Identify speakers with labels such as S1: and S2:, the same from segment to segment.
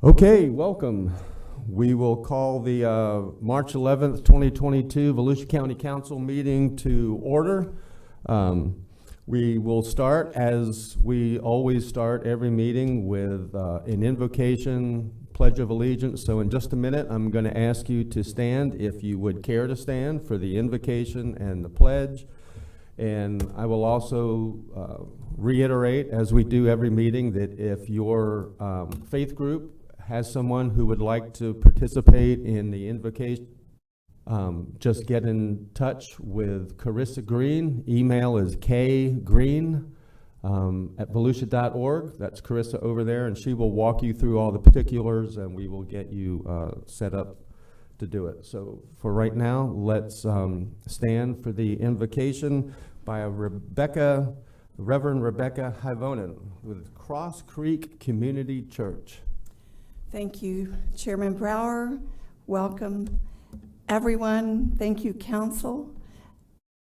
S1: Okay, welcome. We will call the March 11th, 2022 Volusia County Council meeting to order. We will start, as we always start every meeting, with an invocation, Pledge of Allegiance. So in just a minute, I'm going to ask you to stand, if you would care to stand, for the invocation and the pledge. And I will also reiterate, as we do every meeting, that if your faith group has someone who would like to participate in the invocation, just get in touch with Carissa Green. Email is kgreen@volusia.org. That's Carissa over there, and she will walk you through all the particulars, and we will get you set up to do it. So for right now, let's stand for the invocation by Reverend Rebecca Hivonen with Cross Creek Community Church.
S2: Thank you, Chairman Brower. Welcome, everyone. Thank you, Council.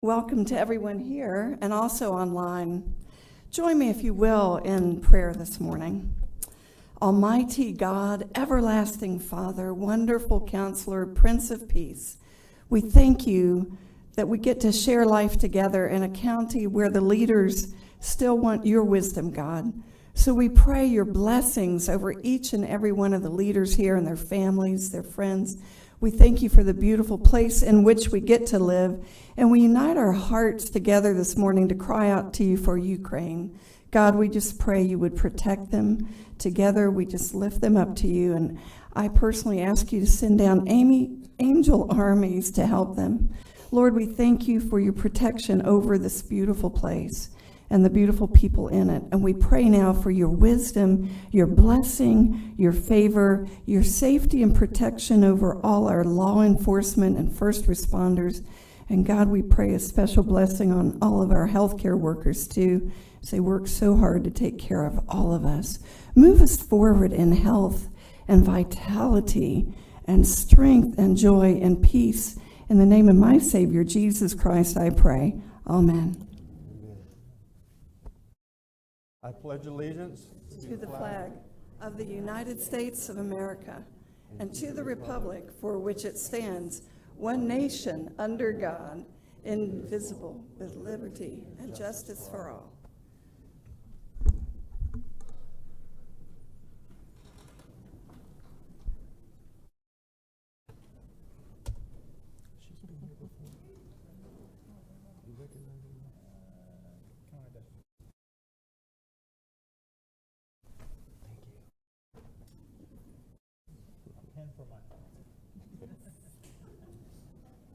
S2: Welcome to everyone here and also online. Join me, if you will, in prayer this morning. Almighty God, everlasting Father, wonderful Counselor, Prince of Peace, we thank you that we get to share life together in a county where the leaders still want your wisdom, God. So we pray your blessings over each and every one of the leaders here and their families, their friends. We thank you for the beautiful place in which we get to live, and we unite our hearts together this morning to cry out to you for Ukraine. God, we just pray you would protect them. Together, we just lift them up to you, and I personally ask you to send down angel armies to help them. Lord, we thank you for your protection over this beautiful place and the beautiful people in it. And we pray now for your wisdom, your blessing, your favor, your safety and protection over all our law enforcement and first responders. And God, we pray a special blessing on all of our healthcare workers too, as they work so hard to take care of all of us. Move us forward in health and vitality and strength and joy and peace. In the name of my Savior, Jesus Christ, I pray. Amen.
S1: I pledge allegiance
S2: to the flag of the United States of America and to the republic for which it stands, one nation under God, indivisible, with liberty and justice for all.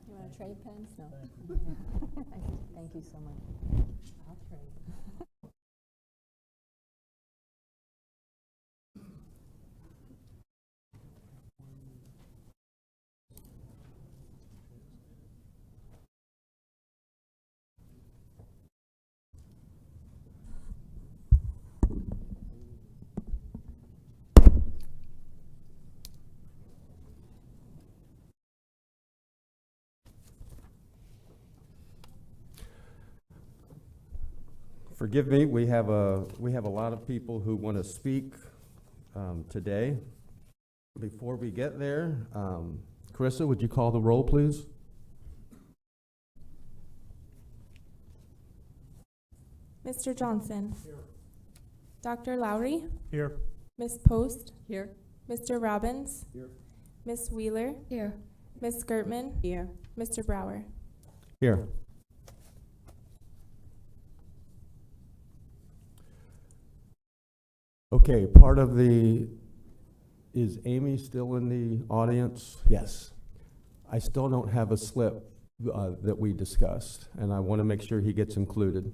S3: You want to trade pens? No. Thank you so much. I'll trade.
S1: Forgive me, we have a lot of people who want to speak today. Before we get there, Carissa, would you call the roll, please?
S4: Mr. Johnson. Here. Dr. Lowry.
S5: Here.
S4: Ms. Post.
S3: Here.
S4: Mr. Robbins.
S5: Here.
S4: Ms. Wheeler.
S3: Here.
S4: Ms. Gertman.
S3: Here.
S4: Mr. Brower.
S1: Here. Okay, is Amy still in the audience? Yes. I still don't have a slip that we discussed, and I want to make sure he gets included.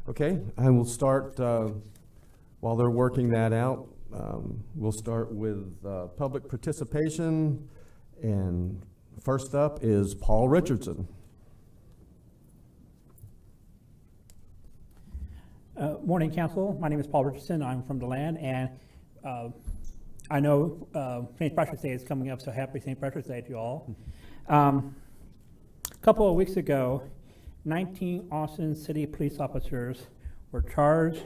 S1: Okay, I will start, while they're working that out, we'll start with public participation, and first up is Paul Richardson.
S5: Morning, Council. My name is Paul Richardson. I'm from DeLand, and I know St. Patrick's Day is coming up, so happy St. Patrick's Day to you all. A couple of weeks ago, 19 Austin City police officers were charged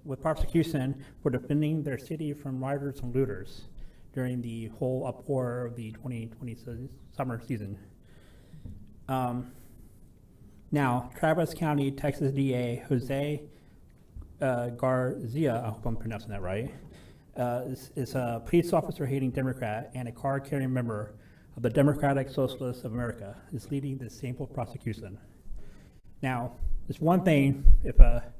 S5: with prosecution for defending their city from rioters and looters during the whole uproar of the 2020 summer season. Now, Travis County, Texas DA Jose Garcia, I hope I'm pronouncing that right, is a police officer hating Democrat and a card carrying member of the Democratic Socialists of America, is leading this shameful prosecution. Now, it's one thing if a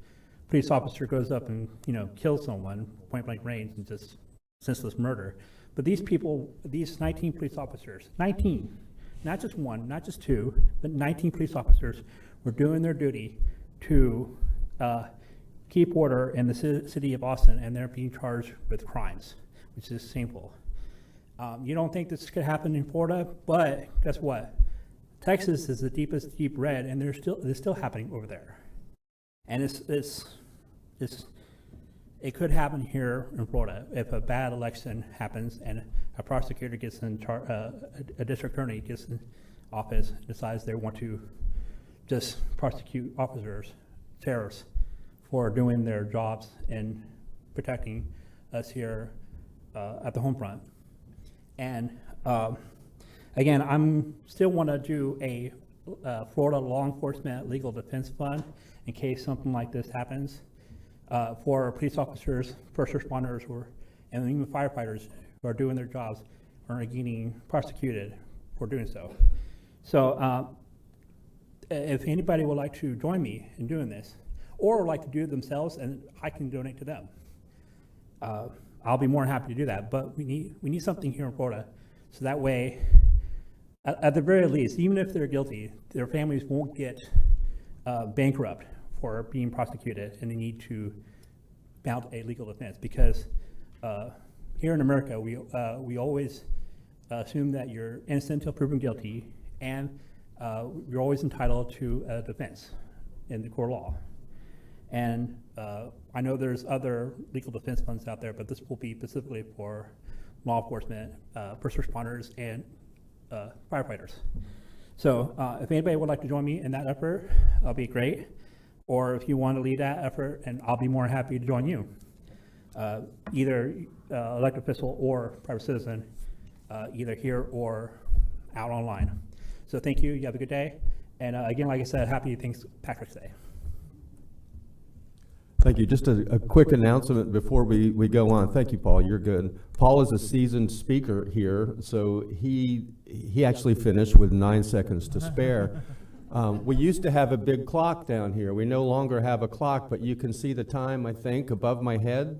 S5: police officer goes up and kills someone, point blank range, and just senseless murder. But these people, these 19 police officers, 19, not just one, not just two, but 19 police officers were doing their duty to keep order in the city of Austin, and they're being charged with crimes, which is shameful. You don't think this could happen in Florida, but guess what? Texas is the deepest deep red, and it's still happening over there. And it could happen here in Florida if a bad election happens and a prosecutor gets in charge, a district attorney gets in office, decides they want to just prosecute officers, terrorists, for doing their jobs and protecting us here at the home front. And again, I'm still want to do a Florida Law Enforcement Legal Defense Fund in case something like this happens for police officers, first responders, and even firefighters who are doing their jobs are getting prosecuted for doing so. So if anybody would like to join me in doing this, or would like to do it themselves, and I can donate to them, I'll be more than happy to do that. But we need something here in Florida, so that way, at the very least, even if they're guilty, their families won't get bankrupt for being prosecuted, and they need to mount a legal defense. Because here in America, we always assume that you're innocent until proven guilty, and you're always entitled to a defense in the court of law. And I know there's other legal defense funds out there, but this will be specifically for law enforcement, first responders, and firefighters. So if anybody would like to join me in that effort, that'll be great. Or if you want to lead that effort, and I'll be more than happy to join you, either elected official or private citizen, either here or out online. So thank you. You have a good day. And again, like I said, happy St. Patrick's Day.
S1: Thank you. Just a quick announcement before we go on. Thank you, Paul. You're good. Paul is a seasoned speaker here, so he actually finished with 9 seconds to spare. We used to have a big clock down here. We no longer have a clock, but you can see the time, I think, above my head.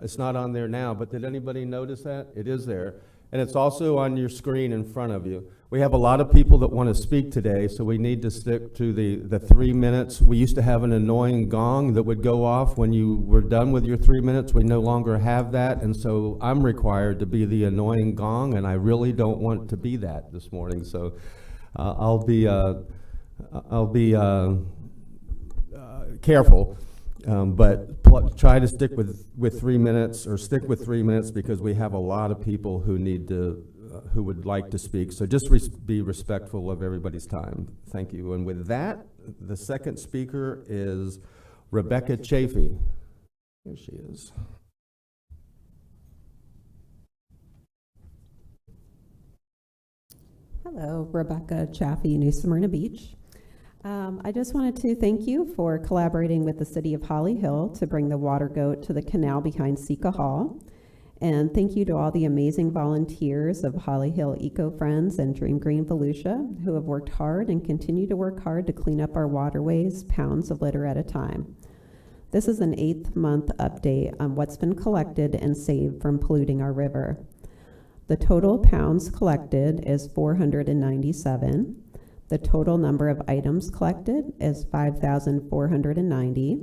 S1: It's not on there now, but did anybody notice that? It is there. And it's also on your screen in front of you. We have a lot of people that want to speak today, so we need to stick to the 3 minutes. We used to have an annoying gong that would go off when you were done with your 3 minutes. We no longer have that, and so I'm required to be the annoying gong, and I really don't want to be that this morning. So I'll be careful, but try to stick with 3 minutes, or stick with 3 minutes, because we have a lot of people who need to who would like to speak. So just be respectful of everybody's time. Thank you. And with that, the second speaker is Rebecca Chaffee. Here she is.
S6: Hello, Rebecca Chaffee, New Smyrna Beach. I just wanted to thank you for collaborating with the City of Holly Hill to bring the water goat to the canal behind Sika Hall. And thank you to all the amazing volunteers of Holly Hill Eco Friends and Dream Green Volusia who have worked hard and continue to work hard to clean up our waterways, pounds of litter at a time. This is an 8th-month update on what's been collected and saved from polluting our river. The total pounds collected is 497. The total number of items collected is 5,490.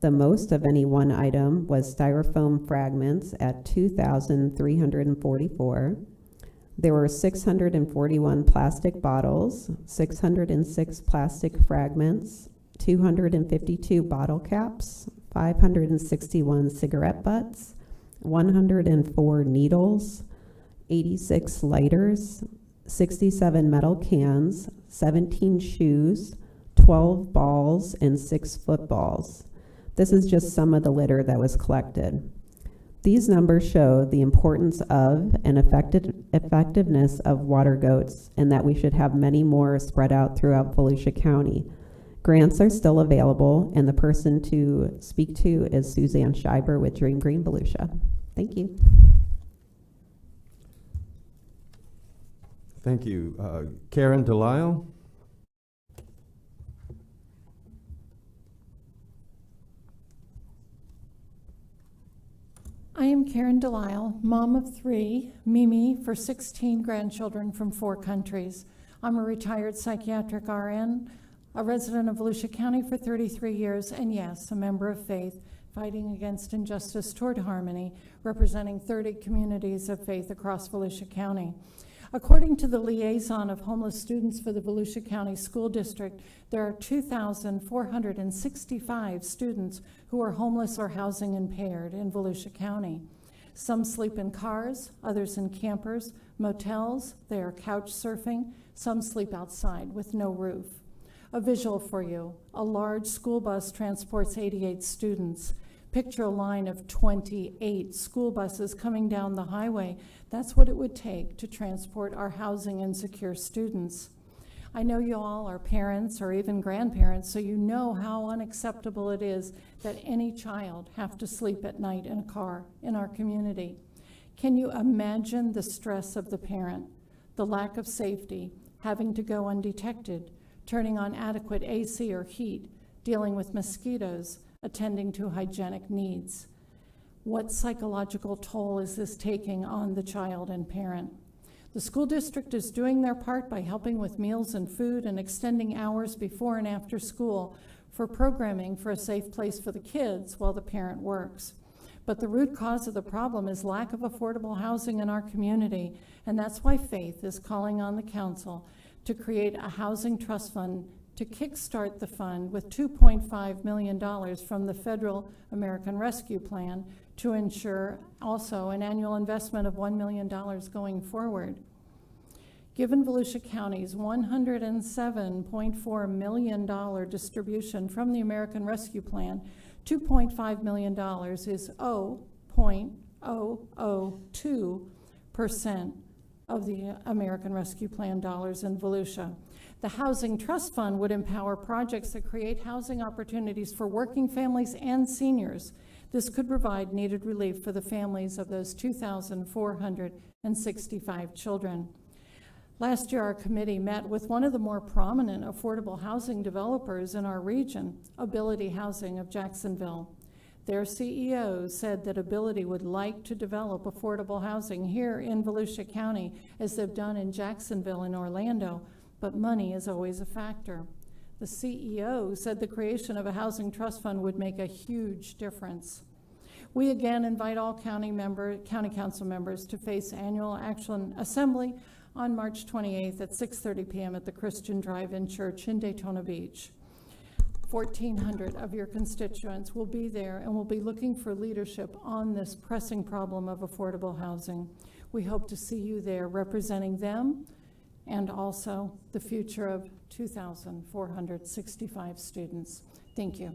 S6: The most of any one item was styrofoam fragments at 2,344. There were 641 plastic bottles, 606 plastic fragments, 252 bottle caps, 561 cigarette butts, 104 needles, 86 lighters, 67 metal cans, 17 shoes, 12 balls, and 6 footballs. This is just some of the litter that was collected. These numbers show the importance of and effectiveness of water goats, and that we should have many more spread out throughout Volusia County. Grants are still available, and the person to speak to is Suzanne Schreiber with Dream Green Volusia. Thank you.
S1: Thank you. Karen Delisle?
S7: I am Karen Delisle, mom of 3, Mimi for 16 grandchildren from 4 countries. I'm a retired psychiatric RN, a resident of Volusia County for 33 years, and yes, a member of faith, fighting against injustice toward harmony, representing 30 communities of faith across Volusia County. According to the liaison of homeless students for the Volusia County School District, there are 2,465 students who are homeless or housing impaired in Volusia County. Some sleep in cars, others in campers, motels, they are couch surfing, some sleep outside with no roof. A visual for you, a large school bus transports 88 students. Picture a line of 28 school buses coming down the highway. That's what it would take to transport our housing insecure students. I know you all are parents or even grandparents, so you know how unacceptable it is that any child have to sleep at night in a car in our community. Can you imagine the stress of the parent, the lack of safety, having to go undetected, turning on adequate AC or heat, dealing with mosquitoes, attending to hygienic needs? What psychological toll is this taking on the child and parent? The school district is doing their part by helping with meals and food and extending hours before and after school for programming for a safe place for the kids while the parent works. But the root cause of the problem is lack of affordable housing in our community, and that's why Faith is calling on the council to create a housing trust fund to kickstart the fund with $2.5 million from the Federal American Rescue Plan to ensure also an annual investment of $1 million going forward. Given Volusia County's $107.4 million distribution from the American Rescue Plan, $2.5 million is 0.002% of the American Rescue Plan dollars in Volusia. The Housing Trust Fund would empower projects that create housing opportunities for working families and seniors. This could provide needed relief for the families of those 2,465 children. Last year, our committee met with one of the more prominent affordable housing developers in our region, Ability Housing of Jacksonville. Their CEO said that Ability would like to develop affordable housing here in Volusia County, as they've done in Jacksonville and Orlando, but money is always a factor. The CEO said the creation of a housing trust fund would make a huge difference. We again invite all county council members to face annual action assembly on March 28th at 6:30 p.m. at the Christian Drive-In Church in Deltona Beach. 1,400 of your constituents will be there and will be looking for leadership on this pressing problem of affordable housing. We hope to see you there representing them and also the future of 2,465 students. Thank you.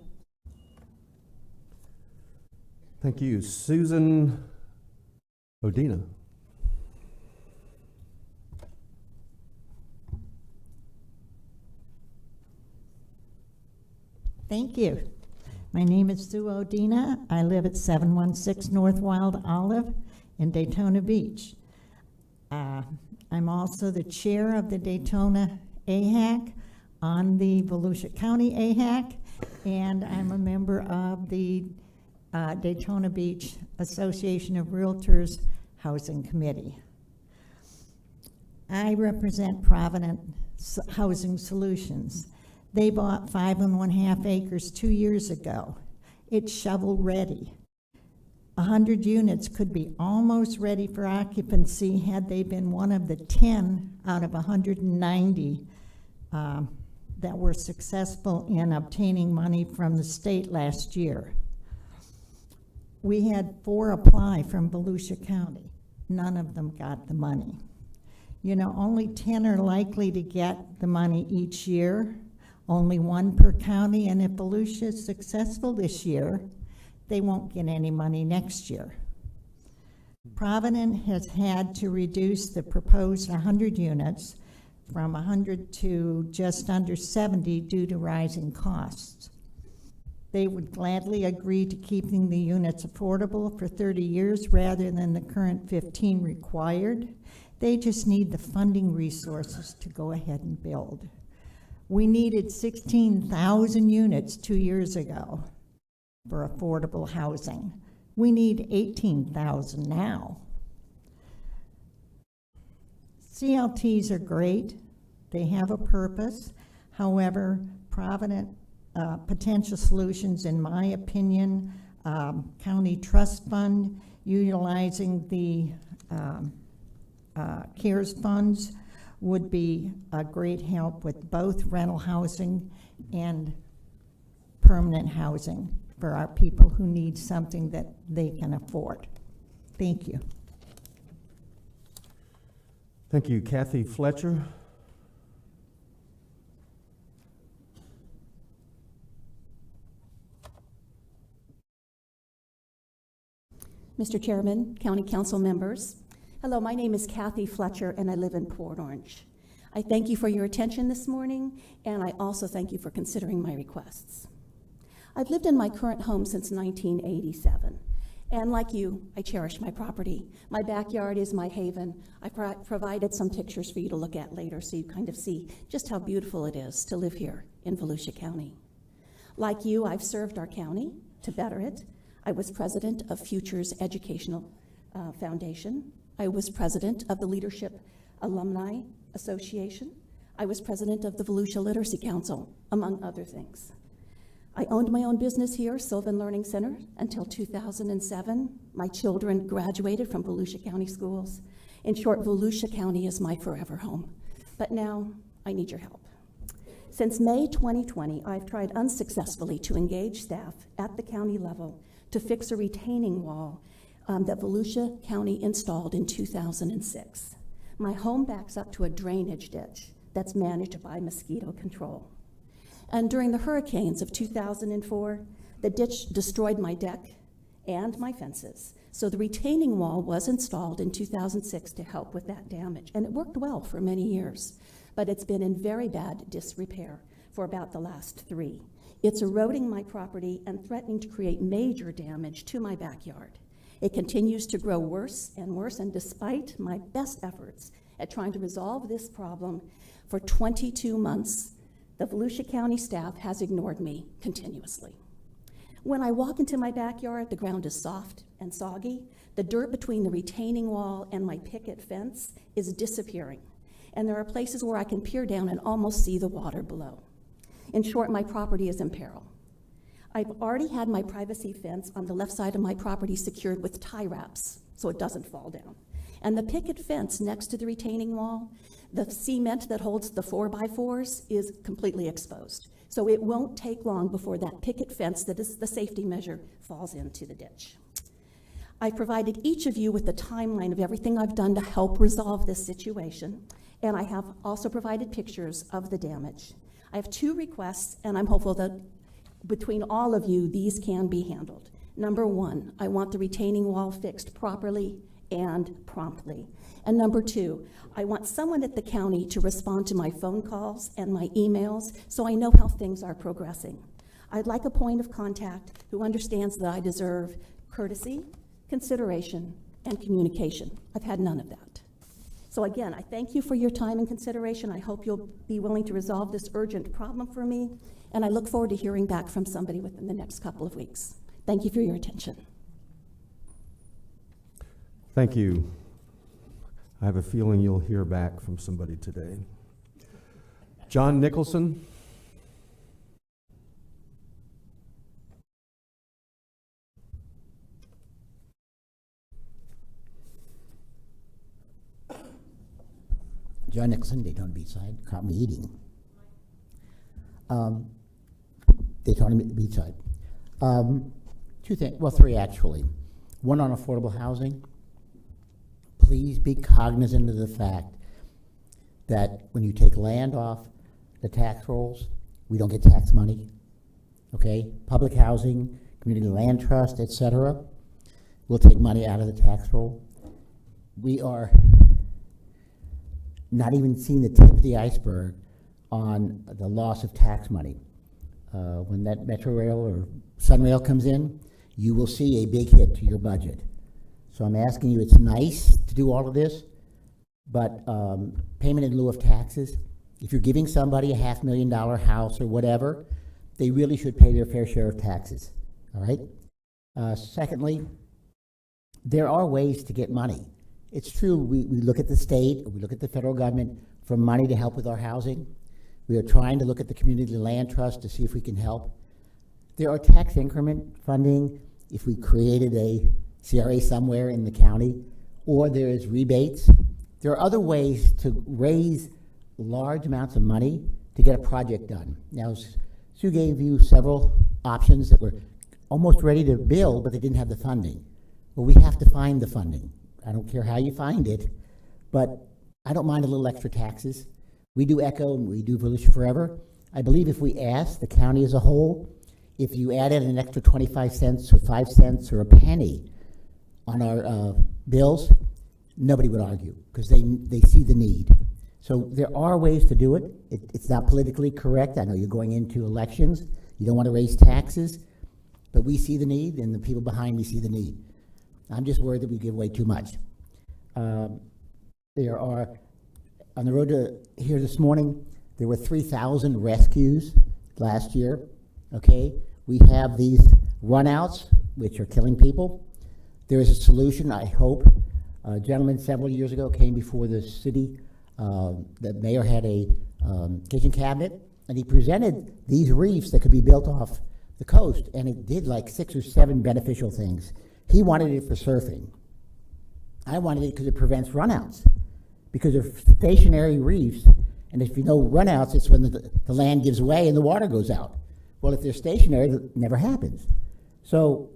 S1: Thank you. Susan Odina.
S8: Thank you. My name is Sue Odina. I live at 716 North Wild Olive in Deltona Beach. I'm also the chair of the Deltona AHAC on the Volusia County AHAC, and I'm a member of the Deltona Beach Association of Realtors Housing Committee. I represent Providence Housing Solutions. They bought 5.5 acres 2 years ago. It's shovel ready. 100 units could be almost ready for occupancy had they been one of the 10 out of 190 that were successful in obtaining money from the state last year. We had 4 apply from Volusia County. None of them got the money. You know, only 10 are likely to get the money each year. Only one per county, and if Volusia is successful this year, they won't get any money next year. Providence has had to reduce the proposed 100 units from 100 to just under 70 due to rising costs. They would gladly agree to keeping the units affordable for 30 years rather than the current 15 required. They just need the funding resources to go ahead and build. We needed 16,000 units 2 years ago for affordable housing. We need 18,000 now. CLTs are great. They have a purpose. However, Providence potential solutions, in my opinion, county trust fund, utilizing the CARES funds would be a great help with both rental housing and permanent housing for our people who need something that they can afford. Thank you.
S1: Thank you. Kathy Fletcher.
S9: Mr. Chairman, County Council members, hello, my name is Kathy Fletcher and I live in Port Orange. I thank you for your attention this morning, and I also thank you for considering my requests. I've lived in my current home since 1987, and like you, I cherish my property. My backyard is my haven. I provided some pictures for you to look at later so you kind of see just how beautiful it is to live here in Volusia County. Like you, I've served our county to better it. I was president of Futures Educational Foundation. I was president of the Leadership Alumni Association. I was president of the Volusia Literacy Council, among other things. I owned my own business here, Sylvan Learning Center, until 2007. My children graduated from Volusia County schools. In short, Volusia County is my forever home. But now, I need your help. Since May 2020, I've tried unsuccessfully to engage staff at the county level to fix a retaining wall that Volusia County installed in 2006. My home backs up to a drainage ditch that's managed by mosquito control. And during the hurricanes of 2004, the ditch destroyed my deck and my fences. So the retaining wall was installed in 2006 to help with that damage. And it worked well for many years, but it's been in very bad disrepair for about the last 3. It's eroding my property and threatening to create major damage to my backyard. It continues to grow worse, and despite my best efforts at trying to resolve this problem for 22 months, the Volusia County staff has ignored me continuously. When I walk into my backyard, the ground is soft and soggy. The dirt between the retaining wall and my picket fence is disappearing, and there are places where I can peer down and almost see the water below. In short, my property is in peril. I've already had my privacy fence on the left side of my property secured with tie wraps so it doesn't fall down. And the picket fence next to the retaining wall, the cement that holds the 4x4s is completely exposed. So it won't take long before that picket fence, that is the safety measure, falls into the ditch. I've provided each of you with the timeline of everything I've done to help resolve this situation, and I have also provided pictures of the damage. I have 2 requests, and I'm hopeful that between all of you, these can be handled. Number 1, I want the retaining wall fixed properly and promptly. And number 2, I want someone at the county to respond to my phone calls and my emails so I know how things are progressing. I'd like a point of contact who understands that I deserve courtesy, consideration, and communication. I've had none of that. So again, I thank you for your time and consideration. I hope you'll be willing to resolve this urgent problem for me, and I look forward to hearing back from somebody within the next couple of weeks. Thank you for your attention.
S1: Thank you. I have a feeling you'll hear back from somebody today. John Nicholson.
S10: John Nicholson, Daytona Beachside, currently eating. Daytona Beachside. 2 things, well, 3 actually. 1 on affordable housing. Please be cognizant of the fact that when you take land off the tax rolls, we don't get tax money, okay? Public housing, community land trust, et cetera, will take money out of the tax roll. We are not even seeing the tip of the iceberg on the loss of tax money. When that Metro Rail or Sunrail comes in, you will see a big hit to your budget. So I'm asking you, it's nice to do all of this, but payment in lieu of taxes, if you're giving somebody a $500,000 house or whatever, they really should pay their fair share of taxes, all right? Secondly, there are ways to get money. It's true, we look at the state, or we look at the federal government for money to help with our housing. We are trying to look at the community land trust to see if we can help. There are tax increment funding if we created a CRA somewhere in the county, or there is rebates. There are other ways to raise large amounts of money to get a project done. Now, Sue gave you several options that were almost ready to build, but they didn't have the funding. Well, we have to find the funding. I don't care how you find it, but I don't mind a little extra taxes. We do ECHO and we do Volusia Forever. I believe if we ask the county as a whole, if you added an extra 25 cents or 5 cents or a penny on our bills, nobody would argue because they see the need. So there are ways to do it. It's not politically correct. I know you're going into elections. You don't want to raise taxes, but we see the need and the people behind me see the need. I'm just worried that we give away too much. There are, on the road to here this morning, there were 3,000 rescues last year, okay? We have these runouts, which are killing people. There is a solution, I hope. A gentleman several years ago came before the city. The mayor had a kitchen cabinet, and he presented these reefs that could be built off the coast, and it did like 6 or 7 beneficial things. He wanted it for surfing. I wanted it because it prevents runouts, because they're stationary reefs, and if you know runouts, it's when the land gives way and the water goes out. Well, if they're stationary, it never happens. So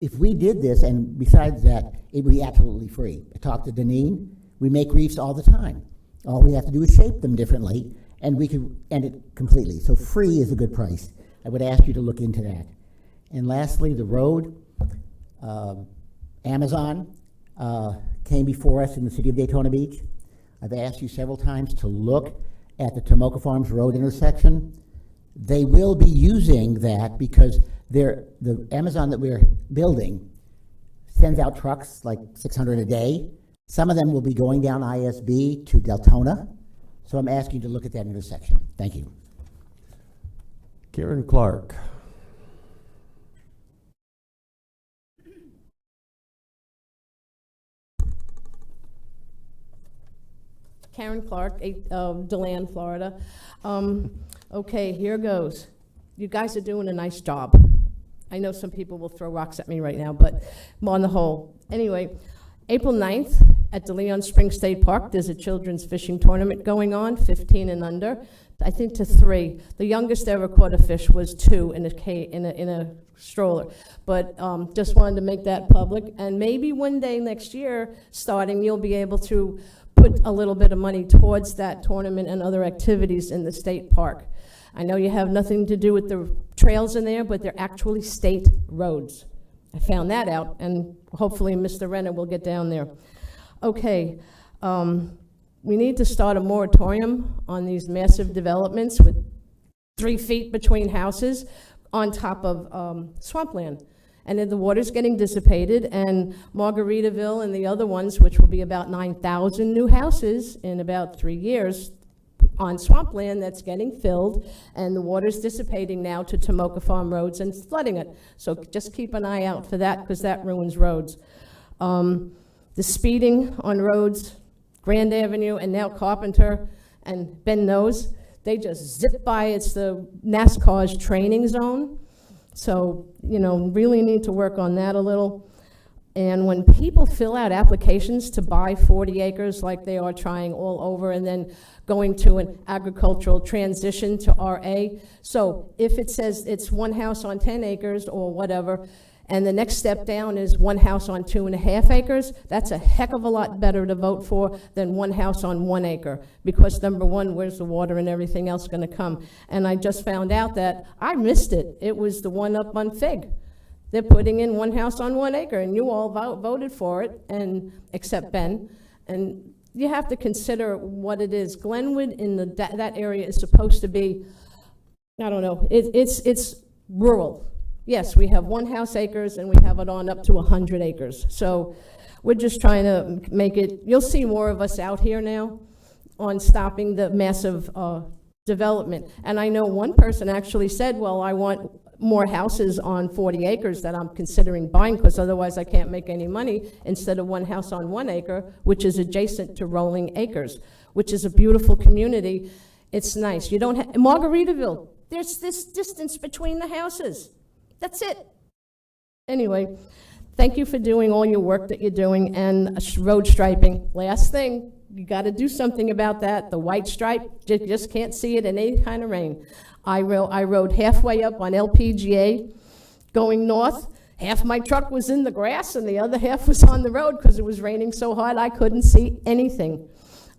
S10: if we did this, and besides that, it would be absolutely free. I talked to Deneen. We make reefs all the time. All we have to do is shape them differently, and we could end it completely. So free is a good price. I would ask you to look into that. And lastly, the road. Amazon came before us in the city of Daytona Beach. I've asked you several times to look at the Tomoka Farms Road intersection. They will be using that because the Amazon that we're building sends out trucks, like 600 a day. Some of them will be going down ISB to Deltona. So I'm asking you to look at that intersection. Thank you.
S1: Karen Clark.
S11: Karen Clark, DeLand, Florida. Okay, here goes. You guys are doing a nice job. I know some people will throw rocks at me right now, but on the whole. Anyway, April 9th at DeLeon Springs State Park, there's a children's fishing tournament going on, 15 and under, I think to 3. The youngest ever caught a fish was 2 in a stroller. But just wanted to make that public. And maybe one day next year, starting, you'll be able to put a little bit of money towards that tournament and other activities in the state park. I know you have nothing to do with the trails in there, but they're actually state roads. I found that out, and hopefully Mr. Renner will get down there. Okay, we need to start a moratorium on these massive developments with 3 feet between houses on top of swampland. And then the water's getting dissipated, and Margaritaville and the other ones, which will be about 9,000 new houses in about 3 years on swampland that's getting filled, and the water's dissipating now to Tomoka Farm roads and flooding it. So just keep an eye out for that, because that ruins roads. The speeding on roads, Grand Avenue and now Carpenter and Ben Nose, they just zip by. It's the NASCAR's training zone. So, you know, really need to work on that a little. And when people fill out applications to buy 40 acres like they are trying all over and then going to an agricultural transition to RA, so if it says it's 1 house on 10 acres or whatever, And the next step down is one house on 2.5 acres. That's a heck of a lot better to vote for than one house on 1 acre. Because number one, where's the water and everything else gonna come? And I just found out that I missed it. It was the one up on Fig. They're putting in one house on 1 acre, and you all voted for it, and except Ben. And you have to consider what it is. Glenwood in that area is supposed to be, I don't know, it's rural. Yes, we have 1 house acres, and we have it on up to 100 acres. So we're just trying to make it, you'll see more of us out here now on stopping the massive development. And I know one person actually said, well, I want more houses on 40 acres that I'm considering buying, because otherwise I can't make any money, instead of one house on 1 acre, which is adjacent to Rolling Acres, which is a beautiful community. It's nice. You don't have, Margaritaville, there's this distance between the houses. That's it. Anyway, thank you for doing all your work that you're doing, and road striping. Last thing, you got to do something about that. The white stripe, you just can't see it in any kind of rain. I rode halfway up on LPGA going north. Half my truck was in the grass and the other half was on the road because it was raining so hard I couldn't see anything.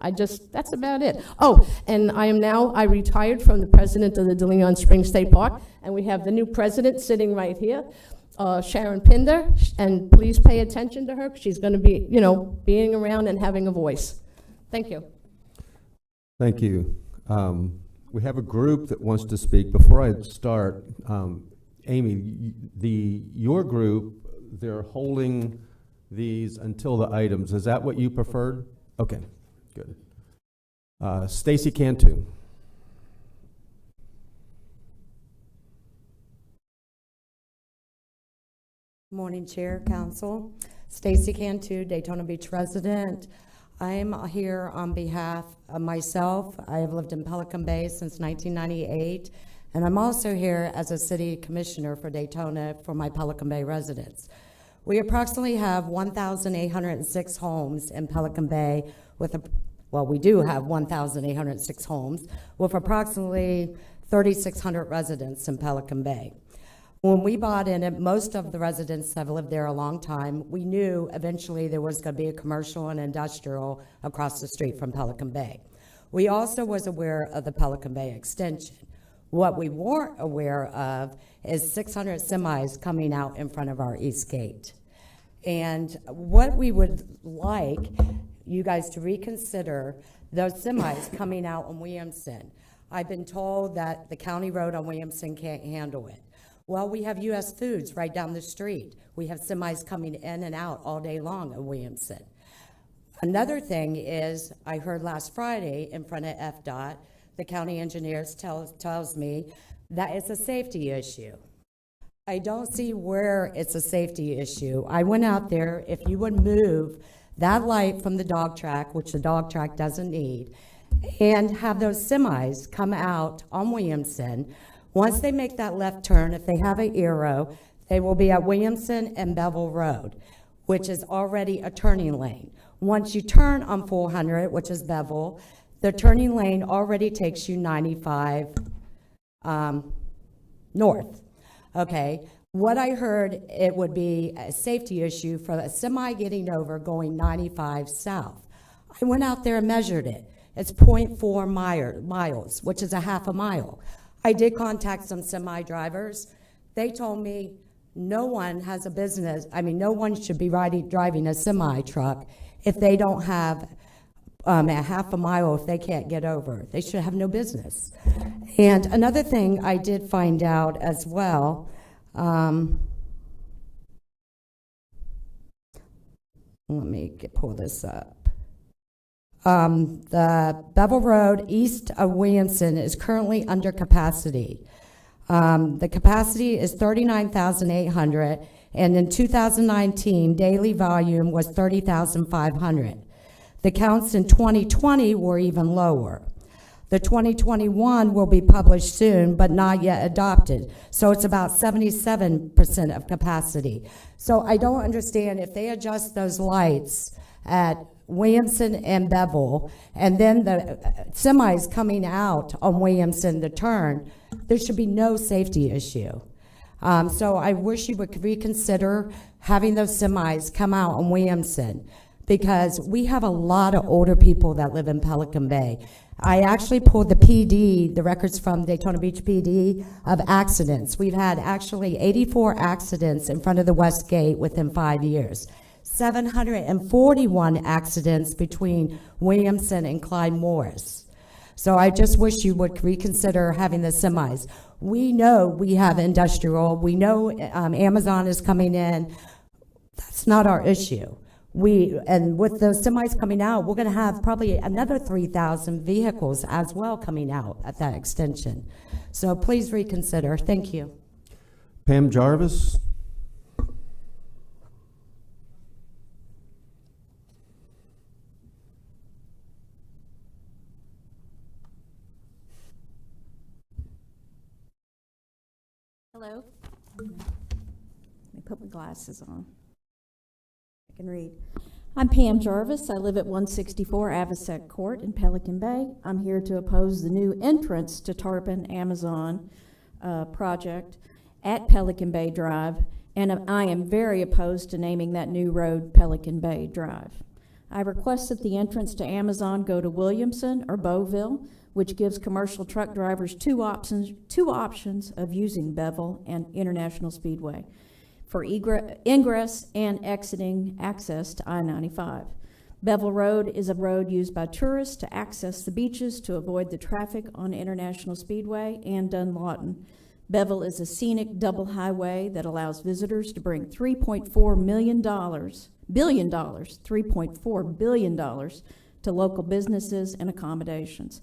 S11: That's about it. Oh, and I retired from the president of the De Leon Springs State Park, and we have the new president sitting right here, Sharon Pinder, and please pay attention to her because she's going to be, being around and having a voice. Thank you.
S1: Thank you. We have a group that wants to speak. Before I start, Amy, your group, they're holding these until the items. Is that what you preferred? Okay, good. Stacy Cantu.
S12: Morning, Chair, Council. Stacy Cantu, Daytona Beach resident. I am here on behalf of myself. I have lived in Pelican Bay since 1998, and I'm also here as a city commissioner for Daytona for my Pelican Bay residents. We approximately have 1,806 homes in Pelican Bay we do have 1,806 homes with approximately 3,600 residents in Pelican Bay. When we bought in it, most of the residents have lived there a long time. We knew eventually there was going to be a commercial and industrial across the street from Pelican Bay. We also was aware of the Pelican Bay extension. What we weren't aware of is 600 semis coming out in front of our east gate. And what we would like you guys to reconsider those semis coming out on Williamson. I've been told that the county road on Williamson can't handle it. Well, we have U.S. Foods right down the street. We have semis coming in and out all day long at Williamson. Another thing is, I heard last Friday in front of FDOT, the county engineers tells me that it's a safety issue. I don't see where it's a safety issue. I went out there, if you would move that light from the dog track, which the dog track doesn't need, and have those semis come out on Williamson. Once they make that left turn, if they have an arrow, they will be at Williamson and Bevel Road, which is already a turning lane. Once you turn on 400, which is Bevel, the turning lane already takes you 95 north. Okay, what I heard, it would be a safety issue for a semi getting over going 95 south. I went out there and measured it. It's 0.4 miles, which is a half a mile. I did contact some semi drivers. They told me no one has a business, no one should be driving a semi truck if they don't have a half a mile, if they can't get over. They should have no business. And another thing I did find out as well, let me pull this up. The Bevel Road east of Williamson is currently under capacity. The capacity is 39,800, and in 2019, daily volume was 30,500. The counts in 2020 were even lower. The 2021 will be published soon, but not yet adopted. So it's about 77% of capacity. So I don't understand if they adjust those lights at Williamson and Bevel, and then the semis coming out on Williamson, the turn, there should be no safety issue. So I wish you would reconsider having those semis come out on Williamson, because we have a lot of older people that live in Pelican Bay. I actually pulled the PD, the records from Daytona Beach PD of accidents. We've had actually 84 accidents in front of the West Gate within 5 years. 741 accidents between Williamson and Clyde Morris. So I just wish you would reconsider having the semis. We know we have industrial. We know Amazon is coming in. That's not our issue. And with those semis coming out, we're going to have probably another 3,000 vehicles as well coming out at that extension. So please reconsider. Thank you.
S1: Pam Jarvis?
S13: Hello. Let me put my glasses on. I can read. I'm Pam Jarvis. I live at 164 Avocet Court in Pelican Bay. I'm here to oppose the new entrance to Tarpon Amazon project at Pelican Bay Drive, and I am very opposed to naming that new road Pelican Bay Drive. I request that the entrance to Amazon go to Williamson or Beauville, which gives commercial truck drivers two options of using Bevel and International Speedway for ingress and exiting access to I-95. Bevel Road is a road used by tourists to access the beaches to avoid the traffic on International Speedway and Dunlawton. Bevel is a scenic double highway that allows visitors to bring $3.4 billion to local businesses and accommodations.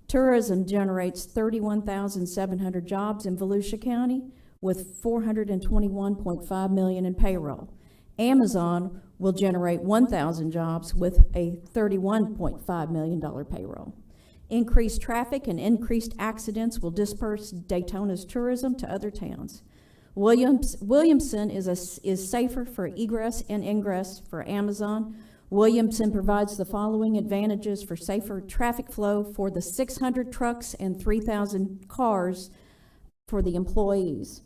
S13: Tourism generates 31,700 jobs in Volusia County, with $421.5 million in payroll. Amazon will generate 1,000 jobs with a $31.5 million payroll. Increased traffic and increased accidents will disperse Daytona's tourism to other towns. Williamson is safer for egress and ingress for Amazon. Williamson provides the following advantages for safer traffic flow for the 600 trucks and 3,000 cars for the employees.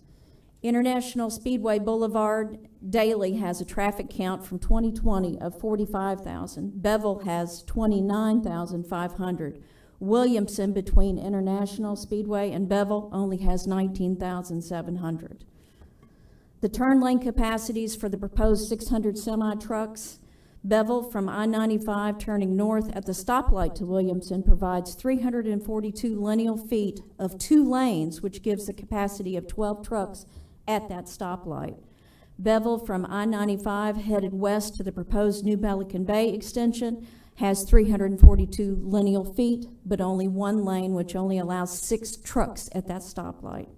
S13: International Speedway Boulevard daily has a traffic count from 2020 of 45,000. Bevel has 29,500. Williamson, between International Speedway and Bevel, only has 19,700. The turn lane capacities for the proposed 600 semi-trucks, Bevel from I-95 turning north at the stoplight to Williamson provides 342 lineal feet of 2 lanes, which gives the capacity of 12 trucks at that stoplight. Bevel from I-95 headed west to the proposed new Pelican Bay extension has 342 lineal feet, but only 1 lane, which only allows 6 trucks at that stoplight.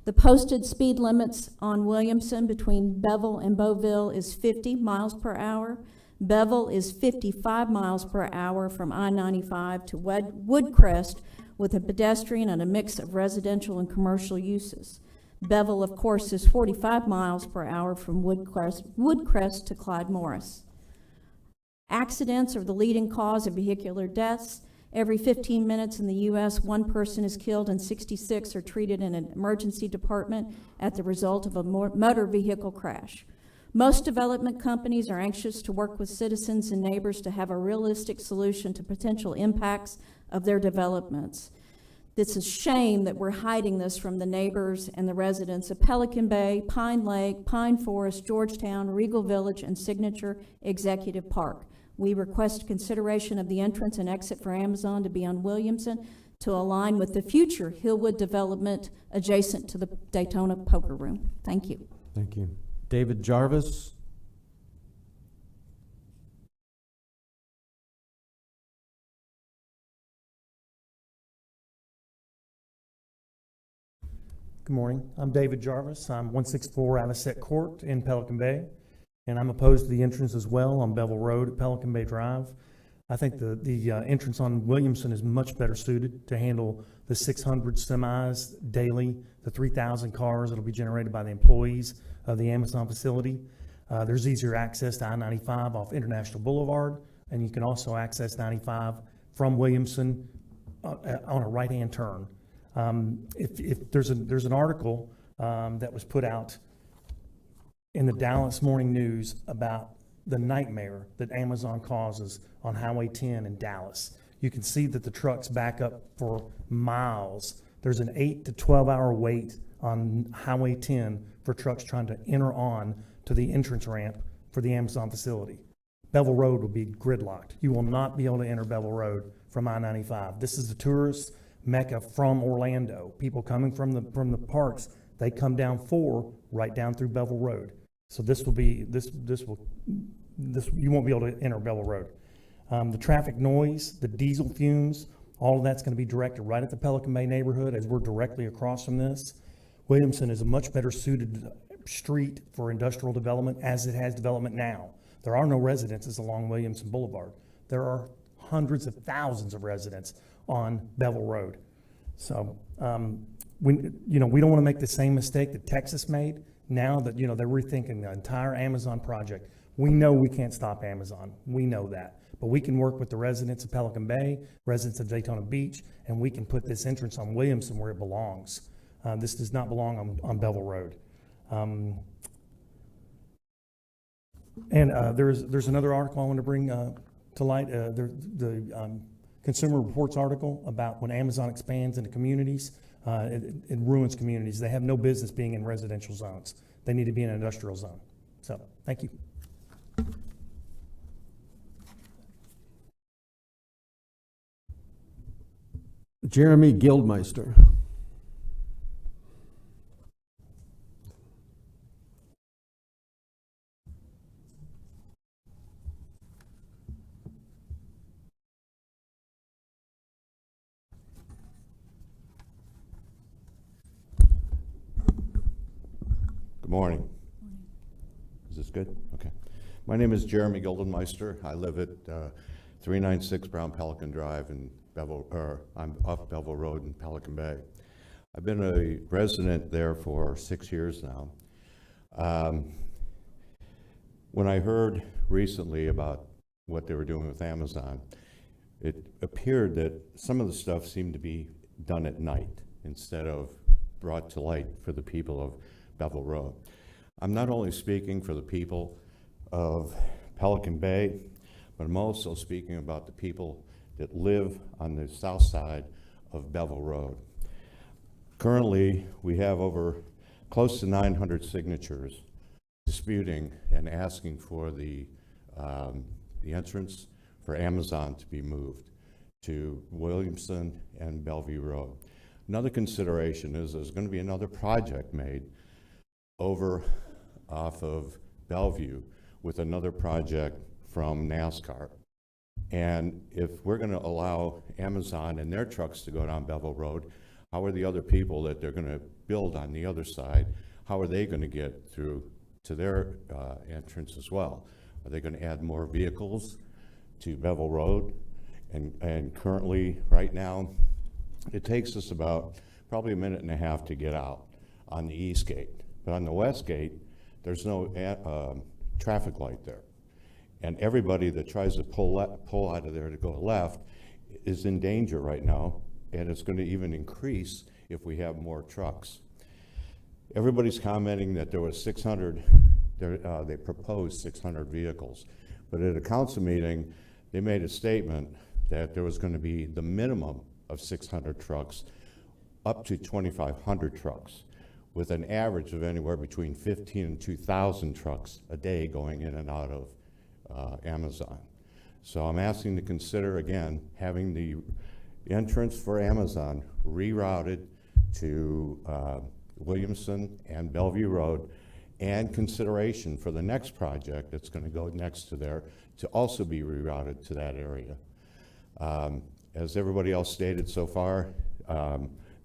S13: The posted speed limits on Williamson between Bevel and Beauville is 50 miles per hour. Bevel is 55 miles per hour from I-95 to Woodcrest, with a pedestrian and a mix of residential and commercial uses. Bevel, of course, is 45 miles per hour from Woodcrest to Clyde Morris. Accidents are the leading cause of vehicular deaths. Every 15 minutes in the U.S., 1 person is killed and 66 are treated in an emergency department at the result of a motor vehicle crash. Most development companies are anxious to work with citizens and neighbors to have a realistic solution to potential impacts of their developments. It's a shame that we're hiding this from the neighbors and the residents of Pelican Bay, Pine Lake, Pine Forest, Georgetown, Regal Village, and Signature Executive Park. We request consideration of the entrance and exit for Amazon to be on Williamson to align with the future Hillwood development adjacent to the Daytona Poker Room. Thank you.
S1: Thank you. David Jarvis?
S14: Good morning. I'm David Jarvis. I'm 164 Avocet Court in Pelican Bay, and I'm opposed to the entrance as well on Bevel Road at Pelican Bay Drive. I think the entrance on Williamson is much better suited to handle the 600 semis daily, the 3,000 cars that will be generated by the employees of the Amazon facility. There's easier access to I-95 off International Boulevard, and you can also access 95 from Williamson on a right-hand turn. If there's an article that was put out in the Dallas Morning News about the nightmare that Amazon causes on Highway 10 in Dallas. You can see that the trucks back up for miles. There's an 8 to 12 hour wait on Highway 10 for trucks trying to enter on to the entrance ramp for the Amazon facility. Bevel Road will be gridlocked. You will not be able to enter Bevel Road from I-95. This is the tourist mecca from Orlando. People coming from the parks, they come down 4 right down through Bevel Road. So this will be you won't be able to enter Bevel Road. The traffic noise, the diesel fumes, all of that's going to be directed right at the Pelican Bay neighborhood as we're directly across from this. Williamson is a much better suited street for industrial development as it has development now. There are no residences along Williamson Boulevard. There are hundreds of thousands of residents on Bevel Road. So we don't want to make the same mistake that Texas made. Now that they're rethinking the entire Amazon project. We know we can't stop Amazon. We know that. But we can work with the residents of Pelican Bay, residents of Daytona Beach, and we can put this entrance on Williamson where it belongs. This does not belong on Bevel Road. There's another article I want to bring to light. The Consumer Reports article about when Amazon expands into communities, it ruins communities. They have no business being in residential zones. They need to be in an industrial zone. So, thank you.
S1: Jeremy Guildmeister.
S15: Good morning. Is this good? Okay. My name is Jeremy Gildenmeister. I live at 396 Brown Pelican Drive in I'm off Bevel Road in Pelican Bay. I've been a resident there for 6 years now. When I heard recently about what they were doing with Amazon, it appeared that some of the stuff seemed to be done at night instead of brought to light for the people of Bevel Road. I'm not only speaking for the people of Pelican Bay, but I'm also speaking about the people that live on the south side of Bevel Road. Currently, we have over close to 900 signatures disputing and asking for the entrance for Amazon to be moved to Williamson and Bellevue Road. Another consideration is there's going to be another project made over off of Bellevue with another project from NASCAR. And if we're going to allow Amazon and their trucks to go down Bevel Road, how are the other people that they're going to build on the other side, how are they going to get through to their entrance as well? Are they going to add more vehicles to Bevel Road? And currently, right now, it takes us about probably a minute and a half to get out on the east gate. But on the west gate, there's no traffic light there. And everybody that tries to pull out of there to go left is in danger right now, and it's going to even increase if we have more trucks. Everybody's commenting that there was 600, they proposed 600 vehicles, but at a council meeting, they made a statement that there was going to be the minimum of 600 trucks up to 2,500 trucks, with an average of anywhere between 15 and 2,000 trucks a day going in and out of Amazon. So I'm asking to consider, again, having the entrance for Amazon rerouted to Williamson and Bellevue Road, and consideration for the next project that's going to go next to there to also be rerouted to that area. As everybody else stated so far,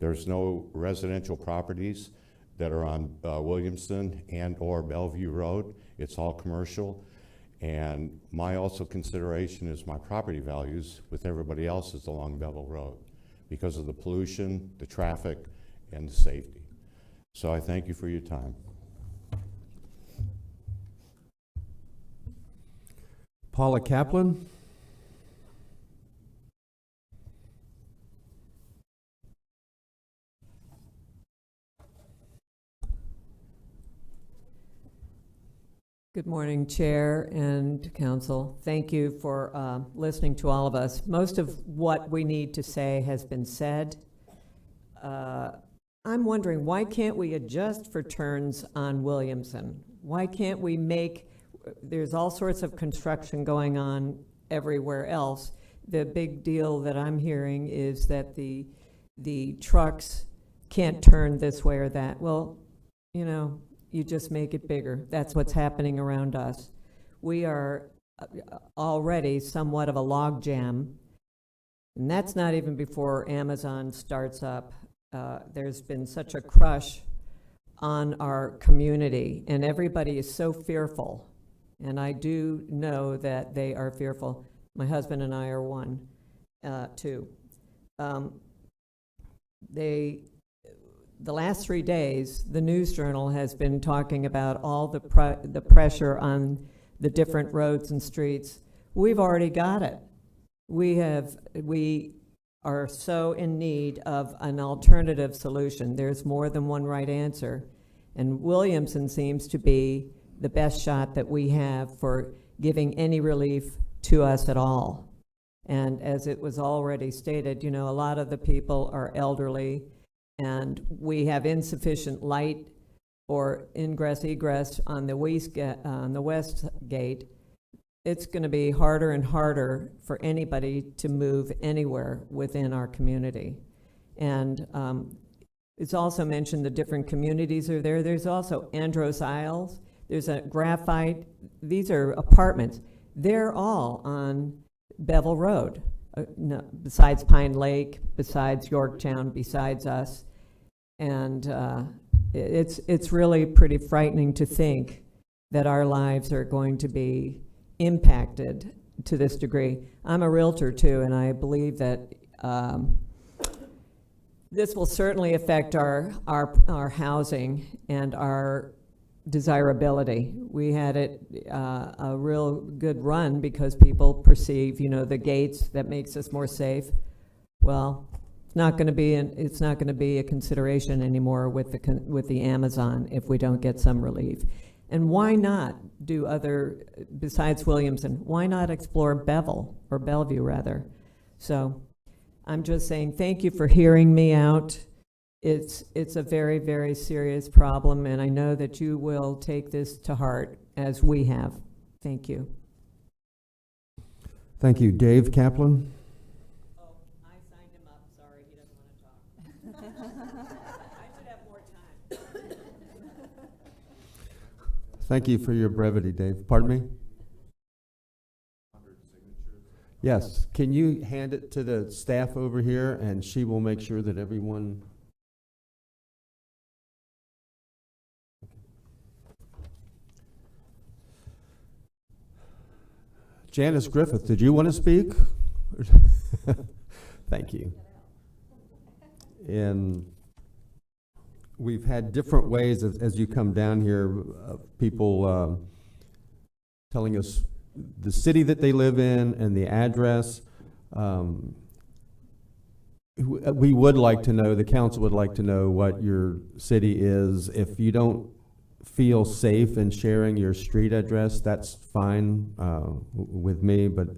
S15: there's no residential properties that are on Williamson and or Bellevue Road. It's all commercial. And my also consideration is my property values with everybody else's along Bevel Road because of the pollution, the traffic, and the safety. So I thank you for your time.
S1: Paula Kaplan.
S16: Morning, Chair and Council. Thank you for listening to all of us. Most of what we need to say has been said. I'm wondering, why can't we adjust for turns on Williamson? Why can't we there's all sorts of construction going on everywhere else. The big deal that I'm hearing is that the trucks can't turn this way or that. Well, you know, you just make it bigger. That's what's happening around us. We are already somewhat of a log jam, and that's not even before Amazon starts up. There's been such a crush on our community, and everybody is so fearful, and I do know that they are fearful. My husband and I are one, too. The last 3 days, the News Journal has been talking about all the pressure on the different roads and streets. We've already got it. We are so in need of an alternative solution. There's more than one right answer. And Williamson seems to be the best shot that we have for giving any relief to us at all. And as it was already stated, you know, a lot of the people are elderly, and we have insufficient light or ingress egress on the west gate. It's going to be harder and harder for anybody to move anywhere within our community. And it's also mentioned the different communities are there. There's also Andros Isles. There's a Graphite. These are apartments. They're all on Bevel Road, no, besides Pine Lake, besides Yorktown, besides us. And it's really pretty frightening to think that our lives are going to be impacted to this degree. I'm a realtor too, and I believe that this will certainly affect our housing and our desirability. We had a real good run because people perceive, you know, the gates that makes us more safe. Well, it's not going to be a consideration anymore with the Amazon if we don't get some relief. And why not do besides Williamson, why not explore Bevel, or Bellevue rather? So I'm just saying thank you for hearing me out. It's a very, very serious problem, and I know that you will take this to heart as we have. Thank you.
S1: Thank you. Dave Kaplan?
S16: Oh, I signed him up. Sorry, he doesn't want to talk. I should have more time.
S1: Thank you for your brevity, Dave. Pardon me? Yes. Can you hand it to the staff over here, and she will make sure that everyone... Janice Griffith, did you want to speak? Thank you. And we've had different ways as you come down here, people telling us the city that they live in and the address. We would like to know, the council would like to know what your city is. If you don't feel safe in sharing your street address, that's fine with me, but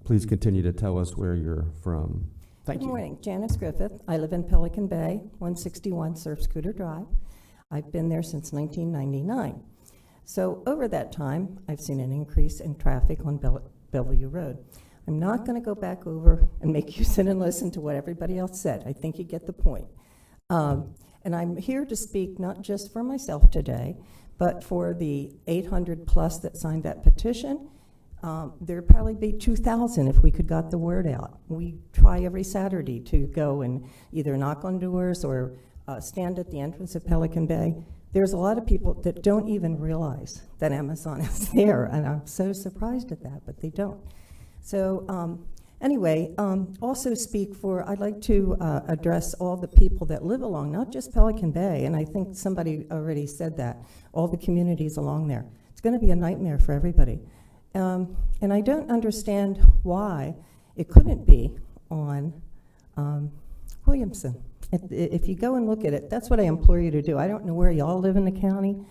S1: please continue to tell us where you're from. Thank you.
S17: Good morning, Janice Griffith. I live in Pelican Bay, 161 Surf Scooter Drive. I've been there since 1999. So over that time, I've seen an increase in traffic on Bellevue Road. I'm not going to go back over and make you sit and listen to what everybody else said. I think you get the point. And I'm here to speak not just for myself today, but for the 800 plus that signed that petition. There'd probably be 2,000 if we could got the word out. We try every Saturday to go and either knock on doors or stand at the entrance of Pelican Bay. There's a lot of people that don't even realize that Amazon is there, and I'm so surprised at that, but they don't. So anyway, also speak for, I'd like to address all the people that live along, not just Pelican Bay, and I think somebody already said that, all the communities along there. It's going to be a nightmare for everybody. And I don't understand why it couldn't be on Williamson. If you go and look at it, that's what I implore you to do. I don't know where y'all live in the county.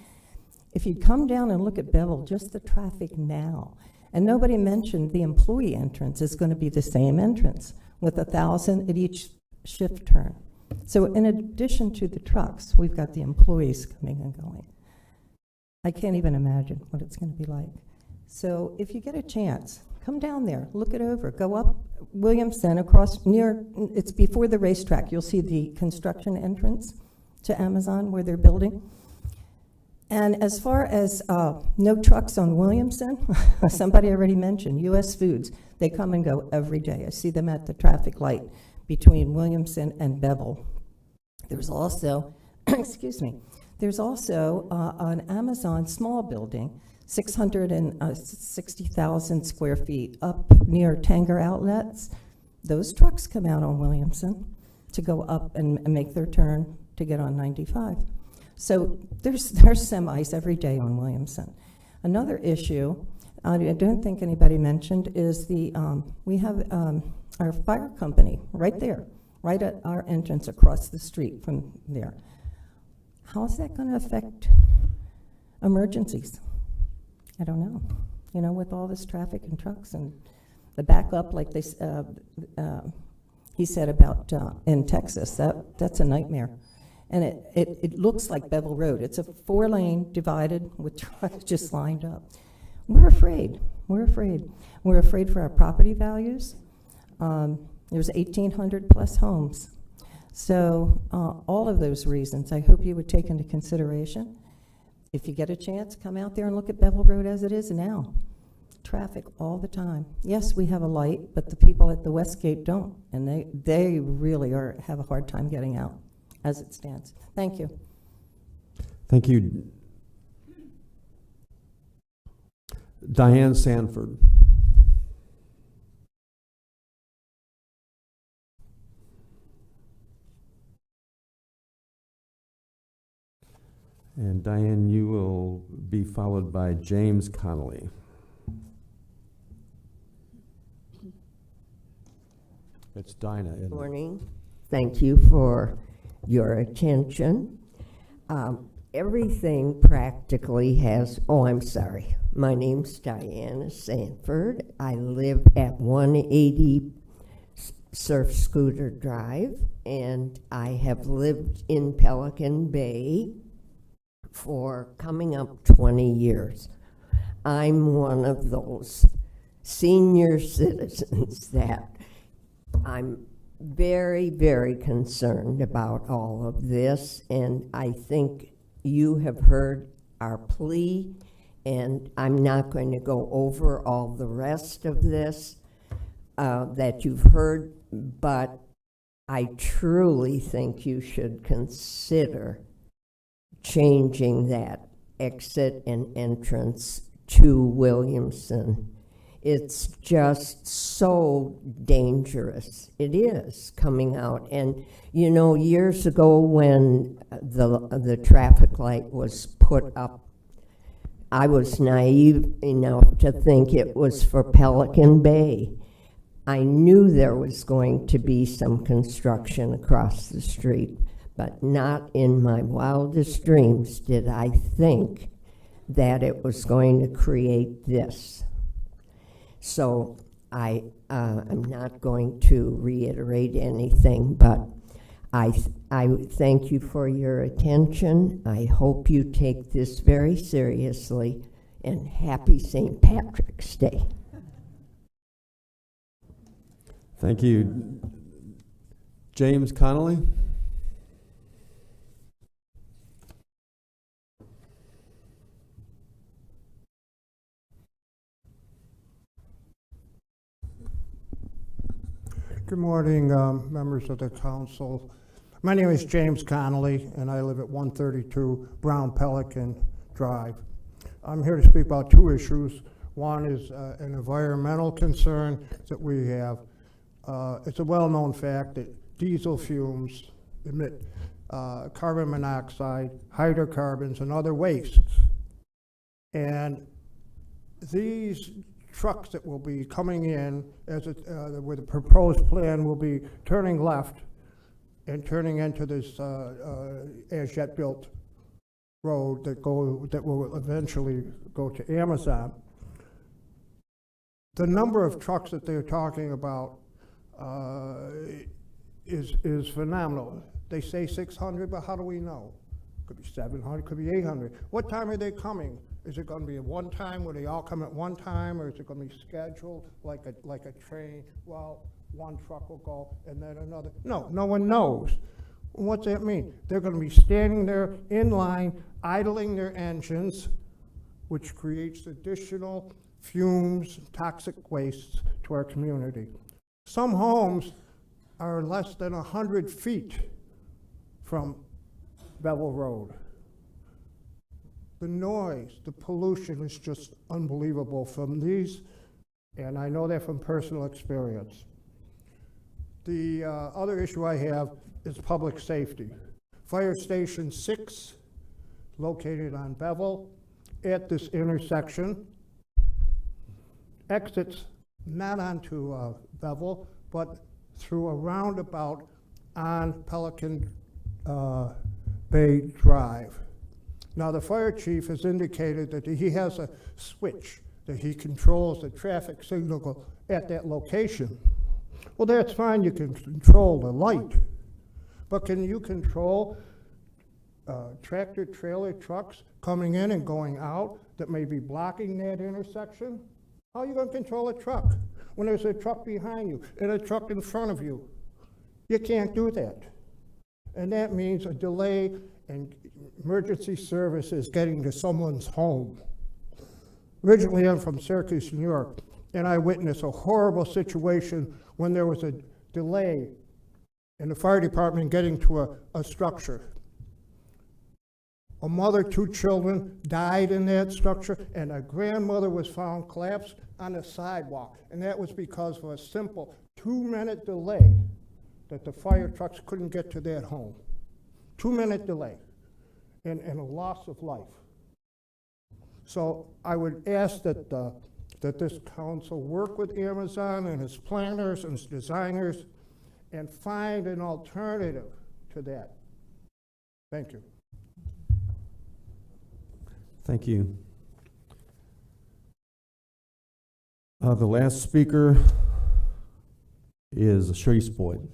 S17: If you'd come down and look at Bevel, just the traffic now, and nobody mentioned the employee entrance is going to be the same entrance with 1,000 at each shift turn. So in addition to the trucks, we've got the employees coming and going. I can't even imagine what it's going to be like. So if you get a chance, come down there, look it over, go up Williamson across near, it's before the racetrack. You'll see the construction entrance to Amazon where they're building. And as far as no trucks on Williamson, somebody already mentioned US Foods. They come and go every day. I see them at the traffic light between Williamson and Bevel. There's also, excuse me, there's also an Amazon small building, 660,000 square feet up near Tanger Outlets. Those trucks come out on Williamson to go up and make their turn to get on 95. So there's semis every day on Williamson. Another issue I don't think anybody mentioned is the we have our fire company right there, right at our entrance across the street from there. How's that going to affect emergencies? I don't know. You know, with all this traffic and trucks and the backup, like they he said about in Texas, that's a nightmare. And it looks like Bevel Road. It's a 4-lane divided with trucks just lined up. We're afraid. We're afraid. We're afraid for our property values. There's 1,800 plus homes. So all of those reasons, I hope you would take into consideration. If you get a chance, come out there and look at Bevel Road as it is now. Traffic all the time. Yes, we have a light, but the people at the West Gate don't, and they really have a hard time getting out as it stands. Thank you.
S1: Thank you. Diane Sanford. And Diane, you will be followed by James Connolly. It's Dinah.
S18: Good morning. Thank you for your attention. Everything practically has, oh, I'm sorry. My name's Diana Sanford. I live at 180 Surf Scooter Drive, and I have lived in Pelican Bay for coming up 20 years. I'm one of those senior citizens that I'm very, very concerned about all of this, and I think you have heard our plea, and I'm not going to go over all the rest of this that you've heard, but I truly think you should consider changing that exit and entrance to Williamson. It's just so dangerous. It is coming out. And, you know, years ago when the traffic light was put up, I was naive enough to think it was for Pelican Bay. I knew there was going to be some construction across the street, but not in my wildest dreams did I think that it was going to create this. So I'm not going to reiterate anything, but I thank you for your attention. I hope you take this very seriously, and happy St. Patrick's Day.
S1: Thank you. James Connolly.
S19: Good morning, members of the council. My name is James Connolly, and I live at 132 Brown Pelican Drive. I'm here to speak about two issues. One is an environmental concern that we have. It's a well-known fact that diesel fumes emit carbon monoxide, hydrocarbons, and other wastes. And these trucks that will be coming in with the proposed plan will be turning left and turning into this as yet built road that will eventually go to Amazon. The number of trucks that they're talking about is phenomenal. They say 600, but how do we know? Could be 700, could be 800. What time are they coming? Is it going to be at one time where they all come at one time, or is it going to be scheduled like a train? Well, one truck will go and then another. No, no one knows. What's that mean? They're going to be standing there in line, idling their engines, which creates additional fumes, toxic wastes to our community. Some homes are less than 100 feet from Bevel Road. The noise, the pollution is just unbelievable from these, and I know that from personal experience. The other issue I have is public safety. Fire Station 6, located on Bevel, at this intersection, exits not onto Bevel, but through a roundabout on Pelican Bay Drive. Now, the fire chief has indicated that he has a switch that he controls the traffic signal at that location. Well, that's fine, you can control the light, but can you control tractor trailer trucks coming in and going out that may be blocking that intersection? How are you going to control a truck when there's a truck behind you and a truck in front of you? You can't do that. And that means a delay in emergency services getting to someone's home. Originally, I'm from Syracuse, New York, and I witnessed a horrible situation when there was a delay in the fire department getting to a structure. A mother, 2 children died in that structure, and a grandmother was found collapsed on the sidewalk. And that was because of a simple 2-minute delay that the fire trucks couldn't get to that home. 2-minute delay and a loss of life. So I would ask that that this council work with Amazon and its planners and its designers and find an alternative to that. Thank you.
S1: Thank you. The last speaker is Sharice Boyd.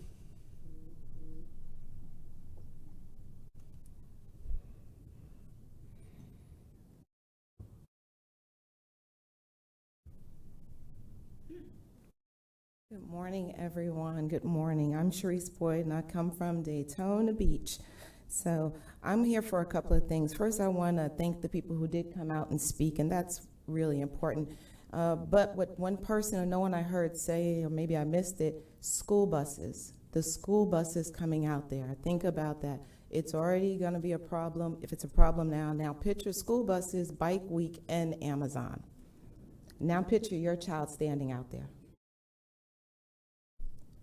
S20: Good morning, everyone. Good morning. I'm Sharice Boyd, and I come from Deltona Beach. So I'm here for a couple of things. First, I want to thank the people who did come out and speak, and that's really important. But what one person or no one I heard say, or maybe I missed it, school buses. The school buses coming out there. Think about that. It's already going to be a problem. If it's a problem now picture school buses, Bike Week, and Amazon. Now picture your child standing out there.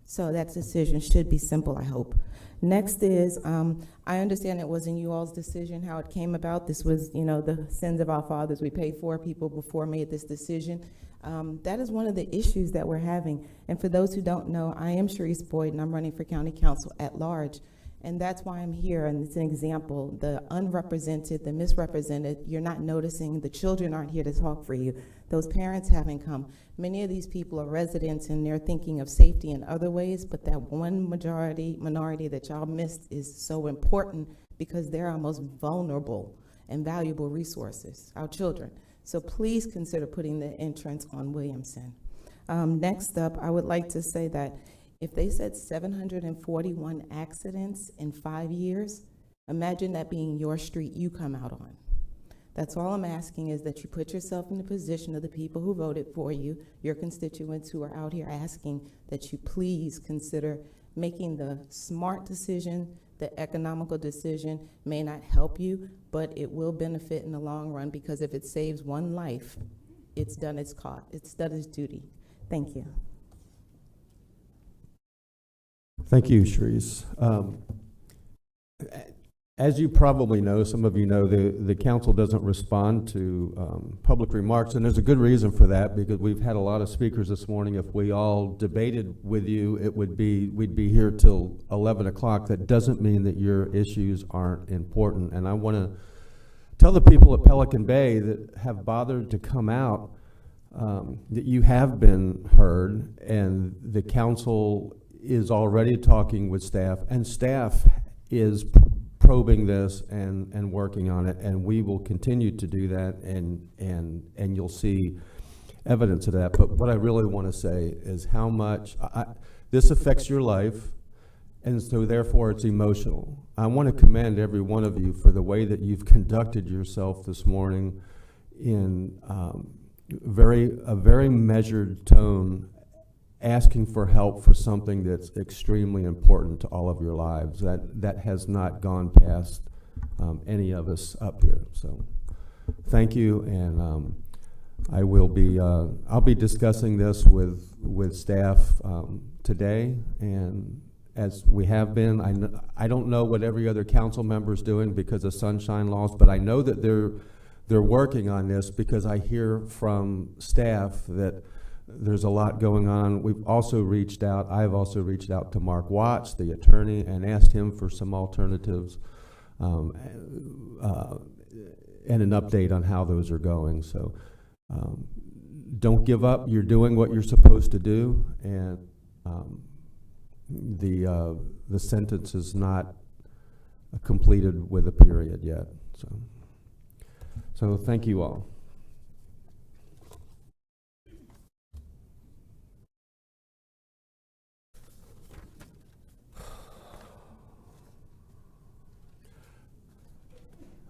S20: So that decision should be simple, I hope. Next is, I understand it wasn't you all's decision how it came about. This was, the sins of our fathers. We paid 4 people before made this decision. That is one of the issues that we're having. And for those who don't know, I am Sharice Boyd, and I'm running for county council at large. And that's why I'm here, and it's an example. The unrepresented, the misrepresented, you're not noticing. The children aren't here to talk for you. Those parents haven't come. Many of these people are residents, and they're thinking of safety in other ways, but that one minority that y'all missed is so important because they're our most vulnerable and valuable resources, our children. So please consider putting the entrance on Williamson. Next up, I would like to say that if they said 741 accidents in 5 years, imagine that being your street you come out on. That's all I'm asking, is that you put yourself in the position of the people who voted for you, your constituents who are out here asking that you please consider making the smart decision. The economical decision may not help you, but it will benefit in the long run, because if it saves one life, it's done its duty. Thank you.
S1: Thank you, Sharice. As you probably know, some of you know, the council doesn't respond to public remarks, and there's a good reason for that, because we've had a lot of speakers this morning. If we all debated with you, we'd be here till 11 o'clock. That doesn't mean that your issues aren't important, and I want to tell the people at Pelican Bay that have bothered to come out that you have been heard, and the council is already talking with staff, and staff is probing this and working on it, and we will continue to do that, and you'll see evidence of that. But what I really want to say is how much this affects your life, and so therefore it's emotional. I want to commend every one of you for the way that you've conducted yourself this morning in a very measured tone, asking for help for something that's extremely important to all of your lives. That has not gone past any of us up here. So thank you, and I will be I'll be discussing this with staff today, and as we have been. I don't know what every other council member is doing because of sunshine laws, but I know that they're working on this because I hear from staff that there's a lot going on. I've also reached out to Mark Watts, the attorney, and asked him for some alternatives and an update on how those are going. So don't give up. You're doing what you're supposed to do, and the sentence is not completed with a period yet. So thank you all.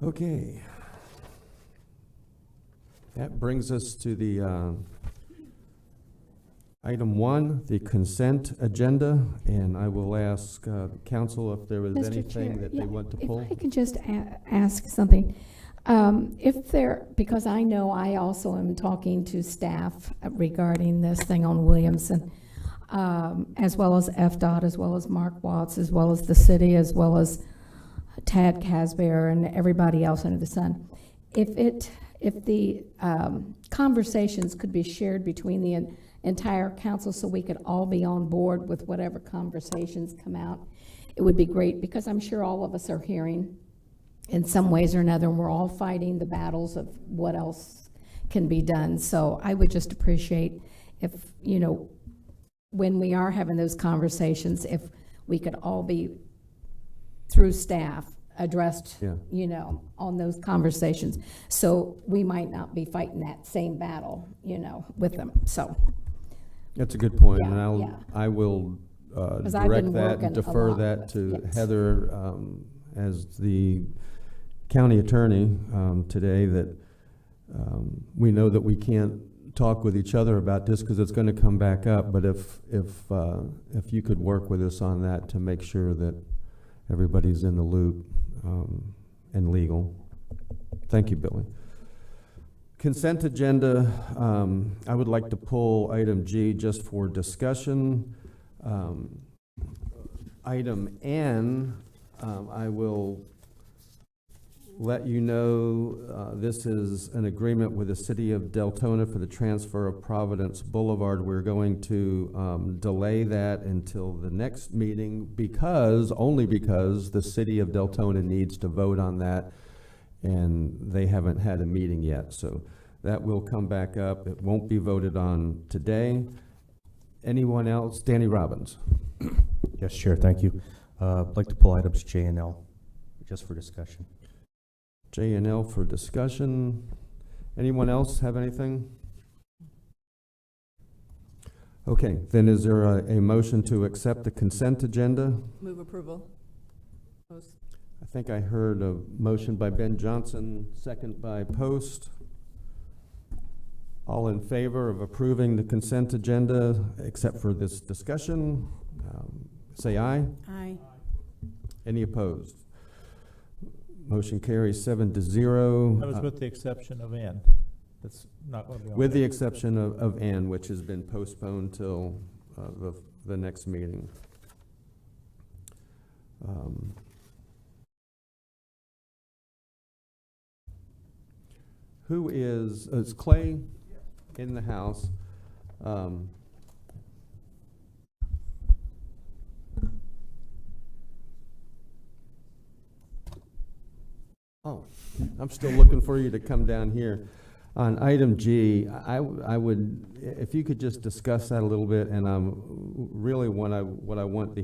S1: Okay. That brings us to the item 1, the consent agenda, and I will ask council if there was
S21: Mr.
S1: anything
S21: Chair,
S1: that they want to pull.
S21: If I could just ask something. Because I know I also am talking to staff regarding this thing on Williamson, as well as FDOT, as well as Mark Watts, as well as the city, as well as Tad Casbear and everybody else under the sun. If the conversations could be shared between the entire council so we could all be on board with whatever conversations come out, it would be great, because I'm sure all of us are hearing in some ways or another, and we're all fighting the battles of what else can be done. So I would just appreciate if, when we are having those conversations, if we could all be, through staff, addressed, on those conversations. So we might not be fighting that same battle, with them. So
S1: That's a good point,
S21: Yeah,
S1: and
S21: yeah.
S1: I will
S21: 'Cause I've
S1: direct
S21: been
S1: that
S21: working
S1: and
S21: a
S1: defer
S21: lot
S1: that
S21: with-
S1: to
S21: yes.
S1: Heather as the county attorney today, that we know that we can't talk with each other about this because it's going to come back up, but if you could work with us on that to make sure that everybody's in the loop and legal. Thank you, Billy. Consent agenda, I would like to pull item G just for discussion. Item N, I will let you know, this is an agreement with the city of Deltona for the transfer of Providence Boulevard. We're going to delay that until the next meeting only because the city of Deltona needs to vote on that, and they haven't had a meeting yet. So that will come back up. It won't be voted on today. Anyone else? Danny Robbins.
S22: Yes, Chair, thank you. I'd like to pull items J and L just for discussion.
S1: J and L for discussion. Anyone else have anything? Okay, then is there a motion to accept the consent agenda?
S3: Move approval. Post.
S1: I think I heard a motion by Ben Johnson, second by Post. All in favor of approving the consent agenda, except for this discussion, say aye.
S3: Aye.
S1: Any opposed? Motion carries 7-0.
S23: That was with the exception of N. That's not going to be on
S1: With the
S23: there.
S1: exception of N, which has been postponed till the next meeting. Who is Clay in the house? Oh, I'm still looking for you to come down here. On item G, I would, if you could just discuss that a little bit, and really what I want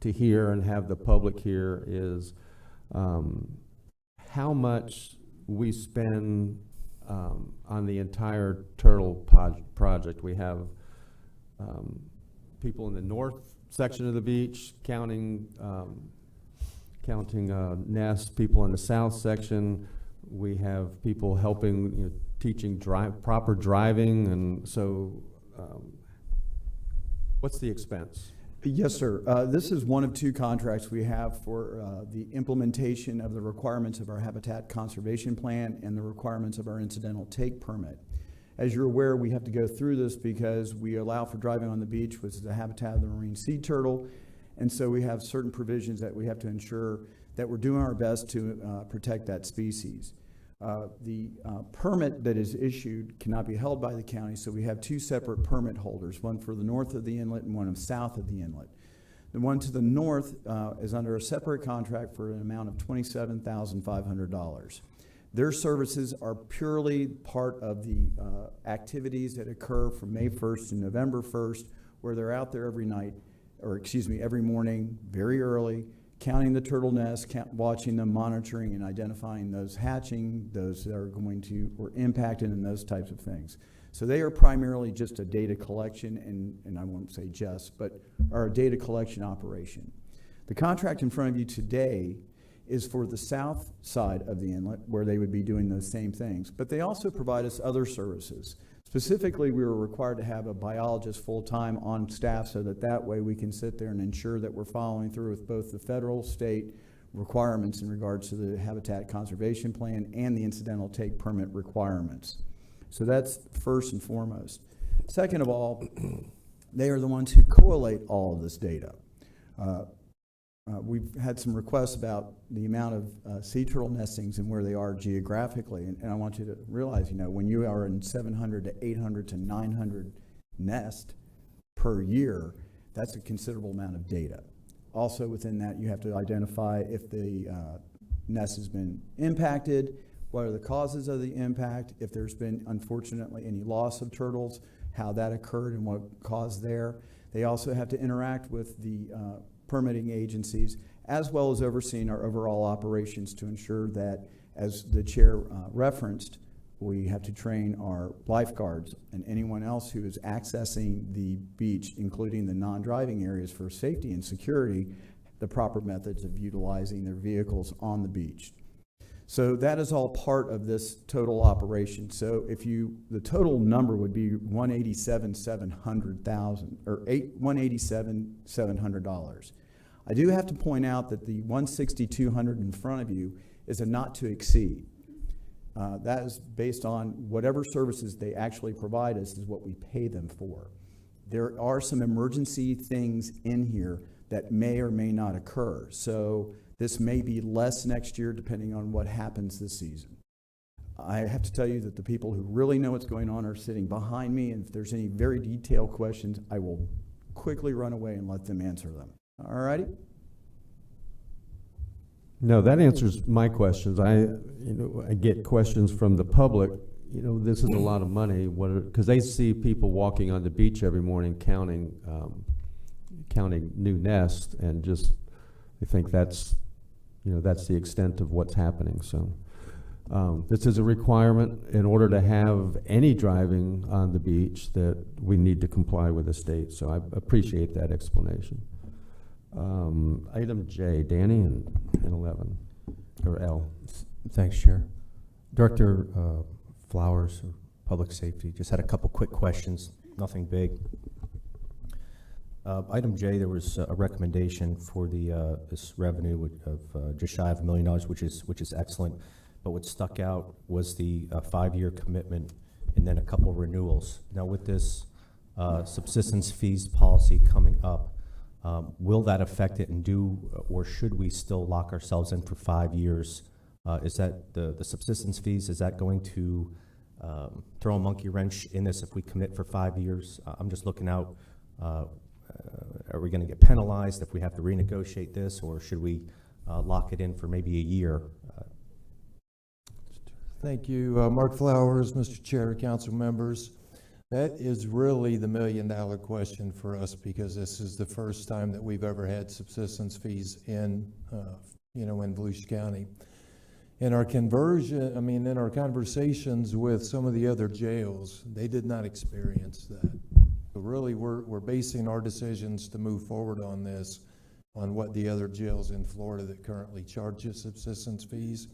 S1: to hear and have the public hear is how much we spend on the entire turtle project. We have people in the north section of the beach counting nests, people in the south section. We have people helping, teaching proper driving, and so what's the expense?
S2: Yes, sir. This is one of two contracts we have for the implementation of the requirements of our Habitat Conservation Plan and the requirements of our incidental take permit. As you're aware, we have to go through this because we allow for driving on the beach, which is the habitat of the marine sea turtle, and so we have certain provisions that we have to ensure that we're doing our best to protect that species. The permit that is issued cannot be held by the county, so we have two separate permit holders, one for the north of the inlet and one south of the inlet. The one to the north is under a separate contract for an amount of $27,500. Their services are purely part of the activities that occur from May 1st to November 1st, where they're out there every night, or excuse me, every morning, very early, counting the turtle nests, watching them, monitoring and identifying those hatching, those that are going to, or impacted, and those types of things. So they are primarily just a data collection, and I won't say just, but are a data collection operation. The contract in front of you today is for the south side of the inlet, where they would be doing those same things, but they also provide us other services. Specifically, we were required to have a biologist full-time on staff so that way we can sit there and ensure that we're following through with both the federal, state requirements in regards to the Habitat Conservation Plan and the incidental take permit requirements. So that's first and foremost. Second of all, they are the ones who collate all of this data. We've had some requests about the amount of sea turtle nestings and where they are geographically, and I want you to realize, when you are in 700 to 800 to 900 nests per year, that's a considerable amount of data. Also within that, you have to identify if the nest has been impacted, what are the causes of the impact, if there's been, unfortunately, any loss of turtles, how that occurred and what caused there. They also have to interact with the permitting agencies, as well as overseeing our overall operations to ensure that, as the chair referenced, we have to train our lifeguards and anyone else who is accessing the beach, including the non-driving areas, for safety and security, the proper methods of utilizing their vehicles on the beach. So that is all part of this total operation. So the total number would be $187,700. I do have to point out that the $160,200 in front of you is a not to exceed. That is based on whatever services they actually provide us is what we pay them for. There are some emergency things in here that may or may not occur. So this may be less next year depending on what happens this season. I have to tell you that the people who really know what's going on are sitting behind me, and if there's any very detailed questions, I will quickly run away and let them answer them. All righty?
S1: No, that answers my questions. I get questions from the public. This is a lot of money. Because they see people walking on the beach every morning counting new nests, and just they think that's the extent of what's happening. So this is a requirement in order to have any driving on the beach that we need to comply with the state. So I appreciate that explanation. Item J, Danny, and 11, or L.
S22: Thanks, Chair. Director Flowers, Public Safety, just had a couple quick questions, nothing big. Item J, there was a recommendation for this revenue of just shy of $1 million, which is excellent. But what stuck out was the 5-year commitment and then a couple renewals. Now, with this subsistence fees policy coming up, will that affect it, and or should we still lock ourselves in for 5 years? Is that the subsistence fees? Is that going to throw a monkey wrench in this if we commit for 5 years? I'm just looking out. Are we going to get penalized if we have to renegotiate this, or should we lock it in for maybe a year?
S4: Thank you. Mark Flowers, Mr. Chair, council members. That is really the million-dollar question for us, because this is the first time that we've ever had subsistence fees in, in Volusia County. In our in our conversations with some of the other jails, they did not experience that. So really, we're basing our decisions to move forward on this on what the other jails in Florida that currently charge us subsistence fees.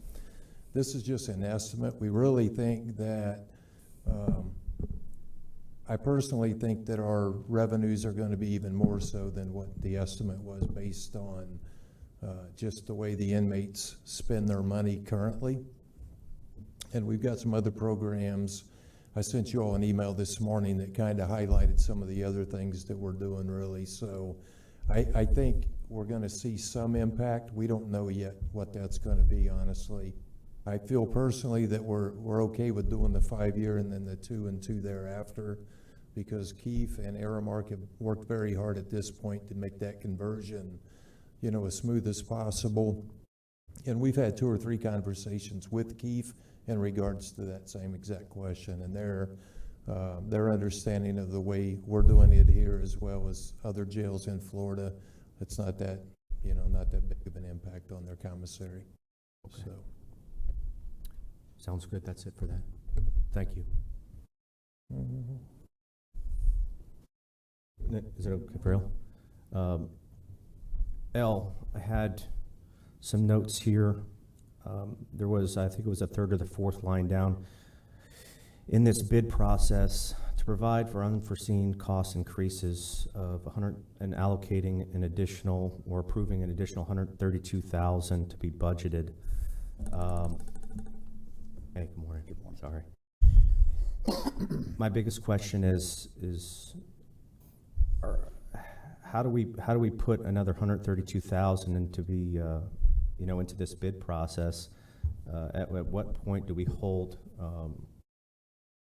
S4: This is just an estimate. We really think that, I personally think that our revenues are going to be even more so than what the estimate was, based on just the way the inmates spend their money currently. And we've got some other programs. I sent you all an email this morning that kind of highlighted some of the other things that we're doing, really. So I think we're going to see some impact. We don't know yet what that's going to be, honestly. I feel personally that we're okay with doing the 5-year and then the 2 and 2 thereafter, because Keefe and Aramark have worked very hard at this point to make that conversion, as smooth as possible. And we've had 2 or 3 conversations with Keefe in regards to that same exact question, and their understanding of the way we're doing it here, as well as other jails in Florida, it's not that, not that big of an impact on their commissary.
S22: Okay.
S4: So.
S22: Sounds good. That's it for that. Thank you. Is it okay for Elle? Elle, I had some notes here. There was, I think it was the 3rd or the 4th line down. In this bid process, to provide for unforeseen cost increases of and allocating an additional, or approving an additional $132,000 to be budgeted. Hey, good morning. Good morning. Sorry. My biggest question is how do we put another $132,000 into this bid process? At what point do we hold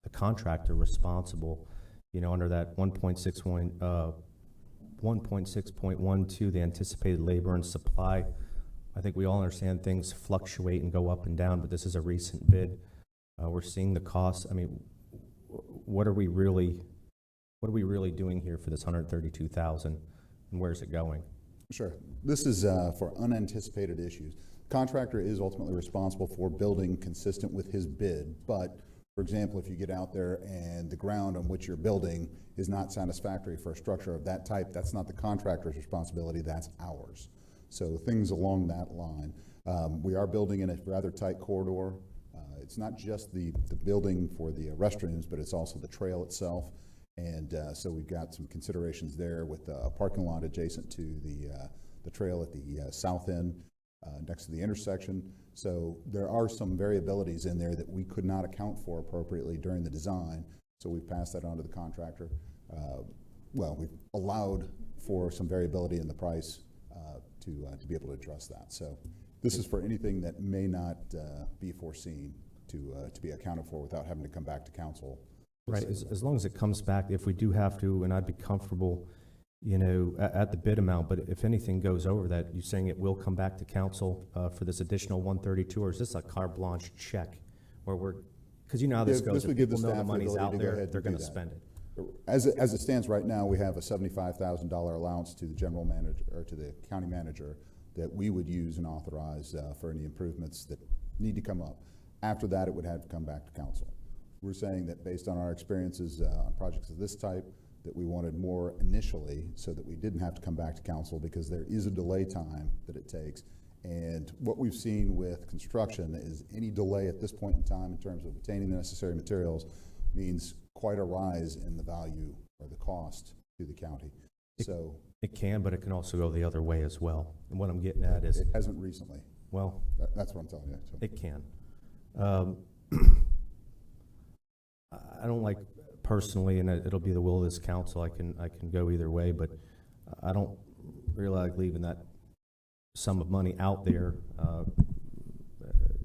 S22: the contractor responsible? Under that 1.6.12, the anticipated labor and supply. I think we all understand things fluctuate and go up and down, but this is a recent bid. We're seeing the costs. I mean, what are we really doing here for this $132,000, and where's it going?
S5: Sure. This is for unanticipated issues. Contractor is ultimately responsible for building consistent with his bid, but for example, if you get out there and the ground on which you're building is not satisfactory for a structure of that type, that's not the contractor's responsibility, that's ours. So things along that line. We are building in a rather tight corridor. It's not just the building for the restrooms, but it's also the trail itself. And so we've got some considerations there with a parking lot adjacent to the trail at the south end, next to the intersection. So there are some variabilities in there that we could not account for appropriately during the design. So we've passed that on to the contractor. We've allowed for some variability in the price to be able to address that. So this is for anything that may not be foreseen to be accounted for without having to come back to council.
S22: Right, as long as it comes back, if we do have to, and I'd be comfortable, at the bid amount, but if anything goes over that, you're saying it will come back to council for this additional 132, or is this a carte blanche check where because how this goes, if people know the money's out there, they're going to spend it.
S5: As it stands right now, we have a $75,000 allowance to the general manager, or to the county manager, that we would use and authorize for any improvements that need to come up. After that, it would have to come back to council. We're saying that based on our experiences on projects of this type, that we wanted more initially so that we didn't have to come back to council, because there is a delay time that it takes. And what we've seen with construction is any delay at this point in time in terms of obtaining the necessary materials means quite a rise in the value or the cost to the county.
S22: It can, but it can also go the other way as well. And what I'm getting at is
S5: it hasn't recently.
S22: Well,
S5: that's what I'm telling you. So.
S22: It can. I don't like personally, and it'll be the will of this council. I can go either way, but I don't really like leaving that sum of money out there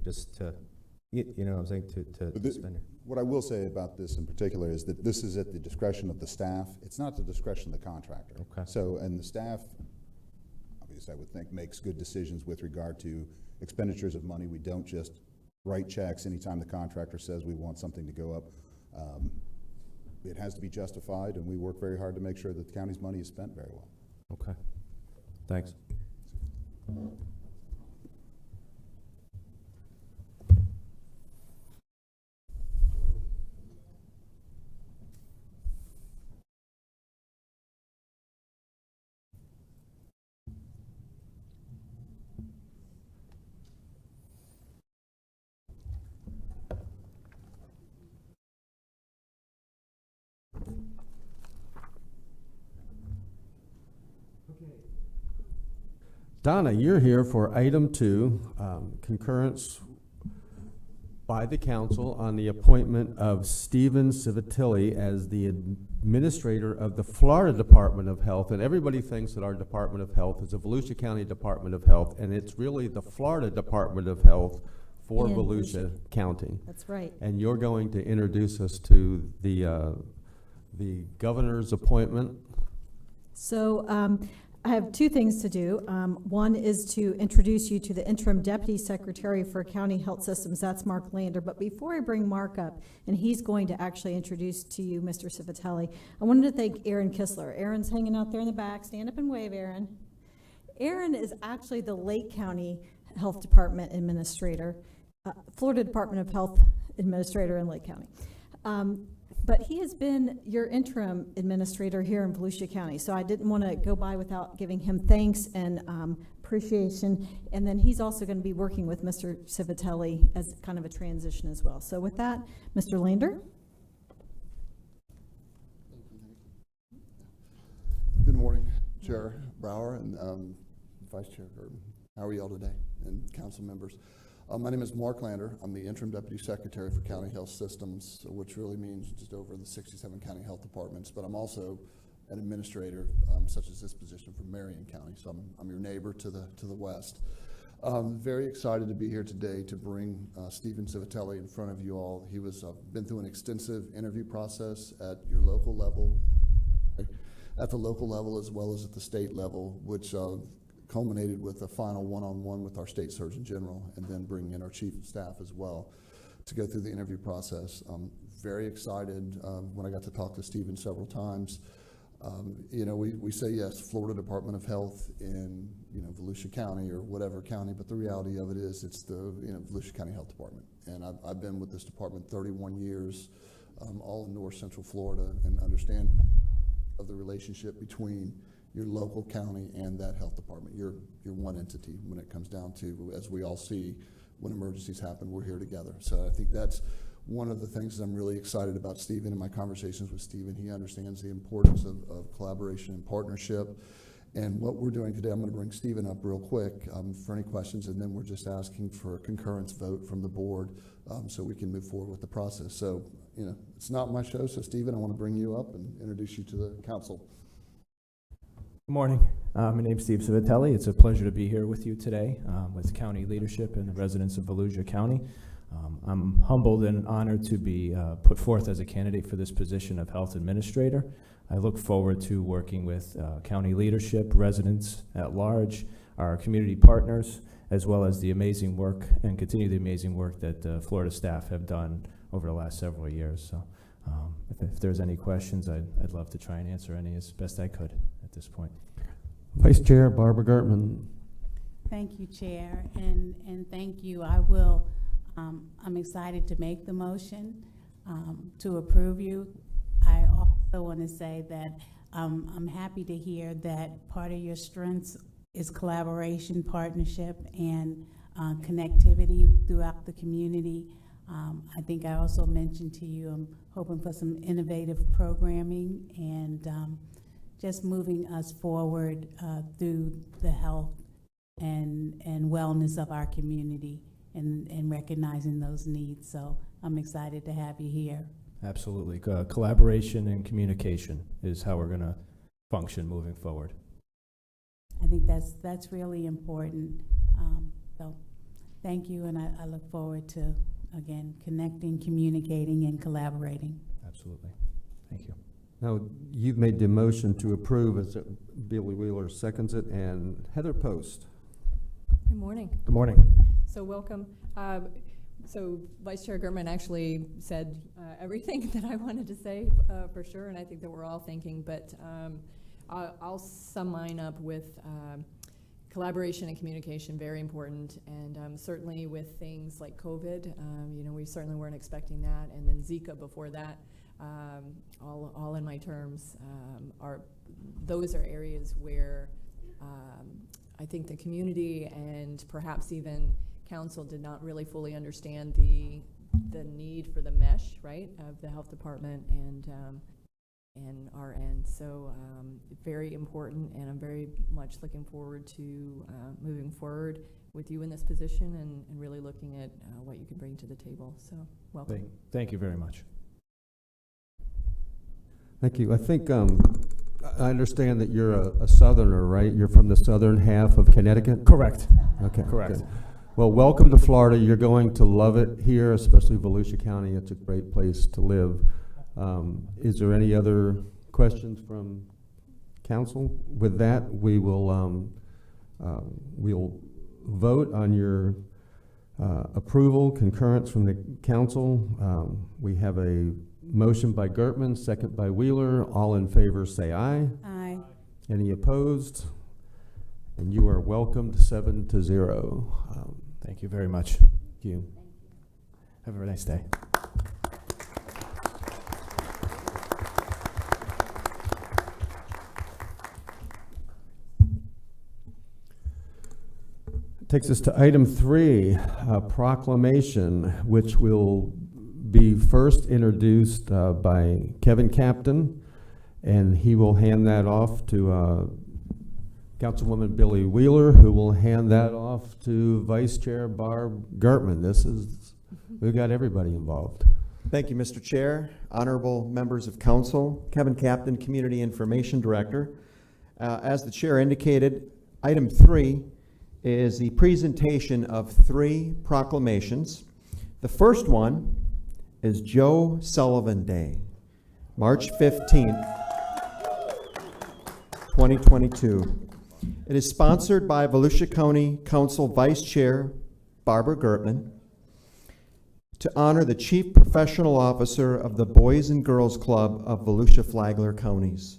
S22: just to, what I'm saying, to spend it.
S5: What I will say about this in particular is that this is at the discretion of the staff. It's not the discretion of the contractor.
S22: Okay.
S5: So, and the staff, obviously, I would think, makes good decisions with regard to expenditures of money. We don't just write checks anytime the contractor says we want something to go up. It has to be justified, and we work very hard to make sure that the county's money is spent very well.
S22: Okay. Thanks.
S1: Donna, you're here for item 2, concurrence by the council on the appointment of Stephen Civitilli as the administrator of the Florida Department of Health. And everybody thinks that our Department of Health is the Volusia County Department of Health, and it's really the Florida Department of Health for
S3: In
S1: Volusia County.
S3: That's right.
S1: And you're going to introduce us to the governor's appointment.
S3: So I have 2 things to do. One is to introduce you to the interim deputy secretary for county health systems. That's Mark Lander. But before I bring Mark up, and he's going to actually introduce to you Mr. Civitelli, I wanted to thank Aaron Kistler. Aaron's hanging out there in the back. Stand up and wave, Aaron. Aaron is actually the Lake County Health Department Administrator, Florida Department of Health Administrator in Lake County. But he has been your interim administrator here in Volusia County, so I didn't want to go by without giving him thanks and appreciation. And then he's also going to be working with Mr. Civitelli as kind of a transition as well. So with that, Mr. Lander.
S6: Good morning, Chair Brower and Vice Chair Gurdon. How are you all today, and council members? My name is Mark Lander. I'm the Interim Deputy Secretary for County Health Systems, which really means just over the 67 county health departments, but I'm also an administrator, such as this position for Marion County, so I'm your neighbor to the west. Very excited to be here today to bring Stephen Civitelli in front of you all. He was been through an extensive interview process at your local level, at the local level as well as at the state level, which culminated with a final one-on-one with our state surgeon general, and then bringing in our chief of staff as well to go through the interview process. Very excited when I got to talk to Stephen several times. You know, we say yes, Florida Department of Health in, you know, Volusia County or whatever county, but the reality of it is it's the, you know, Volusia County Health Department. And I've been with this department 31 years, all in North Central Florida, and understand of the relationship between your local county and that health department. You're one entity when it comes down to, as we all see, when emergencies happen, we're here together. So I think that's one of the things that I'm really excited about Stephen. In my conversations with Stephen, he understands the importance of collaboration and partnership. And what we're doing today, I'm going to bring Stephen up real quick for any questions, and then we're just asking for a concurrence vote from the board so we can move forward with the process. So, you know, it's not my show, so Stephen, I want to bring you up and introduce you to the council.
S7: Good morning. My name is Steve Civitelli. It's a pleasure to be here with you today with county leadership and the residents of Volusia County. I'm humbled and honored to be put forth as a candidate for this position of health administrator. I look forward to working with county leadership, residents at large, our community partners, as well as the amazing work and continue the amazing work that Florida staff have done over the last several years. So if there's any questions, I'd love to try and answer any as best I could at this point.
S1: Vice Chair Barbara Gertman.
S8: Thank you, Chair, and thank you. I will, I'm excited to make the motion to approve you. I also want to say that I'm happy to hear that part of your strengths is collaboration, partnership, and connectivity throughout the community. I think I also mentioned to you, I'm hoping for some innovative programming and just moving us forward through the health and wellness of our community and recognizing those needs. So I'm excited to have you here.
S7: Absolutely. Collaboration and communication is how we're going to function moving forward.
S8: I think that's really important. So thank you, and I look forward to, again, connecting, communicating, and collaborating.
S7: Absolutely. Thank you.
S1: Now, you've made the motion to approve, as Billy Wheeler seconds it, and Heather Post.
S24: Good morning.
S7: Good morning.
S24: So welcome.
S9: So Vice Chair German actually said everything that I wanted to say for sure, and I think that we're all thinking, but I'll sum mine up with collaboration and communication, very important, and certainly with things like COVID, we certainly weren't expecting that, and then Zika before that, all in my terms, those are areas where I think the community and perhaps even council did not really fully understand the need for the mesh, right, of the health department and our end. So very important, and I'm very much looking forward to moving forward with you in this position and really looking at what you can bring to the table. So welcome.
S7: Thank you very much.
S1: Thank you. I think I understand that you're a Southerner, right? You're from the southern half of Connecticut?
S7: Correct.
S1: Okay.
S7: Correct.
S1: Good. Well, welcome to Florida. You're going to love it here, especially Volusia County. It's a great place to live. Is there any other questions from council? With that, we will we'll vote on your approval, concurrence from the council. We have a motion by Gertman, second by Wheeler. All in favor say aye.
S8: Aye.
S1: Any opposed? And you are welcomed 7-0.
S7: Thank you very much.
S1: Thank you.
S7: Have a nice day.
S1: Takes us to item 3, proclamation, which will be first introduced by Kevin Captain, and he will hand that off to Councilwoman Billy Wheeler, who will hand that off to Vice Chair Barb Gertman. We've got everybody involved.
S10: Thank you, Mr. Chair, honorable members of council, Kevin Captain, Community Information Director. As the chair indicated, item 3 is the presentation of 3 proclamations. The first one is Joe Sullivan Day, March 15th, 2022. It is sponsored by Volusia County Council Vice Chair Barbara Gertman to honor the Chief Professional Officer of the Boys and Girls Club of Volusia Flagler Counties.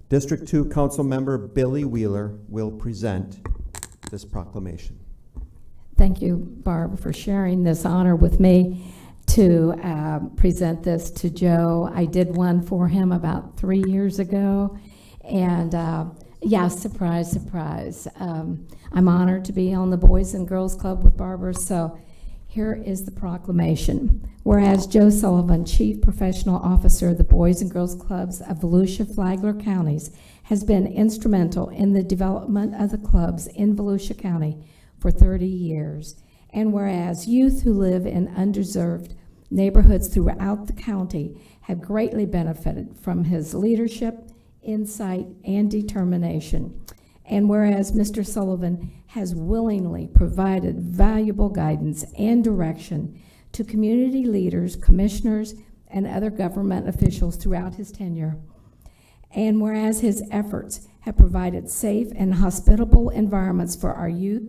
S10: District 2 Council Member Billy Wheeler will present this proclamation.
S21: Thank you, Barb, for sharing this honor with me to present this to Joe. I did one for him about 3 years ago, and yeah, surprise, surprise. I'm honored to be on the Boys and Girls Club with Barbara, so here is the proclamation. Whereas Joe Sullivan, Chief Professional Officer of the Boys and Girls Clubs of Volusia Flagler Counties, has been instrumental in the development of the clubs in Volusia County for 30 years. And whereas youth who live in undeserved neighborhoods throughout the county have greatly benefited from his leadership, insight, and determination. And whereas Mr. Sullivan has willingly provided valuable guidance and direction to community leaders, commissioners, and other government officials throughout his tenure. And whereas his efforts have provided safe and hospitable environments for our youth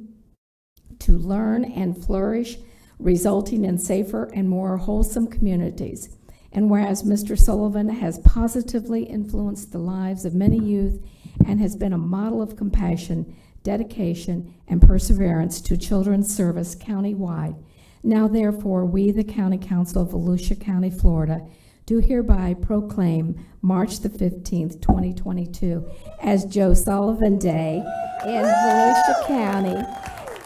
S21: to learn and flourish, resulting in safer and more wholesome communities. And whereas Mr. Sullivan has positively influenced the lives of many youth and has been a model of compassion, dedication, and perseverance to children's service countywide. Now therefore, we, the County Council of Volusia County, Florida, do hereby proclaim March the 15th, 2022 as Joe Sullivan Day in Volusia County,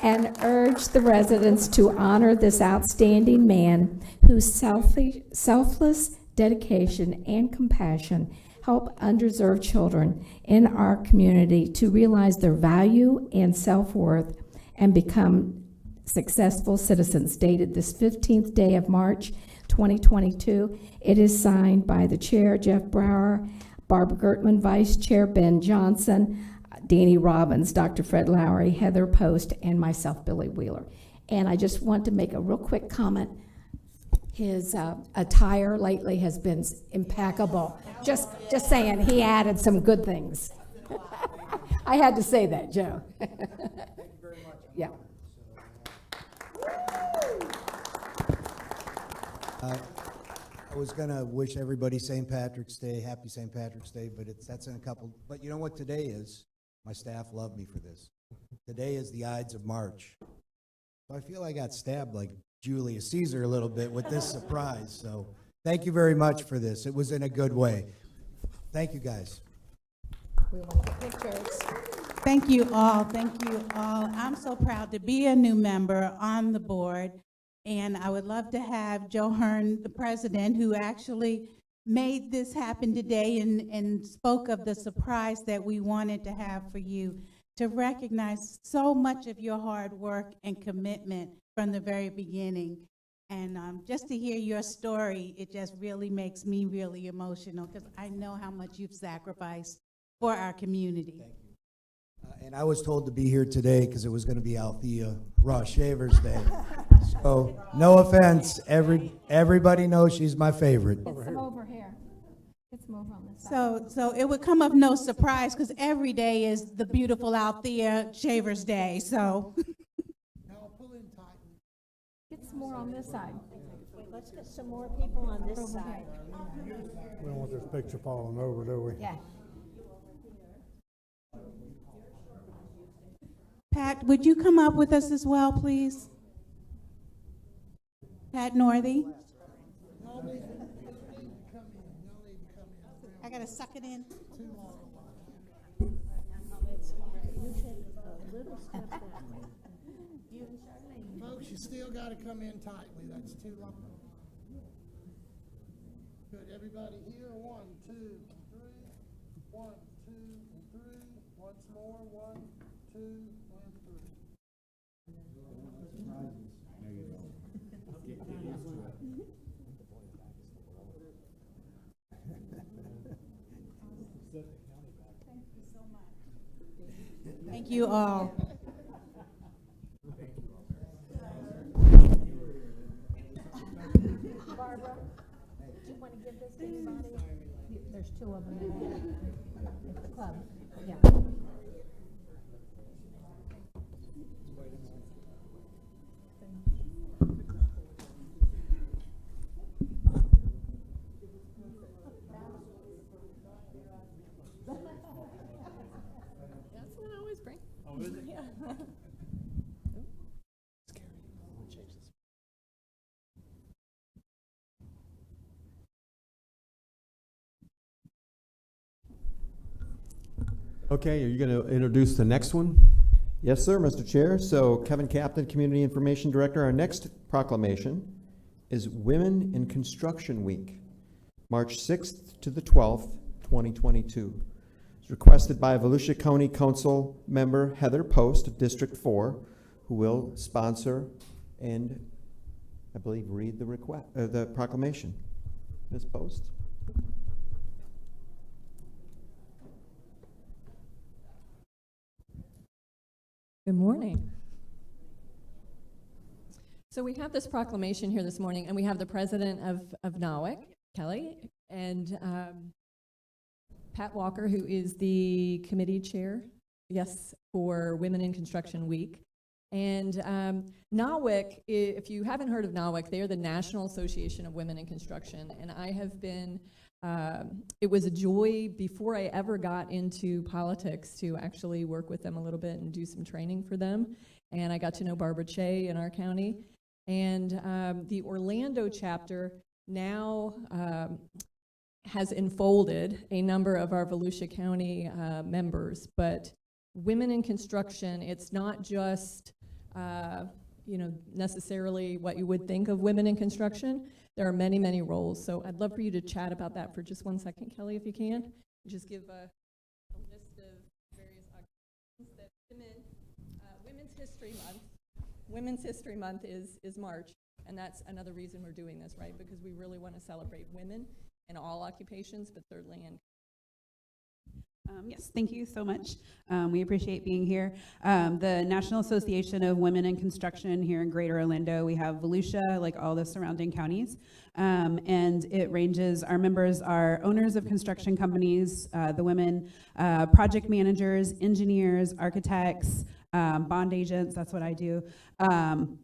S21: and urge the residents to honor this outstanding man whose selfless dedication and compassion help undeserved children in our community to realize their value and self-worth and become successful citizens. Dated this 15th day of March 2022. It is signed by the Chair, Jeff Brower, Barbara Gertman, Vice Chair Ben Johnson, Danny Robbins, Dr. Fred Lowry, Heather Post, and myself, Billy Wheeler. And I just want to make a real quick comment. His attire lately has been impeccable. Just saying, he added some good things. I had to say that, Joe. Thank you very much. Yeah.
S11: I was gonna wish everybody St. Patrick's Day, happy St. Patrick's Day, but that's in a couple, but you know what today is? My staff love me for this. Today is the Ides of March. So I feel I got stabbed like Julius Caesar a little bit with this surprise, so thank you very much for this. It was in a good way. Thank you, guys.
S21: We want to get pictures.
S8: Thank you all. Thank you all. I'm so proud to be a new member on the board. And I would love to have Joe Hearn, the president, who actually made this happen today and spoke of the surprise that we wanted to have for you, to recognize so much of your hard work and commitment from the very beginning. And just to hear your story, it just really makes me really emotional, because I know how much you've sacrificed for our community.
S11: Thank you. And I was told to be here today because it was going to be Althea Ross Shaver's Day. So, no offense, everybody knows she's my favorite.
S21: Get some over here. Get some over on this side.
S8: So it would come of no surprise, because every day is the beautiful Althea Shaver's Day, so.
S21: Get some more on this side.
S18: Wait, let's get some more people on this side.
S19: We don't want this picture falling over, do we?
S21: Yeah.
S8: Pat, would you come up with us as well, please? Pat Northey. I gotta suck it in.
S12: Folks, you still gotta come in tightly, that's too long. Good, everybody here, 1, 2, 3, 1, 2, and 3, once more, 1, 2, and 3.
S8: Thank you all.
S21: Barbara, do you want to give this to anybody? There's 2 of them in the club. Yeah.
S9: That's what I always bring.
S23: Oh, is it?
S9: Yeah.
S1: Okay, are you going to introduce the next one?
S10: Yes, sir, Mr. Chair. So Kevin Captain, Community Information Director. Our next proclamation is Women in Construction Week, March 6th to the 12th, 2022. It's requested by Volusia County Council member Heather Post of District 4, who will sponsor and, I believe, read the proclamation. Ms. Post?
S9: Good morning. So we have this proclamation here this morning, and we have the president of NAWIC, Kelly, and Pat Walker, who is the committee chair, yes, for Women in Construction Week. And NAWIC, if you haven't heard of NAWIC, they are the National Association of Women in Construction, and I have been it was a joy before I ever got into politics to actually work with them a little bit and do some training for them. And I got to know Barbara Che in our county. And the Orlando chapter now has enfolded a number of our Volusia County members. But women in construction, it's not just necessarily what you would think of women in construction. There are many, many roles. So I'd love for you to chat about that for just 1 second, Kelly, if you can. Just give a list of various occupations that Women's History Month. Women's History Month is March, and that's another reason we're doing this, right? Because we really want to celebrate women in all occupations, but certainly in
S13: Yes, thank you so much. We appreciate being here. The National Association of Women in Construction here in Greater Orlando, we have Volusia, like all the surrounding counties, and it ranges, our members are owners of construction companies, the women, project managers, engineers, architects, bond agents, that's what I do,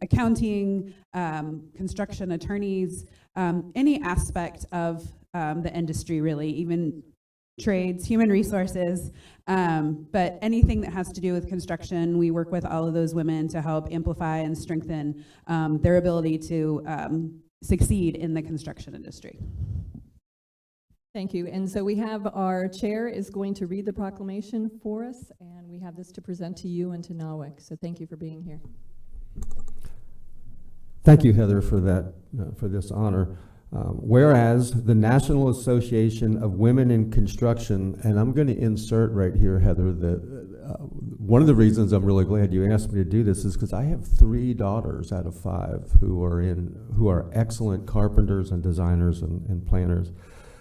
S13: accounting, construction attorneys, any aspect of the industry, really, even trades, human resources, but anything that has to do with construction, we work with all of those women to help amplify and strengthen their ability to succeed in the construction industry.
S9: Thank you. And so we have our chair is going to read the proclamation for us, and we have this to present to you and to NAWIC. So thank you for being here.
S1: Thank you, Heather, for that, for this honor. Whereas the National Association of Women in Construction, and I'm going to insert right here, Heather, that one of the reasons I'm really glad you asked me to do this is because I have 3 daughters out of 5 who are excellent carpenters and designers and planners.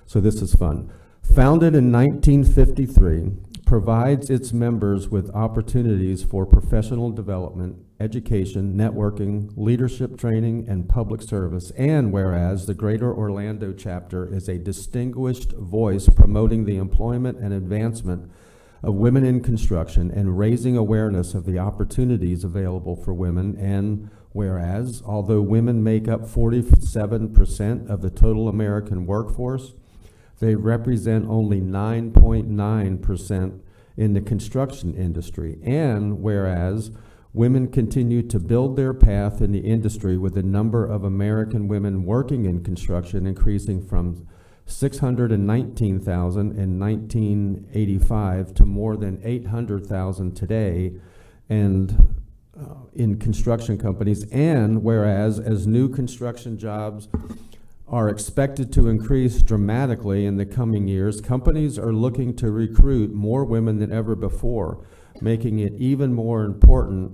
S1: So this is fun. Founded in 1953, provides its members with opportunities for professional development, education, networking, leadership training, and public service. And whereas the Greater Orlando chapter is a distinguished voice promoting the employment and advancement of women in construction and raising awareness of the opportunities available for women. And whereas, although women make up 47% of the total American workforce, they represent only 9.9% in the construction industry. And whereas women continue to build their path in the industry, with the number of American women working in construction increasing from 619,000 in 1985 to more than 800,000 today, and in construction companies. And whereas, as new construction jobs are expected to increase dramatically in the coming years, companies are looking to recruit more women than ever before, making it even more important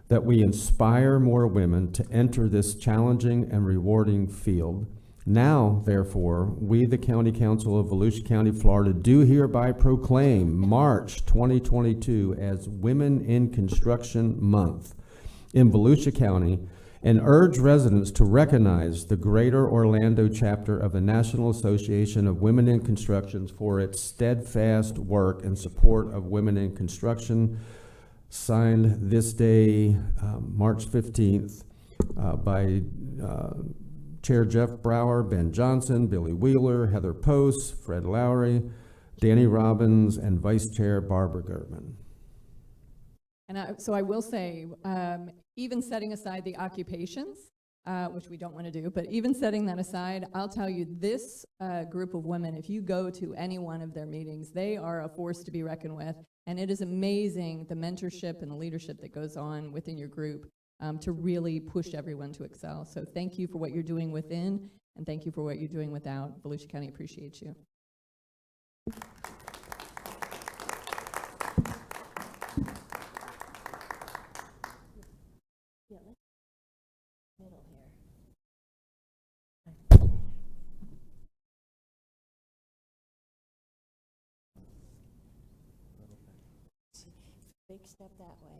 S1: that we inspire more women to enter this challenging and rewarding field. Now, therefore, we, the County Council of Volusia County, Florida, do hereby proclaim March 2022 as Women in Construction Month in Volusia County, and urge residents to recognize the Greater Orlando chapter of the National Association of Women in Construction for its steadfast work and support of women in construction. Signed this day, March 15th, by Chair Jeff Brower, Ben Johnson, Billy Wheeler, Heather Post, Fred Lowry, Danny Robbins, and Vice Chair Barbara Gertman.
S9: And so I will say, even setting aside the occupations, which we don't want to do, but even setting that aside, I'll tell you, this group of women, if you go to any one of their meetings, they are a force to be reckoned with. And it is amazing the mentorship and the leadership that goes on within your group to really push everyone to excel. So thank you for what you're doing within, and thank you for what you're doing without. Volusia County appreciates you.
S18: Big step that way.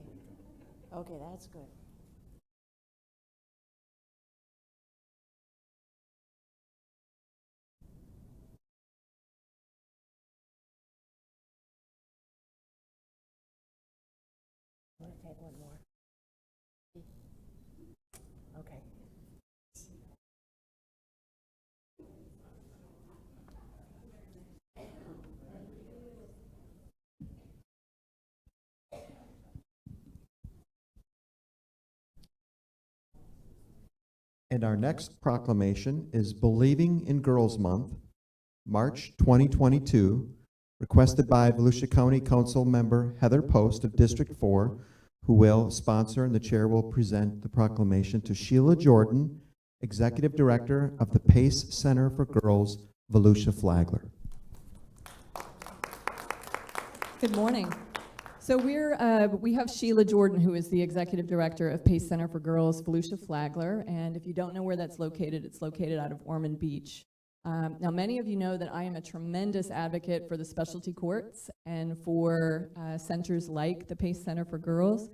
S18: Okay, that's good. I'm going to take one more. Okay.
S10: And our next proclamation is Believing in Girls Month, March 2022, requested by Volusia County Council member Heather Post of District 4, who will sponsor, and the chair will present the proclamation to Sheila Jordan, Executive Director of the PACE Center for Girls, Volusia Flagler.
S9: Good morning. So we have Sheila Jordan, who is the Executive Director of PACE Center for Girls, Volusia Flagler, and if you don't know where that's located, it's located out of Ormond Beach. Now, many of you know that I am a tremendous advocate for the specialty courts and for centers like the PACE Center for Girls.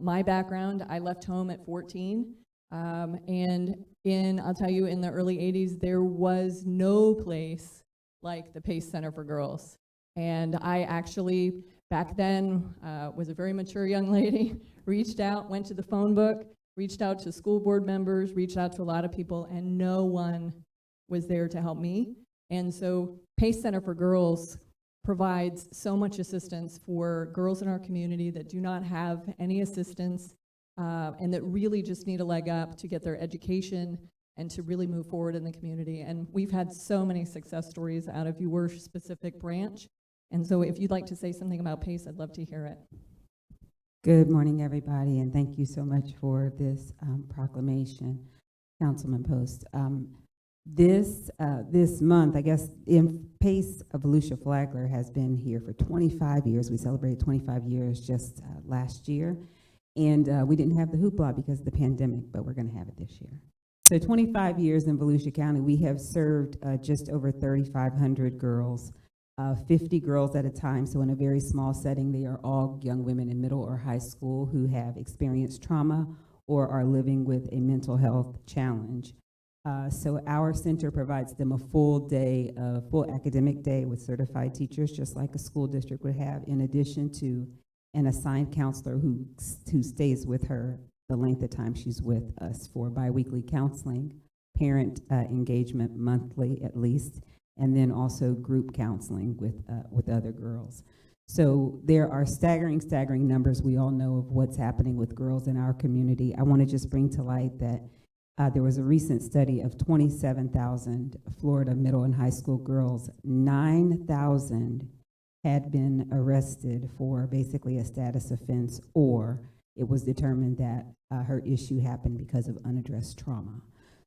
S9: My background, I left home at 14, and I'll tell you, in the early 80s, there was no place like the PACE Center for Girls. And I actually, back then, was a very mature young lady, reached out, went to the phone book, reached out to school board members, reached out to a lot of people, and no one was there to help me. And so PACE Center for Girls provides so much assistance for girls in our community that do not have any assistance and that really just need a leg up to get their education and to really move forward in the community. And we've had so many success stories out of your specific branch. And so if you'd like to say something about PACE, I'd love to hear it.
S14: Good morning, everybody, and thank you so much for this proclamation, Councilman Post. This month, I guess, in PACE, Volusia Flagler has been here for 25 years. We celebrated 25 years just last year, and we didn't have the hoopla because of the pandemic, but we're going to have it this year. So 25 years in Volusia County, we have served just over 3,500 girls. 50 girls at a time, so in a very small setting. They are all young women in middle or high school who have experienced trauma or are living with a mental health challenge. So our center provides them a full academic day with certified teachers, just like a school district would have, in addition to an assigned counselor who stays with her the length of time she's with us for biweekly counseling, parent engagement monthly at least, and then also group counseling with other girls. So there are staggering numbers. We all know of what's happening with girls in our community. I want to just bring to light that there was a recent study of 27,000 Florida middle and high school girls. 9,000 had been arrested for basically a status offense, or it was determined that her issue happened because of unaddressed trauma.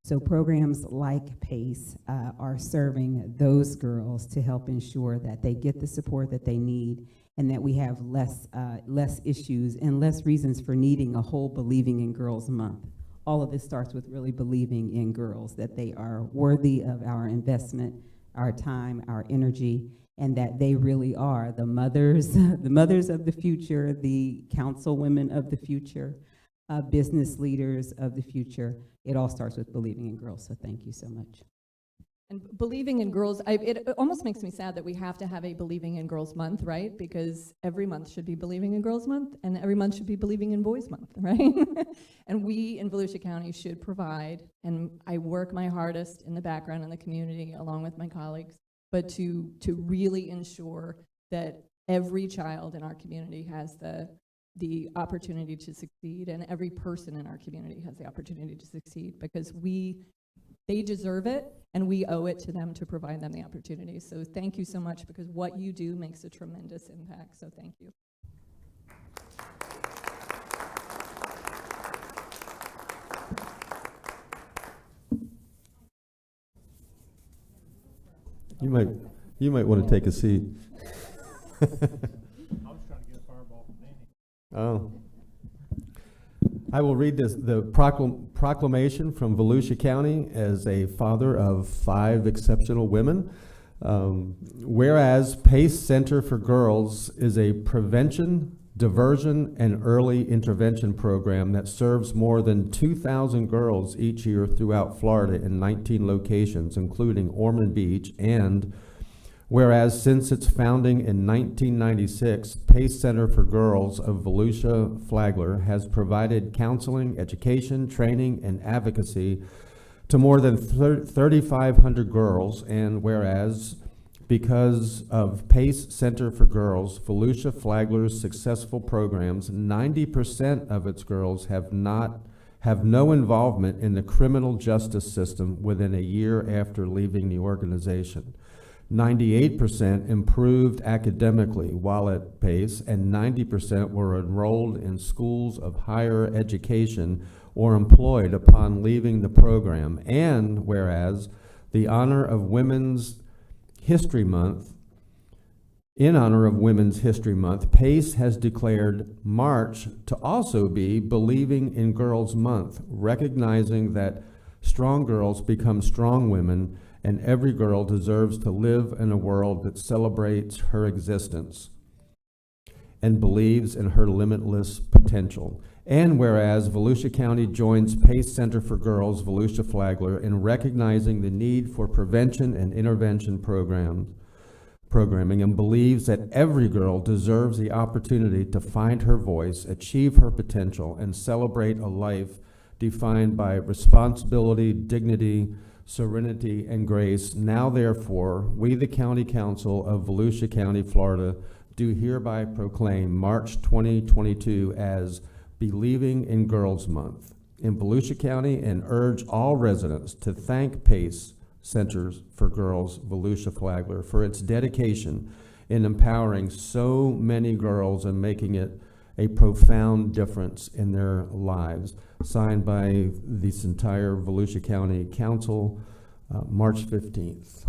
S14: So programs like PACE are serving those girls to help ensure that they get the support that they need and that we have less issues and less reasons for needing a whole Believing in Girls month. All of this starts with really believing in girls, that they are worthy of our investment, our time, our energy, and that they really are the mothers, the mothers of the future, the councilwomen of the future, business leaders of the future. It all starts with believing in girls, so thank you so much.
S9: And believing in girls, it almost makes me sad that we have to have a Believing in Girls month, right? Because every month should be Believing in Girls month, and every month should be Believing in Boys month, right? And we in Volusia County should provide, and I work my hardest in the background in the community along with my colleagues, but to really ensure that every child in our community has the opportunity to succeed, and every person in our community has the opportunity to succeed, because they deserve it, and we owe it to them to provide them the opportunity. So thank you so much, because what you do makes a tremendous impact, so thank you.
S1: You might want to take a seat.
S23: I was trying to get a fireball from Danny.
S1: Oh. I will read the proclamation from Volusia County as a father of 5 exceptional women. Whereas PACE Center for Girls is a prevention, diversion, and early intervention program that serves more than 2,000 girls each year throughout Florida in 19 locations, including Ormond Beach, and whereas since its founding in 1996, PACE Center for Girls of Volusia Flagler has provided counseling, education, training, and advocacy to more than 3,500 girls, and whereas because of PACE Center for Girls, Volusia Flagler's successful programs, 90% of its girls have no involvement in the criminal justice system within a year after leaving the organization. 98% improved academically while at PACE, and 90% were enrolled in schools of higher education or employed upon leaving the program. And whereas in honor of Women's History Month, PACE has declared March to also be Believing in Girls Month, recognizing that strong girls become strong women, and every girl deserves to live in a world that celebrates her existence and believes in her limitless potential. And whereas Volusia County joins PACE Center for Girls, Volusia Flagler, in recognizing the need for prevention and intervention programming, and believes that every girl deserves the opportunity to find her voice, achieve her potential, and celebrate a life defined by responsibility, dignity, serenity, and grace. Now therefore, we, the County Council of Volusia County, Florida, do hereby proclaim March 2022 as Believing in Girls Month in Volusia County and urge all residents to thank PACE Centers for Girls Volusia Flagler for its dedication in empowering so many girls and making it a profound difference in their lives. Signed by this entire Volusia County Council, March 15th.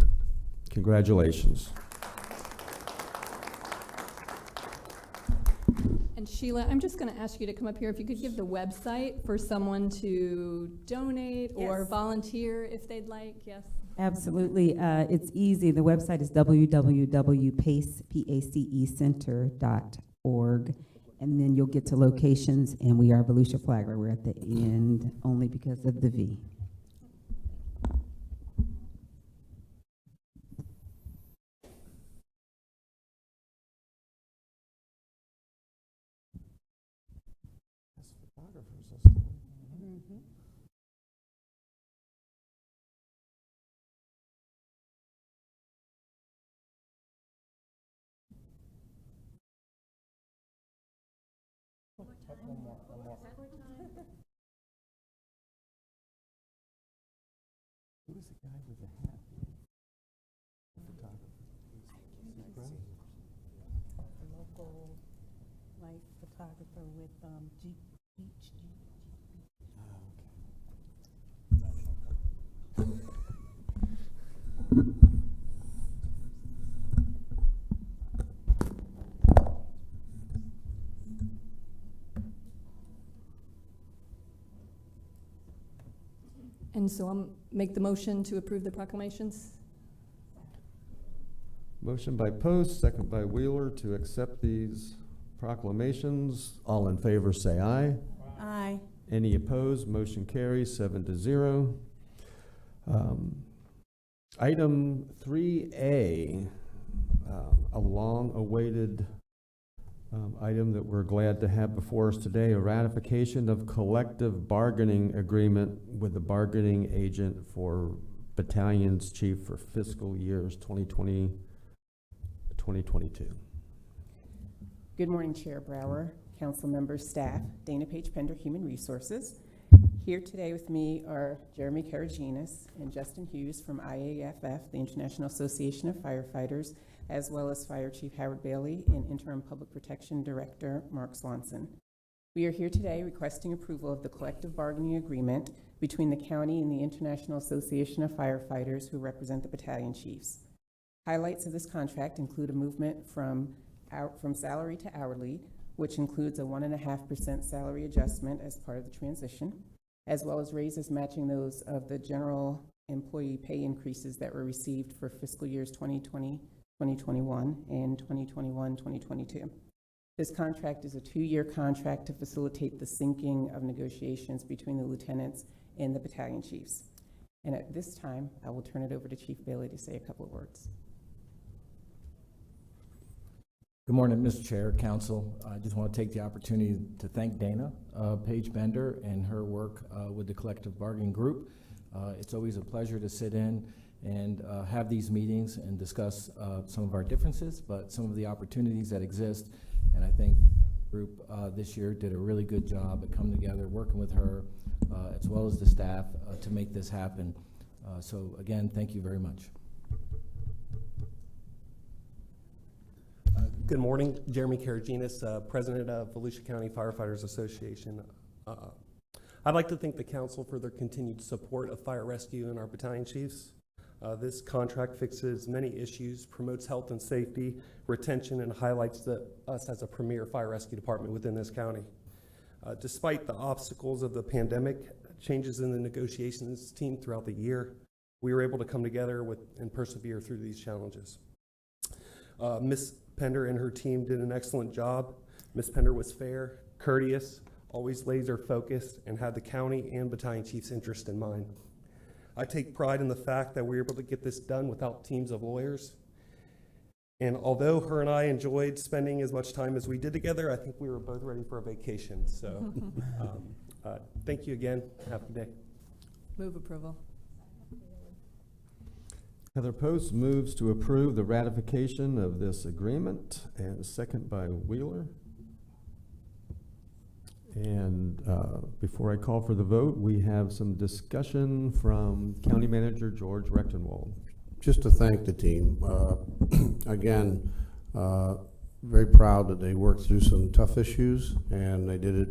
S1: Congratulations.
S9: And Sheila, I'm just going to ask you to come up here. If you could give the website for someone to donate or
S14: Yes.
S9: volunteer if they'd like. Yes.
S14: Absolutely. It's easy. The website is www.pacecenter.org. And then you'll get to locations, and we are Volusia Flagler. We're at the end only because of the V.
S1: Who's the guy with the hat?
S8: A local, like, photographer with, Beach.
S9: And so I'll make the motion to approve the proclamations.
S1: Motion by Post, second by Wheeler to accept these proclamations. All in favor say aye.
S8: Aye.
S1: Any opposed? Motion carries 7-0. Item 3A, a long-awaited item that we're glad to have before us today, a ratification of collective bargaining agreement with the bargaining agent for Battalion's chief for fiscal years 2020 2022.
S15: Good morning, Chair Brower, council members, staff, Dana Page Pender, Human Resources. Here today with me are Jeremy Karaginas and Justin Hughes from IAFF, the International Association of Firefighters, as well as Fire Chief Howard Bailey and Interim Public Protection Director Mark Swanson. We are here today requesting approval of the collective bargaining agreement between the county and the International Association of Firefighters who represent the battalion chiefs. Highlights of this contract include a movement from salary to hourly, which includes a 1.5% salary adjustment as part of the transition, as well as raises matching those of the general employee pay increases that were received for fiscal years 2020, 2021, and 2021, 2022. This contract is a 2-year contract to facilitate the syncing of negotiations between the lieutenants and the battalion chiefs. And at this time, I will turn it over to Chief Bailey to say a couple of words.
S16: Good morning, Mr. Chair, Council. I just want to take the opportunity to thank Dana Page Bender and her work with the collective bargaining group. It's always a pleasure to sit in and have these meetings and discuss some of our differences, but some of the opportunities that exist. And I think the group this year did a really good job at coming together, working with her, as well as the staff to make this happen. So again, thank you very much.
S17: Good morning, Jeremy Karaginas, President of Volusia County Firefighters Association. I'd like to thank the council for their continued support of fire rescue and our battalion chiefs. This contract fixes many issues, promotes health and safety, retention, and highlights us as a premier fire rescue department within this county. Despite the obstacles of the pandemic, changes in the negotiations team throughout the year, we were able to come together and persevere through these challenges. Ms. Pender and her team did an excellent job. Ms. Pender was fair, courteous, always laser focused, and had the county and battalion chief's interest in mind. I take pride in the fact that we were able to get this done without teams of lawyers. And although her and I enjoyed spending as much time as we did together, I think we were both ready for a vacation. So Thank you again. Have a good day.
S9: Move approval.
S1: Heather Post moves to approve the ratification of this agreement, and second by Wheeler. And before I call for the vote, we have some discussion from County Manager George Rechtenwald.
S2: Just to thank the team. Again, very proud that they worked through some tough issues, and they did it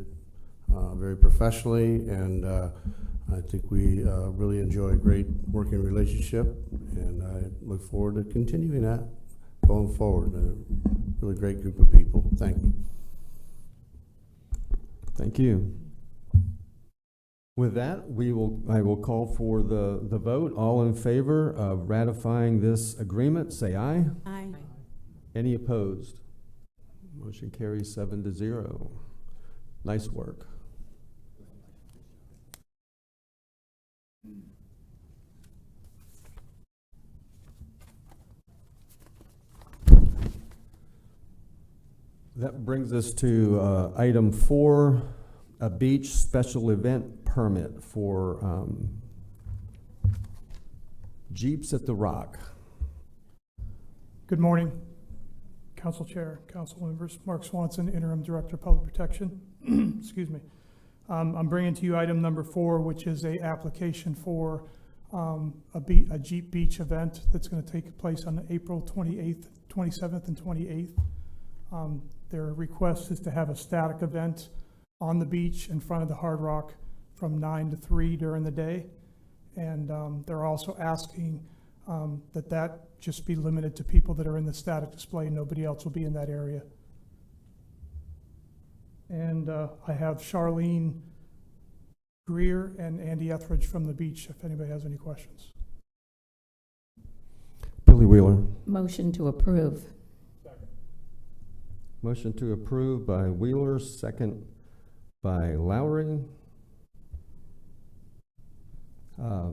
S2: very professionally, and I think we really enjoy a great working relationship, and I look forward to continuing that going forward. A really great group of people. Thank you.
S1: Thank you. With that, I will call for the vote. All in favor of ratifying this agreement, say aye.
S8: Aye.
S1: Any opposed? Motion carries 7-0. Nice work. That brings us to item 4, a beach special event permit for Jeeps at the Rock.
S23: Good morning, Council Chair, Council members. Mark Swanson, Interim Director of Public Protection. Excuse me. I'm bringing to you item number 4, which is a application for a Jeep Beach event that's going to take place on April 28th, 27th, and 28th. Their request is to have a static event on the beach in front of the Hard Rock from 9 to 3 during the day. And they're also asking that just be limited to people that are in the static display. Nobody else will be in that area. And I have Charlene Greer and Andy Etheridge from the beach, if anybody has any questions.
S1: Billy Wheeler.
S21: Motion to approve.
S1: Motion to approve by Wheeler, second by Lowry. I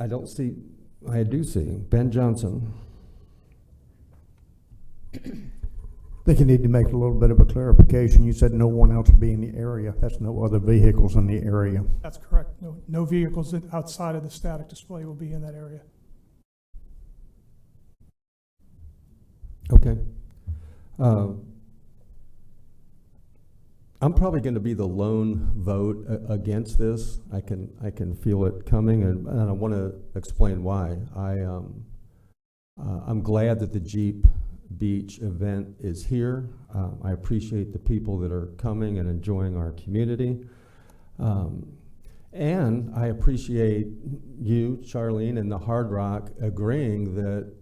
S1: do see Ben Johnson.
S23: I think you need to make a little bit of a clarification. You said no one else will be in the area. That's no other vehicles in the area. That's correct. No vehicles outside of the static display will be in that area.
S1: Okay. I'm probably going to be the lone vote against this. I can feel it coming, and I want to explain why. I'm glad that the Jeep Beach event is here. I appreciate the people that are coming and enjoying our community. And I appreciate you, Charlene, and the Hard Rock agreeing that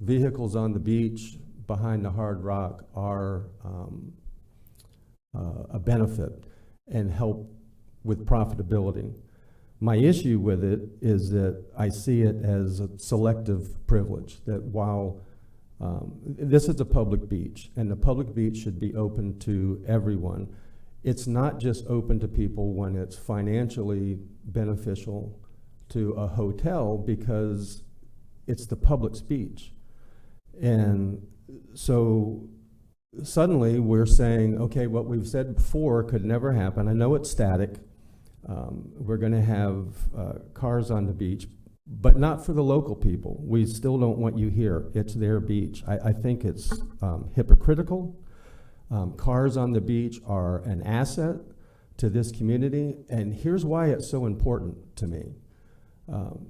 S1: vehicles on the beach behind the Hard Rock are a benefit and help with profitability. My issue with it is that I see it as a selective privilege, that while this is a public beach, and the public beach should be open to everyone, it's not just open to people when it's financially beneficial to a hotel, because it's the public's beach. And so suddenly we're saying, okay, what we've said before could never happen. I know it's static. We're going to have cars on the beach, but not for the local people. We still don't want you here. It's their beach. I think it's hypocritical. Cars on the beach are an asset to this community, and here's why it's so important to me.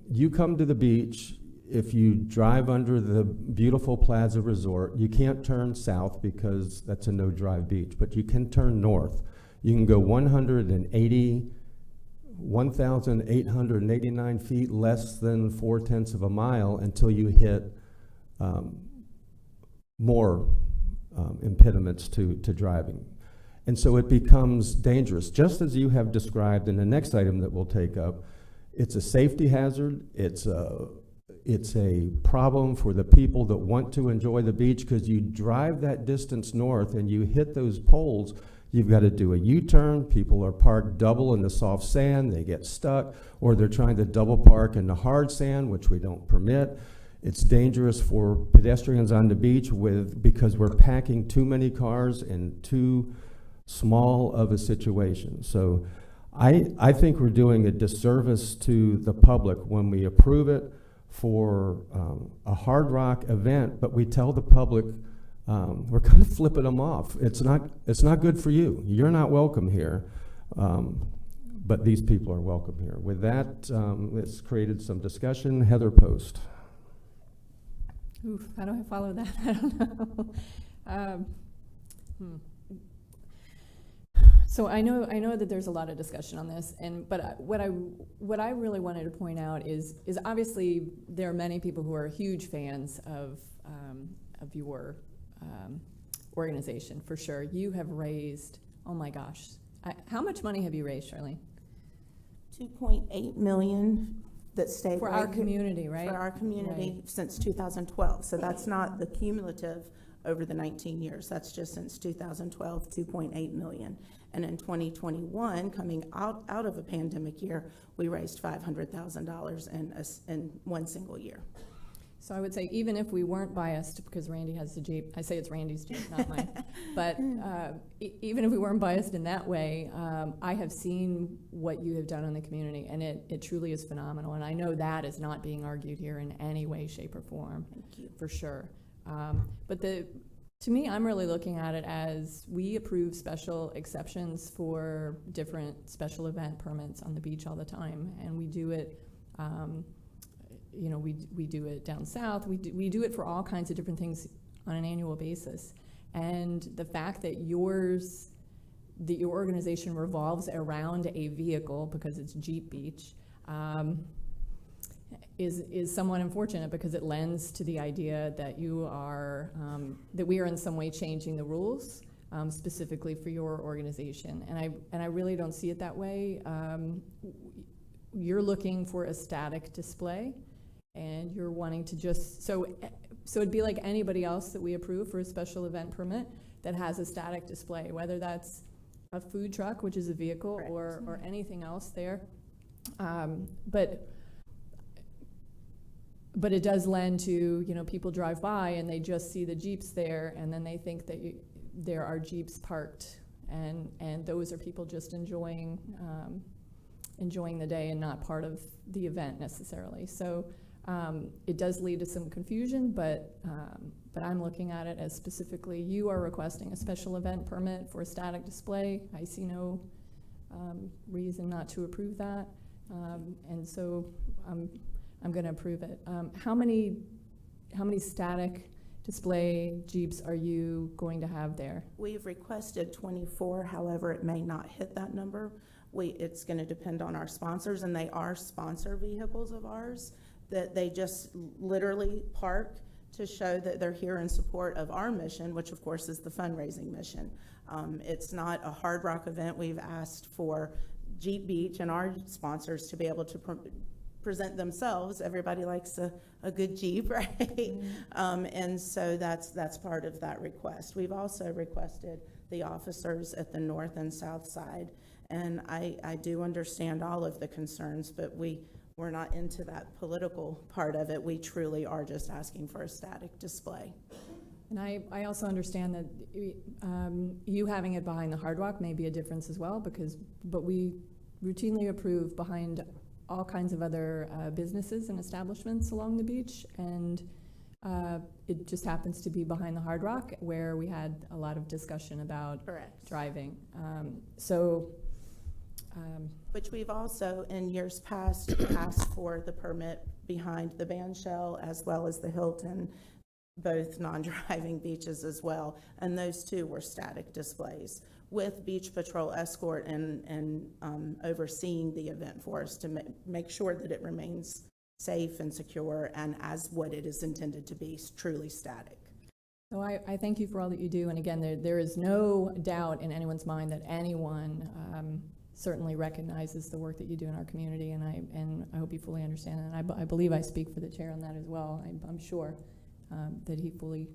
S1: You come to the beach. If you drive under the beautiful Plaza Resort, you can't turn south because that's a no-drive beach, but you can turn north. You can go 1,889 feet, less than 4/10 of a mile, until you hit more impediments to driving. And so it becomes dangerous, just as you have described in the next item that we'll take up. It's a safety hazard. It's a problem for the people that want to enjoy the beach, because you drive that distance north and you hit those poles, you've got to do a U-turn. People are parked double in the soft sand, they get stuck, or they're trying to double park in the hard sand, which we don't permit. It's dangerous for pedestrians on the beach because we're packing too many cars in too small of a situation. So I think we're doing a disservice to the public when we approve it for a Hard Rock event, but we tell the public we're kind of flipping them off. It's not good for you. You're not welcome here, but these people are welcome here. With that, it's created some discussion. Heather Post.
S9: Oof, how do I follow that? I don't know. So I know that there's a lot of discussion on this, but what I really wanted to point out is obviously there are many people who are huge fans of your organization, for sure. You have raised, oh my gosh, how much money have you raised, Charlene?
S4: $2.8 million that stayed
S9: for
S4: right
S9: our
S4: here-
S9: community, right?
S4: For our community
S9: Right.
S4: since 2012. So that's not the cumulative over the 19 years. That's just since 2012, 2.8 million. And in 2021, coming out of a pandemic year, we raised $500,000 in one single year.
S9: So I would say even if we weren't biased, because Randy has the Jeep, I say it's Randy's Jeep, not mine, but even if we weren't biased in that way, I have seen what you have done in the community, and it truly is phenomenal. And I know that is not being argued here in any way, shape, or form.
S4: Thank you.
S9: For sure. But to me, I'm really looking at it as we approve special exceptions for different special event permits on the beach all the time, and we do it. We do it down south. We do it for all kinds of different things on an annual basis. And the fact that your organization revolves around a vehicle because it's Jeep Beach is somewhat unfortunate, because it lends to the idea that you are that we are in some way changing the rules specifically for your organization. And I really don't see it that way. You're looking for a static display, and you're wanting to just, so it'd be like anybody else that we approve for a special event permit that has a static display, whether that's a food truck, which is a vehicle, or anything else there. But it does lend to, people drive by and they just see the Jeeps there, and then they think that there are Jeeps parked, and those are people just enjoying the day and not part of the event necessarily. So it does lead to some confusion, but I'm looking at it as specifically you are requesting a special event permit for a static display. I see no reason not to approve that, and so I'm going to approve it. How many static display Jeeps are you going to have there?
S4: We've requested 24, however, it may not hit that number. It's going to depend on our sponsors, and they are sponsor vehicles of ours that they just literally park to show that they're here in support of our mission, which of course is the fundraising mission. It's not a Hard Rock event. We've asked for Jeep Beach and our sponsors to be able to present themselves. Everybody likes a good Jeep, right? And so that's part of that request. We've also requested the officers at the north and south side, and I do understand all of the concerns, but we're not into that political part of it. We truly are just asking for a static display.
S9: And I also understand that you having it behind the Hard Rock may be a difference as well, but we routinely approve behind all kinds of other businesses and establishments along the beach, and it just happens to be behind the Hard Rock, where we had a lot of discussion about driving.
S4: Which we've also, in years past, asked for the permit behind the Bandshell as well as the Hilton, both non-driving beaches as well, and those two were static displays with Beach Patrol escort and overseeing the event for us to make sure that it remains safe and secure and as what it is intended to be, truly static.
S9: So I thank you for all that you do, and again, there is no doubt in anyone's mind that anyone certainly recognizes the work that you do in our community, and I hope you fully understand that. And I believe I speak for the chair on that as well. I'm sure that he fully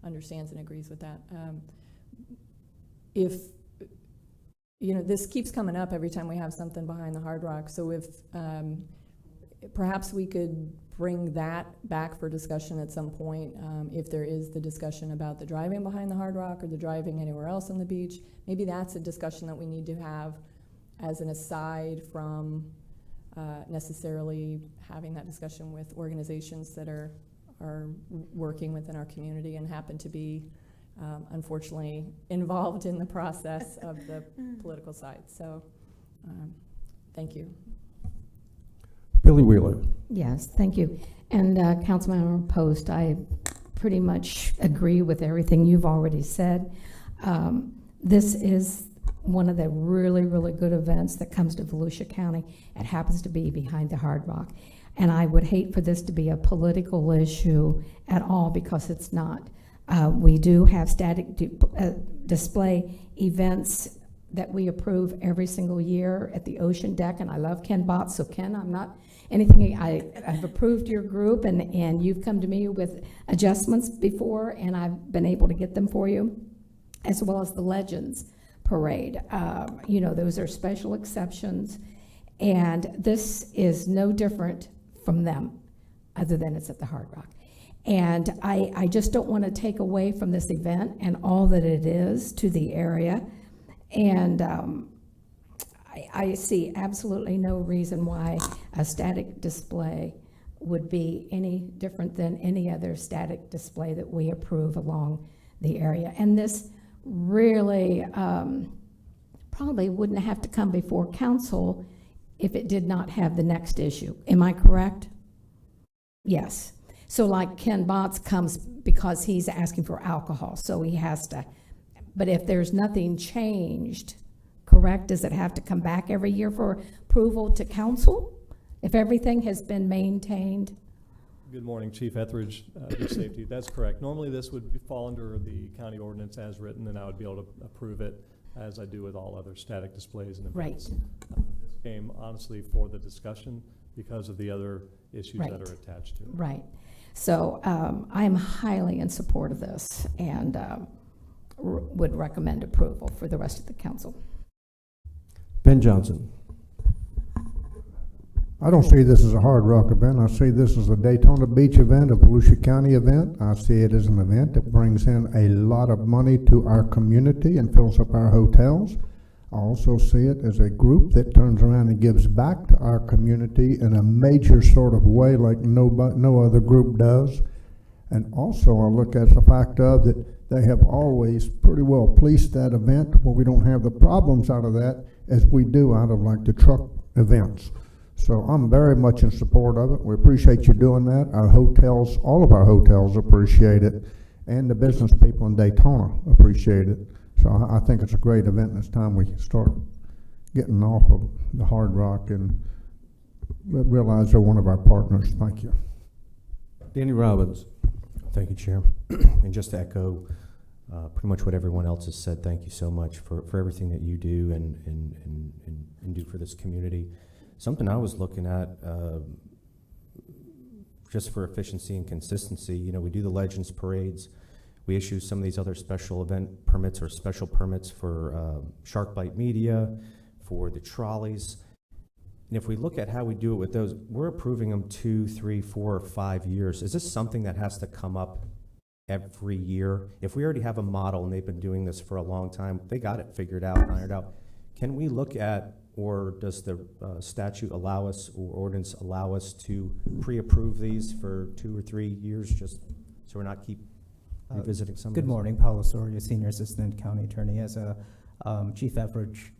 S9: understands and agrees with that. If this keeps coming up every time we have something behind the Hard Rock, so if perhaps we could bring that back for discussion at some point, if there is the discussion about the driving behind the Hard Rock or the driving anywhere else on the beach. Maybe that's a discussion that we need to have as an aside from necessarily having that discussion with organizations that are working within our community and happen to be unfortunately involved in the process of the political side. So thank you.
S1: Billy Wheeler.
S21: Yes, thank you. And Councilmember Post, I pretty much agree with everything you've already said. This is one of the really, really good events that comes to Volusia County. It happens to be behind the Hard Rock. And I would hate for this to be a political issue at all, because it's not. We do have static display events that we approve every single year at the Ocean Deck, and I love Ken Botts, so Ken, I'm not anything, I've approved your group, and you've come to me with adjustments before, and I've been able to get them for you, as well as the Legends Parade. You know, those are special exceptions, and this is no different from them, other than it's at the Hard Rock. And I just don't want to take away from this event and all that it is to the area. And I see absolutely no reason why a static display would be any different than any other static display that we approve along the area. And this really probably wouldn't have to come before council if it did not have the next issue. Am I correct? Yes. So like Ken Botts comes because he's asking for alcohol, so he has to. But if there's nothing changed, correct, does it have to come back every year for approval to council if everything has been maintained?
S5: Good morning, Chief Etheridge, Beach Safety. That's correct. Normally this would fall under the county ordinance as written, and I would be able to approve it as I do with all other static displays and events.
S21: Right.
S5: This came honestly for the discussion because of the other issues
S21: Right.
S5: that are attached to it.
S21: Right. So I am highly in support of this, and would recommend approval for the rest of the council.
S1: Ben Johnson.
S19: I don't see this as a Hard Rock event. I see this as a Daytona Beach event, a Volusia County event. I see it as an event that brings in a lot of money to our community and fills up our hotels. I also see it as a group that turns around and gives back to our community in a major sort of way like no other group does. And also I look at the fact of that they have always pretty well policed that event where we don't have the problems out of that as we do out of like the truck events. So I'm very much in support of it. We appreciate you doing that. Our hotels, all of our hotels appreciate it, and the business people in Daytona appreciate it. So I think it's a great event, and it's time we start getting off of the Hard Rock and realize they're one of our partners. Thank you.
S1: Danny Robbins.
S20: Thank you, Chair. And just to echo pretty much what everyone else has said, thank you so much for everything that you do and do for this community. Something I was looking at, just for efficiency and consistency, you know, we do the Legends parades. We issue some of these other special event permits or special permits for Shark Bite Media, for the trolleys. And if we look at how we do it with those, we're approving them 2, 3, 4, or 5 years. Is this something that has to come up every year? If we already have a model and they've been doing this for a long time, they got it figured out, ironed out. Can we look at, or does the statute allow us, or ordinance allow us to pre-approve these for 2 or 3 years, just so we're not keep revisiting some of
S22: Good
S20: this?
S22: morning, Paulo Soria, Senior Assistant County Attorney. As Chief Etheridge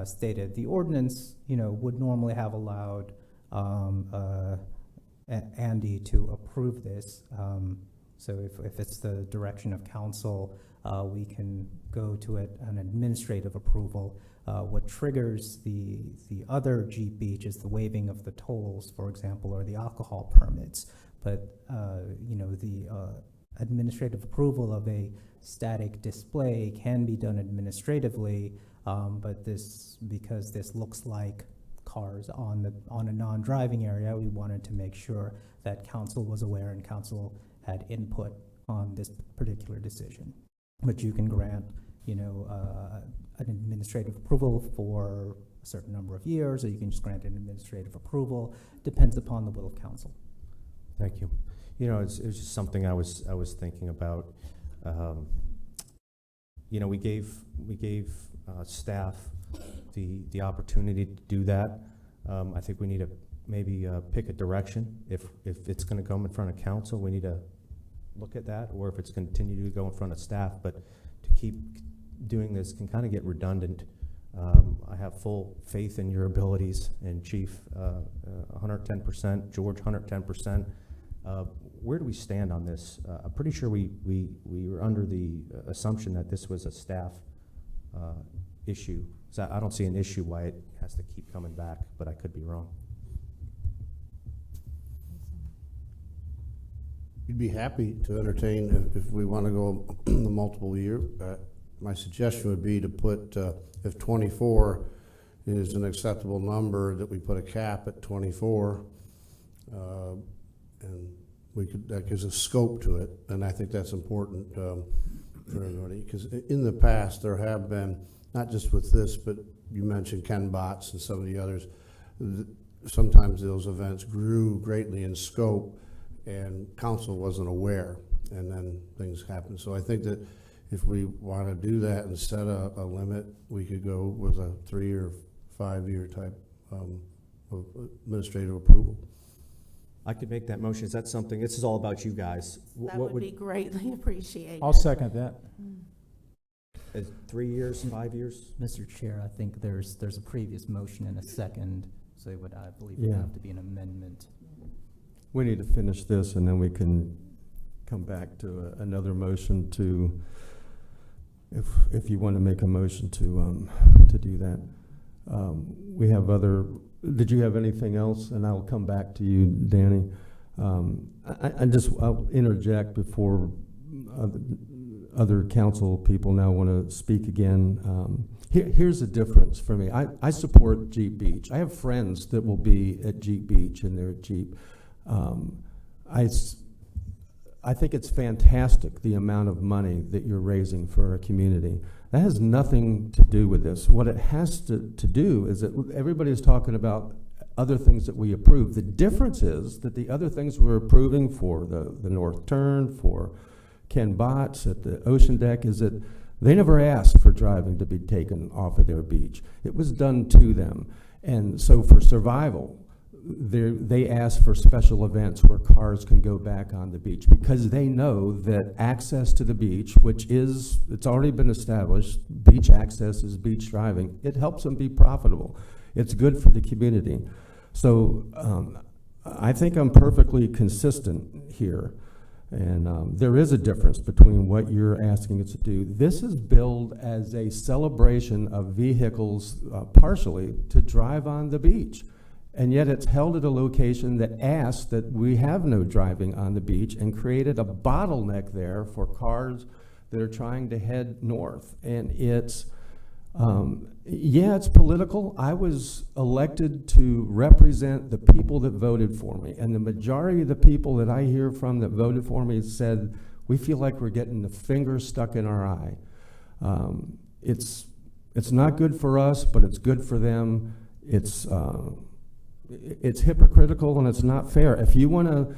S22: stated, the ordinance, would normally have allowed Andy to approve this. So if it's the direction of council, we can go to an administrative approval. What triggers the other Jeep Beach is the waiving of the tolls, for example, or the alcohol permits. But the administrative approval of a static display can be done administratively, but because this looks like cars on a non-driving area, we wanted to make sure that council was aware and council had input on this particular decision. But you can grant, an administrative approval for a certain number of years, or you can just grant an administrative approval. Depends upon the will of council.
S20: Thank you. It's just something I was thinking about. We gave staff the opportunity to do that. I think we need to maybe pick a direction. If it's going to come in front of council, we need to look at that, or if it's continue to go in front of staff. But to keep doing this can kind of get redundant. I have full faith in your abilities, and Chief, 110%, George, 110%. Where do we stand on this? I'm pretty sure we were under the assumption that this was a staff issue. So I don't see an issue why it has to keep coming back, but I could be wrong.
S2: We'd be happy to entertain if we want to go the multiple year. My suggestion would be to put, if 24 is an acceptable number, that we put a cap at 24, and that gives a scope to it, and I think that's important for everybody, because in the past there have been, not just with this, but you mentioned Ken Botts and some of the others, sometimes those events grew greatly in scope and council wasn't aware, and then things happened. So I think that if we want to do that and set a limit, we could go with a 3 or 5 year type of administrative approval.
S20: I could make that motion. Is that something? This is all about you guys.
S4: That would be greatly appreciated.
S22: I'll second that.
S20: Is 3 years, 5 years?
S22: Mr. Chair, I think there's a previous motion and a second, so it would, I believe,
S1: Yeah.
S22: have to be an amendment.
S1: We need to finish this, and then we can come back to another motion to, if you want to make a motion to do that. We have other, did you have anything else? And I'll come back to you, Danny. I'll interject before other council people now want to speak again. Here's the difference for me. I support Jeep Beach. I have friends that will be at Jeep Beach, and they're at Jeep. I think it's fantastic, the amount of money that you're raising for a community. That has nothing to do with this. What it has to do is that everybody's talking about other things that we approve. The difference is that the other things we're approving for the North Turn, for Ken Botts at the Ocean Deck, is that they never asked for driving to be taken off of their beach. It was done to them. And so for survival, they ask for special events where cars can go back on the beach, because they know that access to the beach, it's already been established, beach access is beach driving. It helps them be profitable. It's good for the community. So I think I'm perfectly consistent here. And there is a difference between what you're asking us to do. This is billed as a celebration of vehicles, partially, to drive on the beach. And yet it's held at a location that asked that we have no driving on the beach, and created a bottleneck there for cars that are trying to head north. And it's political. I was elected to represent the people that voted for me. And the majority of the people that I hear from that voted for me said, we feel like we're getting the finger stuck in our eye. It's not good for us, but it's good for them. It's hypocritical, and it's not fair. If you want to,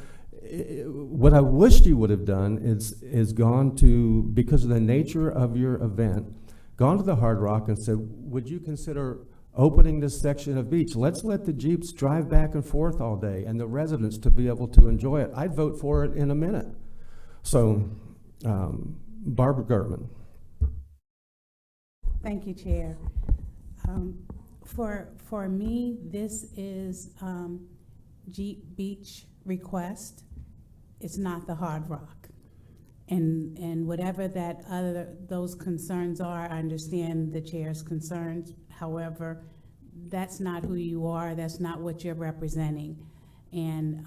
S1: what I wished you would have done is gone to, because of the nature of your event, gone to the Hard Rock and said, would you consider opening this section of beach? Let's let the Jeeps drive back and forth all day, and the residents to be able to enjoy it. I'd vote for it in a minute. So, Barbara Gertman.
S8: Thank you, Chair. For me, this is Jeep Beach request. It's not the Hard Rock. And whatever those concerns are, I understand the chair's concerns. However, that's not who you are. That's not what you're representing. And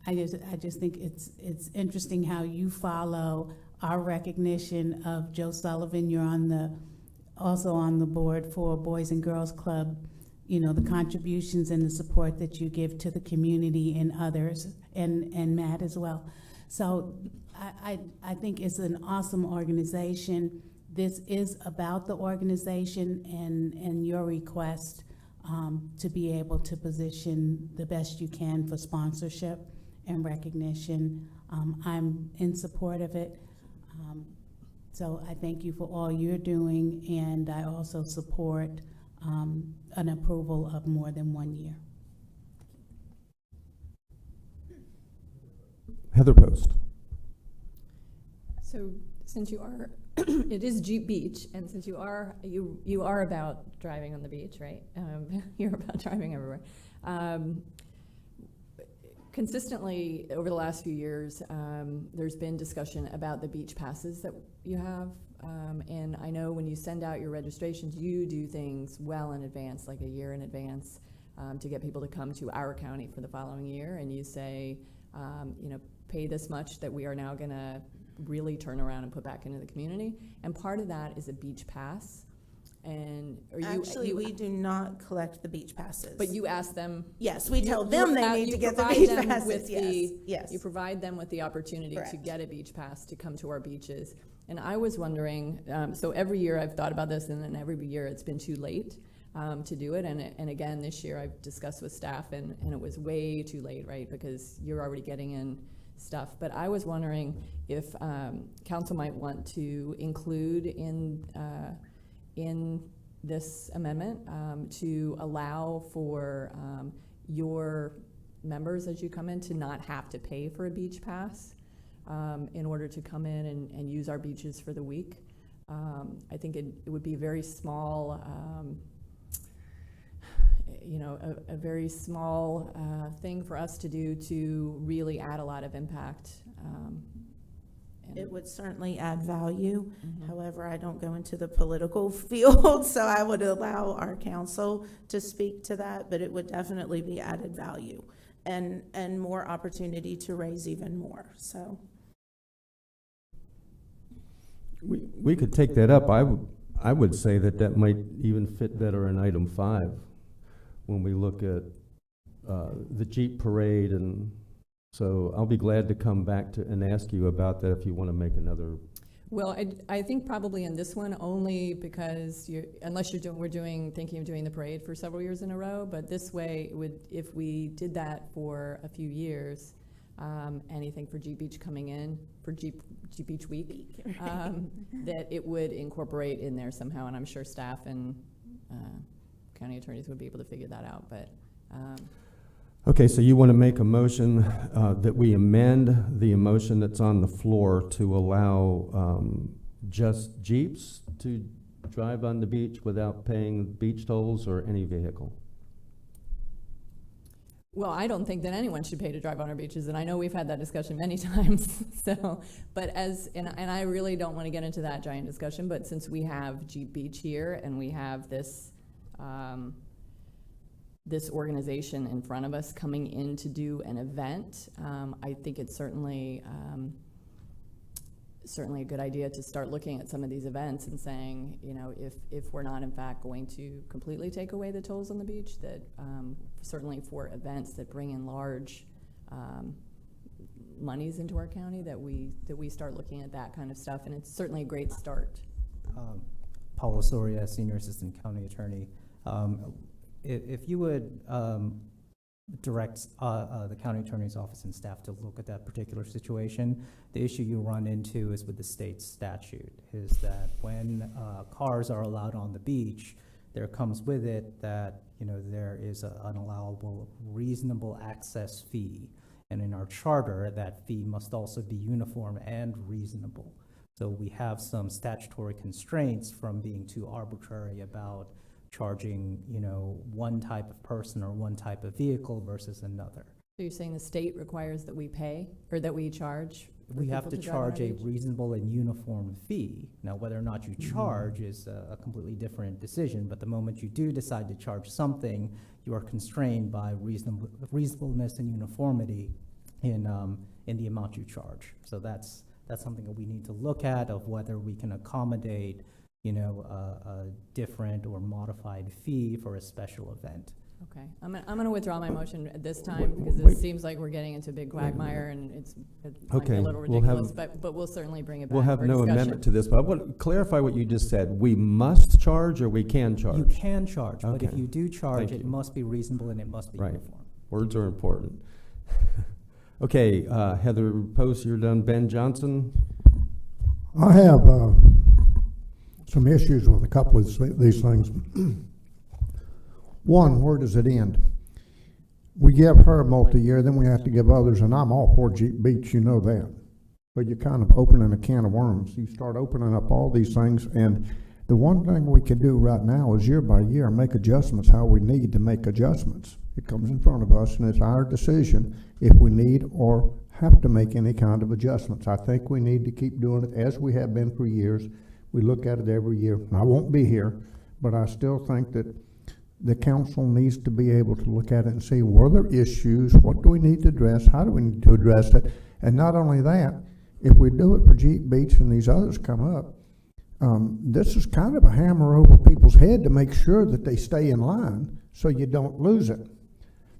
S8: I just think it's interesting how you follow our recognition of Joe Sullivan. You're also on the board for Boys and Girls Club. You know, the contributions and the support that you give to the community and others, and Matt as well. So I think it's an awesome organization. This is about the organization and your request to be able to position the best you can for sponsorship and recognition. I'm in support of it. So I thank you for all you're doing, and I also support an approval of more than 1 year.
S1: Heather Post.
S9: So since you are, it is Jeep Beach, and since you are about driving on the beach, right? You're about driving everywhere. Consistently over the last few years, there's been discussion about the beach passes that you have. And I know when you send out your registrations, you do things well in advance, like a year in advance, to get people to come to our county for the following year. And you say, pay this much that we are now going to really turn around and put back into the community. And part of that is a beach pass. And
S4: Actually, we do not collect the beach passes.
S9: But you ask them.
S4: Yes, we tell them they need to get the beach passes. Yes.
S9: You provide them with the opportunity to get a beach pass to come to our beaches. And I was wondering, so every year I've thought about this, and then every year it's been too late to do it. And again, this year I've discussed with staff, and it was way too late, right? Because you're already getting in stuff. But I was wondering if council might want to include in this amendment to allow for your members as you come in to not have to pay for a beach pass in order to come in and use our beaches for the week. I think it would be a very small, a very small thing for us to do to really add a lot of impact.
S4: It would certainly add value. However, I don't go into the political field, so I would allow our council to speak to that, but it would definitely be added value and more opportunity to raise even more, so.
S1: We could take that up. I would say that might even fit better in item 5 when we look at the Jeep parade, and so I'll be glad to come back and ask you about that if you want to make another.
S9: Well, I think probably in this one only because we're thinking of doing the parade for several years in a row, but this way if we did that for a few years, anything for Jeep Beach coming in, for Jeep Beach Week, that it would incorporate in there somehow, and I'm sure staff and county attorneys would be able to figure that out, but.
S1: Okay, so you want to make a motion that we amend the motion that's on the floor to allow just Jeeps to drive on the beach without paying beach tolls, or any vehicle?
S9: Well, I don't think that anyone should pay to drive on our beaches, and I know we've had that discussion many times. So, but and I really don't want to get into that giant discussion, but since we have Jeep Beach here and we have this this organization in front of us coming in to do an event, I think it's certainly a good idea to start looking at some of these events and saying, if we're not in fact going to completely take away the tolls on the beach, that certainly for events that bring in large monies into our county, that we start looking at that kind of stuff, and it's certainly a great start.
S22: Paul Osoria, Senior Assistant County Attorney. If you would direct the county attorney's office and staff to look at that particular situation, the issue you run into is with the state statute, is that when cars are allowed on the beach, there comes with it that there is an allowable reasonable access fee, and in our charter that fee must also be uniform and reasonable. So we have some statutory constraints from being too arbitrary about charging, one type of person or one type of vehicle versus another.
S9: So you're saying the state requires that we pay, or that we charge?
S22: We have to charge a reasonable and uniform fee. Now, whether or not you charge is a completely different decision, but the moment you do decide to charge something, you are constrained by reasonableness and uniformity in the amount you charge. So that's something that we need to look at, of whether we can accommodate a different or modified fee for a special event.
S9: Okay, I'm gonna withdraw my motion at this time, because it seems like we're getting into a big quagmire, and it might be a little ridiculous, but we'll certainly bring it back.
S1: We'll have
S9: for
S1: no
S9: discussion.
S1: amendment to this, but I want to clarify what you just said. We must charge, or we can charge?
S22: You can charge, but if
S1: Okay.
S22: you do charge,
S1: Thank
S22: it
S1: you.
S22: must be reasonable and it must be uniform.
S1: Words are important. Okay, Heather Post, you're done. Ben Johnson?
S19: I have some issues with a couple of these things. One, where does it end? We give her a multi-year, then we have to give others, and I'm all for Jeep Beach, you know that. But you're kind of opening a can of worms. You start opening up all these things, and the one thing we can do right now is year by year make adjustments how we need to make adjustments. It comes in front of us, and it's our decision if we need or have to make any kind of adjustments. I think we need to keep doing it as we have been for years. We look at it every year. I won't be here, but I still think that the council needs to be able to look at it and see, were there issues, what do we need to address, how do we need to address it, and not only that, if we do it for Jeep Beach and these others come up, this is kind of a hammer over people's head to make sure that they stay in line so you don't lose it.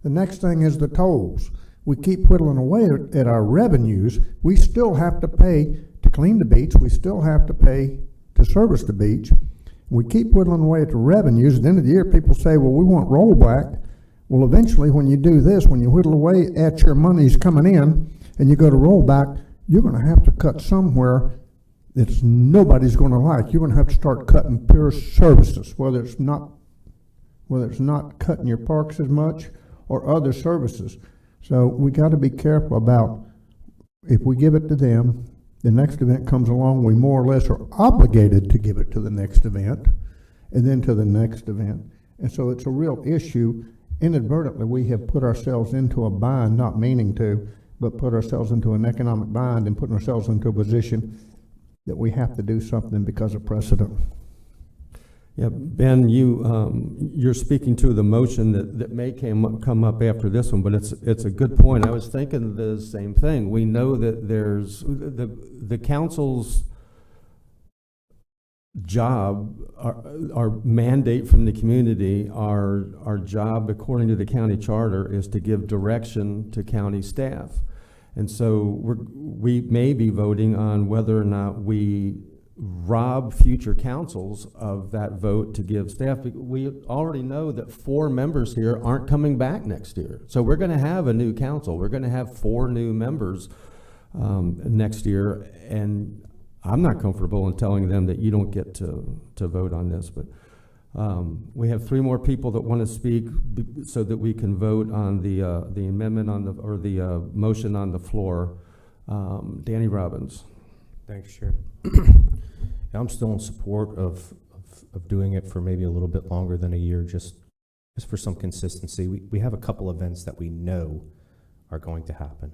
S19: The next thing is the tolls. We keep whittling away at our revenues. We still have to pay to clean the beach. We still have to pay to service the beach. We keep whittling away at the revenues. At the end of the year, people say, well, we want rollback. Well, eventually, when you do this, when you whittle away at your monies coming in and you go to rollback, you're going to have to cut somewhere that nobody's going to like. You're going to have to start cutting pure services, whether it's not cutting your parks as much or other services. So we got to be careful about, if we give it to them, the next event comes along, we more or less are obligated to give it to the next event and then to the next event. And so it's a real issue. Inadvertently, we have put ourselves into a bind, not meaning to, but put ourselves into an economic bind and putting ourselves into a position that we have to do something because of precedent.
S1: Yeah, Ben, you're speaking to the motion that may come up after this one, but it's a good point. I was thinking the same thing. We know that there's the council's job, our mandate from the community, our job according to the county charter is to give direction to county staff. And so we may be voting on whether or not we rob future councils of that vote to give staff. We already know that 4 members here aren't coming back next year. So we're going to have a new council. We're going to have 4 new members next year. And I'm not comfortable in telling them that you don't get to vote on this. But we have 3 more people that want to speak so that we can vote on the amendment on the motion on the floor. Danny Robbins.
S20: Thanks, Chair. I'm still in support of doing it for maybe a little bit longer than a year, just for some consistency. We have a couple events that we know are going to happen.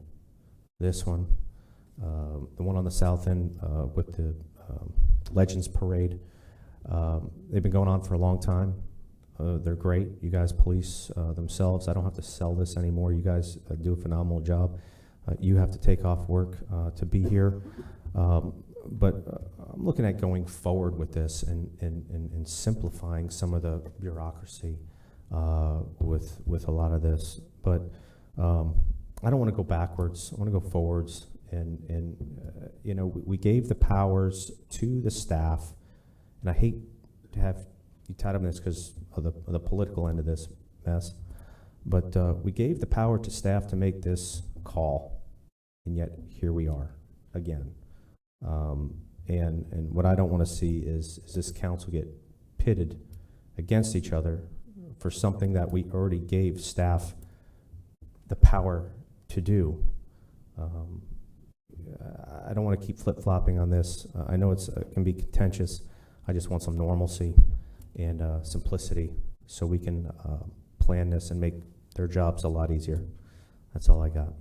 S20: This one, the one on the south end with the Legends Parade. They've been going on for a long time. They're great. You guys police themselves. I don't have to sell this anymore. You guys do a phenomenal job. You have to take off work to be here. But I'm looking at going forward with this and simplifying some of the bureaucracy with a lot of this. But I don't want to go backwards. I want to go forwards. And you know, we gave the powers to the staff, and I hate to have you tied up in this because of the political end of this mess. But we gave the power to staff to make this call, and yet here we are again. And what I don't want to see is this council get pitted against each other for something that we already gave staff the power to do. I don't want to keep flip-flopping on this. I know it can be contentious. I just want some normalcy and simplicity so we can plan this and make their jobs a lot easier. That's all I got.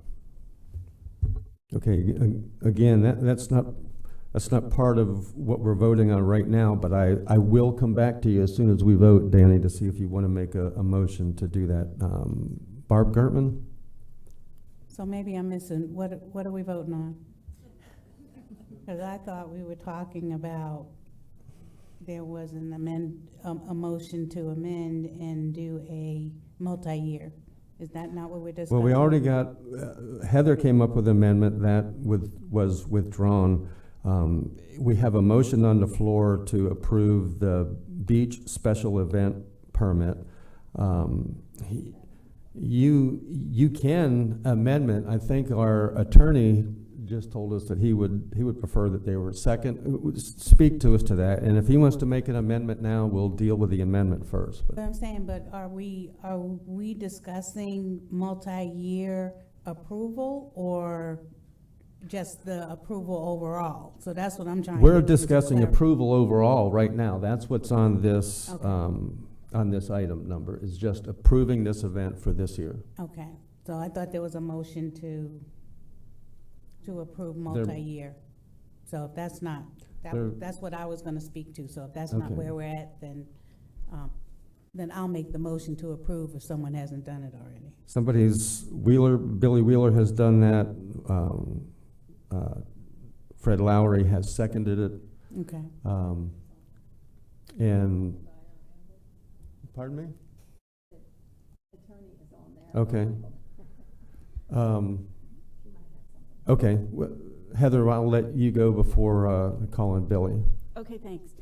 S1: Okay, again, that's not part of what we're voting on right now, but I will come back to you as soon as we vote, Danny, to see if you want to make a motion to do that. Barb Gertman?
S8: So maybe I'm missing, what are we voting on? Because I thought we were talking about, there was a motion to amend and do a multi-year. Is that not what we're discussing?
S1: Well, we already got, Heather came up with an amendment that was withdrawn. We have a motion on the floor to approve the beach special event permit. You can amendment. I think our attorney just told us that he would prefer that they were second. Speak to us to that, and if he wants to make an amendment now, we'll deal with the amendment first.
S8: But I'm saying, but are we discussing multi-year approval or just the approval overall? So that's what I'm trying to.
S1: We're discussing approval overall right now. That's what's on this,
S8: Okay.
S1: on this item number, is just approving this event for this year.
S8: Okay, so I thought there was a motion to approve multi-year. So if that's not, that's what I was gonna speak to. So if that's not
S1: Okay.
S8: where we're at, then I'll make the motion to approve if someone hasn't done it already.
S1: Billy Wheeler has done that. Fred Lowry has seconded it.
S8: Okay.
S1: And, pardon me? Okay. Okay, Heather, I'll let you go before calling Billy.
S3: Okay, thanks.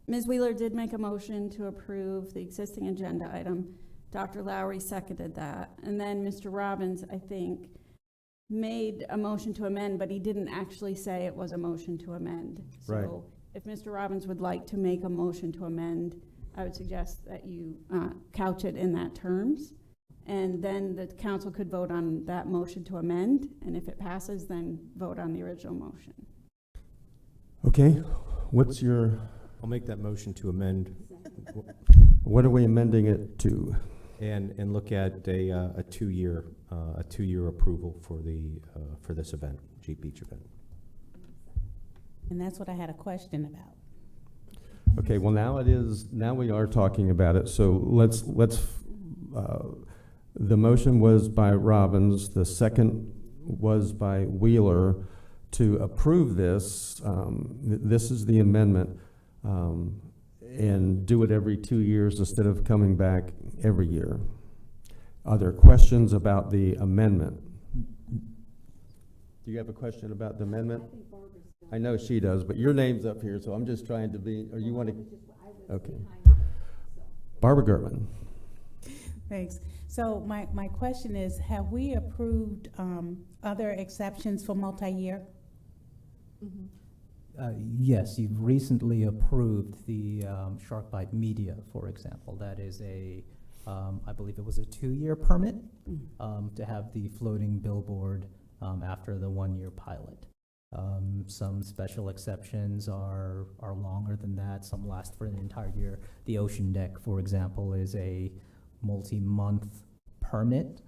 S3: Ms. Wheeler did make a motion to approve the existing agenda item. Dr. Lowry seconded that. And then Mr. Robbins, I think, made a motion to amend, but he didn't actually say it was a motion to amend.
S1: Right.
S3: So if Mr. Robbins would like to make a motion to amend, I would suggest that you couch it in that terms. And then the council could vote on that motion to amend. And if it passes, then vote on the original motion.
S1: Okay, what's your,
S20: I'll make that motion to amend.
S1: what are we amending it to?
S20: And look at a two-year approval for this event, Jeep Beach event.
S8: And that's what I had a question about.
S1: Okay, well now we are talking about it, so let's, the motion was by Robbins, the second was by Wheeler to approve this. This is the amendment, and do it every 2 years instead of coming back every year. Are there questions about the amendment? Do you have a question about the amendment? I know she does, but your name's up here, so I'm just trying to be, or you want to? Okay. Barbara Gertman.
S8: Thanks. So my question is, have we approved other exceptions for multi-year?
S22: Yes, you've recently approved the Shark Bite Media, for example. That is I believe it was a 2-year permit to have the floating billboard after the 1-year pilot. Some special exceptions are longer than that. Some last for an entire year. The Ocean Deck, for example, is a multi-month permit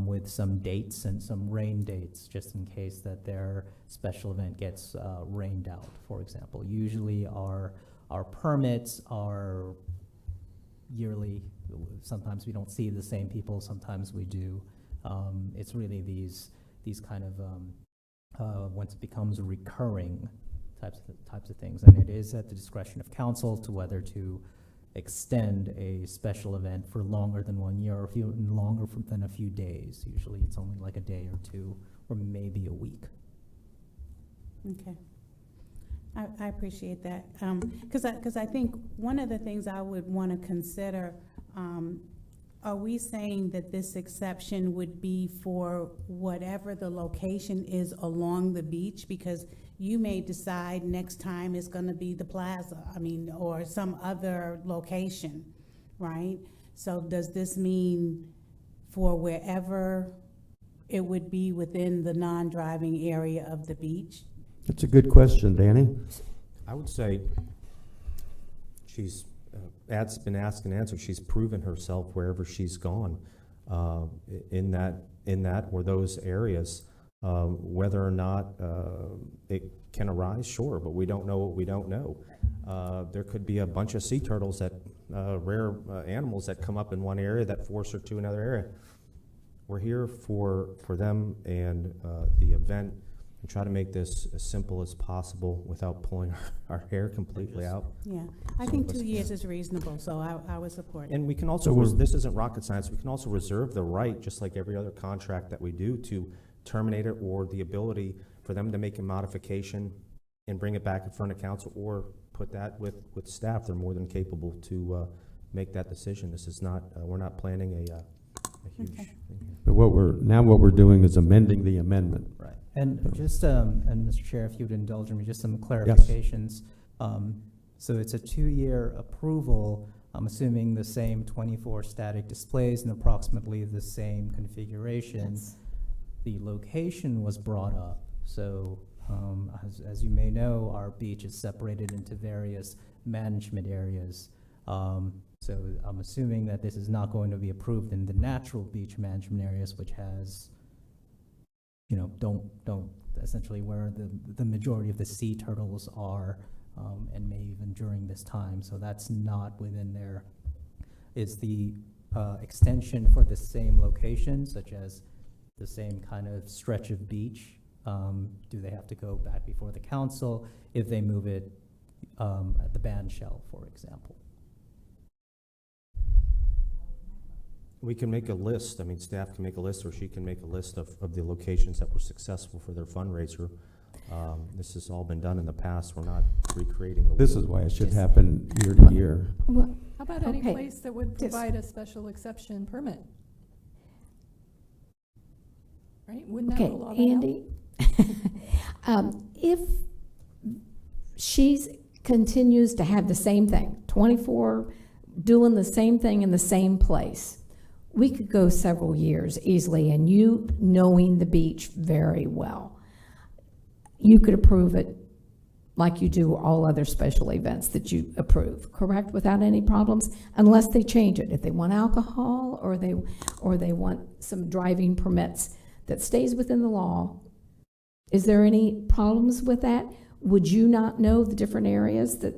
S22: with some dates and some rain dates, just in case that their special event gets rained out, for example. Usually our permits are yearly. Sometimes we don't see the same people, sometimes we do. It's really these kind of once it becomes recurring types of things, and it is at the discretion of council to whether to extend a special event for longer than 1 year, or longer than a few days. Usually it's only like a day or two, or maybe a week.
S8: Okay. I appreciate that. Because I think one of the things I would want to consider, are we saying that this exception would be for whatever the location is along the beach? Because you may decide next time it's going to be the plaza, or some other location, right? So does this mean for wherever it would be within the non-driving area of the beach?
S1: That's a good question, Danny.
S20: I would say she's been asked and answered. She's proven herself wherever she's gone in that or those areas. Whether or not it can arise, sure, but we don't know what we don't know. There could be a bunch of sea turtles that rare animals that come up in one area that force her to another area. We're here for them and the event, and try to make this as simple as possible without pulling our hair completely out.
S8: Yeah, I think 2 years is reasonable, so I would support it.
S20: And we can also, this isn't rocket science, we can also reserve the right, just like every other contract that we do, to terminate it, or the ability for them to make a modification and bring it back in front of council, or put that with staff. They're more than capable to make that decision. This is not, we're not planning a huge
S13: Okay.
S20: thing here.
S1: But what we're doing is amending the amendment.
S22: Right. And just, and Mr. Chair, if you'd indulge me, just some
S1: Yes.
S22: clarifications. So it's a 2-year approval. I'm assuming the same 24 static displays and approximately the same configuration.
S21: Yes.
S22: The location was brought up. So as you may know, our beach is separated into various management areas. So I'm assuming that this is not going to be approved in the natural beach management areas, which has, don't essentially where the majority of the sea turtles are, and may even during this time. So that's not within there. Is the extension for the same location, such as the same kind of stretch of beach? Do they have to go back before the council if they move it at the band shell, for example?
S20: We can make a list. I mean, staff can make a list, or she can make a list of the locations that were successful for their fundraiser. This has all been done in the past. We're not recreating the
S1: This
S20: wheel.
S1: is why it should happen year to year.
S21: Well,
S9: How about any
S21: Okay.
S9: place that would
S21: Yes.
S9: provide a special exception permit? Right? Wouldn't that
S21: okay,
S9: rule all that out?
S21: Andy, if she continues to have the same thing, 24, doing the same thing in the same place, we could go several years easily, and you knowing the beach very well, you could approve it like you do all other special events that you approve, correct, without any problems, unless they change it. If they want alcohol or they want some driving permits that stays within the law, is there any problems with that? Would you not know the different areas that?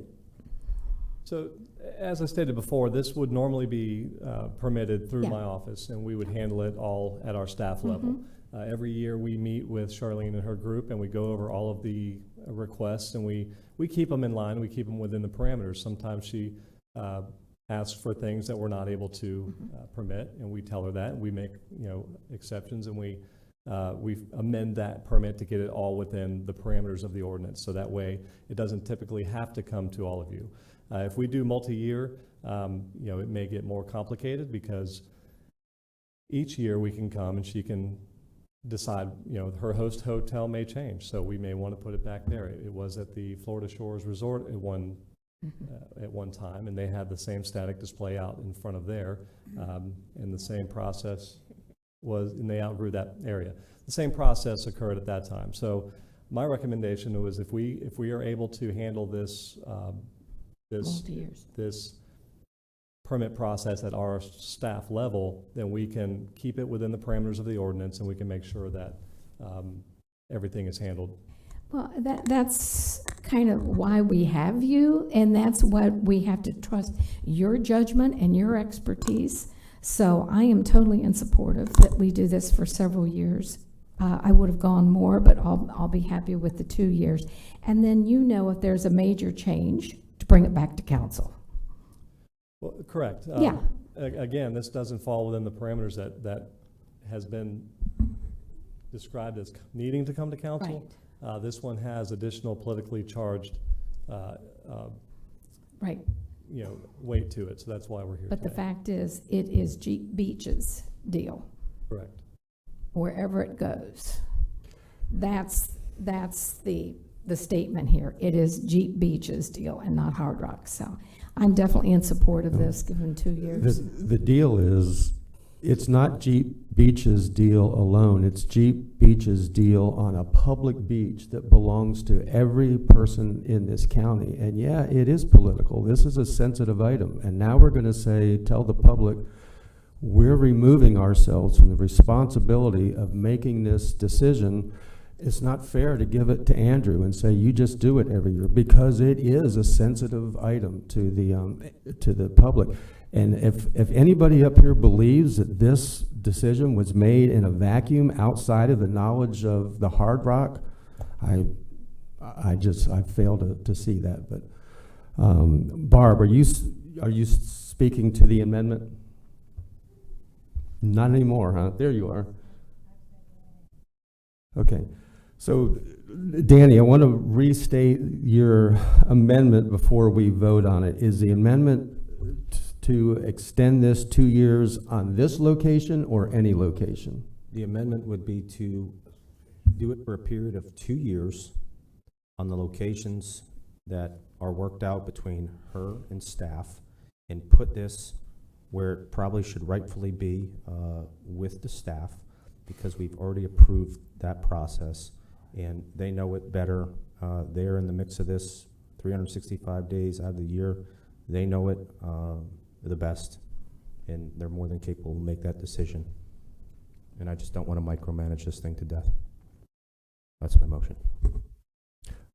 S5: So, as I stated before, this would normally be permitted through
S21: Yeah.
S5: my office, and we would handle it all at our staff level. Every year, we meet with Charlene and her group, and we go over all of the requests, and we keep them in line, we keep them within the parameters. Sometimes she asks for things that we're not able to permit, and we tell her that, and we make, exceptions, and we amend that permit to get it all within the parameters of the ordinance, so that way it doesn't typically have to come to all of you. If we do multi-year, it may get more complicated, because each year we can come and she can decide, her host hotel may change, so we may want to put it back there. It was at the Florida Shores Resort at one time, and they had the same static display out in front of there, and the same process was, and they outgrew that area. The same process occurred at that time. So my recommendation was, if we are able to handle this this permit process at our staff level, then we can keep it within the parameters of the ordinance, and we can make sure that everything is handled.
S21: Well, that's kind of why we have you, and that's what we have to trust your judgment and your expertise. So I am totally in support of that we do this for several years. I would have gone more, but I'll be happy with the 2 years. And then if there's a major change, to bring it back to council.
S5: Well, correct.
S21: Yeah.
S5: Again, this doesn't fall within the parameters that has been described as needing to come to council.
S21: Right.
S5: This one has additional politically charged,
S21: Right.
S5: weight to it, so that's why we're here
S21: But the
S5: today.
S21: fact is, it is Jeep Beach's deal.
S5: Correct.
S21: Wherever it goes. That's the statement here. It is Jeep Beach's deal and not Hard Rock. So I'm definitely in support of this, given 2 years.
S1: The deal is, it's not Jeep Beach's deal alone. It's Jeep Beach's deal on a public beach that belongs to every person in this county. And yeah, it is political. This is a sensitive item. And now we're going to tell the public, we're removing ourselves from the responsibility of making this decision. It's not fair to give it to Andrew and say, you just do it every year, because it is a sensitive item to the public. And if anybody up here believes that this decision was made in a vacuum outside of the knowledge of the Hard Rock, I fail to see that. But Barb, are you speaking to the amendment? Not anymore, huh? There you are. Okay. So, Danny, I want to restate your amendment before we vote on it. Is the amendment to extend this 2 years on this location or any location?
S20: The amendment would be to do it for a period of 2 years on the locations that are worked out between her and staff, and put this where it probably should rightfully be with the staff, because we've already approved that process and they know it better. They're in the mix of this 365 days out of the year. They know it the best, and they're more than capable to make that decision. And I just don't want to micromanage this thing to death. That's my motion.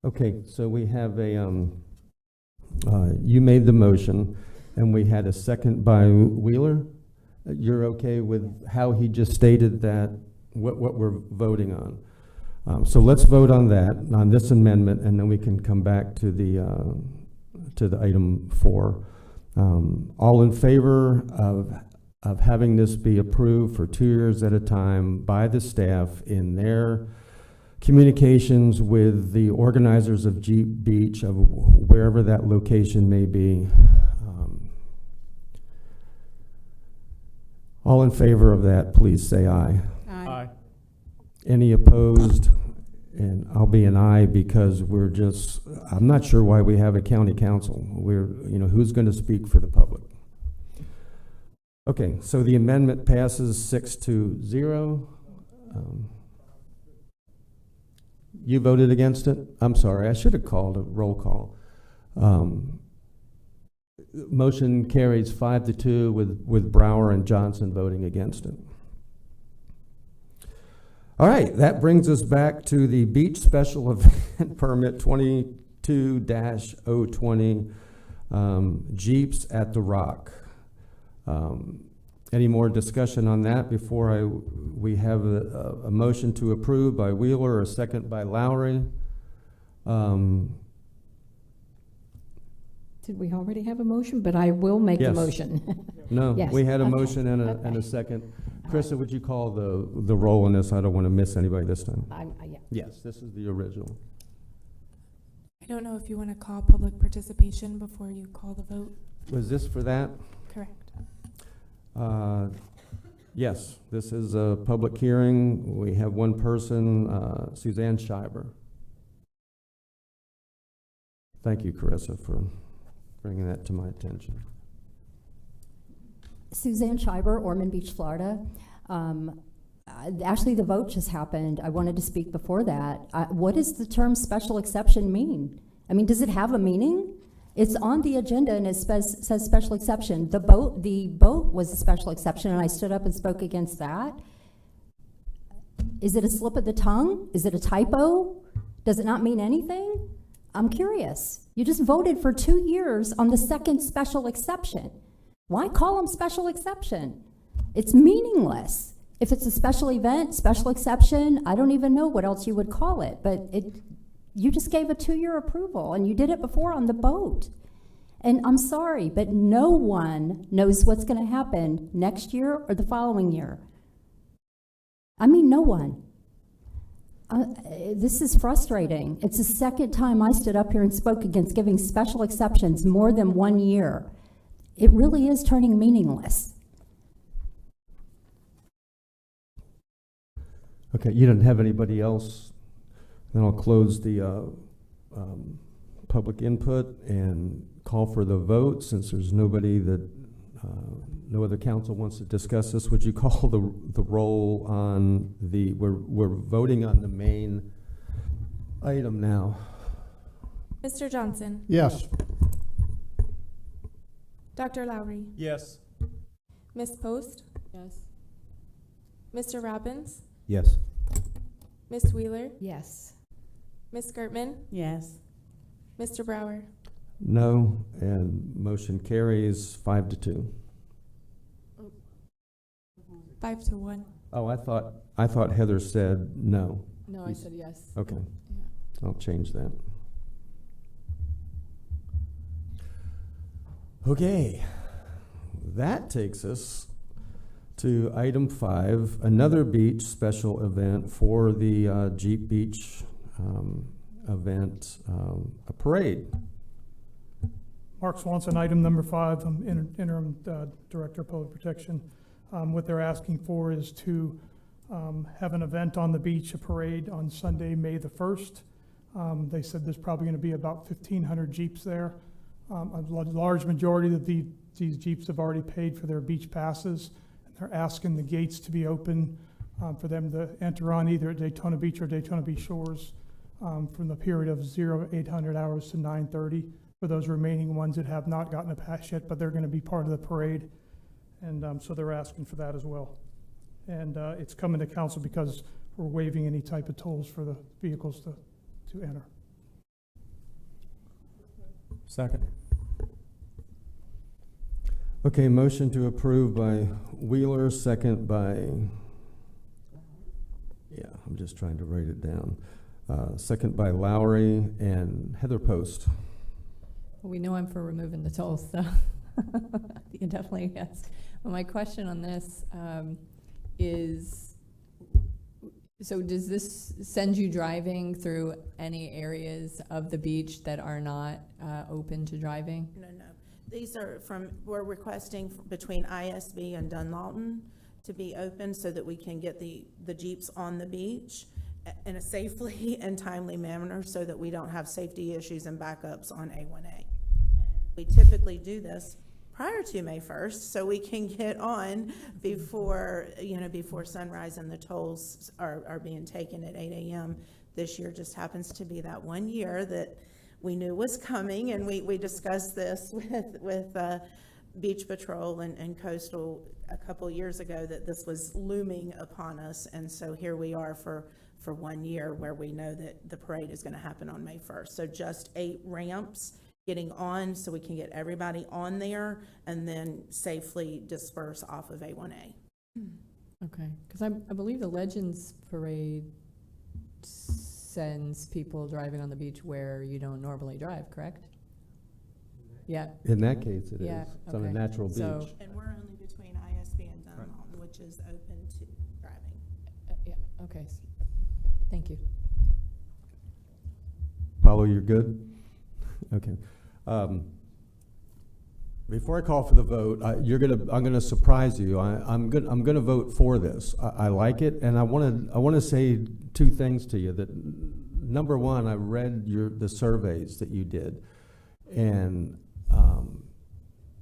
S1: Okay, so we have a, you made the motion, and we had a second by Wheeler. You're okay with how he just stated that, what we're voting on? So let's vote on that, on this amendment, and then we can come back to the item 4. All in favor of having this be approved for 2 years at a time by the staff in their communications with the organizers of Jeep Beach, of wherever that location may be. All in favor of that, please say aye.
S23: Aye.
S1: Any opposed? And I'll be an aye, because we're just, I'm not sure why we have a county council. Who's going to speak for the public? Okay, so the amendment passes 6-0. You voted against it? I'm sorry, I should have called a roll call. Motion carries 5-2 with Brower and Johnson voting against it. All right, that brings us back to the beach special event permit 22-020, Jeeps at the Rock. Any more discussion on that before we have a motion to approve by Wheeler, a second by Lowry?
S21: Did we already have a motion? But I will make the
S1: Yes.
S21: motion.
S1: No,
S21: Yes,
S1: we had a
S21: okay,
S1: motion and
S21: okay.
S1: a second. Krista, would you call the roll on this? I don't want to miss anybody this time.
S21: Yeah.
S1: Yes, this is the original.
S6: I don't know if you want to call public participation before you call the vote.
S1: Was this for that?
S6: Correct.
S1: Yes, this is a public hearing. We have one person, Suzanne Schreiber. Thank you, Carissa, for bringing that to my attention.
S7: Suzanne Schreiber, Ormond Beach, Florida. Actually, the vote just happened. I wanted to speak before that. What does the term special exception mean? I mean, does it have a meaning? It's on the agenda and it says special exception. The boat was a special exception, and I stood up and spoke against that. Is it a slip of the tongue? Is it a typo? Does it not mean anything? I'm curious. You just voted for 2 years on the second special exception. Why call them special exception? It's meaningless. If it's a special event, special exception, I don't even know what else you would call it, but you just gave a 2-year approval, and you did it before on the boat. And I'm sorry, but no one knows what's going to happen next year or the following year. I mean, no one. This is frustrating. It's the second time I stood up here and spoke against giving special exceptions more than 1 year. It really is turning meaningless.
S1: Okay, you don't have anybody else? Then I'll close the public input and call for the vote. Since there's nobody that, no other council wants to discuss this, would you call the roll on we're voting on the main item now.
S6: Mr. Johnson.
S19: Yes.
S6: Dr. Lowry.
S5: Yes.
S6: Ms. Post.
S9: Yes.
S6: Mr. Robbins.
S20: Yes.
S6: Ms. Wheeler.
S21: Yes.
S6: Ms. Gertman.
S8: Yes.
S6: Mr. Brower.
S1: No, and motion carries 5-2.
S6: 5-1.
S1: Oh, I thought Heather said no.
S9: No, I said yes.
S1: Okay,
S9: Yeah.
S1: I'll change that. Okay, that takes us to item 5, another beach special event for the Jeep Beach event, a parade.
S23: Mark Swanson, item number 5, I'm interim Director of Public Protection. What they're asking for is to have an event on the beach, a parade on Sunday, May the 1st. They said there's probably going to be about 1,500 Jeeps there. A large majority of these Jeeps have already paid for their beach passes. They're asking the gates to be open for them to enter on either at Daytona Beach or Daytona Beach Shores from the period of 0 to 800 hours to 9:30 for those remaining ones that have not gotten a pass yet, but they're going to be part of the parade. And so they're asking for that as well. And it's coming to council because we're waiving any type of tolls for the vehicles to enter.
S1: Second. Okay, motion to approve by Wheeler, second by, yeah, I'm just trying to write it down. Second by Lowry and Heather Post.
S9: Well, we know I'm for removing the tolls, so you definitely yes. Well, my question on this is, so does this send you driving through any areas of the beach that are not open to driving?
S4: No. These are we're requesting between ISB and Dunlawton to be open so that we can get the Jeeps on the beach in a safely and timely manner so that we don't have safety issues and backups on A1A. We typically do this prior to May 1st so we can get on before sunrise and the tolls are being taken at 8 a.m. This year just happens to be that one year that we knew was coming, and we discussed this with Beach Patrol and Coastal a couple years ago that this was looming upon us, and so here we are for 1 year where we know that the parade is going to happen on May 1st. So just 8 ramps getting on so we can get everybody on there and then safely disperse off of A1A.
S9: Okay, because I believe the Legends Parade sends people driving on the beach where you don't normally drive, correct? Yeah.
S1: In that case, it is.
S9: Yeah,
S1: It's on a natural beach.
S4: And we're only between ISB and Dunlawton, which is open to driving.
S9: Yeah, okay. Thank you.
S1: Paulo, you're good? Okay. Before I call for the vote, I'm gonna surprise you. I'm gonna vote for this. I like it, and I wanna say 2 things to you. That number one, I read the surveys that you did, and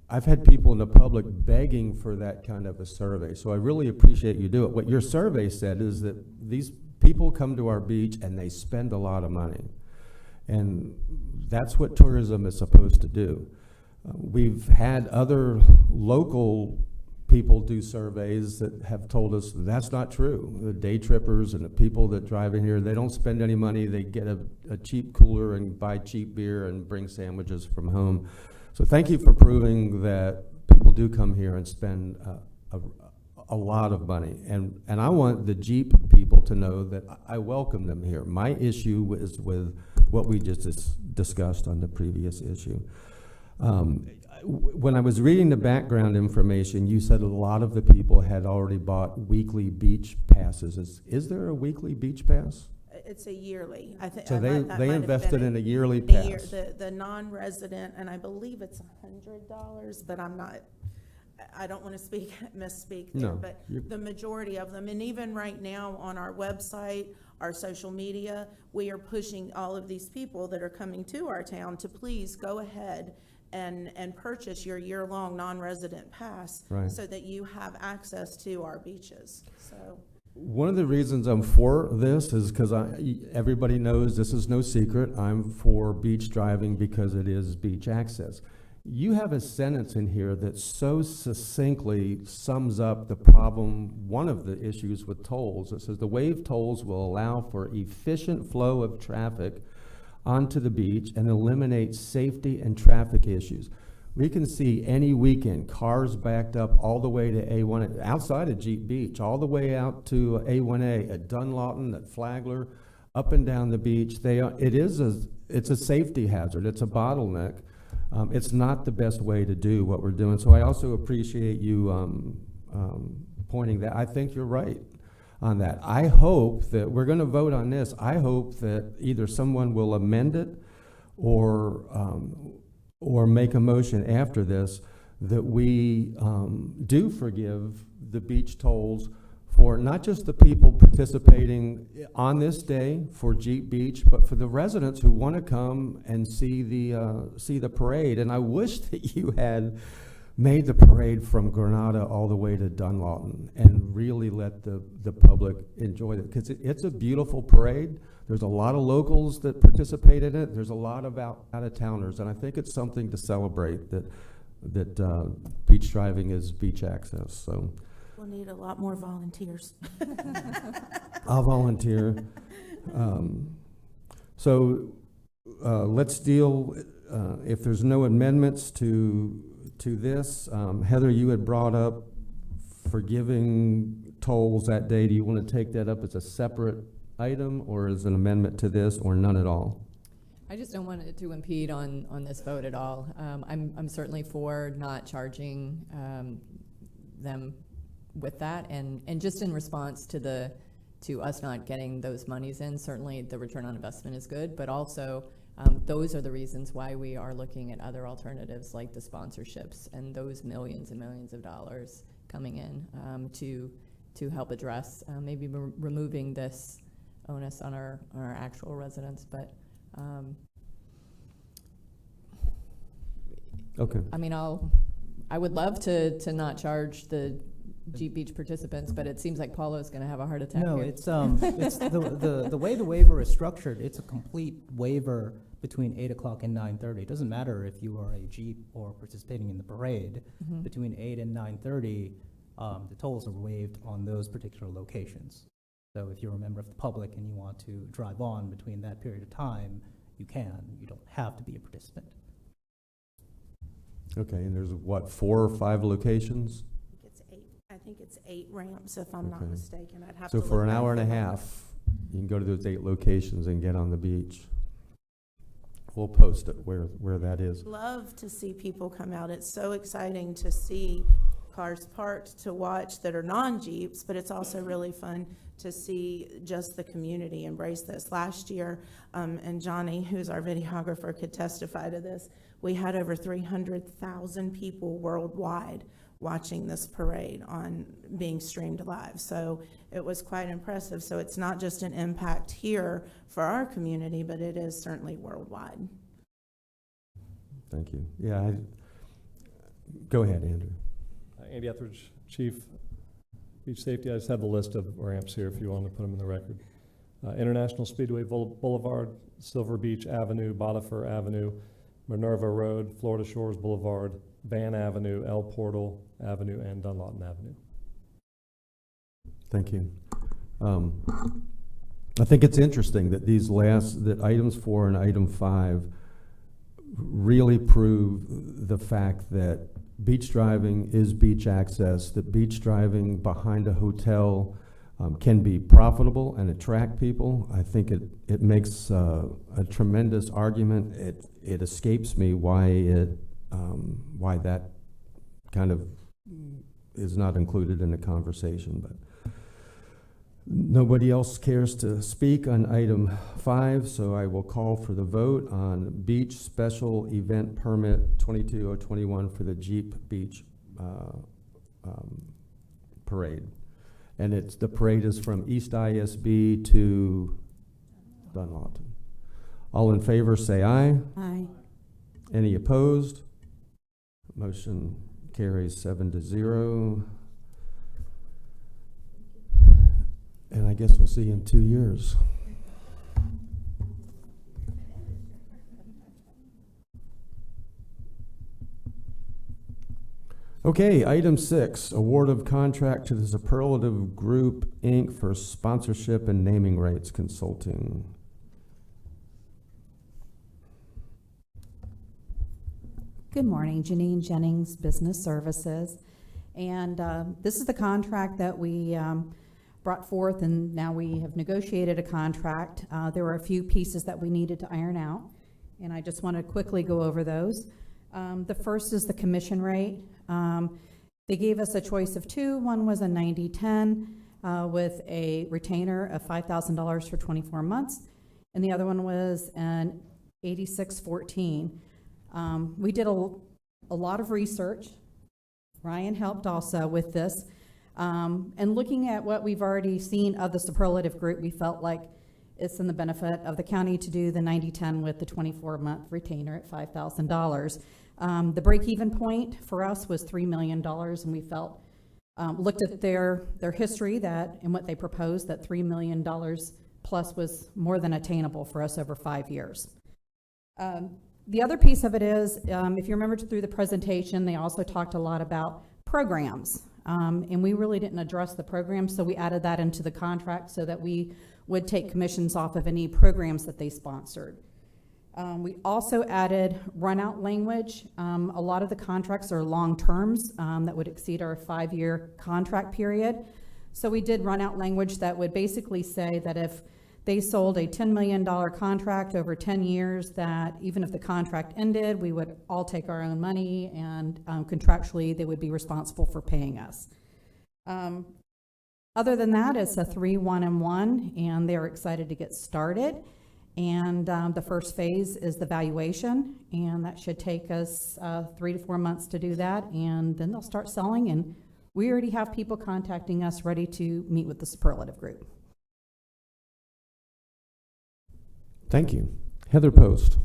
S1: I've had people in the public begging for that kind of a survey. So I really appreciate you do it. What your survey said is that these people come to our beach and they spend a lot of money, and that's what tourism is supposed to do. We've had other local people do surveys that have told us that's not true. The day trippers and the people that drive in here, they don't spend any money. They get a cheap cooler and buy cheap beer and bring sandwiches from home. So thank you for proving that people do come here and spend a lot of money. And I want the Jeep people to know that I welcome them here. My issue is with what we just discussed on the previous issue. When I was reading the background information, you said a lot of the people had already bought weekly beach passes. Is there a weekly beach pass?
S4: It's a yearly.
S1: So they invested in a yearly pass.
S4: The non-resident, and I believe it's $100, but I don't want to misspeak there,
S1: No,
S4: but the majority of them, and even right now on our website, our social media, we are pushing all of these people that are coming to our town to please go ahead and purchase your year-long non-resident pass,
S1: Right.
S4: so that you have access to our beaches. So
S1: One of the reasons I'm for this is because everybody knows this is no secret. I'm for beach driving because it is beach access. You have a sentence in here that so succinctly sums up the problem, one of the issues with tolls. It says the waive tolls will allow for efficient flow of traffic onto the beach and eliminate safety and traffic issues. We can see any weekend cars backed up all the way to A1, outside of Jeep Beach, all the way out to A1A, at Dunlawton, at Flagler, up and down the beach. It's a safety hazard. It's a bottleneck. It's not the best way to do what we're doing. So I also appreciate you pointing that. I think you're right on that. I hope that we're going to vote on this. I hope that either someone will amend it or or make a motion after this that we do forgive the beach tolls for not just the people participating on this day for Jeep Beach, but for the residents who want to come and see the parade. And I wish that you had made the parade from Granada all the way to Dunlawton and really let the public enjoy it, because it's a beautiful parade. There's a lot of locals that participate in it. There's a lot of out-of-towners, and I think it's something to celebrate that beach driving is beach access. So
S4: We'll need a lot more volunteers.
S1: I'll volunteer. Let's deal, if there's no amendments to this, Heather, you had brought up forgiving tolls that day. Do you want to take that up as a separate item or as an amendment to this, or none at all?
S9: I just don't want it to impede on this vote at all. I'm certainly for not charging them with that, and just in response to us not getting those monies in, certainly the return on investment is good, but also those are the reasons why we are looking at other alternatives like the sponsorships and those millions and millions of dollars coming in to help address maybe removing this onus on our actual residents. But
S1: okay.
S9: I mean, I would love to not charge the Jeep Beach participants, but it seems like Paulo's going to have a heart attack.
S22: No,
S9: here.
S22: it's the way the waiver is structured. It's a complete waiver between 8 o'clock and 9:30. It doesn't matter if you are a Jeep or participating in the parade.
S9: Mm-hmm.
S22: Between 8 and 9:30, the tolls are waived on those particular locations. So if you're a member of the public and you want to drive on between that period of time, you can. You don't have to be a participant.
S1: Okay, and there's what, 4 or 5 locations?
S4: I think it's 8 ramps, if I'm not
S1: Okay.
S4: mistaken. I'd have
S1: So
S4: to
S1: for
S4: look
S1: an
S4: back
S1: hour and a
S4: at my
S1: half, you can go to those 8 locations and get on the beach. We'll post it where that is.
S4: Love to see people come out. It's so exciting to see cars parked to watch that are non-Jeeps, but it's also really fun to see just the community embrace this. Last year, and Johnny, who's our videographer, could testify to this, we had over 300,000 people worldwide watching this parade on being streamed live. So it was quite impressive. So it's not just an impact here for our community, but it is certainly worldwide.
S1: Thank you. Yeah, go ahead, Andrew.
S5: Andy Etheridge, Chief Beach Safety. I just have the list of ramps here if you want to put them in the record. International Speedway Boulevard, Silver Beach Avenue, Bonifer Avenue, Minerva Road, Florida Shores Boulevard, Van Avenue, El Portal Avenue, and Dunlawton Avenue.
S1: Thank you. I think it's interesting that that items 4 and item 5 really prove the fact that beach driving is beach access, that beach driving behind a hotel can be profitable and attract people. I think it makes a tremendous argument. It escapes me why that kind of is not included in the conversation, but nobody else cares to speak on item 5, so I will call for the vote on beach special event permit 22021 for the Jeep Beach parade. And the parade is from East ISB to Dunlawton. All in favor say aye.
S3: Aye.
S1: Any opposed? Motion carries 7-0. And I guess we'll see you in 2 years. Okay, item 6, award of contract to the Superlative Group, Inc. for sponsorship and naming rights consulting.
S11: Good morning, Janine Jennings, Business Services. And this is the contract that we brought forth, and now we have negotiated a contract. There were a few pieces that we needed to iron out, and I just want to quickly go over those. The first is the commission rate. They gave us a choice of 2. One was a 90-10 with a retainer of $5,000 for 24 months, and the other one was an 86-14. We did a lot of research. Ryan helped also with this. And looking at what we've already seen of the superlative group, we felt like it's in the benefit of the county to do the 90-10 with the 24-month retainer at $5,000. The break-even point for us was $3 million, and we felt, looked at their history and what they proposed, that $3 million plus was more than attainable for us over 5 years. The other piece of it is, if you remember through the presentation, they also talked a lot about programs. And we really didn't address the programs, so we added that into the contract so that we would take commissions off of any programs that they sponsored. We also added run-out language. A lot of the contracts are long terms that would exceed our 5-year contract period. So we did run-out language that would basically say that if they sold a $10 million contract over 10 years, that even if the contract ended, we would all take our own money, and contractually they would be responsible for paying us. Other than that, it's a 3-1-1, and they're excited to get started. And the first phase is the valuation, and that should take us 3 to 4 months to do that, and then they'll start selling, and we already have people contacting us ready to meet with the superlative group.
S1: Thank you. Heather Post.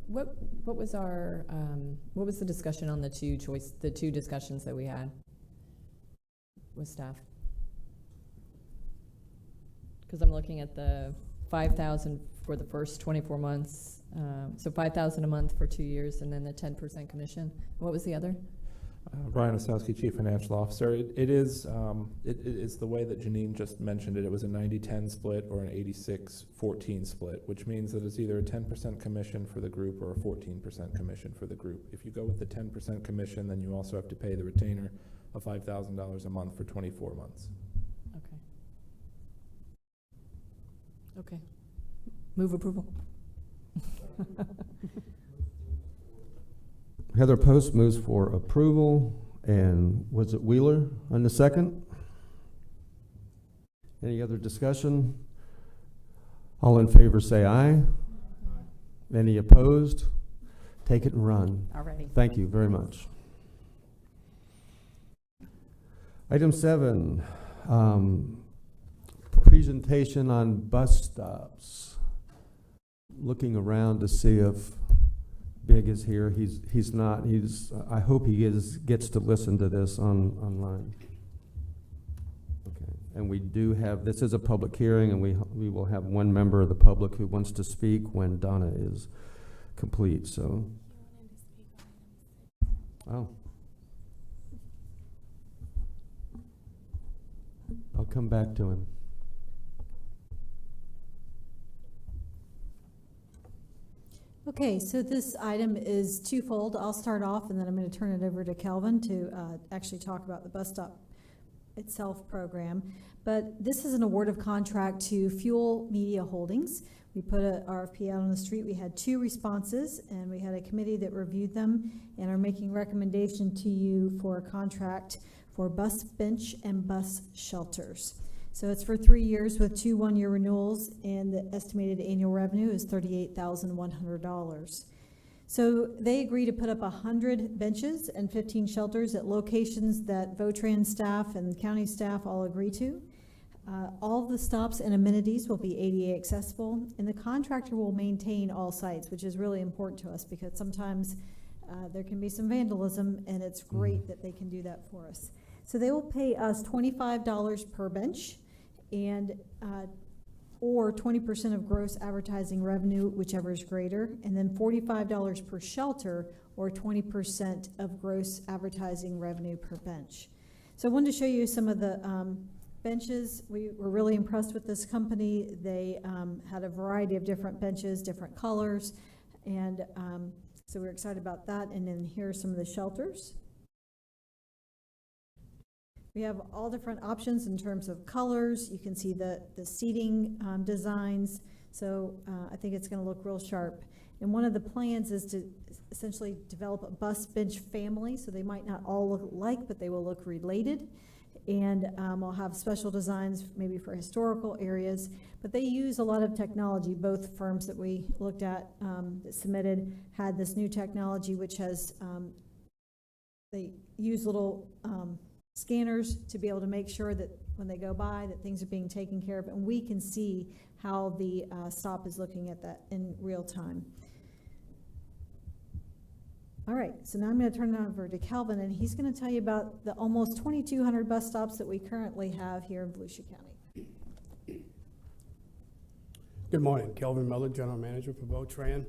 S9: What was our what was the discussion on the two discussions that we had with staff? Because I'm looking at the 5,000 for the first 24 months, so 5,000 a month for 2 years, and then the 10% commission. What was the other?
S10: Brian Osowski, Chief Financial Officer. It is the way that Janine just mentioned it. It was a 90-10 split or an 86-14 split, which means that it's either a 10% commission for the group or a 14% commission for the group. If you go with the 10% commission, then you also have to pay the retainer of $5,000 a month for 24 months.
S9: Okay. Okay. Move approval.
S1: Heather Post moves for approval, and was it Wheeler on the second? Any other discussion? All in favor say aye. Any opposed? Take it and run.
S11: Alrighty.
S1: Thank you very much. Item 7, presentation on bus stops. Looking around to see if Big is here. He's not. I hope he gets to listen to this online. Okay. And we do have, this is a public hearing, and we will have one member of the public who wants to speak when Donna is complete. So. Oh. I'll come back to him.
S12: Okay, so this item is twofold. I'll start off, and then I'm going to turn it over to Kelvin to actually talk about the bus stop itself program. But this is an award of contract to Fuel Media Holdings. We put an RFP out on the street. We had 2 responses, and we had a committee that reviewed them and are making recommendation to you for a contract for bus bench and bus shelters. So it's for 3 years with 2 one-year renewals, and the estimated annual revenue is $38,100. So they agree to put up 100 benches and 15 shelters at locations that VOTRAN staff and county staff all agree to. All of the stops and amenities will be ADA accessible, and the contractor will maintain all sites, which is really important to us because sometimes there can be some vandalism, and it's great that they can do that for us. So they will pay us $25 per bench, and or 20% of gross advertising revenue, whichever is greater, and then $45 per shelter, or 20% of gross advertising revenue per bench. So I wanted to show you some of the benches. We were really impressed with this company. They had a variety of different benches, different colors, and so we're excited about that. And then here are some of the shelters. We have all different options in terms of colors. You can see the seating designs. So I think it's going to look real sharp. And one of the plans is to essentially develop a bus bench family. So they might not all look alike, but they will look related. And we'll have special designs maybe for historical areas, but they use a lot of technology. Both firms that we looked at that submitted had this new technology, which has, they use little scanners to be able to make sure that when they go by that things are being taken care of, and we can see how the stop is looking at that in real time. All right, so now I'm going to turn it over to Calvin, and he's going to tell you about the almost 2,200 bus stops that we currently have here in Volusia County.
S14: Good morning, Kelvin Miller, General Manager for VoTran.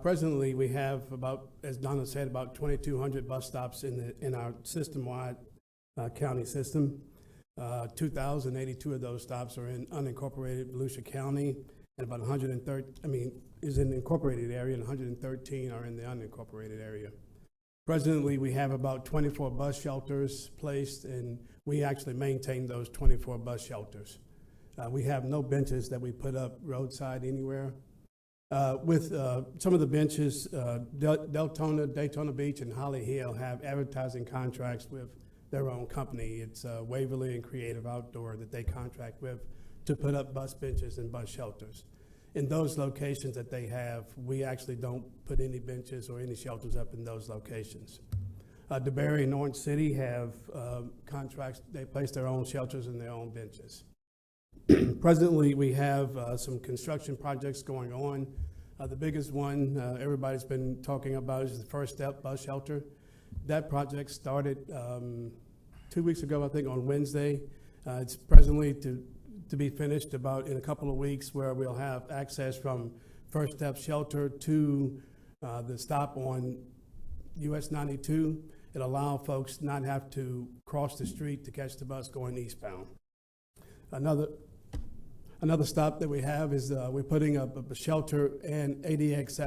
S14: Presently, we have about, as Donna said, about 2,200 bus stops in our system-wide county system. 2,082 of those stops are in unincorporated Volusia County, and about 130, is in the incorporated area, and 113 are in the unincorporated area. Presently, we have about 24 bus shelters placed, and we actually maintain those 24 bus shelters. We have no benches that we put up roadside anywhere. With some of the benches, Deltona, Daytona Beach, and Holly Hill have advertising contracts with their own company. It's Waverly and Creative Outdoor that they contract with to put up bus benches and bus shelters. In those locations that they have, we actually don't put any benches or any shelters up in those locations. DeBerry and Orange City have contracts. They place their own shelters and their own benches. Presently, we have some construction projects going on. The biggest one everybody's been talking about is the First Step bus shelter. That project started 2 weeks ago, I think, on Wednesday. It's presently to be finished about in a couple of weeks, where we'll have access from First Step Shelter to the stop on US 92. It'll allow folks not have to cross the street to catch the bus going eastbound. Another stop that we have is we're putting up a shelter and ADX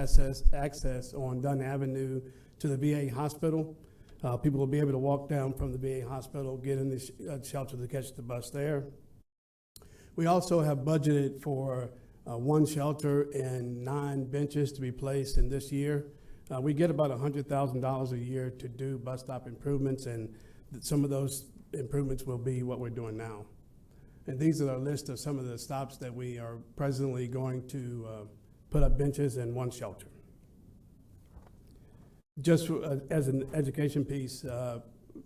S14: access on Dunn Avenue to the VA hospital. People will be able to walk down from the VA hospital, get in the shelter to catch the bus there. We also have budgeted for one shelter and 9 benches to be placed in this year. We get about $100,000 a year to do bus stop improvements, and some of those improvements will be what we're doing now. And these are a list of some of the stops that we are presently going to put up benches and one shelter. Just as an education piece,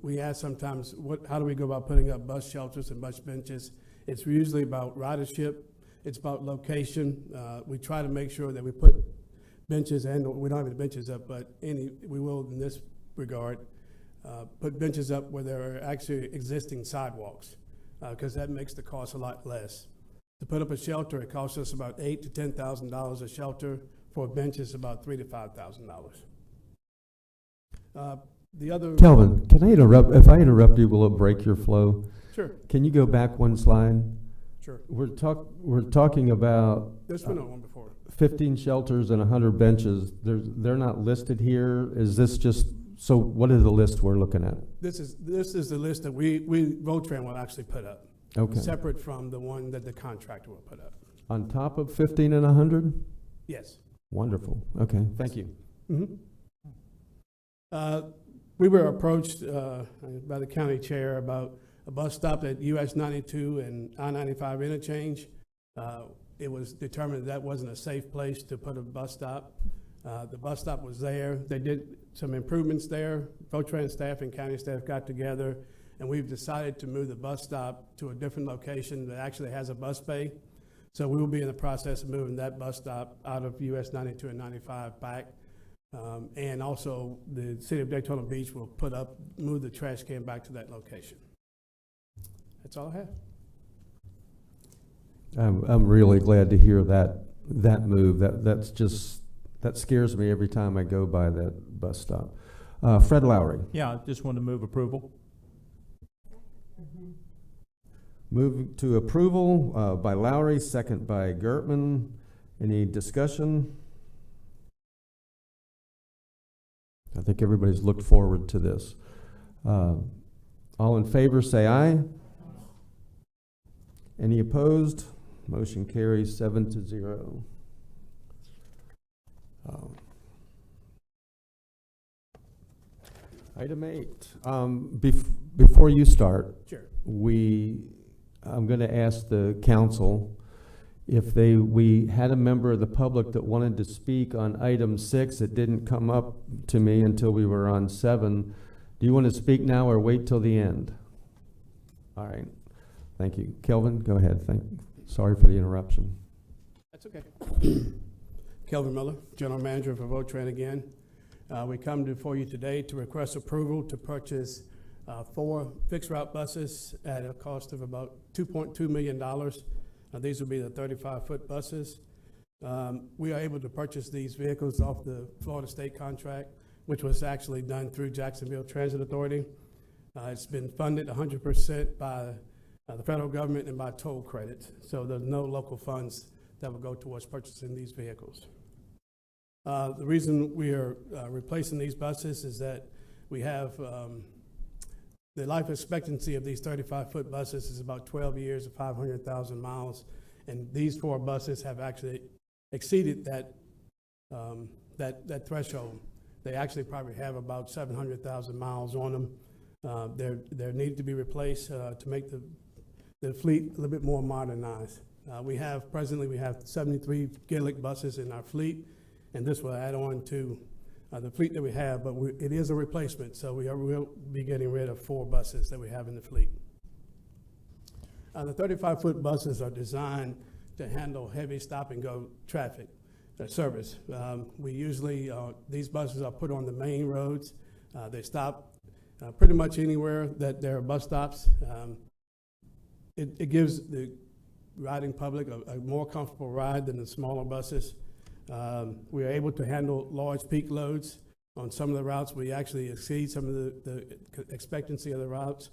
S14: we ask sometimes, how do we go about putting up bus shelters and bus benches? It's usually about ridership. It's about location. We try to make sure that we put benches, and we don't have any benches up, but we will in this regard, put benches up where there are actually existing sidewalks, because that makes the cost a lot less. To put up a shelter, it costs us about $8,000 to $10,000 a shelter. For a bench, it's about $3,000 to $5,000. The other
S1: Kelvin, can I interrupt? If I interrupt you, will it break your flow?
S14: Sure.
S1: Can you go back one slide?
S14: Sure.
S1: We're talking about
S14: There's been one before.
S1: 15 shelters and 100 benches. They're not listed here. Is this just, so what is the list we're looking at?
S14: This is the list that we VoTran will actually put up.
S1: Okay.
S14: Separate from the one that the contractor will put up.
S1: On top of 15 and 100?
S14: Yes.
S1: Wonderful. Okay, thank you.
S14: Mm-hmm. We were approached by the county chair about a bus stop at US 92 and I-95 interchange. It was determined that wasn't a safe place to put a bus stop. The bus stop was there. They did some improvements there. VoTran staff and county staff got together, and we've decided to move the bus stop to a different location that actually has a bus bay. So we will be in the process of moving that bus stop out of US 92 and 95 back. And also the city of Daytona Beach will move the trash can back to that location. That's all I have.
S1: I'm really glad to hear that move. That scares me every time I go by that bus stop. Fred Lowry.
S15: Yeah, I just want to move approval.
S1: Move to approval by Lowry, second by Gertman. Any discussion? I think everybody's looked forward to this. All in favor, say aye. Any opposed? Motion carries 7-0. Item 8. Before you start,
S14: sure.
S1: I'm gonna ask the council if we had a member of the public that wanted to speak on item 6. It didn't come up to me until we were on 7. Do you want to speak now or wait till the end? All right, thank you. Kelvin, go ahead. Sorry for the interruption.
S14: That's okay. Kelvin Miller, General Manager for Votran again. We come before you today to request approval to purchase 4 fixed route buses at a cost of about $2.2 million. These will be the 35-foot buses. We are able to purchase these vehicles off the Florida State contract, which was actually done through Jacksonville Transit Authority. It's been funded 100% by the federal government and by toll credits. So there's no local funds that will go towards purchasing these vehicles. The reason we are replacing these buses is that we have the life expectancy of these 35-foot buses is about 12 years of 500,000 miles, and these 4 buses have actually exceeded that threshold. They actually probably have about 700,000 miles on them. They need to be replaced to make the fleet a little bit more modernized. Presently we have 73 Gaelic buses in our fleet, and this will add on to the fleet that we have, but it is a replacement, so we'll be getting rid of 4 buses that we have in the fleet. The 35-foot buses are designed to handle heavy stop-and-go traffic service. We usually, these buses are put on the main roads. They stop pretty much anywhere that there are bus stops. It gives the riding public a more comfortable ride than the smaller buses. We are able to handle large peak loads. On some of the routes, we actually exceed some of the expectancy of the routes.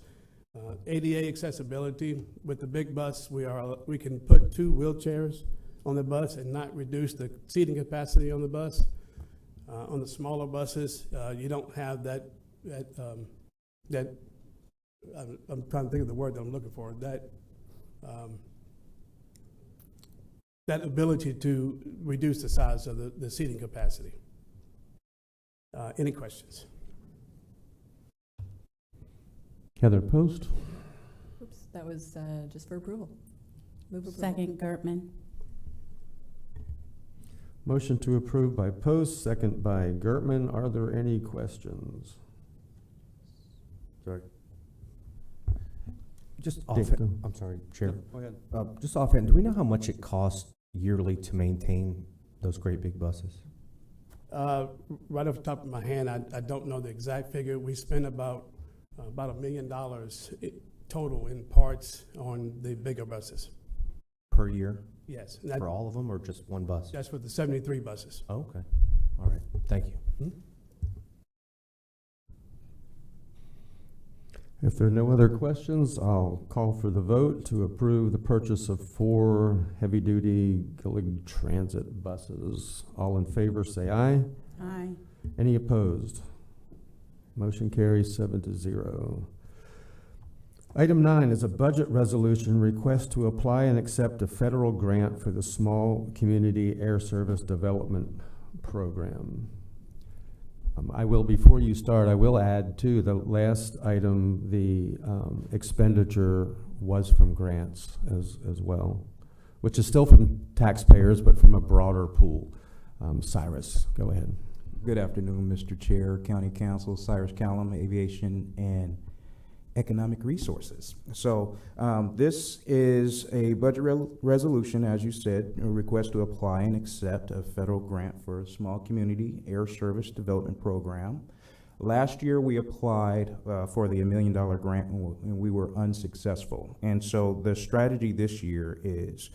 S14: ADA accessibility. With the big bus, we can put 2 wheelchairs on the bus and not reduce the seating capacity on the bus. On the smaller buses, you don't have that I'm trying to think of the word that I'm looking for, that ability to reduce the size of the seating capacity. Any questions?
S1: Heather Post.
S9: Oops, that was just for approval. Move approval.
S8: Second, Gertman.
S1: Motion to approve by Post, second by Gertman. Are there any questions?
S20: Sorry. Just
S1: Dave,
S20: offhand, I'm sorry, Chair.
S1: Go ahead.
S20: Just offhand, do we know how much it costs yearly to maintain those great big buses?
S14: Right off the top of my hand, I don't know the exact figure. We spend about $1 million total in parts on the bigger buses.
S20: Per year?
S14: Yes.
S20: For all of them or just one bus?
S14: That's for the 73 buses.
S20: Oh, okay. All right. Thank you.
S1: If there are no other questions, I'll call for the vote to approve the purchase of 4 heavy-duty Gillig Transit buses. All in favor, say aye.
S8: Aye.
S1: Any opposed? Motion carries 7-0. Item 9 is a budget resolution request to apply and accept a federal grant for the Small Community Air Service Development Program. Before you start, I will add too, the last item, the expenditure was from grants as well, which is still from taxpayers, but from a broader pool. Cyrus, go ahead.
S16: Good afternoon, Mr. Chair, County Council, Cyrus Callum, Aviation and Economic Resources. So this is a budget resolution, as you said, a request to apply and accept a federal grant for a Small Community Air Service Development Program. Last year we applied for the $1 million grant and we were unsuccessful. And so the strategy this year is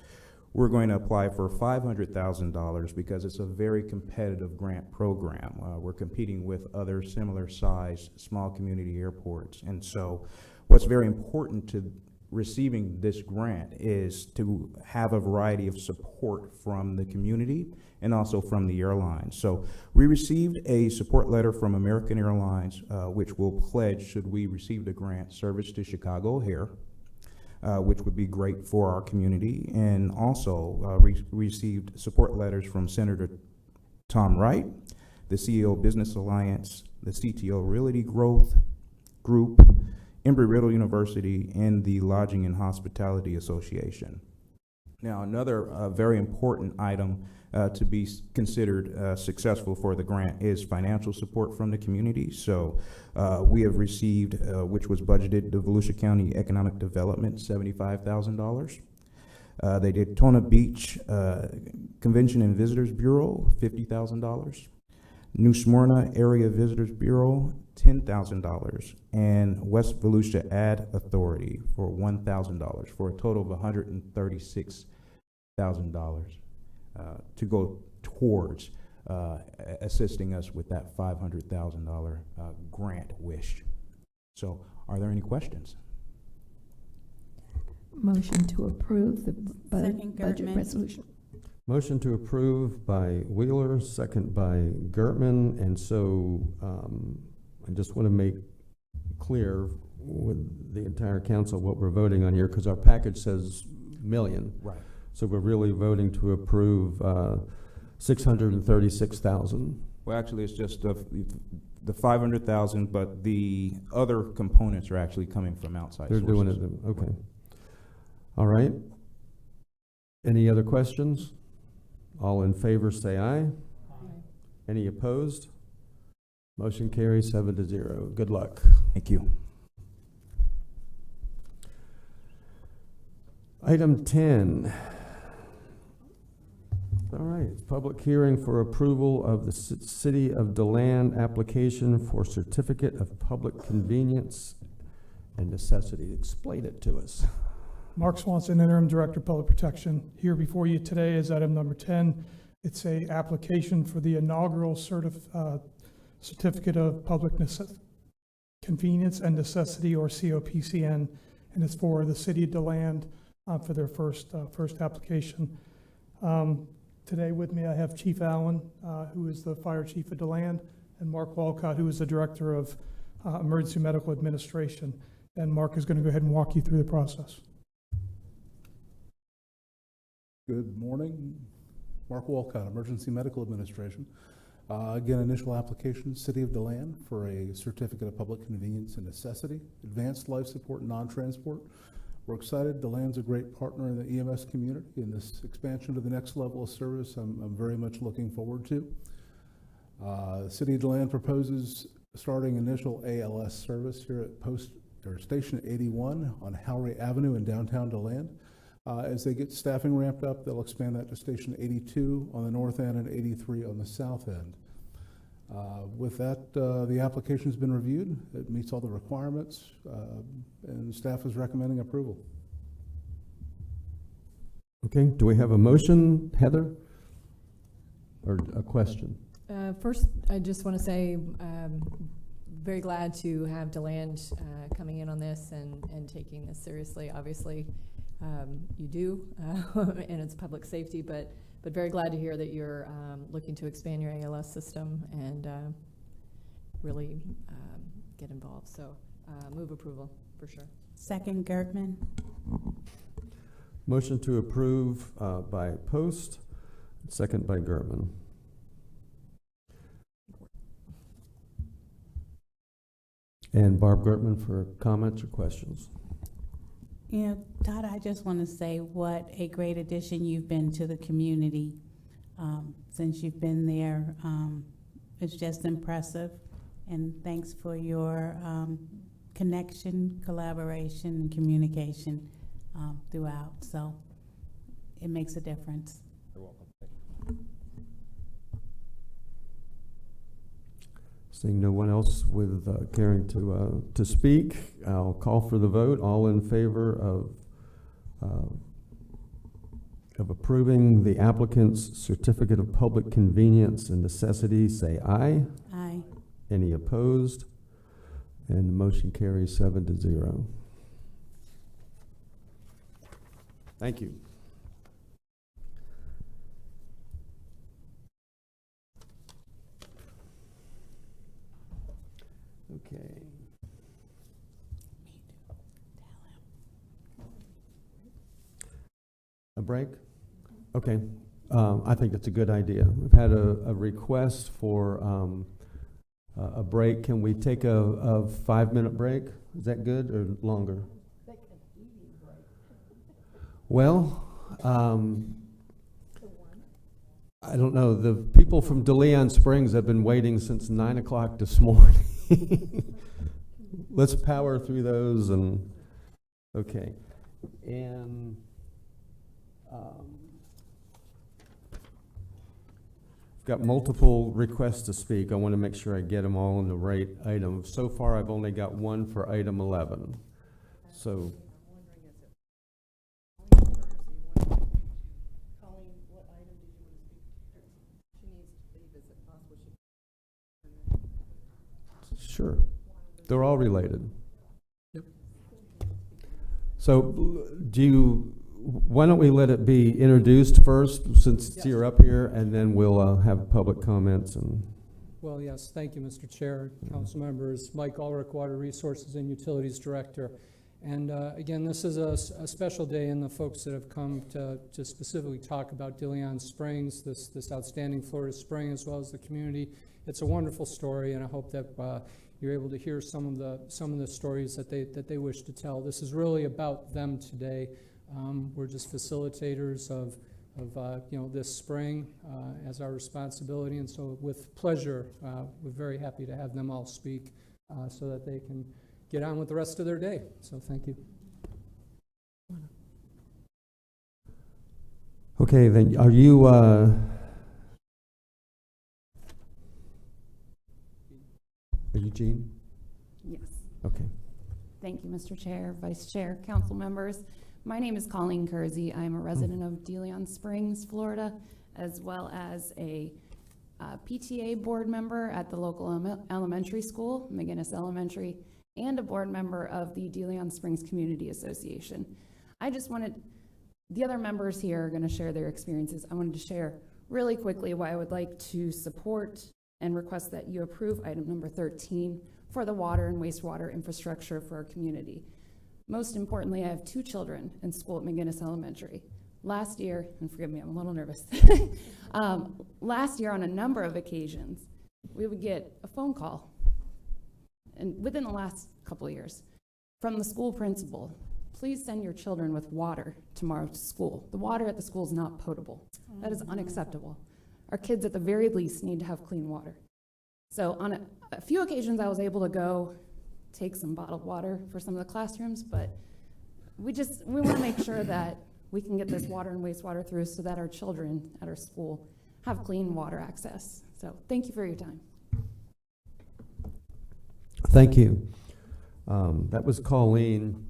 S16: we're going to apply for $500,000 because it's a very competitive grant program. We're competing with other similar sized small community airports. And so what's very important to receiving this grant is to have a variety of support from the community and also from the airlines. So we received a support letter from American Airlines, which will pledge, should we receive the grant, service to Chicago O'Hare, which would be great for our community, and also received support letters from Senator Tom Wright, the CEO of Business Alliance, the CTO Realty Growth Group, Embry-Riddle University, and the Lodging and Hospitality Association. Now, another very important item to be considered successful for the grant is financial support from the community. So we have received, which was budgeted, the Volusia County Economic Development, $75,000. The Deltona Beach Convention and Visitors Bureau, $50,000. New Smyrna Area Visitors Bureau, $10,000, and West Volusia Ad Authority for $1,000, for a total of $136,000 to go towards assisting us with that $500,000 grant wish. So, are there any questions?
S21: Motion to approve the
S8: Second,
S21: budget
S8: Gertman.
S21: resolution.
S1: Motion to approve by Wheeler, second by Gertman, and so I just want to make clear with the entire council what we're voting on here, because our package says million.
S16: Right.
S1: So we're really voting to approve $636,000.
S16: Well, actually, it's just the $500,000, but the other components are actually coming from outside
S1: They're
S16: sources.
S1: doing it, okay. All right. Any other questions? All in favor say aye. Any opposed? Motion carries 7-0. Good luck.
S16: Thank you.
S1: Item 10. All right, public hearing for approval of the City of DeLand application for Certificate of Public Convenience and Necessity. Explain it to us.
S23: Mark Swanson, Interim Director, Public Protection. Here before you today is item number 10. It's a application for the inaugural Certificate of Public Convenience and Necessity, or COPCN, and it's for the City of DeLand for their first application. Today with me I have Chief Allen, who is the Fire Chief of DeLand, and Mark Walcott, who is the Director of Emergency Medical Administration. And Mark is going to go ahead and walk you through the process.
S2: Good morning. Mark Walcott, Emergency Medical Administration. Again, initial application, City of DeLand, for a Certificate of Public Convenience and Necessity, Advanced Life Support non-transport. We're excited. DeLand's a great partner in the EMS community in this expansion to the next level of service. I'm very much looking forward to. City of DeLand proposes starting initial ALS service here at Station 81 on Howry Avenue in downtown DeLand. As they get staffing ramped up, they'll expand that to Station 82 on the north end and 83 on the south end. With that, the application's been reviewed. It meets all the requirements, and staff is recommending approval.
S1: Okay, do we have a motion, Heather? Or a question?
S9: First, I just want to say, very glad to have DeLand coming in on this and taking this seriously. Obviously, you do, and it's public safety, but very glad to hear that you're looking to expand your ALS system and really get involved. So move approval for sure.
S8: Second, Gertman.
S1: Motion to approve by Post, second by Gertman. And Barb Gertman for comments or questions.
S8: You know, Todd, I just want to say what a great addition you've been to the community since you've been there. It's just impressive, and thanks for your connection, collaboration, and communication throughout. So it makes a difference.
S20: You're welcome.
S1: Seeing no one else with caring to speak, I'll call for the vote. All in favor of approving the applicant's Certificate of Public Convenience and Necessity, say aye.
S8: Aye.
S1: Any opposed? And the motion carries 7-0. Thank you. Okay. A break? Okay. I think that's a good idea. We've had a request for a break. Can we take a 5-minute break? Is that good or longer? Well, I don't know. The people from DeLeon Springs have been waiting since 9 o'clock this morning. Let's power through those and, okay. And got multiple requests to speak. I want to make sure I get them all in the right item. So far, I've only got one for item 11. So. Sure. They're all related.
S23: Yep.
S1: So why don't we let it be introduced first, since you're up here, and then we'll have public comments and.
S13: Well, yes, thank you, Mr. Chair, council members. Mike Ulrich, Water Resources and Utilities Director. And again, this is a special day, and the folks that have come to specifically talk about DeLeon Springs, this outstanding Florida spring, as well as the community. It's a wonderful story, and I hope that you're able to hear some of the stories that they wish to tell. This is really about them today. We're just facilitators of this spring as our responsibility, and so with pleasure, we're very happy to have them all speak so that they can get on with the rest of their day. So thank you.
S1: Okay, then are you Jean?
S17: Yes.
S1: Okay.
S17: Thank you, Mr. Chair, Vice Chair, council members. My name is Colleen Kersey. I'm a resident of DeLeon Springs, Florida, as well as a PTA board member at the local elementary school, McGinnis Elementary, and a board member of the DeLeon Springs Community Association. I just wanted, the other members here are going to share their experiences. I wanted to share really quickly why I would like to support and request that you approve item number 13 for the water and wastewater infrastructure for our community. Most importantly, I have 2 children in school at McGinnis Elementary. Last year, and forgive me, I'm a little nervous. Last year, on a number of occasions, we would get a phone call, and within the last couple of years, from the school principal, please send your children with water tomorrow to school. The water at the school is not potable. That is unacceptable. Our kids at the very least need to have clean water. So on a few occasions, I was able to go take some bottled water for some of the classrooms, but we want to make sure that we can get this water and wastewater through so that our children at our school have clean water access. So thank you for your time.
S1: Thank you. That was Colleen.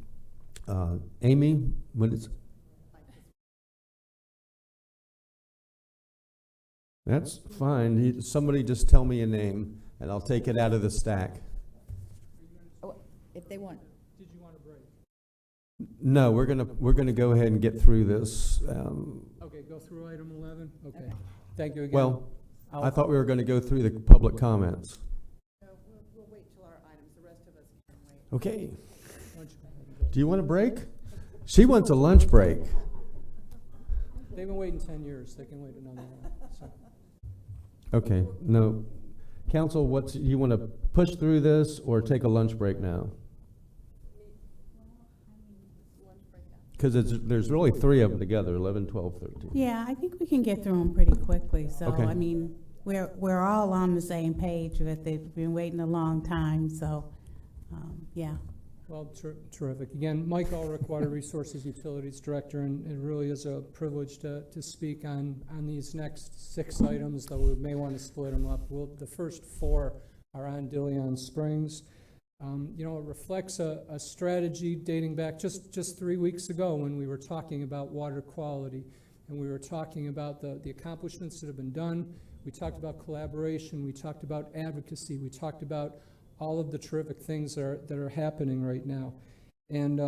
S1: Amy, what is? That's fine. Somebody just tell me a name, and I'll take it out of the stack.
S17: If they want.
S13: Did you want a break?
S1: No, we're gonna go ahead and get through this.
S13: Okay, go through item 11. Okay. Thank you again.
S1: Well, I thought we were going to go through the public comments.
S17: No, we'll wait till our items. The rest of us can wait.
S1: Okay. Do you want a break? She wants a lunch break.
S13: They've been waiting 10 years. They can wait another one. So.
S1: Okay. No. Council, you want to push through this or take a lunch break now? Because there's really 3 of them together, 11, 12, 13.
S8: Yeah, I think we can get through them pretty quickly. So,
S1: Okay.
S8: I mean, we're all on the same page that they've been waiting a long time. So, yeah.
S13: Well, terrific. Again, Mike Ulrich, Water Resources Utilities Director, and it really is a privilege to speak on these next 6 items, though we may want to split them up. The first 4 are on DeLeon Springs. It reflects a strategy dating back just 3 weeks ago when we were talking about water quality, and we were talking about the accomplishments that have been done. We talked about collaboration. We talked about advocacy. We talked about all of the terrific things that are happening right now. And,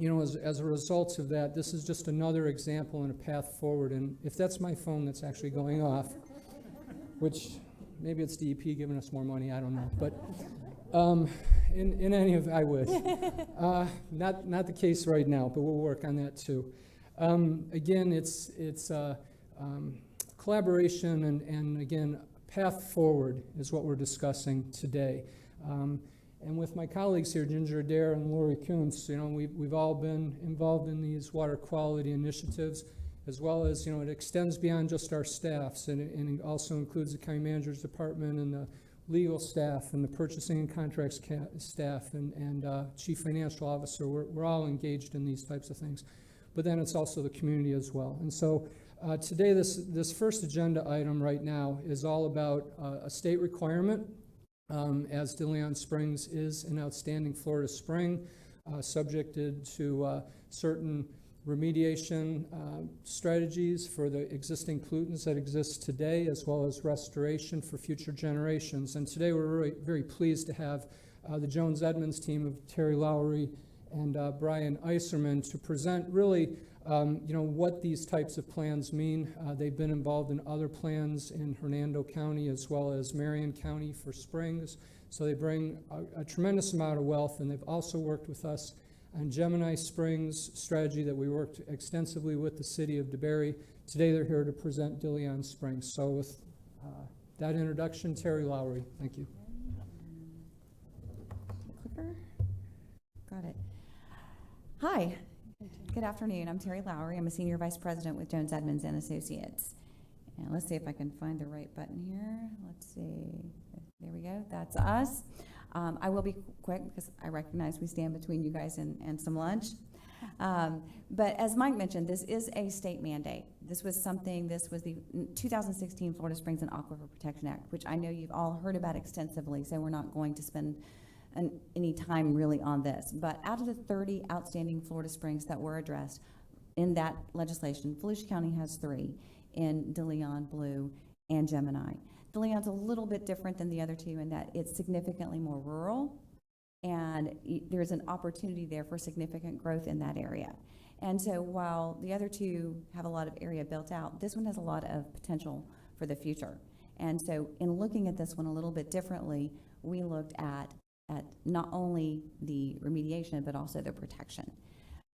S13: as a result of that, this is just another example and a path forward. And if that's my phone that's actually going off, which maybe it's DEP giving us more money, I don't know. But in any event, I wish. Not the case right now, but we'll work on that too. Again, it's collaboration and again, path forward is what we're discussing today. And with my colleagues here, Ginger Adair and Lori Kuntz, we've all been involved in these water quality initiatives, as well as, it extends beyond just our staffs, and it also includes the county manager's department and the legal staff and the purchasing and contracts staff and chief financial officer. We're all engaged in these types of things. But then it's also the community as well. And so today, this first agenda item right now is all about a state requirement, as DeLeon Springs is an outstanding Florida spring, subjected to certain remediation strategies for the existing pollutants that exist today, as well as restoration for future generations. And today we're really very pleased to have the Jones Edmonds team of Terry Lowry and Brian Eiserman to present really what these types of plans mean. They've been involved in other plans in Hernando County as well as Marion County for springs. So they bring a tremendous amount of wealth, and they've also worked with us on Gemini Springs strategy that we worked extensively with the city of DeBary. Today they're here to present DeLeon Springs. So with that introduction, Terry Lowry, thank you.
S7: Clicker. Got it. Hi, good afternoon. I'm Terry Lowry. I'm a senior vice president with Jones Edmonds and Associates. And let's see if I can find the right button here. Let's see. There we go. That's us. I will be quick because I recognize we stand between you guys and some lunch. But as Mike mentioned, this is a state mandate. This was the 2016 Florida Springs and Aquifer Protection Act, which I know you've all heard about extensively, so we're not going to spend any time really on this. But out of the 30 outstanding Florida springs that were addressed in that legislation, Volusia County has 3 in DeLeon, Blue, and Gemini. DeLeon's a little bit different than the other 2 in that it's significantly more rural, and there's an opportunity there for significant growth in that area. And so while the other 2 have a lot of area built out, this one has a lot of potential for the future. And so in looking at this one a little bit differently, we looked at not only the remediation, but also the protection.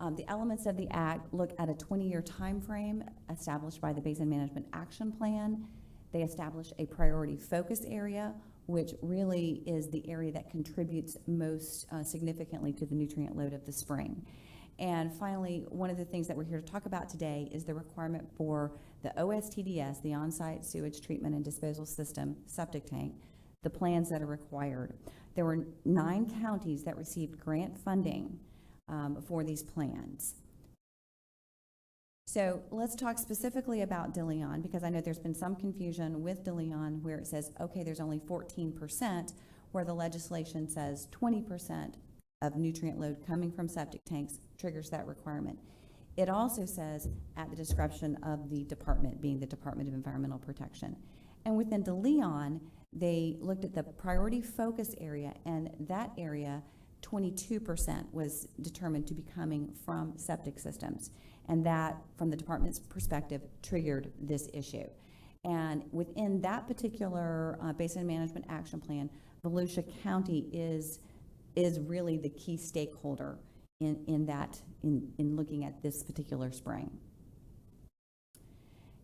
S7: The elements of the act look at a 20-year time frame established by the Basin Management Action Plan. They establish a priority focus area, which really is the area that contributes most significantly to the nutrient load of the spring. And finally, one of the things that we're here to talk about today is the requirement for the OSTDS, the on-site sewage treatment and disposal system septic tank, the plans that are required. There were 9 counties that received grant funding for these plans. So let's talk specifically about DeLeon, because I know there's been some confusion with DeLeon where it says, okay, there's only 14%, where the legislation says 20% of nutrient load coming from septic tanks triggers that requirement. It also says at the discretion of the department, being the Department of Environmental Protection. And within DeLeon, they looked at the priority focus area, and that area, 22% was determined to be coming from septic systems. And that, from the department's perspective, triggered this issue. And within that particular Basin Management Action Plan, Volusia County is really the key stakeholder in looking at this particular spring.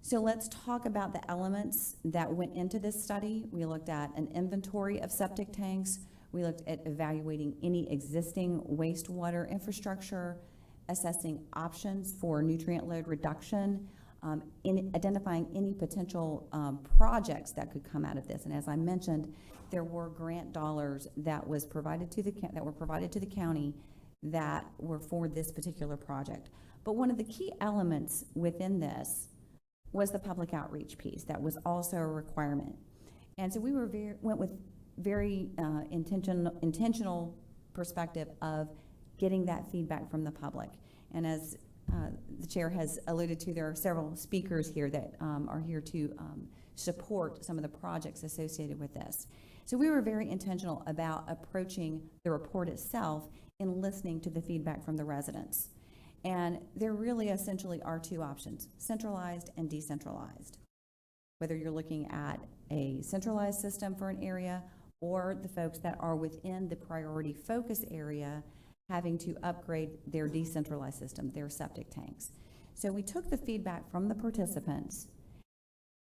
S7: So let's talk about the elements that went into this study. We looked at an inventory of septic tanks. We looked at evaluating any existing wastewater infrastructure, assessing options for nutrient load reduction, in identifying any potential projects that could come out of this. And as I mentioned, there were grant dollars that were provided to the county that were for this particular project. But one of the key elements within this was the public outreach piece. That was also a requirement. And so we went with very intentional perspective of getting that feedback from the public. And as the chair has alluded to, there are several speakers here that are here to support some of the projects associated with this. So we were very intentional about approaching the report itself and listening to the feedback from the residents. And there really essentially are 2 options, centralized and decentralized. Whether you're looking at a centralized system for an area or the folks that are within the priority focus area having to upgrade their decentralized system, their septic tanks. So we took the feedback from the participants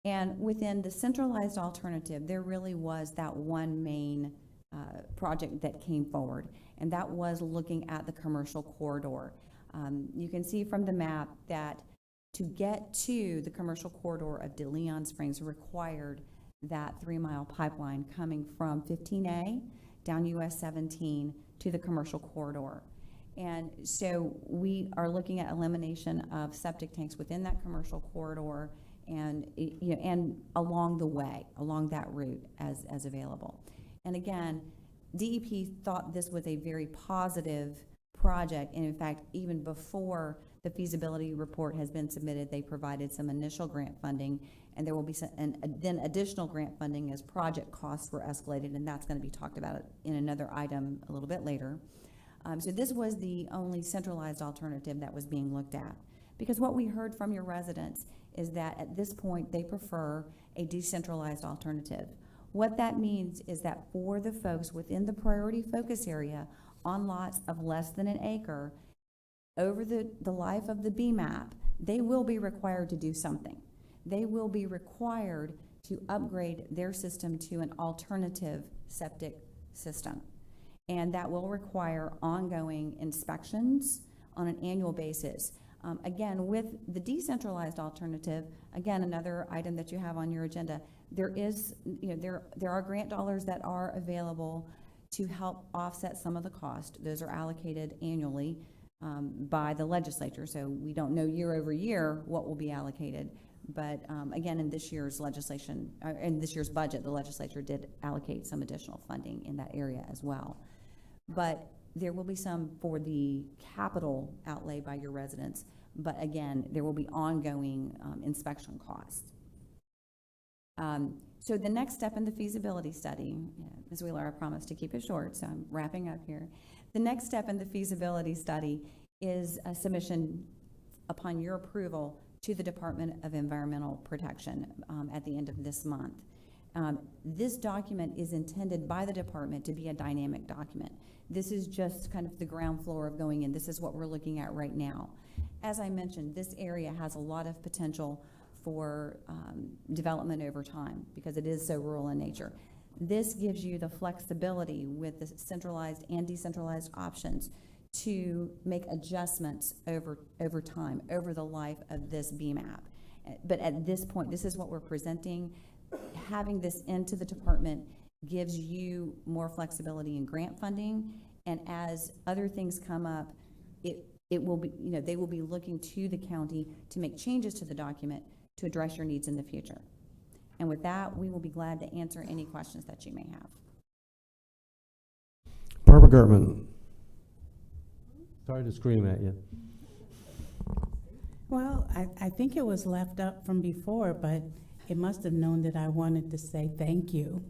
S7: And within the centralized alternative, there really was that one main project that came forward, and that was looking at the commercial corridor. You can see from the map that to get to the commercial corridor of DeLeon Springs required that 3-mile pipeline coming from 15A down US 17 to the commercial corridor. And so we are looking at elimination of septic tanks within that commercial corridor and, and along the way, along that route as available. And again, DEP thought this was a very positive project, and in fact, even before the feasibility report has been submitted, they provided some initial grant funding, and there will be some, and then additional grant funding as project costs were escalated, and that's going to be talked about in another item a little bit later. So this was the only centralized alternative that was being looked at, because what we heard from your residents is that at this point they prefer a decentralized alternative. What that means is that for the folks within the priority focus area on lots of less than an acre, over the life of the BMAP, they will be required to do something. They will be required to upgrade their system to an alternative septic system. And that will require ongoing inspections on an annual basis. Again, with the decentralized alternative, again, another item that you have on your agenda, there is, there are grant dollars that are available to help offset some of the cost. Those are allocated annually by the legislature, so we don't know year over year what will be allocated. But again, in this year's legislation, in this year's budget, the legislature did allocate some additional funding in that area as well. But there will be some for the capital outlay by your residents. But again, there will be ongoing inspection costs. So the next step in the feasibility study, Ms. Wheeler, I promised to keep it short, so I'm wrapping up here. The next step in the feasibility study is a submission upon your approval to the Department of Environmental Protection at the end of this month. This document is intended by the department to be a dynamic document. This is just kind of the ground floor of going in. This is what we're looking at right now. As I mentioned, this area has a lot of potential for development over time because it is so rural in nature. This gives you the flexibility with the centralized and decentralized options to make adjustments over time, over the life of this BMAP. But at this point, this is what we're presenting. Having this into the department gives you more flexibility in grant funding, and as other things come up, it will be, they will be looking to the county to make changes to the document to address your needs in the future. And with that, we will be glad to answer any questions that you may have.
S1: Barbara Gertman. Sorry to scream at you.
S8: Well, I think it was left up from before, but it must have known that I wanted to say thank you.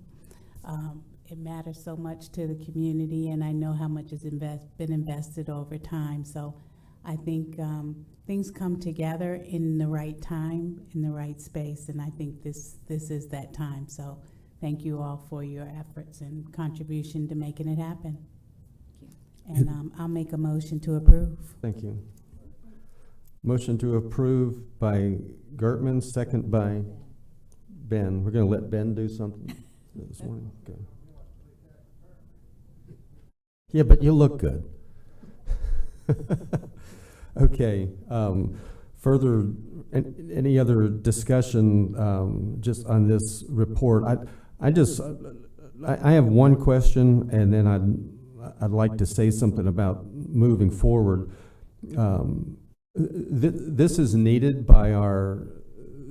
S8: It matters so much to the community, and I know how much has been invested over time. So I think things come together in the right time, in the right space, and I think this is that time. So thank you all for your efforts and contribution to making it happen. Thank you. And I'll make a motion to approve.
S1: Thank you. Motion to approve by Gertman, second by Ben. We're going to let Ben do something this morning. Okay. Yeah, but you look good. Okay. Further, any other discussion just on this report? I have one question, and then I'd like to say something about moving forward. This is needed by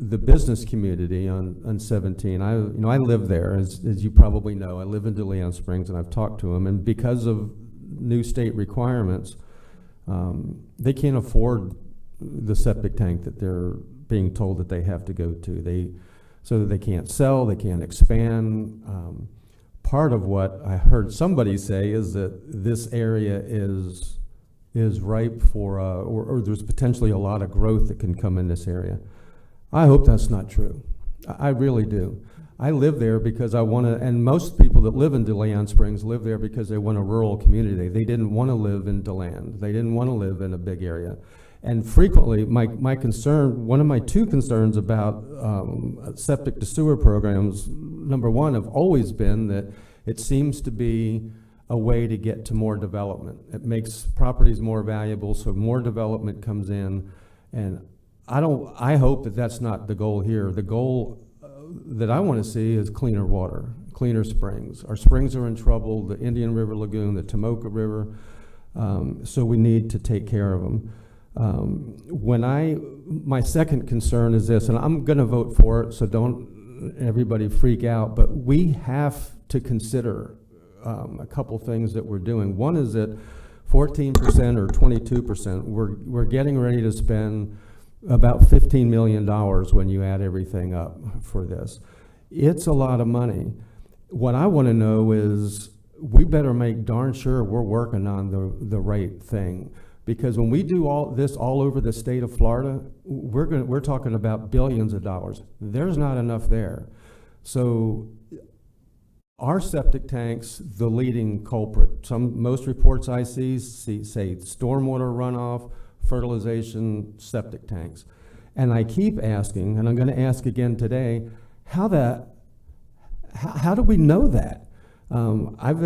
S1: the business community on 17. I live there, as you probably know. I live in DeLeon Springs, and I've talked to them. And because of new state requirements, they can't afford the septic tank that they're being told that they have to go to. So that they can't sell, they can't expand. Part of what I heard somebody say is that this area is ripe for, or there's potentially a lot of growth that can come in this area. I hope that's not true. I really do. I live there because I want to, and most people that live in DeLeon Springs live there because they want a rural community. They didn't want to live in DeLand. They didn't want to live in a big area. And frequently, my concern, one of my two concerns about septic to sewer programs, number one, have always been that it seems to be a way to get to more development. It makes properties more valuable, so more development comes in. And I hope that that's not the goal here. The goal that I want to see is cleaner water, cleaner springs. Our springs are in trouble, the Indian River Lagoon, the Tomoka River, so we need to take care of them. My second concern is this, and I'm going to vote for it, so don't everybody freak out, but we have to consider a couple things that we're doing. One is that 14% or 22%, we're getting ready to spend about $15 million when you add everything up for this. It's a lot of money. What I want to know is we better make darn sure we're working on the right thing. Because when we do all this all over the state of Florida, we're talking about billions of dollars. There's not enough there. So our septic tanks, the leading culprit. Most reports I see say stormwater runoff, fertilization, septic tanks. And I keep asking, and I'm going to ask again today, how do we know that? I've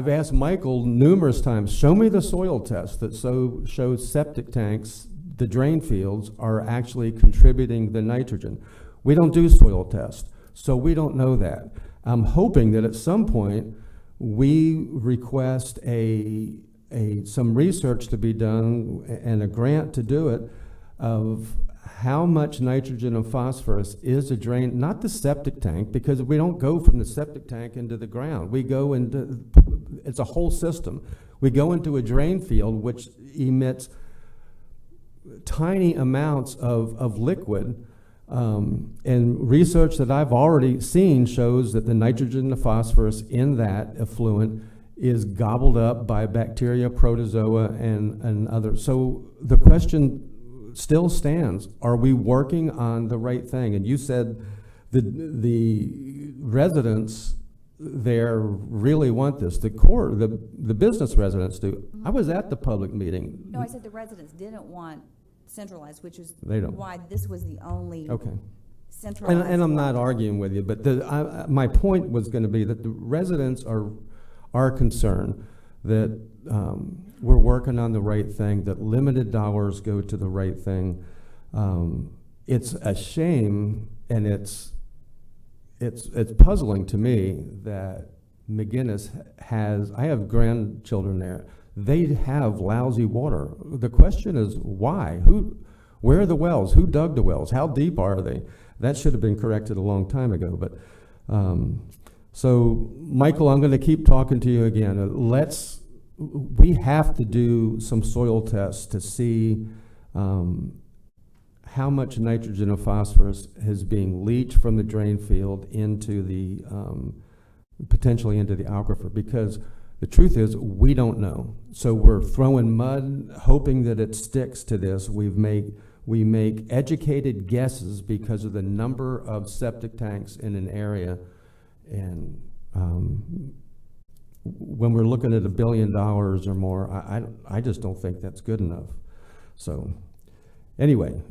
S1: asked Michael numerous times, show me the soil test that shows septic tanks, the drain fields, are actually contributing the nitrogen. We don't do soil tests, so we don't know that. I'm hoping that at some point we request some research to be done and a grant to do it of how much nitrogen and phosphorus is a drain, not the septic tank, because we don't go from the septic tank into the ground. We go into, it's a whole system. We go into a drain field which emits tiny amounts of liquid, and research that I've already seen shows that the nitrogen and the phosphorus in that effluent is gobbled up by bacteria, protozoa, and others. So the question still stands, are we working on the right thing? And you said the residents there really want this. The business residents do. I was at the public meeting.
S7: No, I said the residents didn't want centralized, which is
S1: They don't.
S7: why this was the only
S1: Okay.
S7: centralized.
S1: And I'm not arguing with you, but my point was going to be that the residents are concerned that we're working on the right thing, that limited dollars go to the right thing. It's a shame, and it's puzzling to me that McGinnis I have grandchildren there. They have lousy water. The question is why? Where are the wells? Who dug the wells? How deep are they? That should have been corrected a long time ago. But so, Michael, I'm going to keep talking to you again. We have to do some soil tests to see how much nitrogen and phosphorus is being leached from the drain field into the potentially into the aquifer, because the truth is we don't know. So we're throwing mud, hoping that it sticks to this. We make educated guesses because of the number of septic tanks in an area, and when we're looking at $1 billion or more, I just don't think that's good enough. So anyway,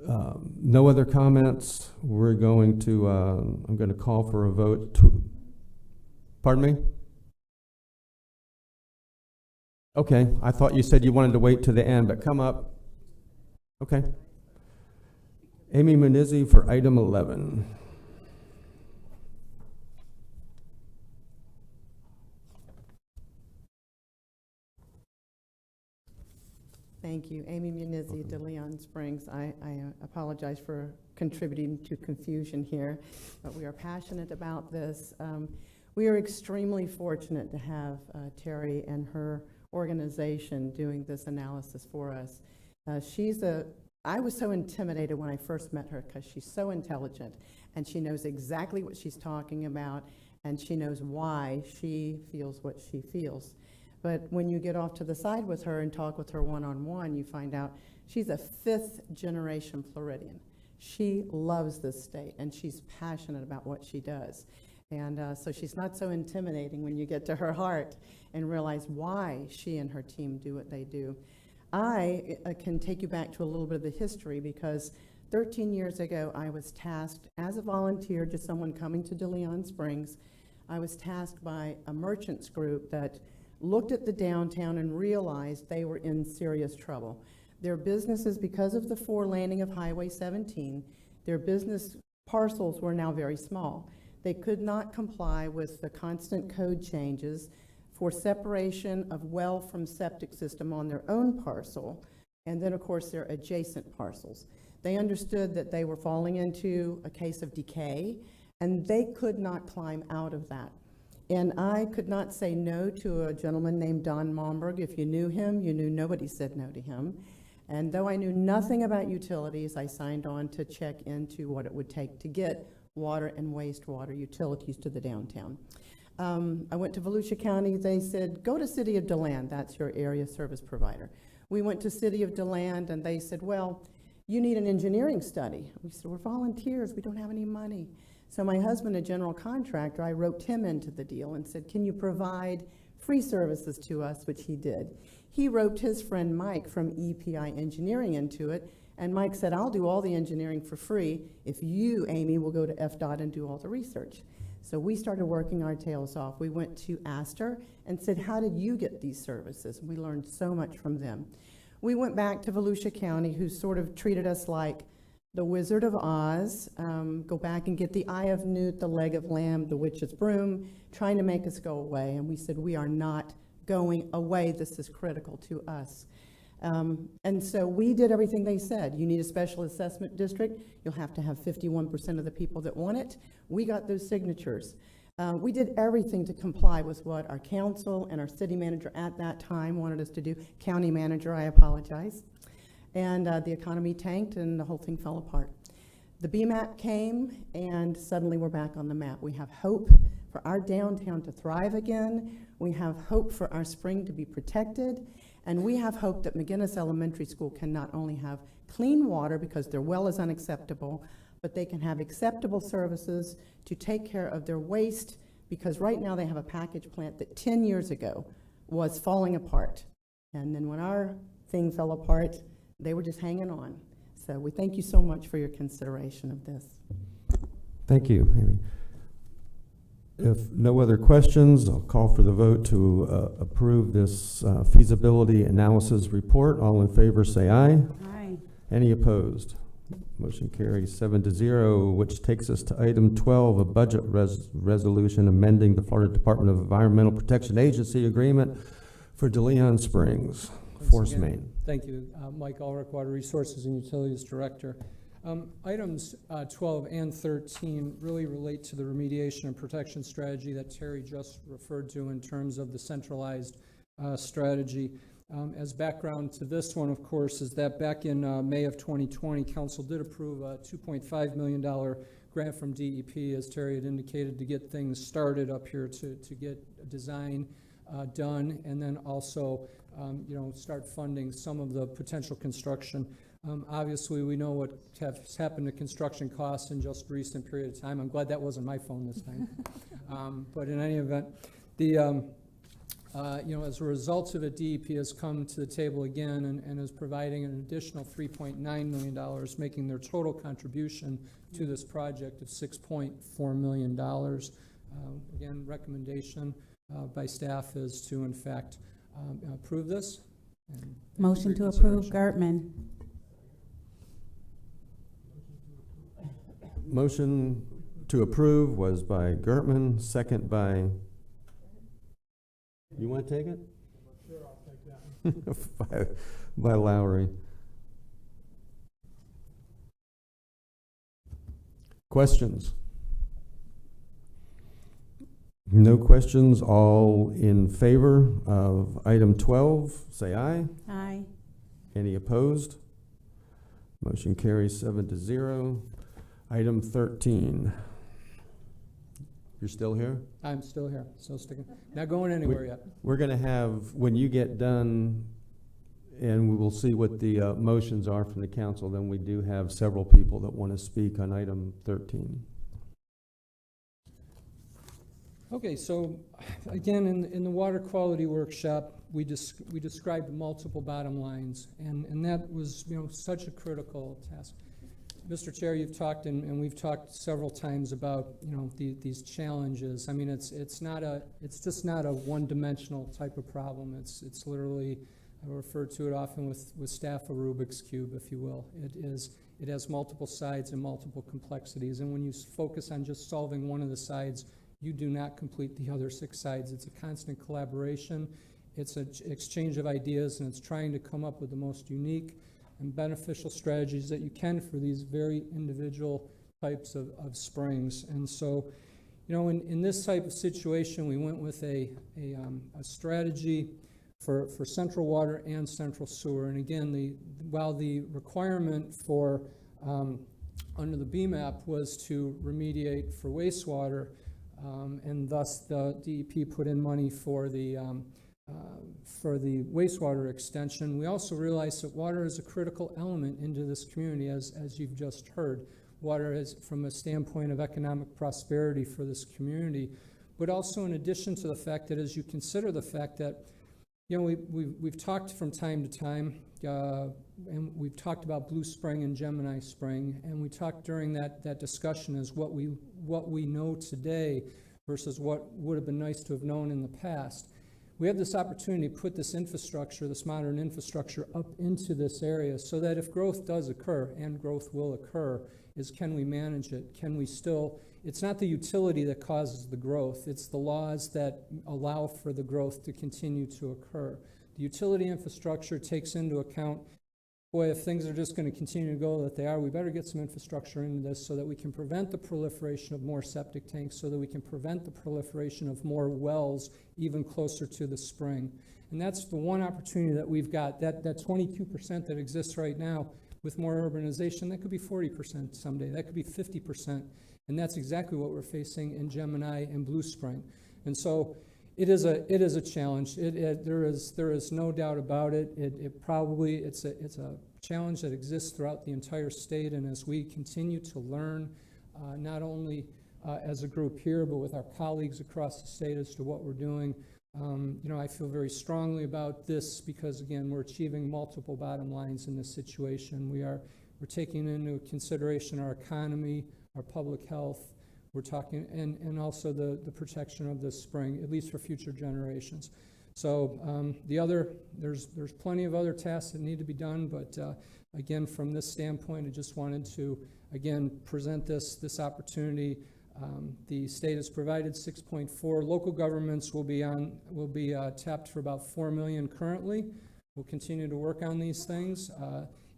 S1: no other comments. We're going to, I'm going to call for a vote. Pardon me? Okay, I thought you said you wanted to wait to the end, but come up. Okay. Amy Munizzi for item 11.
S6: Thank you. Amy Munizzi, De Leon Springs. I apologize for contributing to confusion here, but we are passionate about this. We are extremely fortunate to have Terry and her organization doing this analysis for us. I was so intimidated when I first met her because she's so intelligent and she knows exactly what she's talking about, and she knows why she feels what she feels. But when you get off to the side with her and talk with her one-on-one, you find out she's a fifth-generation Floridian. She loves this state, and she's passionate about what she does. And so she's not so intimidating when you get to her heart and realize why she and her team do what they do. I can take you back to a little bit of the history, because 13 years ago, I was tasked as a volunteer, just someone coming to DeLeon Springs. I was tasked by a merchants group that looked at the downtown and realized they were in serious trouble. Their businesses, because of the four-laning of Highway 17, their business parcels were now very small. They could not comply with the constant code changes for separation of well from septic system on their own parcel, and then, of course, their adjacent parcels. They understood that they were falling into a case of decay, and they could not climb out of that. And I could not say no to a gentleman named Don Momberg. If you knew him, you knew nobody said no to him. And though I knew nothing about utilities, I signed on to check into what it would take to get water and wastewater utilities to the downtown. I went to Volusia County. They said, go to City of DeLand. That's your area service provider. We went to City of DeLand, and they said, well, you need an engineering study. We said, we're volunteers. We don't have any money. So my husband, a general contractor, I roped him into the deal and said, can you provide free services to us, which he did. He roped his friend Mike from EPI Engineering into it, and Mike said, I'll do all the engineering for free if you, Amy, will go to FDOT and do all the research. So we started working our tails off. We went to Astor and said, how did you get these services? We learned so much from them. We went back to Volusia County, who sort of treated us like the Wizard of Oz, go back and get the eye of newt, the leg of lamb, the witch's broom, trying to make us go away. And we said, we are not going away. This is critical to us. And so we did everything they said. You need a special assessment district. You'll have to have 51% of the people that want it. We got those signatures. We did everything to comply with what our council and our city manager at that time wanted us to do. County manager, I apologize. And the economy tanked and the whole thing fell apart. The BMAP came, and suddenly we're back on the map. We have hope for our downtown to thrive again. We have hope for our spring to be protected. And we have hope that McGinnis Elementary School can not only have clean water, because their well is unacceptable, but they can have acceptable services to take care of their waste, because right now they have a package plant that 10 years ago was falling apart. And then when our thing fell apart, they were just hanging on. So we thank you so much for your consideration of this.
S1: Thank you, Amy. If no other questions, I'll call for the vote to approve this feasibility analysis report. All in favor say aye.
S3: Aye.
S1: Any opposed? Motion carries 7-0, which takes us to item 12, a budget resolution amending the Florida Department of Environmental Protection Agency agreement for DeLeon Springs Force Main.
S13: Thank you, Mike Ulrich, Water Resources and Utilities Director. Items 12 and 13 really relate to the remediation and protection strategy that Terry just referred to in terms of the centralized strategy. As background to this one, of course, is that back in May of 2020, Council did approve a $2.5 million grant from DEP, as Terry had indicated, to get things started up here, to get a design done, and then also start funding some of the potential construction. Obviously, we know what has happened to construction costs in just recent period of time. I'm glad that wasn't my phone this time. But in any event, the as a result of it, DEP has come to the table again and is providing an additional $3.9 million, making their total contribution to this project of $6.4 million. Again, recommendation by staff is to, in fact, approve this.
S3: Motion to approve, Gertman.
S1: Motion to approve was by Gertman, second by, you want to take it?
S14: Sure, I'll take that.
S1: by Lowry. Questions? No questions. All in favor of item 12, say aye.
S3: Aye.
S1: Any opposed? Motion carries 7-0. Item 13. You're still here?
S13: I'm still here, still sticking. Not going anywhere yet.
S1: We're going to have, when you get done, and we will see what the motions are from the council, then we do have several people that want to speak on item 13.
S13: Okay, so again, in the water quality workshop, we described multiple bottom lines, and that was, you know, such a critical task. Mr. Chair, you've talked, and we've talked several times about, you know, these challenges. I mean, it's just not a one-dimensional type of problem. It's literally, I refer to it often with staff a Rubik's Cube, if you will. It has multiple sides and multiple complexities, and when you focus on just solving one of the sides, you do not complete the other 6 sides. It's a constant collaboration. It's an exchange of ideas, and it's trying to come up with the most unique and beneficial strategies that you can for these very individual types of springs. And so, you know, in this type of situation, we went with a strategy for central water and central sewer. And again, while the requirement for under the BMAP was to remediate for wastewater, and thus the DEP put in money for the wastewater extension, we also realized that water is a critical element into this community, as you've just heard. Water is from a standpoint of economic prosperity for this community, but also in addition to the fact that as you consider the fact that, you know, we've talked from time to time, and we've talked about Blue Spring and Gemini Spring, and we talked during that discussion as what we know today versus what would have been nice to have known in the past. We have this opportunity to put this infrastructure, this modern infrastructure, up into this area so that if growth does occur, and growth will occur, is can we manage it? Can we still, it's not the utility that causes the growth, it's the laws that allow for the growth to continue to occur. The utility infrastructure takes into account, boy, if things are just going to continue to go that they are, we better get some infrastructure into this so that we can prevent the proliferation of more septic tanks, so that we can prevent the proliferation of more wells even closer to the spring. And that's the one opportunity that we've got, that 22% that exists right now with more urbanization, that could be 40% someday, that could be 50%. And that's exactly what we're facing in Gemini and Blue Spring. And so it is a challenge. There is no doubt about it. It's a challenge that exists throughout the entire state. And as we continue to learn, not only as a group here, but with our colleagues across the state as to what we're doing, you know, I feel very strongly about this because again, we're achieving multiple bottom lines in this situation. We're taking into consideration our economy, our public health. We're talking, and also the protection of the spring, at least for future generations. So there's plenty of other tasks that need to be done, but again, from this standpoint, I just wanted to, again, present this opportunity. The state has provided 6.4. Local governments will be tapped for about $4 million currently. We'll continue to work on these things.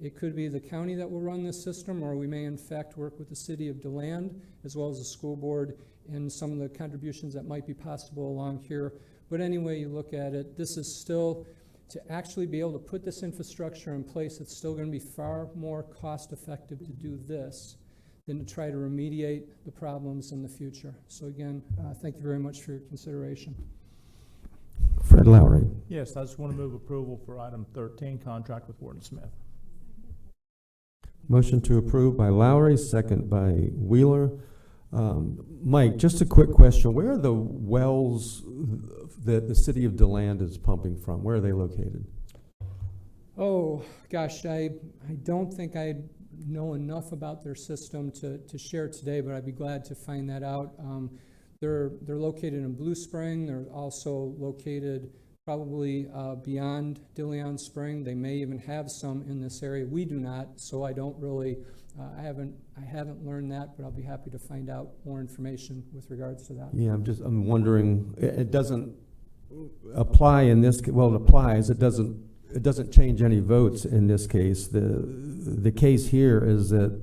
S13: It could be the county that will run this system, or we may in fact work with the city of DeLand, as well as the school board, and some of the contributions that might be possible along here. But anyway you look at it, this is still, to actually be able to put this infrastructure in place, it's still going to be far more cost effective to do this than to try to remediate the problems in the future. So again, thank you very much for your consideration.
S1: Fred Lowry.
S15: Yes, I just want to move approval for item 13, contract with Warden Smith.
S1: Motion to approve by Lowry, second by Wheeler. Mike, just a quick question. Where are the wells that the city of DeLand is pumping from? Where are they located?
S13: Oh, gosh, I don't think I know enough about their system to share today, but I'd be glad to find that out. They're located in Blue Spring. They're also located probably beyond DeLeon Spring. They may even have some in this area. We do not, so I don't really, I haven't learned that, but I'll be happy to find out more information with regards to that.
S1: Yeah, I'm wondering, it doesn't apply in this, well, it applies, it doesn't change any votes in this case. The case here is that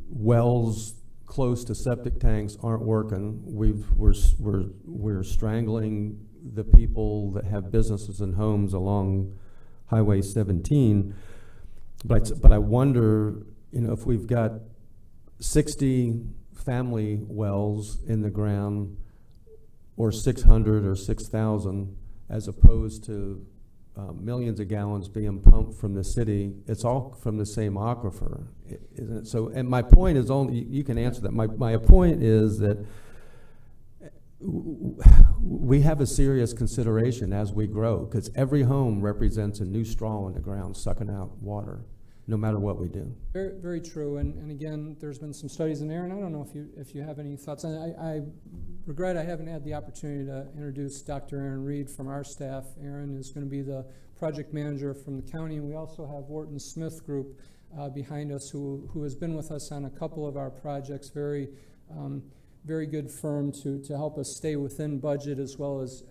S1: wells close to septic tanks aren't working. We're strangling the people that have businesses and homes along Highway 17. But I wonder, you know, if we've got 60 family wells in the ground, or 600 or 6,000, as opposed to millions of gallons being pumped from the city, it's all from the same aquifer, isn't it? So, and my point is only, you can answer that. My point is that we have a serious consideration as we grow, because every home represents a new straw in the ground sucking out water, no matter what we do.
S13: Very, very true, and again, there's been some studies in there, and I don't know if you have any thoughts on it. I regret I haven't had the opportunity to introduce Dr. Aaron Reed from our staff. Aaron is going to be the project manager from the county, and we also have Wharton Smith Group behind us, who has been with us on a couple of our projects. Very good firm to help us stay within budget as well as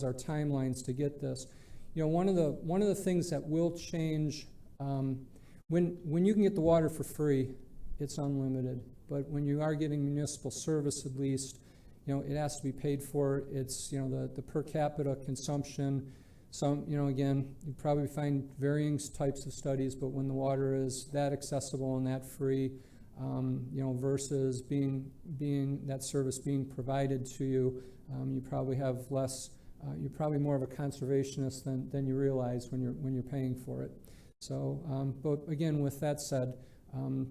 S13: our timelines to get this. You know, one of the things that will change when you can get the water for free, it's unlimited. But when you are getting municipal service, at least, you know, it has to be paid for. It's, you know, the per capita consumption. Some, you know, again, you probably find varying types of studies, but when the water is that accessible and that free, you know, versus being that service being provided to you, you probably have less. You're probably more of a conservationist than you realize when you're paying for it. So, but again, with that said,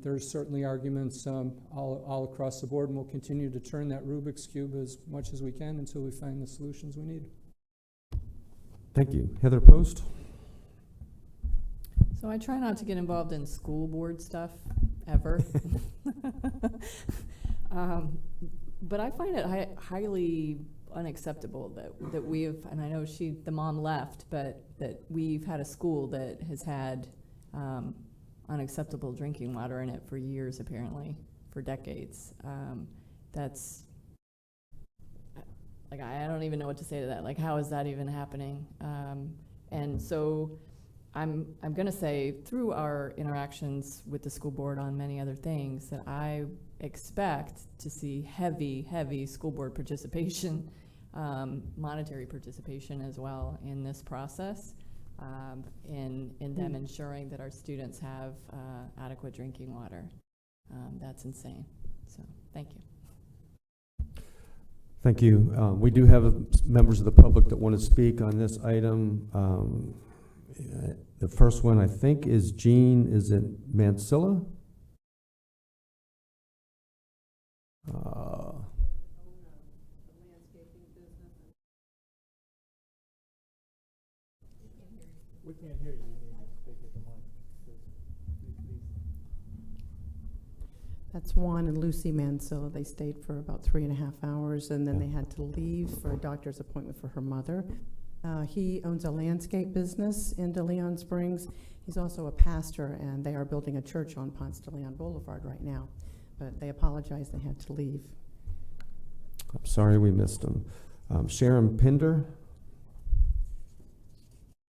S13: there's certainly arguments all across the board, and we'll continue to turn that Rubik's Cube as much as we can until we find the solutions we need.
S1: Thank you. Heather Post?
S9: So I try not to get involved in school board stuff, ever. But I find it highly unacceptable that we've, and I know the mom left, but that we've had a school that has had unacceptable drinking water in it for years, apparently, for decades. That's, like, I don't even know what to say to that. Like, how is that even happening? And so I'm going to say, through our interactions with the school board on many other things, that I expect to see heavy school board participation, monetary participation as well in this process, in them ensuring that our students have adequate drinking water. That's insane. So, thank you.
S1: Thank you. We do have members of the public that want to speak on this item. The first one, I think, is Jean. Is it Mansilla?
S15: We can't hear you. You need to speak at the mic.
S6: That's Juan and Lucy Mansilla. They stayed for about 3.5 hours, and then they had to leave for a doctor's appointment for her mother. He owns a landscape business in De Leon Springs. He's also a pastor, and they are building a church on Ponce de Leon Boulevard right now. But they apologize they had to leave.
S1: I'm sorry we missed them. Sharon Pinder?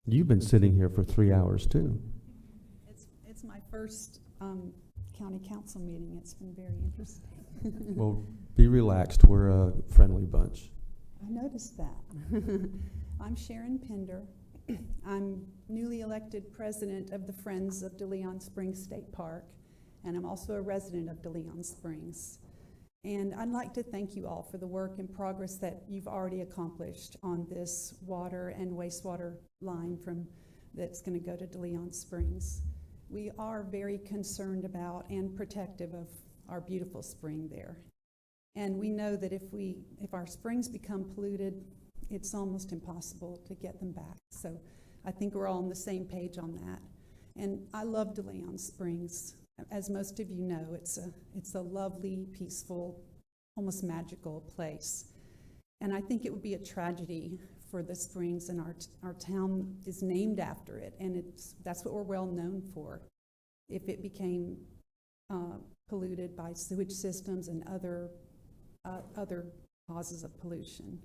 S1: You've been sitting here for 3 hours, too.
S18: It's my first county council meeting. It's been very interesting.
S1: Well, be relaxed. We're a friendly bunch.
S18: I noticed that. I'm Sharon Pinder. I'm newly elected president of the Friends of De Leon Springs State Park, and I'm also a resident of De Leon Springs. And I'd like to thank you all for the work and progress that you've already accomplished on this water and wastewater line that's going to go to De Leon Springs. We are very concerned about and protective of our beautiful spring there. And we know that if our springs become polluted, it's almost impossible to get them back. So I think we're all on the same page on that. And I love De Leon Springs. As most of you know, it's a lovely, peaceful, almost magical place. And I think it would be a tragedy for the springs, and our town is named after it, and that's what we're well known for. If it became polluted by sewage systems and other causes of pollution,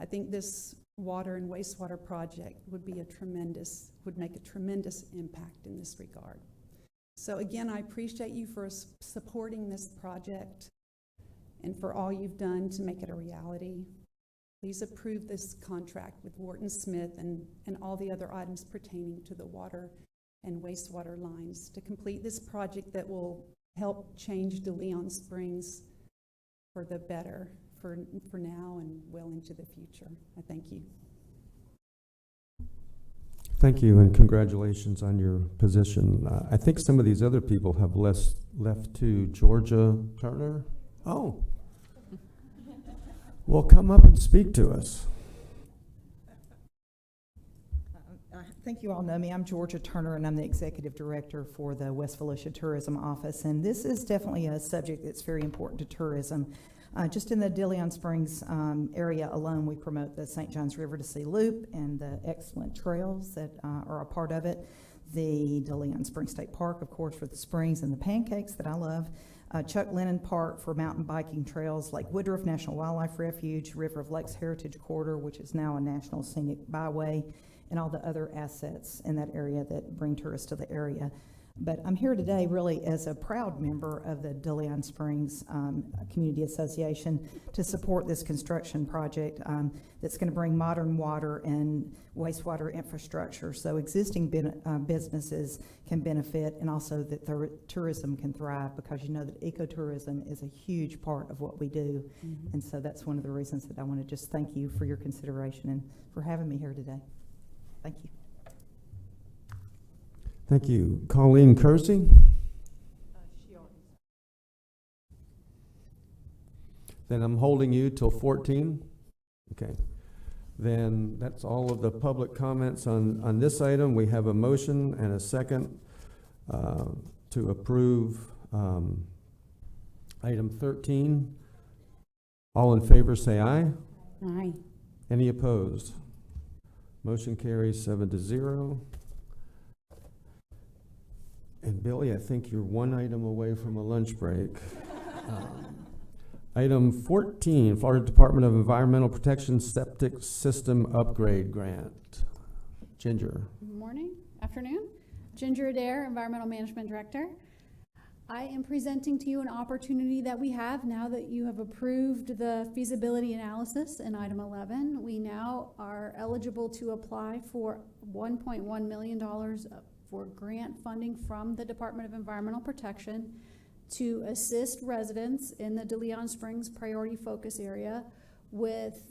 S18: I think this water and wastewater project would make a tremendous impact in this regard. So again, I appreciate you for supporting this project and for all you've done to make it a reality. Please approve this contract with Wharton Smith and all the other items pertaining to the water and wastewater lines to complete this project that will help change De Leon Springs for the better for now and well into the future. I thank you.
S1: Thank you, and congratulations on your position. I think some of these other people have left to Georgia Turner. Oh. will come up and speak to us.
S4: I think you all know me. I'm Georgia Turner, and I'm the Executive Director for the West Volusia Tourism Office. And this is definitely a subject that's very important to tourism. Just in the DeLeon Springs area alone, we promote the St. Johns River to Sea Loop and the excellent trails that are a part of it. The DeLeon Springs State Park, of course, for the springs and the pancakes that I love. Chuck Lennon Park for mountain biking trails like Woodruff National Wildlife Refuge, River of Lakes Heritage Corridor, which is now a National Scenic Byway, and all the other assets in that area that bring tourists to the area. But I'm here today really as a proud member of the DeLeon Springs Community Association to support this construction project that's going to bring modern water and wastewater infrastructure so existing businesses can benefit, and also that the tourism can thrive, because you know that ecotourism is a huge part of what we do. And so that's one of the reasons that I want to just thank you for your consideration and for having me here today. Thank you.
S1: Thank you. Colleen Kersey? Then I'm holding you till 14. Okay. Then that's all of the public comments on this item. We have a motion and a second to approve item 13. All in favor say aye.
S3: Aye.
S1: Any opposed? Motion carries 7-0. And Billy, I think you're one item away from a lunch break. Item 14, Florida Department of Environmental Protection Septic System Upgrade Grant. Ginger.
S19: Good morning, afternoon. Ginger Adair, Environmental Management Director. I am presenting to you an opportunity that we have now that you have approved the feasibility analysis in item 11. We now are eligible to apply for $1.1 million for grant funding from the Department of Environmental Protection to assist residents in the DeLeon Springs priority focus area with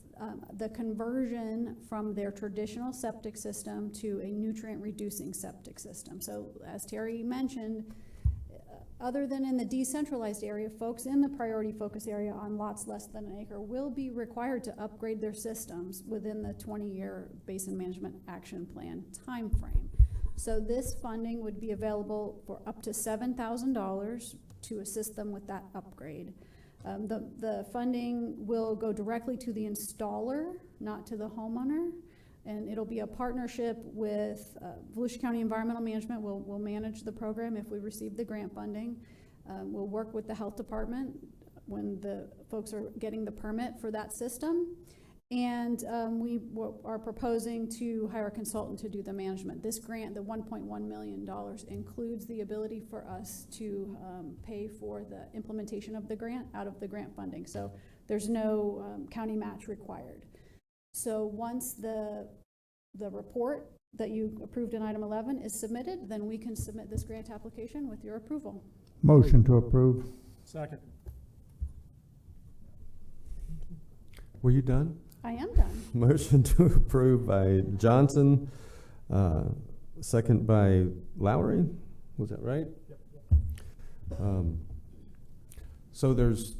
S19: the conversion from their traditional septic system to a nutrient reducing septic system. So as Terry mentioned, other than in the decentralized area, folks in the priority focus area on lots less than an acre will be required to upgrade their systems within the 20-year Basin Management Action Plan timeframe. So this funding would be available for up to $7,000 to assist them with that upgrade. The funding will go directly to the installer, not to the homeowner, and it'll be a partnership with Volusia County Environmental Management. We'll manage the program if we receive the grant funding. We'll work with the health department when the folks are getting the permit for that system. And we are proposing to hire a consultant to do the management. This grant, the $1.1 million, includes the ability for us to pay for the implementation of the grant out of the grant funding. So there's no county match required. So once the report that you approved in item 11 is submitted, then we can submit this grant application with your approval.
S15: Motion to approve. Second.
S1: Were you done?
S19: I am done.
S1: Motion to approve by Johnson, second by Lowry. Was that right? Yep. So there's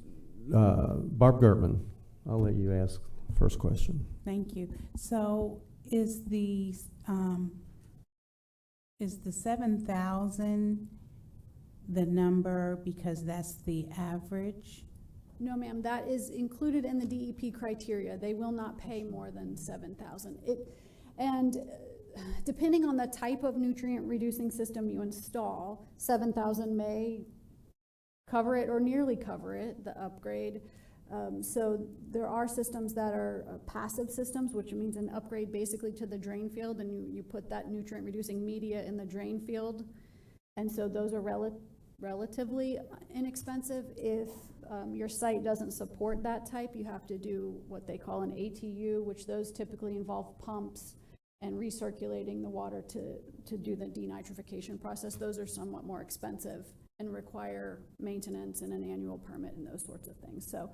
S1: Barb Gertman. I'll let you ask the first question.
S8: Thank you. So is the 7,000 the number because that's the average?
S19: No, ma'am, that is included in the DEP criteria. They will not pay more than $7,000. And depending on the type of nutrient reducing system you install, $7,000 may cover it or nearly cover it, the upgrade. So there are systems that are passive systems, which means an upgrade basically to the drain field, and you put that nutrient reducing media in the drain field. And so those are relatively inexpensive. If your site doesn't support that type, you have to do what they call an ATU, which those typically involve pumps and recirculating the water to do the denitrification process. Those are somewhat more expensive and require maintenance and an annual permit and those sorts of things. So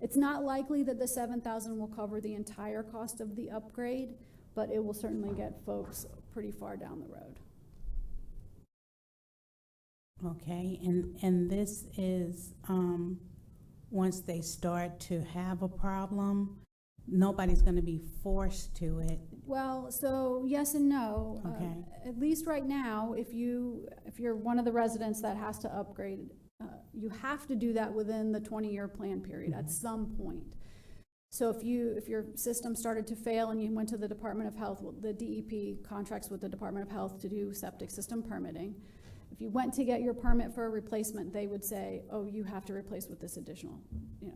S19: it's not likely that the $7,000 will cover the entire cost of the upgrade, but it will certainly get folks pretty far down the road.
S8: Okay, and this is once they start to have a problem, nobody's gonna be forced to it.
S19: Well, so yes and no.
S8: Okay.
S19: At least right now, if you're one of the residents that has to upgrade, you have to do that within the 20-year plan period at some point. So if your system started to fail and you went to the Department of Health, well, the DEP contracts with the Department of Health to do septic system permitting. If you went to get your permit for a replacement, they would say, oh, you have to replace with this additional,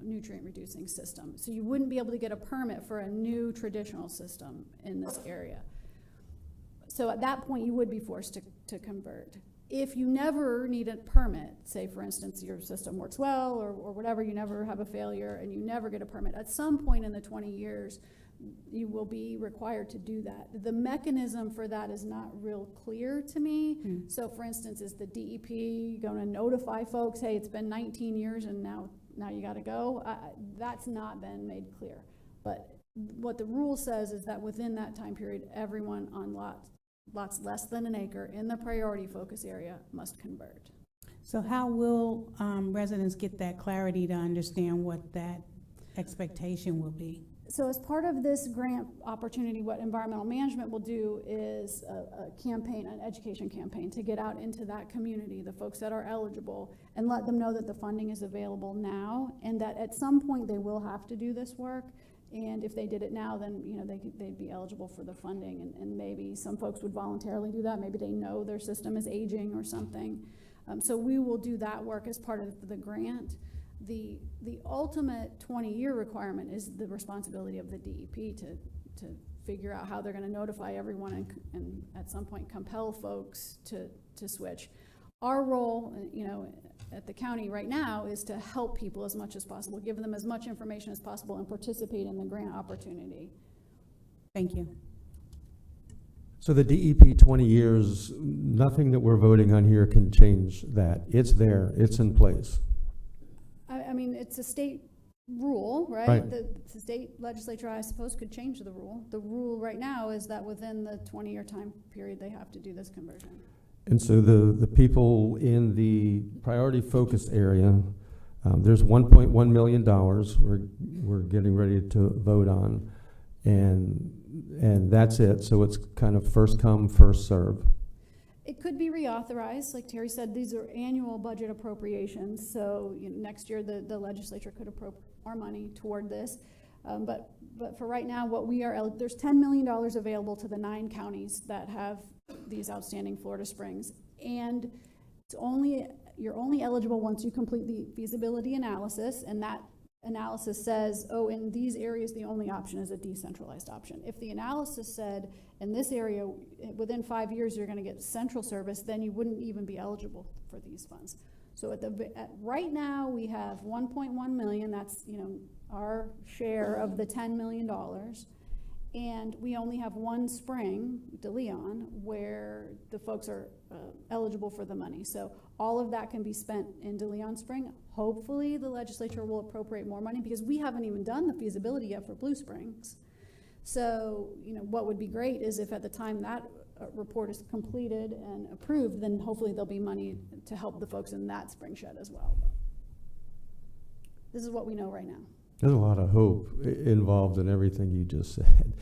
S19: nutrient reducing system. So you wouldn't be able to get a permit for a new traditional system in this area. So at that point, you would be forced to convert. If you never need a permit, say for instance your system works well or whatever, you never have a failure and you never get a permit, at some point in the 20 years, you will be required to do that. The mechanism for that is not real clear to me. So for instance, is the DEP going to notify folks, hey, it's been 19 years and now you got to go? That's not been made clear. But what the rule says is that within that time period, everyone on lots less than an acre in the priority focus area must convert.
S8: So how will residents get that clarity to understand what that expectation will be?
S19: So as part of this grant opportunity, what environmental management will do is a campaign, an education campaign to get out into that community, the folks that are eligible, and let them know that the funding is available now and that at some point they will have to do this work. And if they did it now, then they'd be eligible for the funding, and maybe some folks would voluntarily do that. Maybe they know their system is aging or something. So we will do that work as part of the grant. The ultimate 20-year requirement is the responsibility of the DEP to figure out how they're going to notify everyone and at some point compel folks to switch. Our role, at the county right now is to help people as much as possible, give them as much information as possible, and participate in the grant opportunity.
S8: Thank you.
S1: So the DEP 20 years, nothing that we're voting on here can change that. It's there, it's in place.
S19: I mean, it's a state rule, right?
S1: Right.
S19: The state legislature, I suppose, could change the rule. The rule right now is that within the 20-year time period, they have to do this conversion.
S1: And so the people in the priority focus area, there's $1.1 million we're getting ready to vote on, and that's it. So it's kind of first come, first serve.
S19: It could be reauthorized, like Terry said. These are annual budget appropriations, so next year the legislature could appropriate more money toward this. But for right now, there's $10 million available to the 9 counties that have these outstanding Florida Springs, and you're only eligible once you complete the feasibility analysis, and that analysis says, oh, in these areas the only option is a decentralized option. If the analysis said in this area within 5 years you're going to get central service, then you wouldn't even be eligible for these funds. So right now we have 1.1 million. That's our share of the $10 million. And we only have one spring, DeLeon, where the folks are eligible for the money. So all of that can be spent in DeLeon Spring. Hopefully the legislature will appropriate more money because we haven't even done the feasibility yet for Blue Springs. So, what would be great is if at the time that report is completed and approved, then hopefully there'll be money to help the folks in that spring shed as well. This is what we know right now.
S1: There's a lot of hope involved in everything you just said.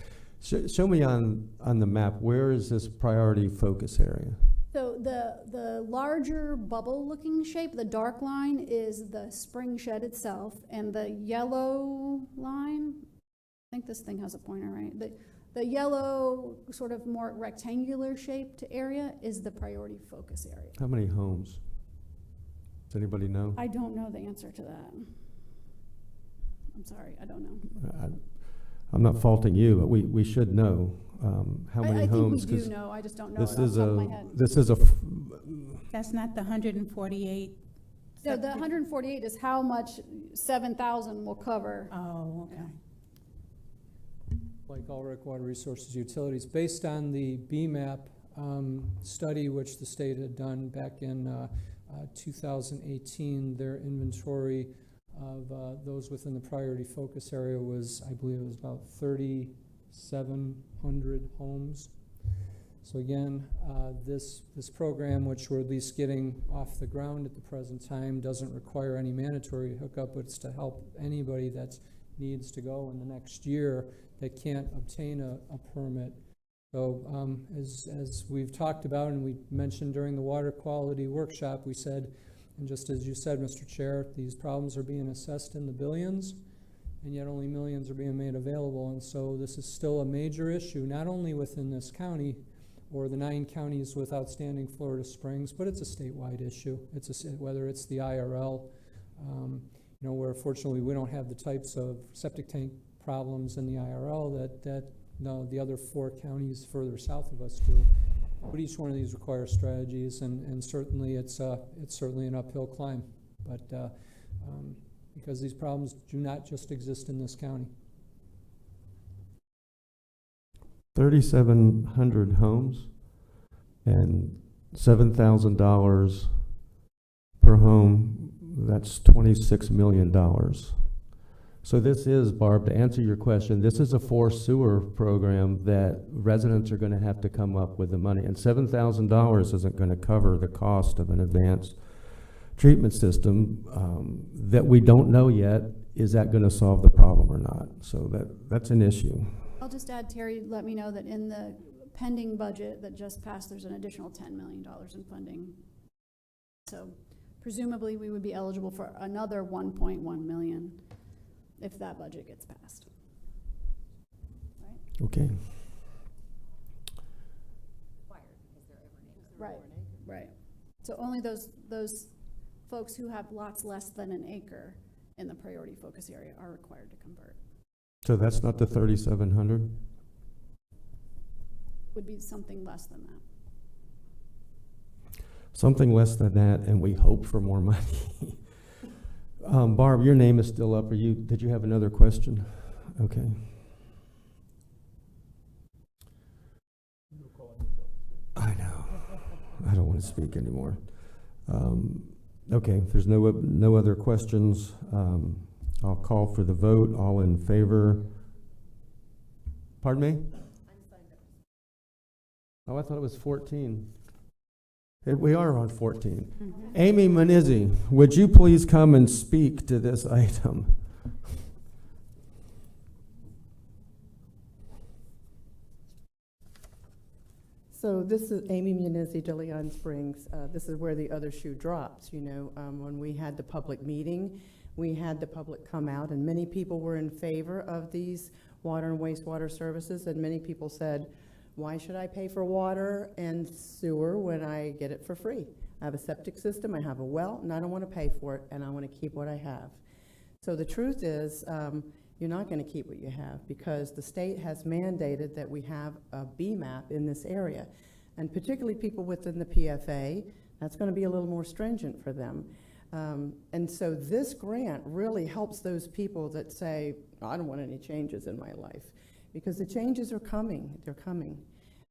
S1: Show me on the map, where is this priority focus area?
S19: So the larger bubble-looking shape, the dark line, is the spring shed itself, and the yellow line, I think this thing has a pointer, right? The yellow, sort of more rectangular shaped area is the priority focus area.
S1: How many homes? Does anybody know?
S19: I don't know the answer to that. I'm sorry, I don't know.
S1: I'm not faulting you, but we should know how many homes.
S19: I think we do know, I just don't know it
S1: This
S19: off
S1: is
S19: the top of my head.
S1: This is
S8: That's not the 148.
S19: No, the 148 is how much 7,000 will cover.
S8: Oh, okay.
S13: Like all water resources utilities, based on the BMAP study which the state had done back in 2018, their inventory of those within the priority focus area was, I believe it was about 3,700 homes. So again, this program, which we're at least getting off the ground at the present time, doesn't require any mandatory hookup, but it's to help anybody that needs to go in the next year that can't obtain a permit. So as we've talked about and we mentioned during the water quality workshop, we said, and just as you said, Mr. Chair, these problems are being assessed in the billions, and yet only millions are being made available. And so this is still a major issue, not only within this county or the 9 counties with outstanding Florida Springs, but it's a statewide issue. Whether it's the IRL, where fortunately we don't have the types of septic tank problems in the IRL that the other 4 counties further south of us do. But each one of these requires strategies, and certainly it's certainly an uphill climb. But because these problems do not just exist in this county.
S1: 3,700 homes and $7,000 per home. That's $26 million. So this is, Barb, to answer your question, this is a forced sewer program that residents are going to have to come up with the money. And $7,000 isn't going to cover the cost of an advanced treatment system that we don't know yet. Is that going to solve the problem or not? So that's an issue.
S19: I'll just add, Terry, let me know that in the pending budget that just passed, there's an additional $10 million in funding. So presumably we would be eligible for another 1.1 million if that budget gets passed. Right?
S1: Okay.
S19: Right, right. So only those folks who have lots less than an acre in the priority focus area are required to convert.
S1: So that's not the 3,700?
S19: Would be something less than that.
S1: Something less than that, and we hope for more money. Barb, your name is still up. Did you have another question? Okay. I know. I don't want to speak anymore. Okay, if there's no other questions, I'll call for the vote. All in favor? Pardon me? Oh, I thought it was 14. We are on 14. Mm-hmm. Amy Manizzi, would you please come and speak to this item?
S6: So this is Amy Munizzi, DeLeon Springs. This is where the other shoe drops. When we had the public meeting, we had the public come out, and many people were in favor of these water and wastewater services, and many people said, why should I pay for water and sewer when I get it for free? I have a septic system, I have a well, and I don't want to pay for it, and I want to keep what I have. So the truth is, you're not going to keep what you have, because the state has mandated that we have a BMAP in this area. And particularly people within the PFA, that's going to be a little more stringent for them. And so this grant really helps those people that say, I don't want any changes in my life. Because the changes are coming, they're coming.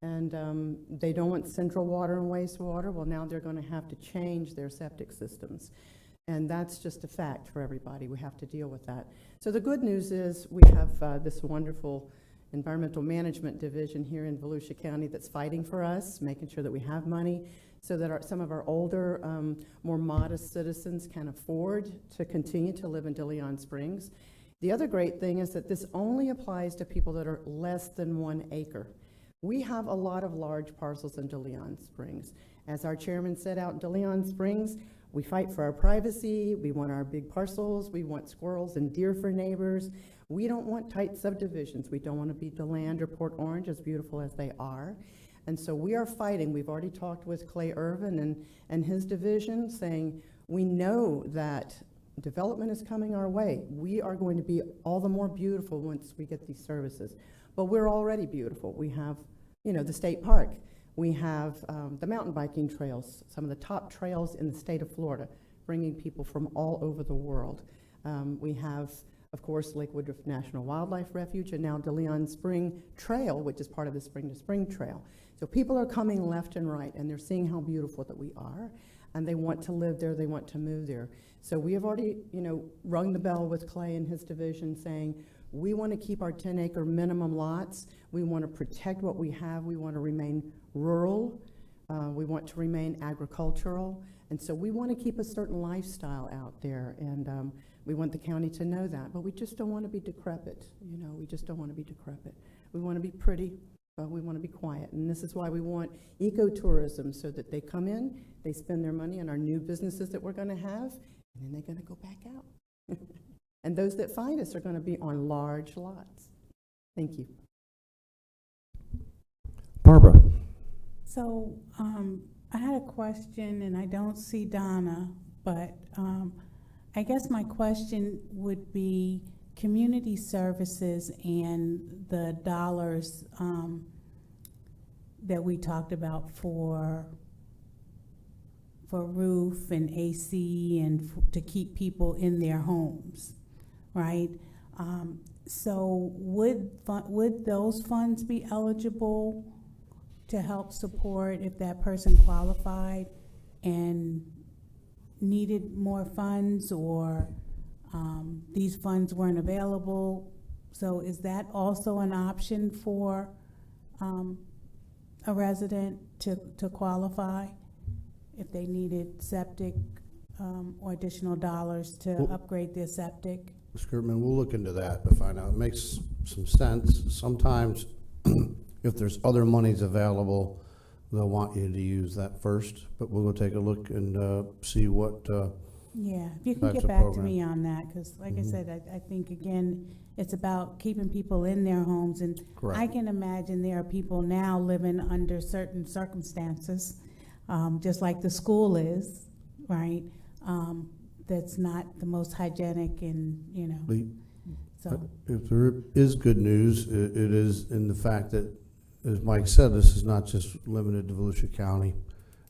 S6: And they don't want central water and wastewater. Well, now they're going to have to change their septic systems. And that's just a fact for everybody. We have to deal with that. So the good news is we have this wonderful environmental management division here in Volusia County that's fighting for us, making sure that we have money so that some of our older, more modest citizens can afford to continue to live in DeLeon Springs. The other great thing is that this only applies to people that are less than 1 acre. We have a lot of large parcels in DeLeon Springs. As our chairman said out in DeLeon Springs, we fight for our privacy, we want our big parcels, we want squirrels and deer for neighbors. We don't want tight subdivisions. We don't want to be DeLand or Port Orange, as beautiful as they are. And so we are fighting. We've already talked with Clay Irvin and his division, saying we know that development is coming our way. We are going to be all the more beautiful once we get these services. But we're already beautiful. We have, the state park. We have the mountain biking trails, some of the top trails in the state of Florida, bringing people from all over the world. We have, of course, Lakewood National Wildlife Refuge, and now DeLeon Spring Trail, which is part of the Spring to Spring Trail. So people are coming left and right, and they're seeing how beautiful that we are, and they want to live there, they want to move there. So we have already, rung the bell with Clay and his division, saying we want to keep our 10-acre minimum lots. We want to protect what we have. We want to remain rural. We want to remain agricultural. And so we want to keep a certain lifestyle out there. And we want the county to know that. But we just don't want to be decrepit. You know, we just don't want to be decrepit. We want to be pretty, but we want to be quiet. And this is why we want ecotourism, so that they come in, they spend their money on our new businesses that we're going to have, and then they're going to go back out. And those that find us are going to be on large lots. Thank you.
S1: Barbara.
S8: So, I had a question, and I don't see Donna, but I guess my question would be community services and the dollars that we talked about for roof and AC and to keep people in their homes, right? So would those funds be eligible to help support if that person qualified and needed more funds, or these funds weren't available? So is that also an option for a resident to qualify if they needed septic or additional dollars to upgrade their septic?
S5: Ms. Gertman, we'll look into that to find out. It makes some sense. Sometimes if there's other monies available, they'll want you to use that first, but we'll go take a look and see what
S8: yeah, if you can get back to me on that, because like I said, I think, again, it's about keeping people in their homes. And
S5: Correct.
S8: I can imagine there are people now living under certain circumstances, just like the school is, right? That's not the most hygienic, and, you know. So
S5: if there is good news, it is in the fact that, as Mike said, this is not just limited to Volusia County,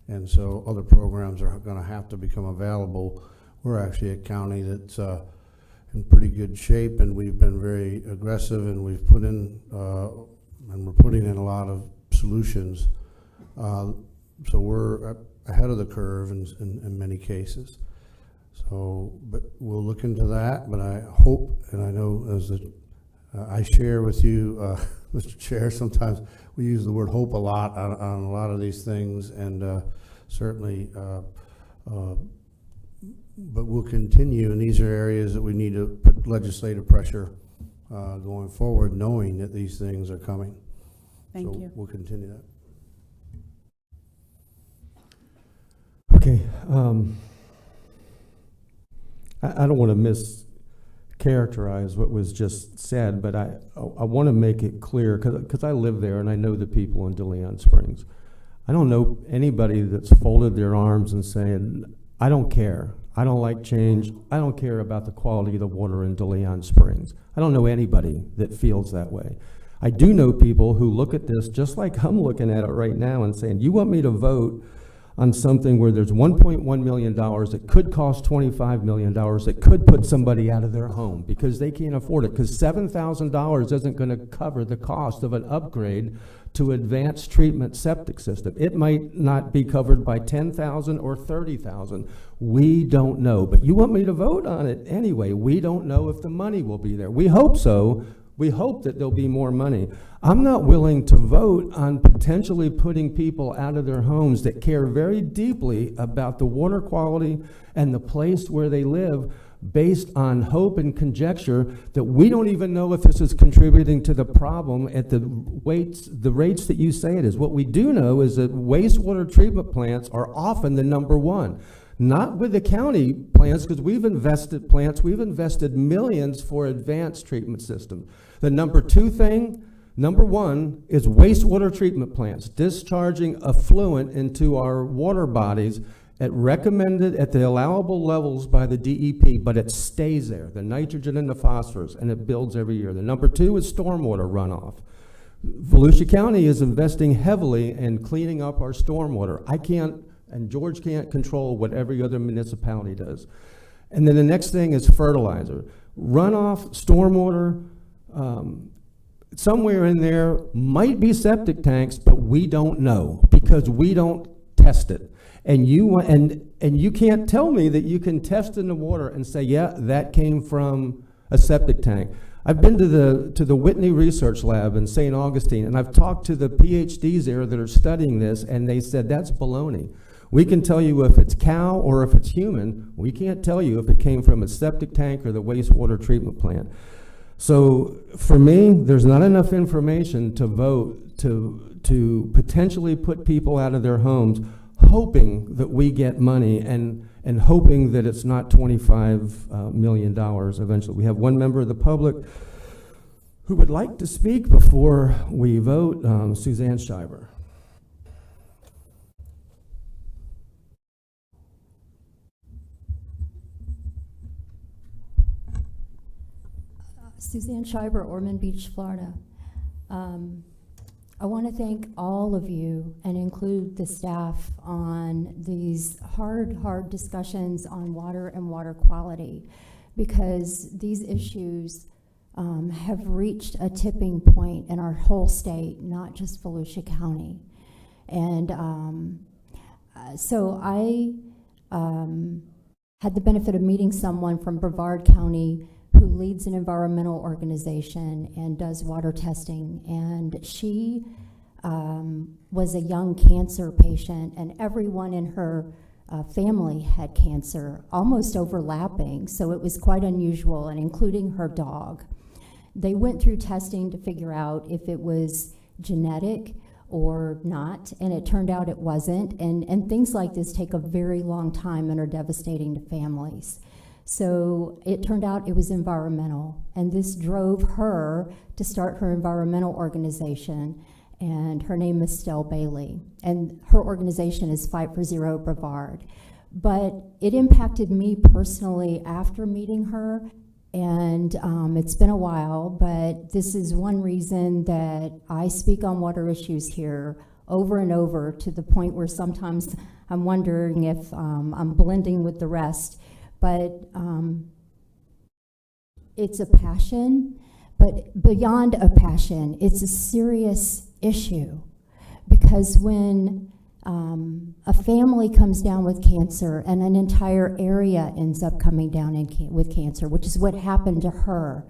S5: and so other programs are going to have to become available. We're actually a county that's in pretty good shape, and we've been very aggressive, and we've put in, and we're putting in a lot of solutions. So we're ahead of the curve in many cases. So, but we'll look into that, but I hope, and I know as I share with you, Mr. Chair, sometimes we use the word hope a lot on a lot of these things, and certainly, but we'll continue, and these are areas that we need to put legislative pressure going forward, knowing that these things are coming.
S8: Thank
S5: so
S8: you.
S5: We'll continue that.
S1: Okay. I don't want to mischaracterize what was just said, but I want to make it clear, because I live there and I know the people in DeLeon Springs. I don't know anybody that's folded their arms and saying, I don't care. I don't like change. I don't care about the quality of the water in DeLeon Springs. I don't know anybody that feels that way. I do know people who look at this just like I'm looking at it right now and saying, you want me to vote on something where there's $1.1 million that could cost $25 million that could put somebody out of their home because they can't afford it, because $7,000 isn't going to cover the cost of an upgrade to advanced treatment septic system. It might not be covered by $10,000 or $30,000. We don't know, but you want me to vote on it anyway. We don't know if the money will be there. We hope so. We hope that there'll be more money. I'm not willing to vote on potentially putting people out of their homes that care very deeply about the water quality and the place where they live based on hope and conjecture that we don't even know if this is contributing to the problem at the rates that you say it is. What we do know is that wastewater treatment plants are often the number one. Not with the county plants, because we've invested millions for advanced treatment systems. The number one is wastewater treatment plants, discharging effluent into our water bodies at the allowable levels by the DEP, but it stays there, the nitrogen and the phosphorus, and it builds every year. The number two is stormwater runoff. Volusia County is investing heavily in cleaning up our stormwater. And George can't control what every other municipality does. And then the next thing is fertilizer. Runoff, stormwater, somewhere in there might be septic tanks, but we don't know because we don't test it. And you can't tell me that you can test in the water and say, yeah, that came from a septic tank. I've been to the Whitney Research Lab in St. Augustine, and I've talked to the PhDs there that are studying this, and they said that's baloney. We can tell you if it's cow or if it's human. We can't tell you if it came from a septic tank or the wastewater treatment plant. So for me, there's not enough information to vote to potentially put people out of their homes, hoping that we get money and hoping that it's not $25 million eventually. We have one member of the public who would like to speak before we vote, Suzanne Schreiber.
S10: Suzanne Schreiber, Ormond Beach, Florida. I want to thank all of you and include the staff on these hard discussions on water and water quality, because these issues have reached a tipping point in our whole state, not just Volusia County. And so I had the benefit of meeting someone from Boulevard County who leads an environmental organization and does water testing. And she was a young cancer patient, and everyone in her family had cancer, almost overlapping. So it was quite unusual, and including her dog. They went through testing to figure out if it was genetic or not, and it turned out it wasn't. And things like this take a very long time and are devastating to families. So it turned out it was environmental, and this drove her to start her environmental organization, and her name is Stella Bailey, and her organization is Fight for Zero Boulevard. But it impacted me personally after meeting her, and it's been a while, but this is one reason that I speak on water issues here over and over, to the point where sometimes I'm wondering if I'm blending with the rest. But it's a passion, but beyond a passion, it's a serious issue. Because when a family comes down with cancer and an entire area ends up coming down with cancer, which is what happened to her,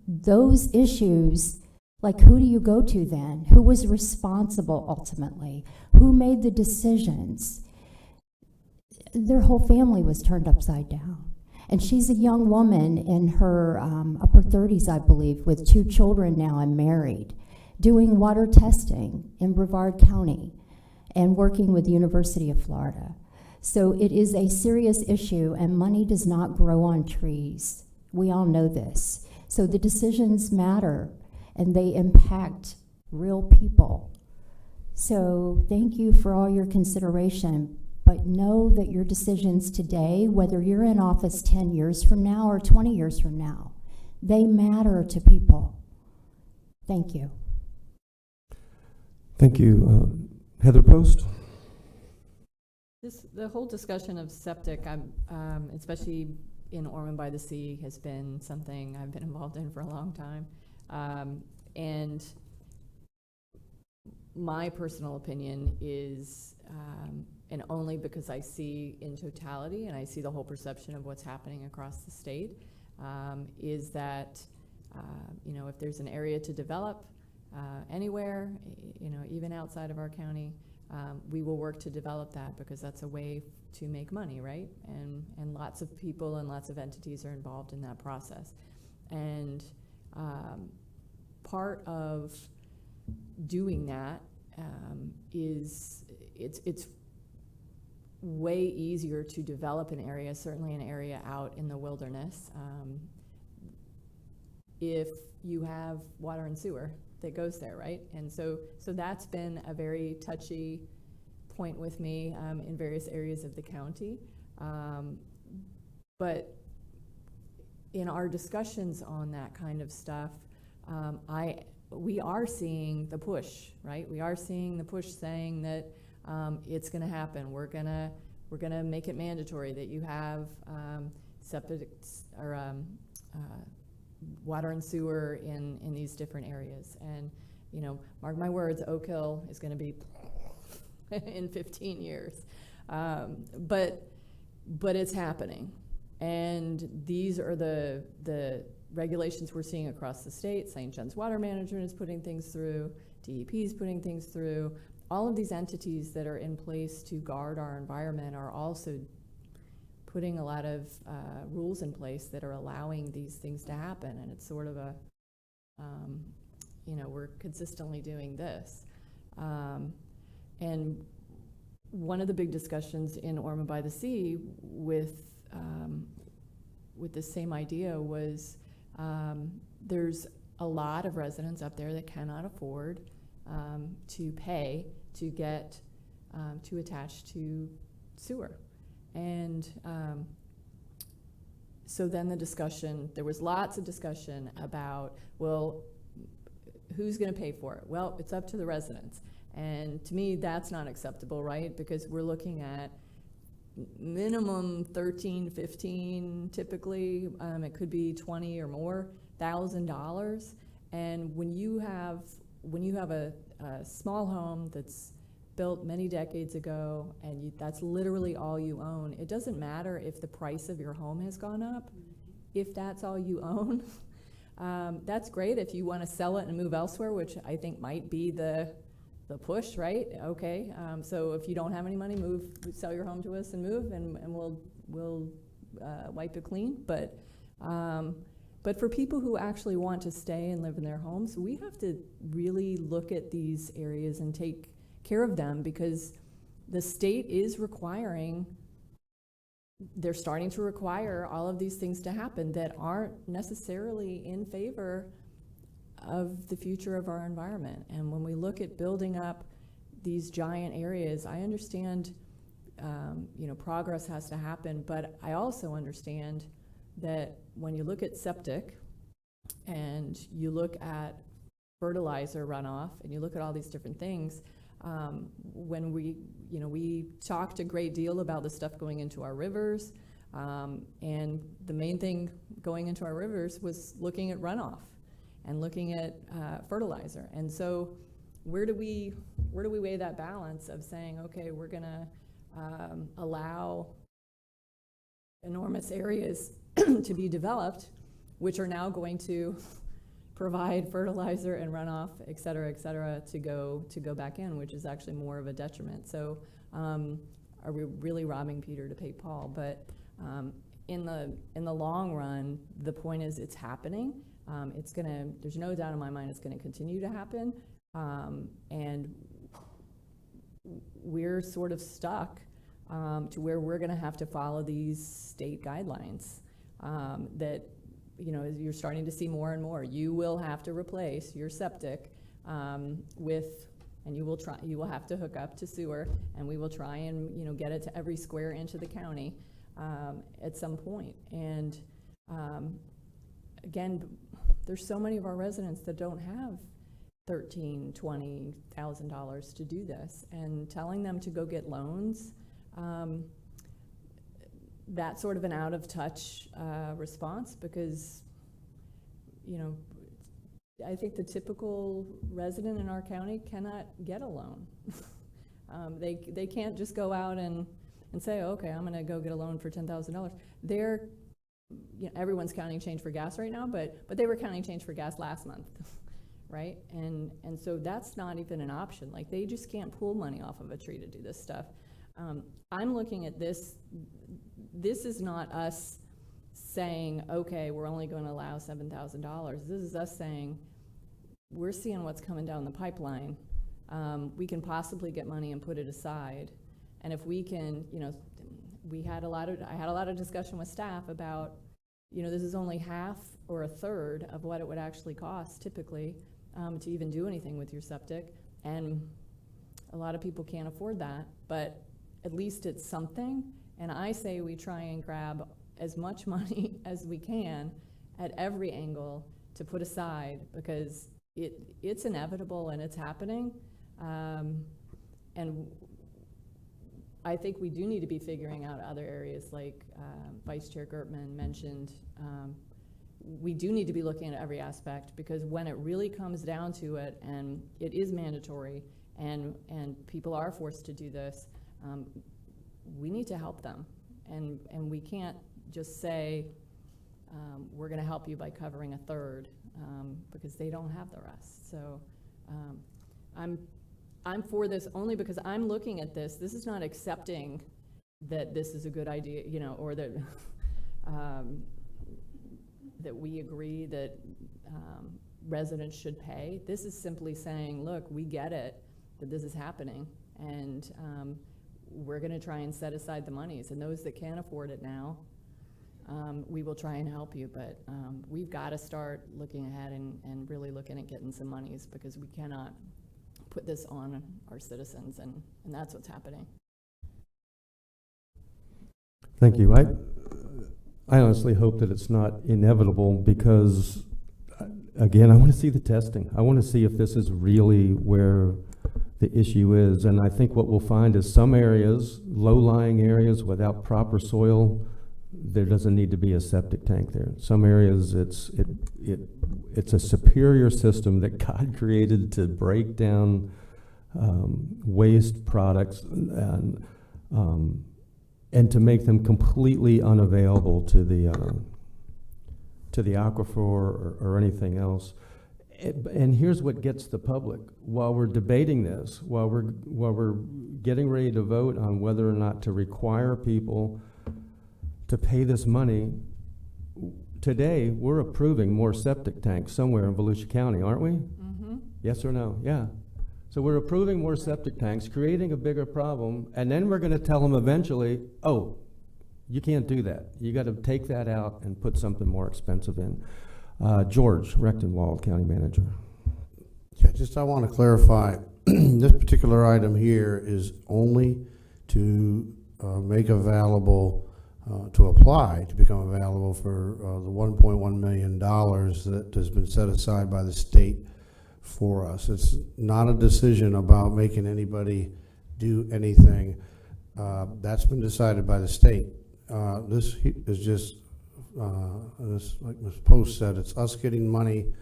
S10: those issues, like, who do you go to then? Who was responsible ultimately? Who made the decisions? Their whole family was turned upside down. And she's a young woman in her upper 30s, I believe, with 2 children now and married, doing water testing in Brevard County and working with the University of Florida. So it is a serious issue, and money does not grow on trees. We all know this. So the decisions matter, and they impact real people. So thank you for all your consideration. But know that your decisions today, whether you're in office 10 years from now or 20 years from now, they matter to people. Thank you.
S1: Thank you. Heather Post?
S9: The whole discussion of septic, especially in Ormond by the Sea, has been something I've been involved in for a long time. And my personal opinion is, and only because I see in totality and I see the whole perception of what's happening across the state, is that if there's an area to develop anywhere, even outside of our county, we will work to develop that, because that's a way to make money, right? And lots of people and lots of entities are involved in that process. And part of doing that is it's way easier to develop an area, certainly an area out in the wilderness, if you have water and sewer that goes there, right? And so that's been a very touchy point with me in various areas of the county. But in our discussions on that kind of stuff, we are seeing the push, right? We are seeing the push saying that it's going to happen. We're gonna make it mandatory that you have septic or water and sewer in these different areas. And mark my words, Oak Hill is going to be in 15 years. But it's happening, and these are the regulations we're seeing across the state. St. John's Water Management is putting things through, DEP is putting things through. All of these entities that are in place to guard our environment are also putting a lot of rules in place that are allowing these things to happen. And it's sort of a, you know, we're consistently doing this. And one of the big discussions in Ormond by the Sea with this same idea was there's a lot of residents up there that cannot afford to pay to get to attach to sewer. And so then the discussion, there was lots of discussion about, well, who's going to pay for it? Well, it's up to the residents. And to me, that's not acceptable, right? Because we're looking at minimum 13, 15, typically. It could be 20 or more $1,000. And when you have a small home that's built many decades ago, and that's literally all you own, it doesn't matter if the price of your home has gone up. If that's all you own, that's great if you want to sell it and move elsewhere, which I think might be the push, right? Okay, so if you don't have any money, sell your home to us and move, and we'll wipe it clean. But for people who actually want to stay and live in their homes, we have to really look at these areas and take care of them, because the state is requiring, they're starting to require all of these things to happen that aren't necessarily in favor of the future of our environment. And when we look at building up these giant areas, I understand you know, progress has to happen, but I also understand that when you look at septic and you look at fertilizer runoff and you look at all these different things, when we talked a great deal about the stuff going into our rivers, and the main thing going into our rivers was looking at runoff and looking at fertilizer. And so where do we weigh that balance of saying, okay, we're gonna allow enormous areas to be developed, which are now going to provide fertilizer and runoff, et cetera, to go back in, which is actually more of a detriment. So are we really robbing Peter to pay Paul? But in the long run, the point is it's happening. There's no doubt in my mind it's gonna continue to happen. And we're sort of stuck to where we're gonna have to follow these state guidelines that, you know, you're starting to see more and more. You will have to replace your septic and you will have to hook up to sewer, and we will try and, you know, get it to every square inch of the county at some point. And again, there's so many of our residents that don't have $13,000, $20,000 to do this, and telling them to go get loans, that's sort of an out of touch response, because, you know, I think the typical resident in our county cannot get a loan. They can't just go out and say, okay, I'm gonna go get a loan for $10,000. They're, you know, everyone's counting change for gas right now, but they were counting change for gas last month, right? And so that's not even an option. Like, they just can't pull money off of a tree to do this stuff. I'm looking at this. This is not us saying, okay, we're only going to allow $7,000. This is us saying, we're seeing what's coming down the pipeline. We can possibly get money and put it aside. And if we can, you know, I had a lot of discussion with staff about, you know, this is only half or a third of what it would actually cost typically to even do anything with your septic. And a lot of people can't afford that, but at least it's something. And I say we try and grab as much money as we can at every angle to put aside, because it's inevitable and it's happening. And I think we do need to be figuring out other areas, like Vice Chair Gertman mentioned. We do need to be looking at every aspect, because when it really comes down to it, and it is mandatory, and people are forced to do this, we need to help them. And we can't just say, we're gonna help you by covering a third, because they don't have the rest. So, I'm for this only because I'm looking at this. This is not accepting that this is a good idea, you know, or that, that we agree that residents should pay. This is simply saying, look, we get it, that this is happening, and we're gonna try and set aside the monies. And those that can't afford it now, we will try and help you, but we've gotta start looking ahead and really looking at getting some monies, because we cannot put this on our citizens, and that's what's happening.
S1: Thank you. I honestly hope that it's not inevitable, because, again, I want to see the testing. I want to see if this is really where the issue is. And I think what we'll find is some areas, low-lying areas without proper soil, there doesn't need to be a septic tank there. Some areas, it's a superior system that God created to break down waste products and to make them completely unavailable to the aquifer or anything else. And here's what gets the public. While we're debating this, while we're getting ready to vote on whether or not to require people to pay this money, today we're approving more septic tanks somewhere in Volusia County, aren't we?
S9: Mm-hmm.
S1: Yes or no? Yeah. So we're approving more septic tanks, creating a bigger problem, and then we're going to tell them eventually, oh, you can't do that. You got to take that out and put something more expensive in. George Rechtenwald, County Manager.
S5: Yeah, just I want to clarify, this particular item here is only to make available, to apply to become available for the $1.1 million that has been set aside by the state for us. It's not a decision about making anybody do anything. That's been decided by the state. This is just, this, like Ms. Post said, it's us getting money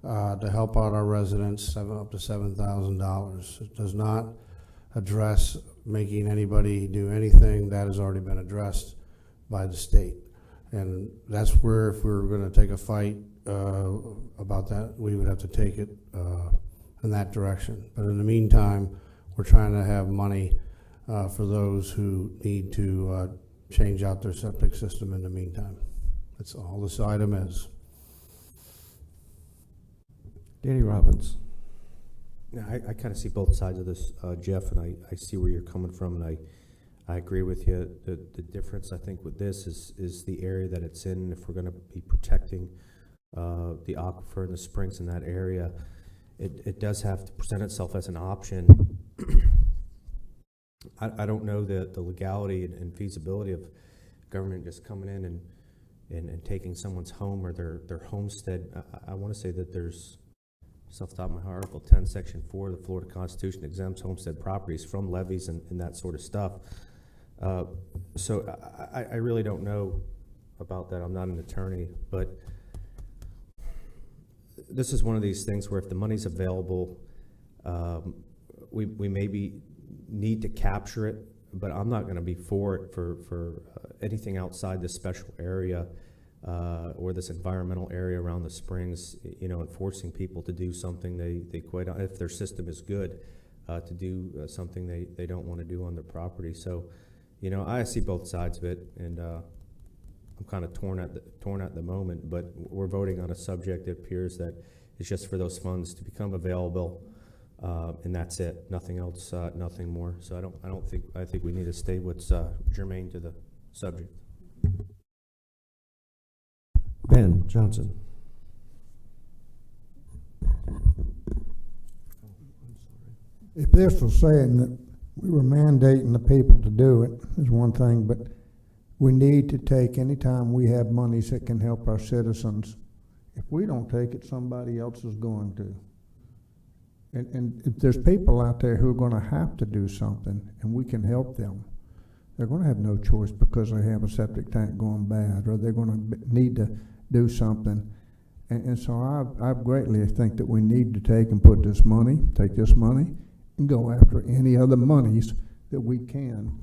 S5: to help out our residents, up to $7,000. It does not address making anybody do anything. That has already been addressed by the state. And that's where, if we're going to take a fight about that, we would have to take it in that direction. But in the meantime, we're trying to have money for those who need to change out their septic system in the meantime. That's all this item is.
S1: Danny Robbins.
S20: Yeah, I kind of see both sides of this, Jeff, and I see where you're coming from, and I agree with you. The difference, I think, with this is the area that it's in. If we're going to be protecting the aquifer and the springs in that area, it does have to present itself as an option. I don't know the legality and feasibility of government just coming in and taking someone's home or their homestead. I want to say that there's, just off the top of my head, Article 10, Section 4 of the Florida Constitution exempts homestead properties from levies and that sort of stuff. So I really don't know about that. I'm not an attorney, but this is one of these things where if the money's available, we maybe need to capture it, but I'm not going to be for it for anything outside this special area or this environmental area around the springs, you know, and forcing people to do something they quite, if their system is good, to do something they don't want to do on their property. So, you know, I see both sides of it, and I'm kind of torn at the moment, but we're voting on a subject that appears that is just for those funds to become available, and that's it. Nothing else, nothing more. So I think we need to stay what's germane to the subject.
S1: Ben Johnson.
S11: If this was saying that we were mandating the people to do it, is one thing, but we need to take, anytime we have monies that can help our citizens, if we don't take it, somebody else is going to. And if there's people out there who are going to have to do something and we can help them, they're going to have no choice because they have a septic tank going bad, or they're going to need to do something. And so I greatly think that we need to take this money, and go after any other monies that we can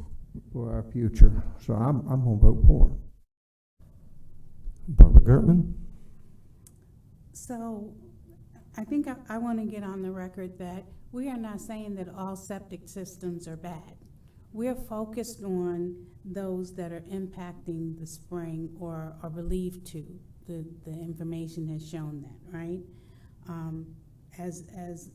S11: for our future. So I'm going to vote for it.
S1: Barbara Gertman?
S8: So I think I want to get on the record that we are not saying that all septic systems are bad. We're focused on those that are impacting the spring or are believed to. The information has shown that, right? As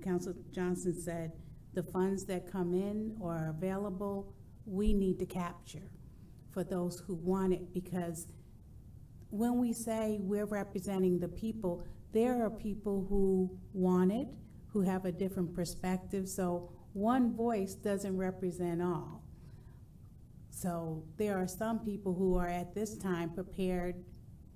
S8: Council Johnson said, the funds that come in or are available, we need to capture for those who want it, because when we say we're representing the people, there are people who want it, who have a different perspective, so one voice doesn't represent all. So there are some people who are at this time prepared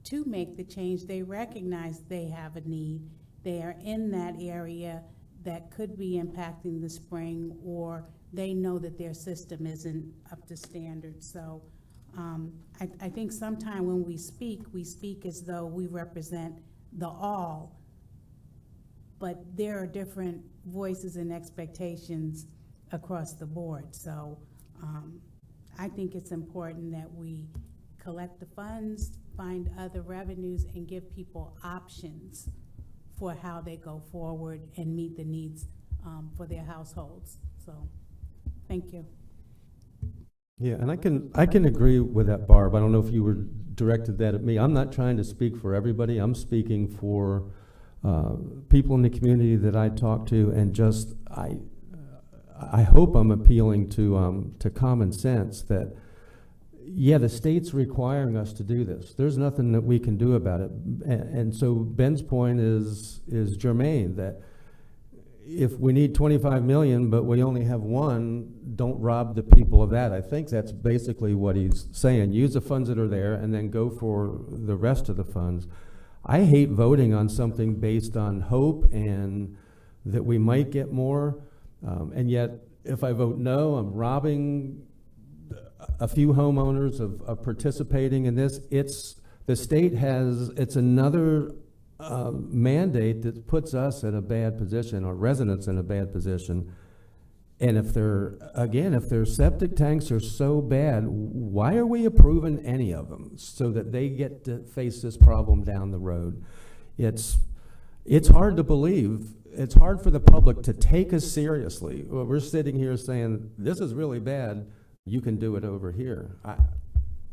S8: to make the change. They recognize they have a need. They are in that area that could be impacting the spring, or they know that their system isn't up to standard. So I think sometime when we speak as though we represent the all, but there are different voices and expectations across the board. So I think it's important that we collect the funds, find other revenues, and give people options for how they go forward and meet the needs for their households. So, thank you.
S1: Yeah, and I can agree with that, Barb. I don't know if you were directed that at me. I'm not trying to speak for everybody. I'm speaking for people in the community that I talk to, and just I hope I'm appealing to common sense that, yeah, the state's requiring us to do this. There's nothing that we can do about it. And so Ben's point is germane, that if we need 25 million, but we only have one, don't rob the people of that. I think that's basically what he's saying. Use the funds that are there and then go for the rest of the funds. I hate voting on something based on hope and that we might get more. And yet, if I vote no, I'm robbing a few homeowners of participating in this. The state has, it's another mandate that puts us in a bad position, or residents in a bad position. And if their septic tanks are so bad, why are we approving any of them so that they get to face this problem down the road? It's hard to believe. It's hard for the public to take us seriously. Well, we're sitting here saying, this is really bad, you can do it over here.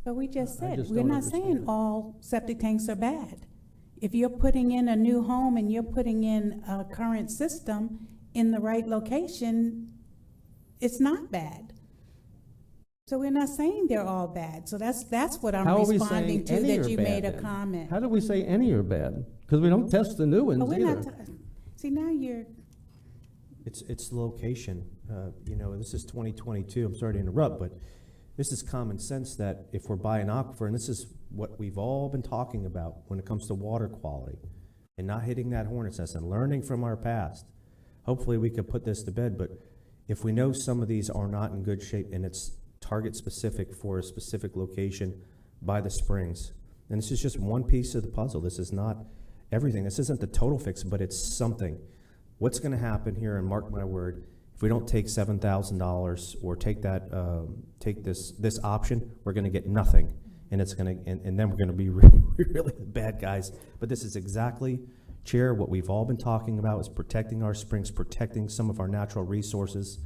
S8: But we just said,
S1: just
S8: we're
S1: don't
S8: not
S1: understand
S8: saying
S1: it.
S8: all septic tanks are bad. If you're putting in a new home and you're putting in a current system in the right location, it's not bad. So we're not saying they're all bad. So that's what I'm
S1: How are we
S8: responding
S1: saying
S8: to,
S1: any
S8: that
S1: are
S8: you
S1: bad
S8: made a
S1: then?
S8: comment.
S1: How do we say any are bad? Because we don't test the new ones
S8: But we're
S1: either.
S8: not, see, now you're,
S20: It's the location. You know, this is 2022. I'm sorry to interrupt, but this is common sense that if we're by an aquifer, and this is what we've all been talking about when it comes to water quality, and not hitting that hornet's nest and learning from our past. Hopefully we could put this to bed, but if we know some of these are not in good shape and it's target specific for a specific location by the springs, then this is just one piece of the puzzle. This is not everything. This isn't the total fix, but it's something. What's going to happen here, and mark my word, if we don't take $7,000 or take that, take this option, we're going to get nothing, and it's going to, and then we're going to be really the bad guys. But this is exactly, Chair, what we've all been talking about is protecting our springs, protecting some of our natural resources.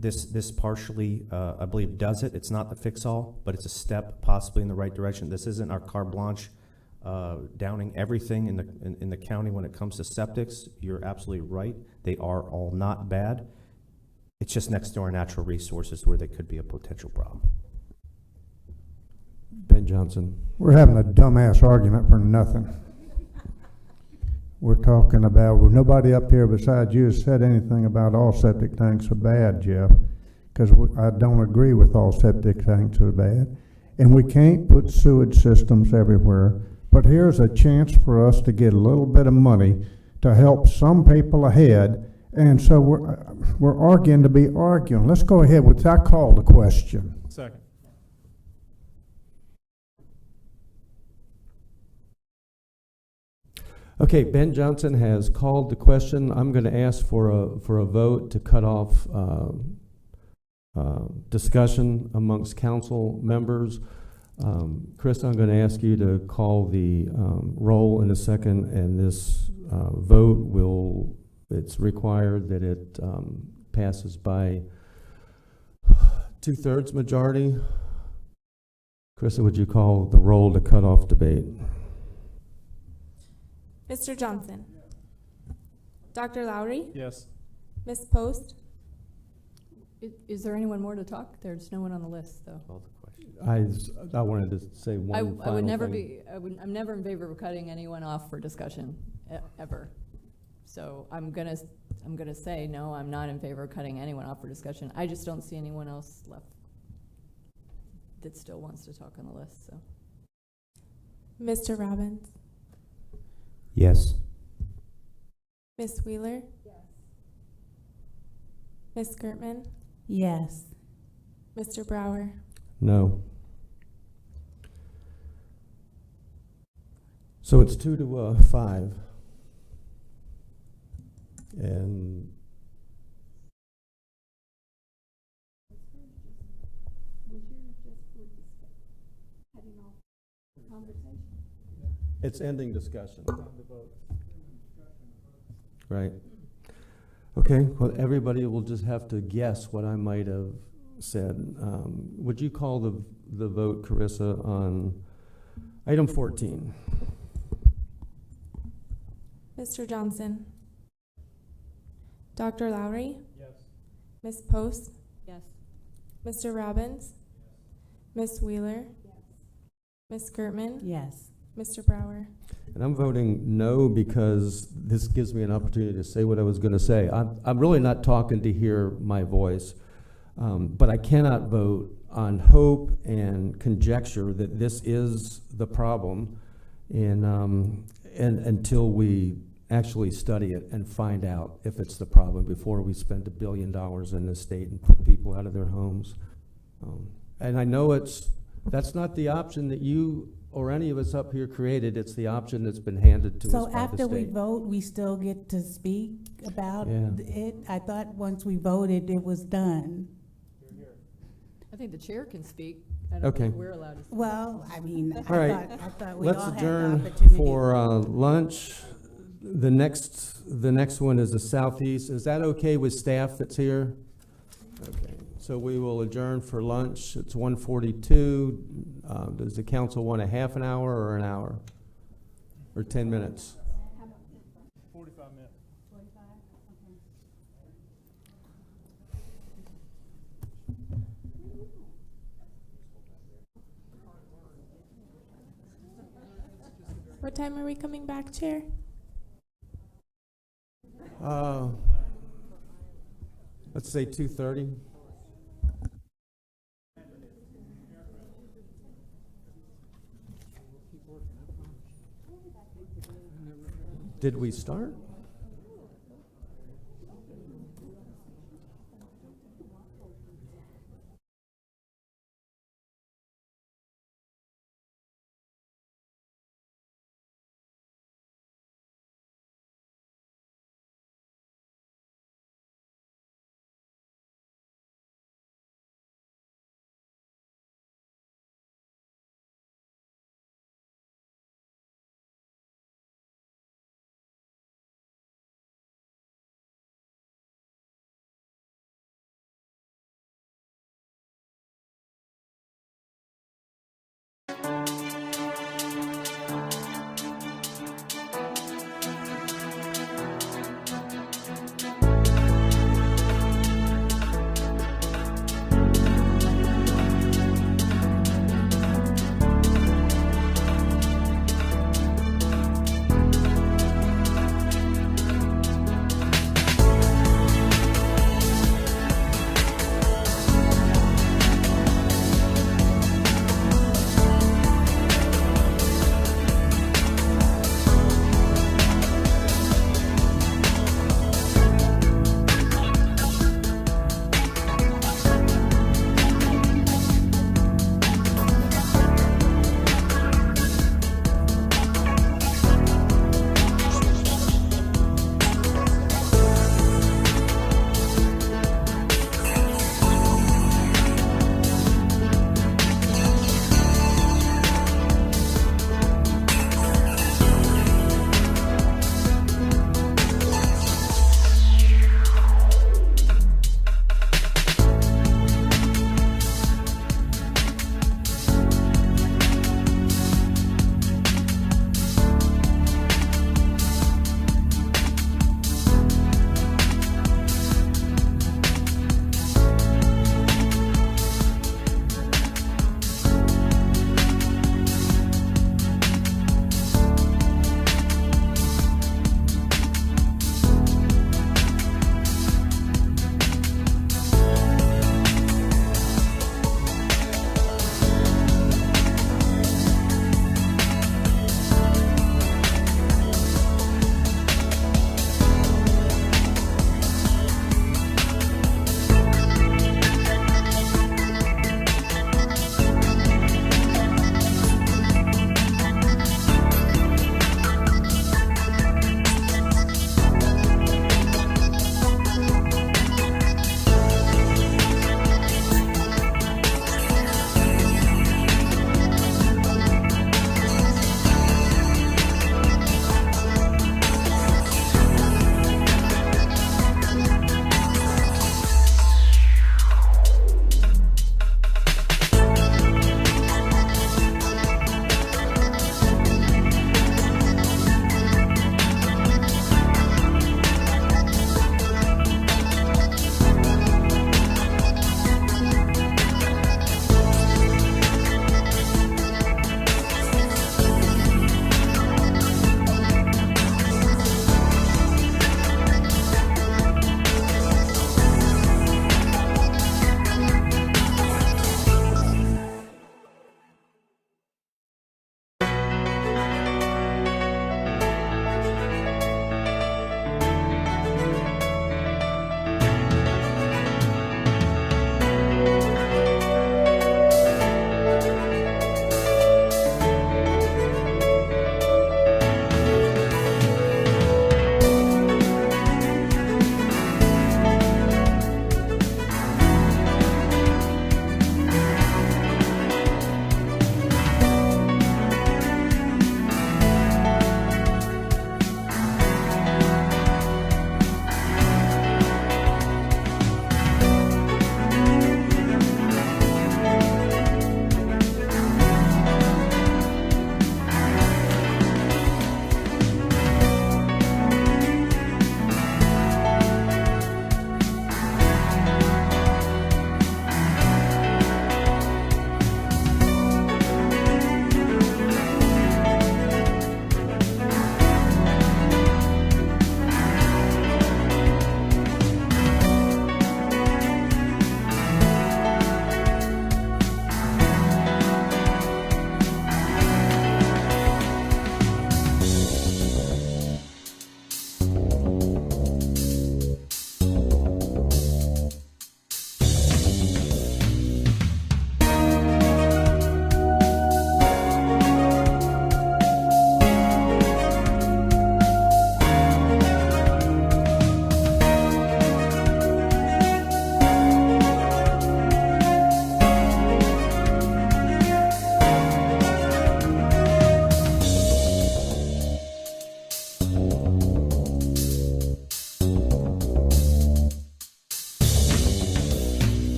S20: This partially, I believe, does it. It's not the fix-all, but it's a step possibly in the right direction. This isn't our carte blanche. Downing everything in the county when it comes to septics. You're absolutely right. They are all not bad. It's just next to our natural resources where they could be a potential problem.
S1: Ben Johnson.
S11: We're having a dumbass argument for nothing. We're talking about, well, nobody up here besides you has said anything about all septic tanks are bad, Jeff, because I don't agree with all septic tanks are bad. And we can't put sewage systems everywhere. But here's a chance for us to get a little bit of money to help some people ahead. And so we're arguing to be arguing. Let's go ahead with, I call the question.
S15: Second.
S1: Okay, Ben Johnson has called the question. I'm going to ask for a vote to cut off discussion amongst council members. Chris, I'm going to ask you to call the roll in a second, and this vote it's required that it passes by 2/3 majority. Krista, would you call the roll to cut off debate?
S12: Mr. Johnson. Dr. Lowry.
S15: Yes.
S12: Ms. Post.
S9: Is there anyone more to talk? There's no one on the list, though.
S1: I wanted to say one
S9: I
S1: final
S9: would never
S1: thing.
S9: I'm never in favor of cutting anyone off for discussion, ever. So I'm gonna say, no, I'm not in favor of cutting anyone off for discussion. I just don't see anyone else left that still wants to talk on the list, so.
S12: Mr. Robbins.
S20: Yes.
S12: Ms. Wheeler. Yes. Ms. Gertman.
S8: Yes.
S12: Mr. Brower.
S1: No. So it's 2-5. And it's ending discussion. Right. Okay, well, everybody will just have to guess what I might have said. Would you call the vote, Carissa, on item 14?
S12: Mr. Johnson. Dr. Lowry.
S15: Yes.
S12: Ms. Post.
S9: Yes.
S12: Mr. Robbins. Ms. Wheeler. Ms. Gertman.
S8: Yes.
S12: Mr. Brower.
S1: And I'm voting no because this gives me an opportunity to say what I was going to say. I'm really not talking to hear my voice, but I cannot vote on hope and conjecture that this is the problem, and until we actually study it and find out if it's the problem before we spend $1 billion in this state and put people out of their homes. And I know that's not the option that you or any of us up here created. It's the option that's been handed to us by the
S8: So
S1: state.
S8: after we vote, we still get to speak about it? I thought once we voted, it was done.
S9: I think the chair can speak. I don't
S1: Okay.
S9: think we're allowed to speak.
S8: Well, I mean,
S1: All right,
S8: I thought we
S1: let's
S8: all had the
S1: adjourn
S8: opportunity.
S1: for lunch. The next one is the Southeast. Is that okay with staff that's here? Okay, so we will adjourn for lunch. It's 1:42. Does the council want a half an hour or an hour? Or 10 minutes?
S15: 45 minutes.
S12: What time are we coming back, Chair?
S1: Let's say 2:30. Did we start?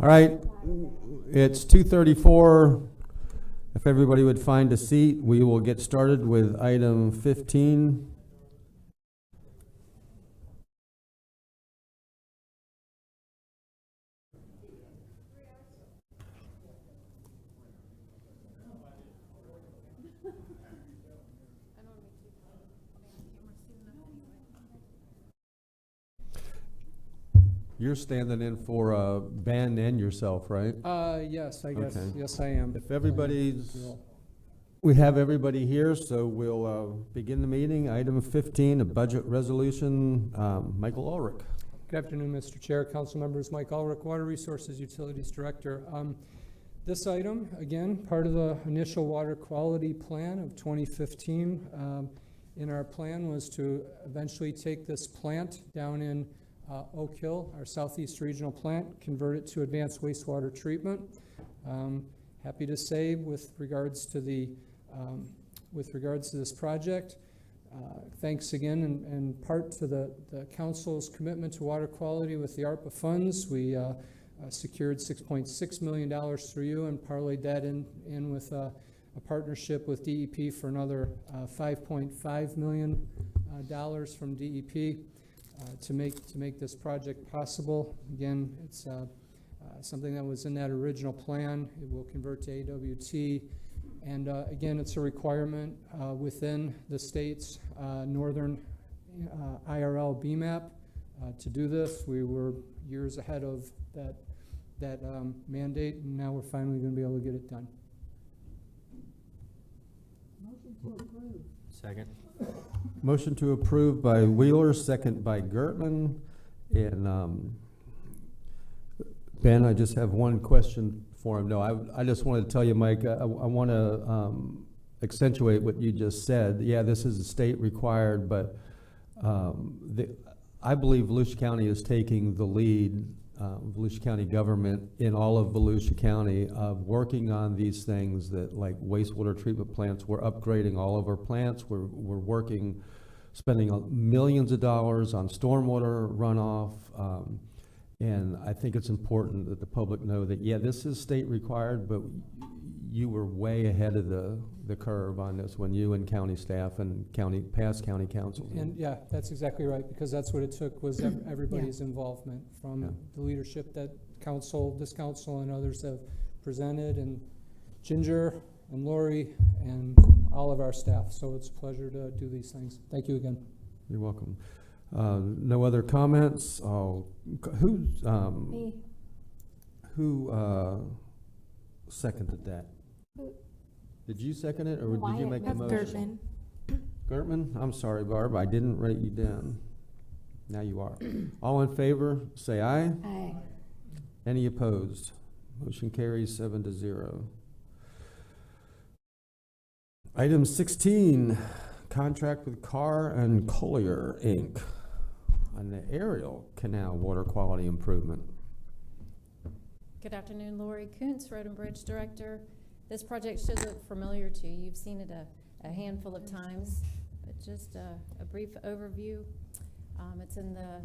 S1: All right, it's 2:34. If everybody would find a seat, we will get started with item 15. You're standing in for Ben and yourself, right?
S13: Yes, I guess,
S1: Okay.
S13: yes, I am.
S1: If everybody's, we have everybody here, so we'll begin the meeting. Item 15, a budget resolution. Michael Ulrich.
S13: Good afternoon, Mr. Chair, council members. Mike Ulrich, Water Resources Utilities Director. This item, again, part of the initial water quality plan of 2015. In our plan was to eventually take this plant down in Oak Hill, our southeast regional plant, convert it to advanced wastewater treatment. Happy to say, with regards to this project, thanks again in part to the council's commitment to water quality with the ARPA funds. We secured $6.6 million through you and parlayed that in with a partnership with DEP for another $5.5 million from DEP. To make this project possible. Again, it's something that was in that original plan. It will convert to AWT, and again, it's a requirement within the state's northern IRL BMAP to do this. We were years ahead of that mandate, and now we're finally going to be able to get it done.
S3: Motion to approve.
S20: Second.
S1: Motion to approve by Wheeler, second by Gertman. And Ben, I just have one question for him. No, I just wanted to tell you, Mike, I want to accentuate what you just said. Yeah, this is a state required, but I believe Volusia County is taking the lead, Volusia County government in all of Volusia County of working on these things that, like wastewater treatment plants. We're upgrading all of our plants. We're working, spending millions of dollars on stormwater runoff. And I think it's important that the public know that, yeah, this is state required, but you were way ahead of the curve on this when you and county staff and past county councils.
S13: And yeah, that's exactly right, because that's what it took, was everybody's involvement from the leadership that this council and others have presented, and Ginger and Lori and all of our staff. So it's a pleasure to do these things. Thank you again.
S1: You're welcome. No other comments?
S10: Me.
S1: Who seconded that? Did you second it, or did you make the motion? Gertman? I'm sorry, Barb, I didn't write you down. Now you are. All in favor, say aye.
S10: Aye.
S1: Any opposed? Motion carries 7-0. Item 16, contract with Carr and Collier, Inc. on the Ariel Canal water quality improvement.
S16: Good afternoon, Lori Kuntz, Road and Bridge Director. This project should look familiar to you. You've seen it a handful of times, but just a brief overview. It's in the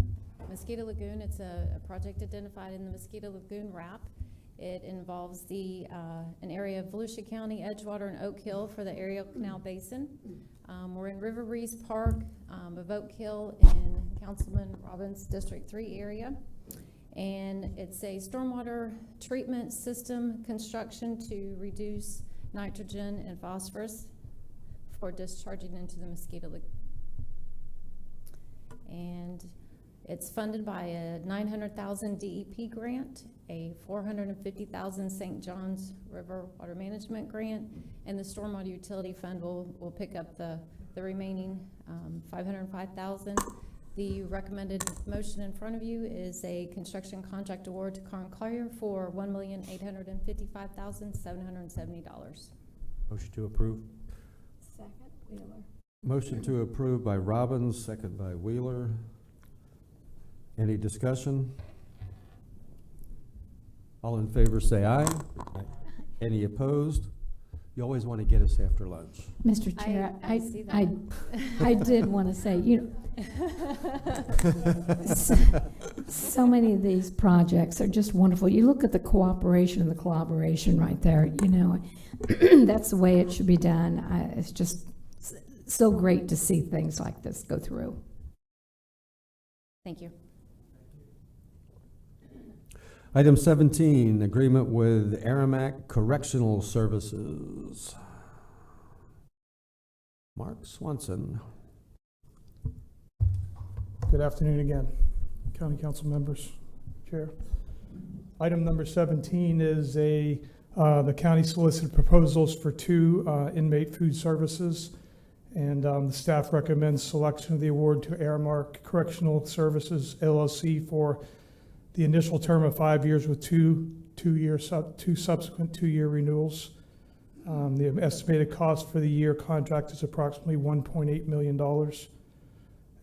S16: Mosquito Lagoon. It's a project identified in the Mosquito Lagoon RAP. It involves an area of Volusia County, Edgewater, and Oak Hill for the Ariel Canal Basin. We're in River Breeze Park of Oak Hill in Councilman Robbins' District 3 area. And it's a stormwater treatment system construction to reduce nitrogen and phosphorus for discharging into the Mosquito Lagoon. And it's funded by a $900,000 DEP grant, a $450,000 St. Johns River Water Management grant, and the Stormwater Utility Fund will pick up the remaining $505,000. The recommended motion in front of you is a construction contract award to Carr and Collier for $1,855,770.
S20: Motion to approve.
S3: Second, Wheeler.
S1: Motion to approve by Robbins, second by Wheeler. Any discussion? All in favor say aye. Aye. Any opposed? You always want to get us after lunch.
S3: Mr. Chair,
S16: I see that.
S3: I did want to say,
S2: So many of these projects are just wonderful. You look at the cooperation and the collaboration right there, you know, that's the way it should be done. It's just so great to see things like this go through.
S16: Thank you.
S1: Item 17, agreement with Aramac Correctional Services. Mark Swanson.
S23: Good afternoon again, County Council members, Chair. Item number 17 is the county solicited proposals for 2 inmate food services. And the staff recommends selection of the award to Aramark Correctional Services LLC for the initial term of 5 years with two subsequent 2-year renewals. The estimated cost for the year contract is approximately $1.8 million.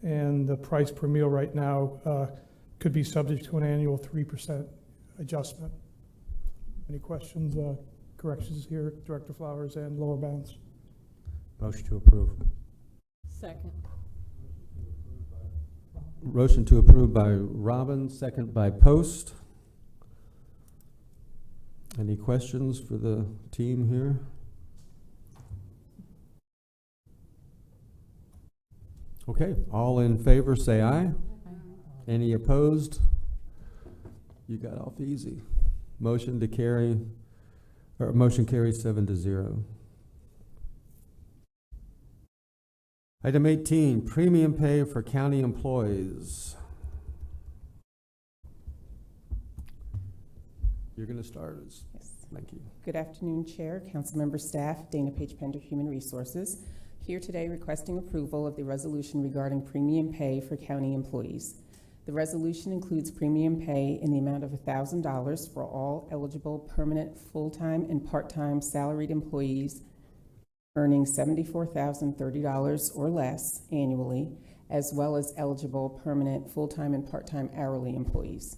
S23: And the price per meal right now could be subject to an annual 3% adjustment. Any questions, corrections here, Director Flowers, and lower bounds?
S20: Motion to approve.
S9: Second.
S1: Motion to approve by Robbins, second by Post. Any questions for the team here? Okay, all in favor say aye. Any opposed? You got off easy. Motion carries 7-0. Item 18, premium pay for county employees. You're going to start.
S21: Yes.
S1: Thank you.
S21: Good afternoon, Chair, Council Member Staff, Dana Page Pender, Human Resources. Here today requesting approval of the resolution regarding premium pay for county employees. The resolution includes premium pay in the amount of $1,000 for all eligible permanent full-time and part-time salaried employees earning $74,030 or less annually, as well as eligible permanent full-time and part-time hourly employees.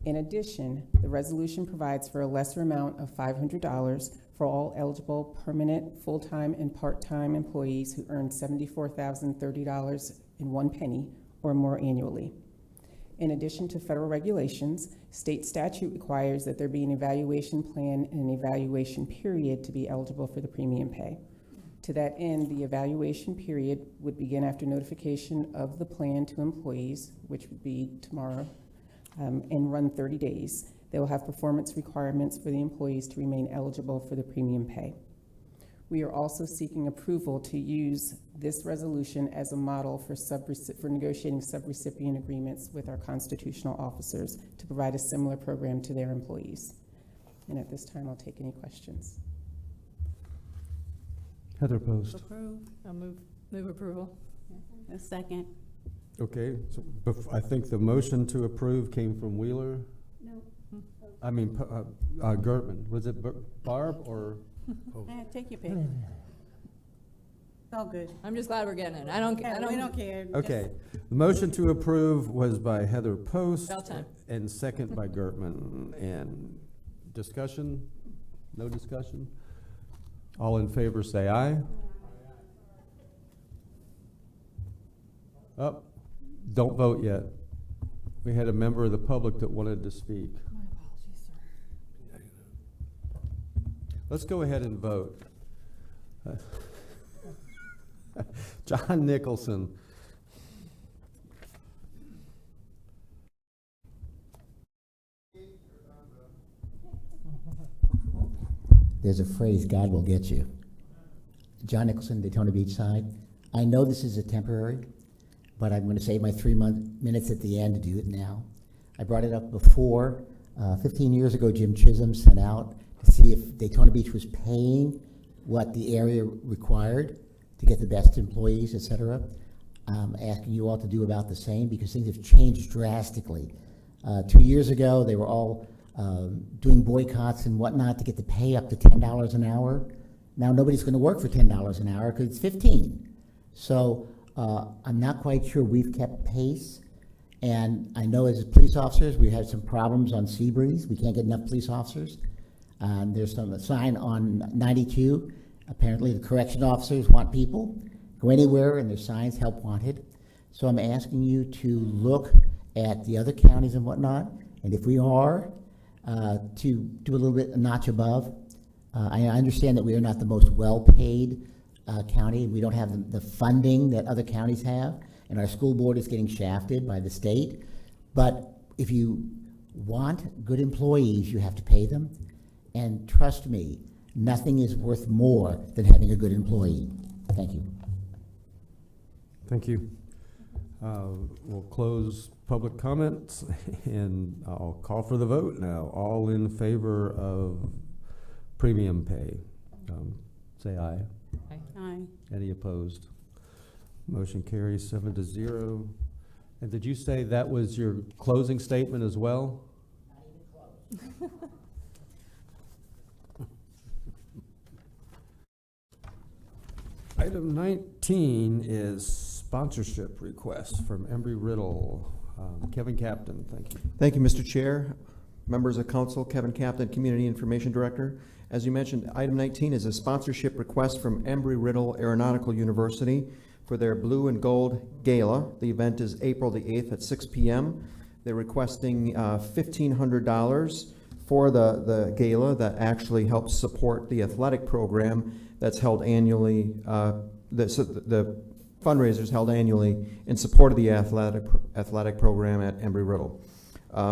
S21: In addition, the resolution provides for a lesser amount of $500 for all eligible permanent full-time and part-time employees who earn $74,030.01 or more annually. In addition to federal regulations, state statute requires that there be an evaluation plan and an evaluation period to be eligible for the premium pay. To that end, the evaluation period would begin after notification of the plan to employees, which would be tomorrow, and run 30 days. They will have performance requirements for the employees to remain eligible for the premium pay. We are also seeking approval to use this resolution as a model for negotiating subrecipient agreements with our constitutional officers to provide a similar program to their employees. And at this time, I'll take any questions.
S1: Heather Post.
S9: Approve. I'll move approval.
S8: A second.
S1: Okay, so I think the motion to approve came from Wheeler.
S8: No.
S1: I mean, Gertman. Was it Barb or?
S8: Take your pick. It's all good.
S9: I'm just glad we're getting it. I don't
S8: We don't care.
S1: Okay, the motion to approve was by Heather Post
S9: About time.
S1: and second by Gertman. And discussion? No discussion? All in favor say aye. Oh, don't vote yet. We had a member of the public that wanted to speak.
S9: My apologies, sir.
S1: Let's go ahead and vote. John Nicholson.
S22: There's a phrase, God will get you. John Nicholson, Daytona Beach side. I know this is a temporary, but I'm going to save my 3 minutes at the end to do it now. I brought it up before. 15 years ago, Jim Chisholm sent out to see if Daytona Beach was paying what the area required to get the best employees, et cetera. I'm asking you all to do about the same because things have changed drastically. 2 years ago, they were all doing boycotts and whatnot to get the pay up to $10 an hour. Now nobody's going to work for $10 an hour because it's 15. So I'm not quite sure we've kept pace. And I know as police officers, we had some problems on Seabreeze. We can't get enough police officers. There's some sign on 92. Apparently the correction officers want people. Go anywhere and there's signs, help wanted. So I'm asking you to look at the other counties and whatnot. And if we are, to do a little bit a notch above. I understand that we are not the most well-paid county. We don't have the funding that other counties have, and our school board is getting shafted by the state. But if you want good employees, you have to pay them. And trust me, nothing is worth more than having a good employee. Thank you.
S1: Thank you. We'll close public comments, and I'll call for the vote now. All in favor of premium pay, say aye.
S9: Aye.
S3: Aye.
S1: Any opposed? Motion carries 7-0. And did you say that was your closing statement as well?
S22: Not even close.
S1: Item 19 is sponsorship request from Embry-Riddle. Kevin Captain, thank you.
S7: Thank you, Mr. Chair, members of council, Kevin Captain, Community Information Director. As you mentioned, item 19 is a sponsorship request from Embry-Riddle Aeronautical University for their Blue and Gold Gala. The event is April the 8th at 6 p.m. They're requesting $1,500 for the gala that actually helps support the athletic program that's held annually. The fundraisers held annually in support of the athletic program at Embry-Riddle.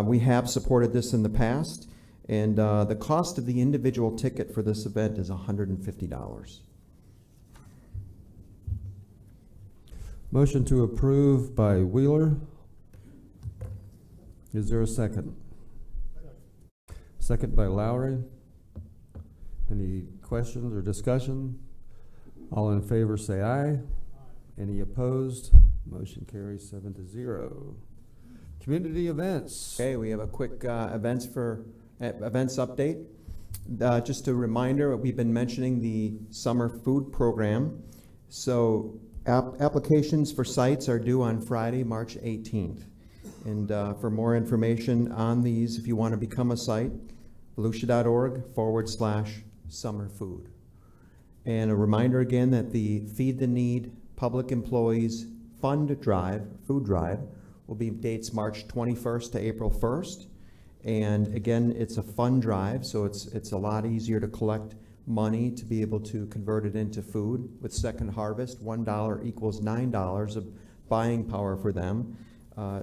S7: We have supported this in the past, and the cost of the individual ticket for this event is $150.
S1: Motion to approve by Wheeler. Is there a second? Second by Lowry. Any questions or discussion? All in favor say aye. Any opposed? Motion carries 7-0. Community events.
S7: Okay, we have a quick events update. Just a reminder, we've been mentioning the summer food program. So applications for sites are due on Friday, March 18th. And for more information on these, if you want to become a site, volusia.org/summer food. And a reminder again that the Feed the Need Public Employees Fund Drive, food drive, will be dates March 21st to April 1st. And again, it's a fund drive, so it's a lot easier to collect money to be able to convert it into food. With Second Harvest, $1 equals $9 of buying power for them.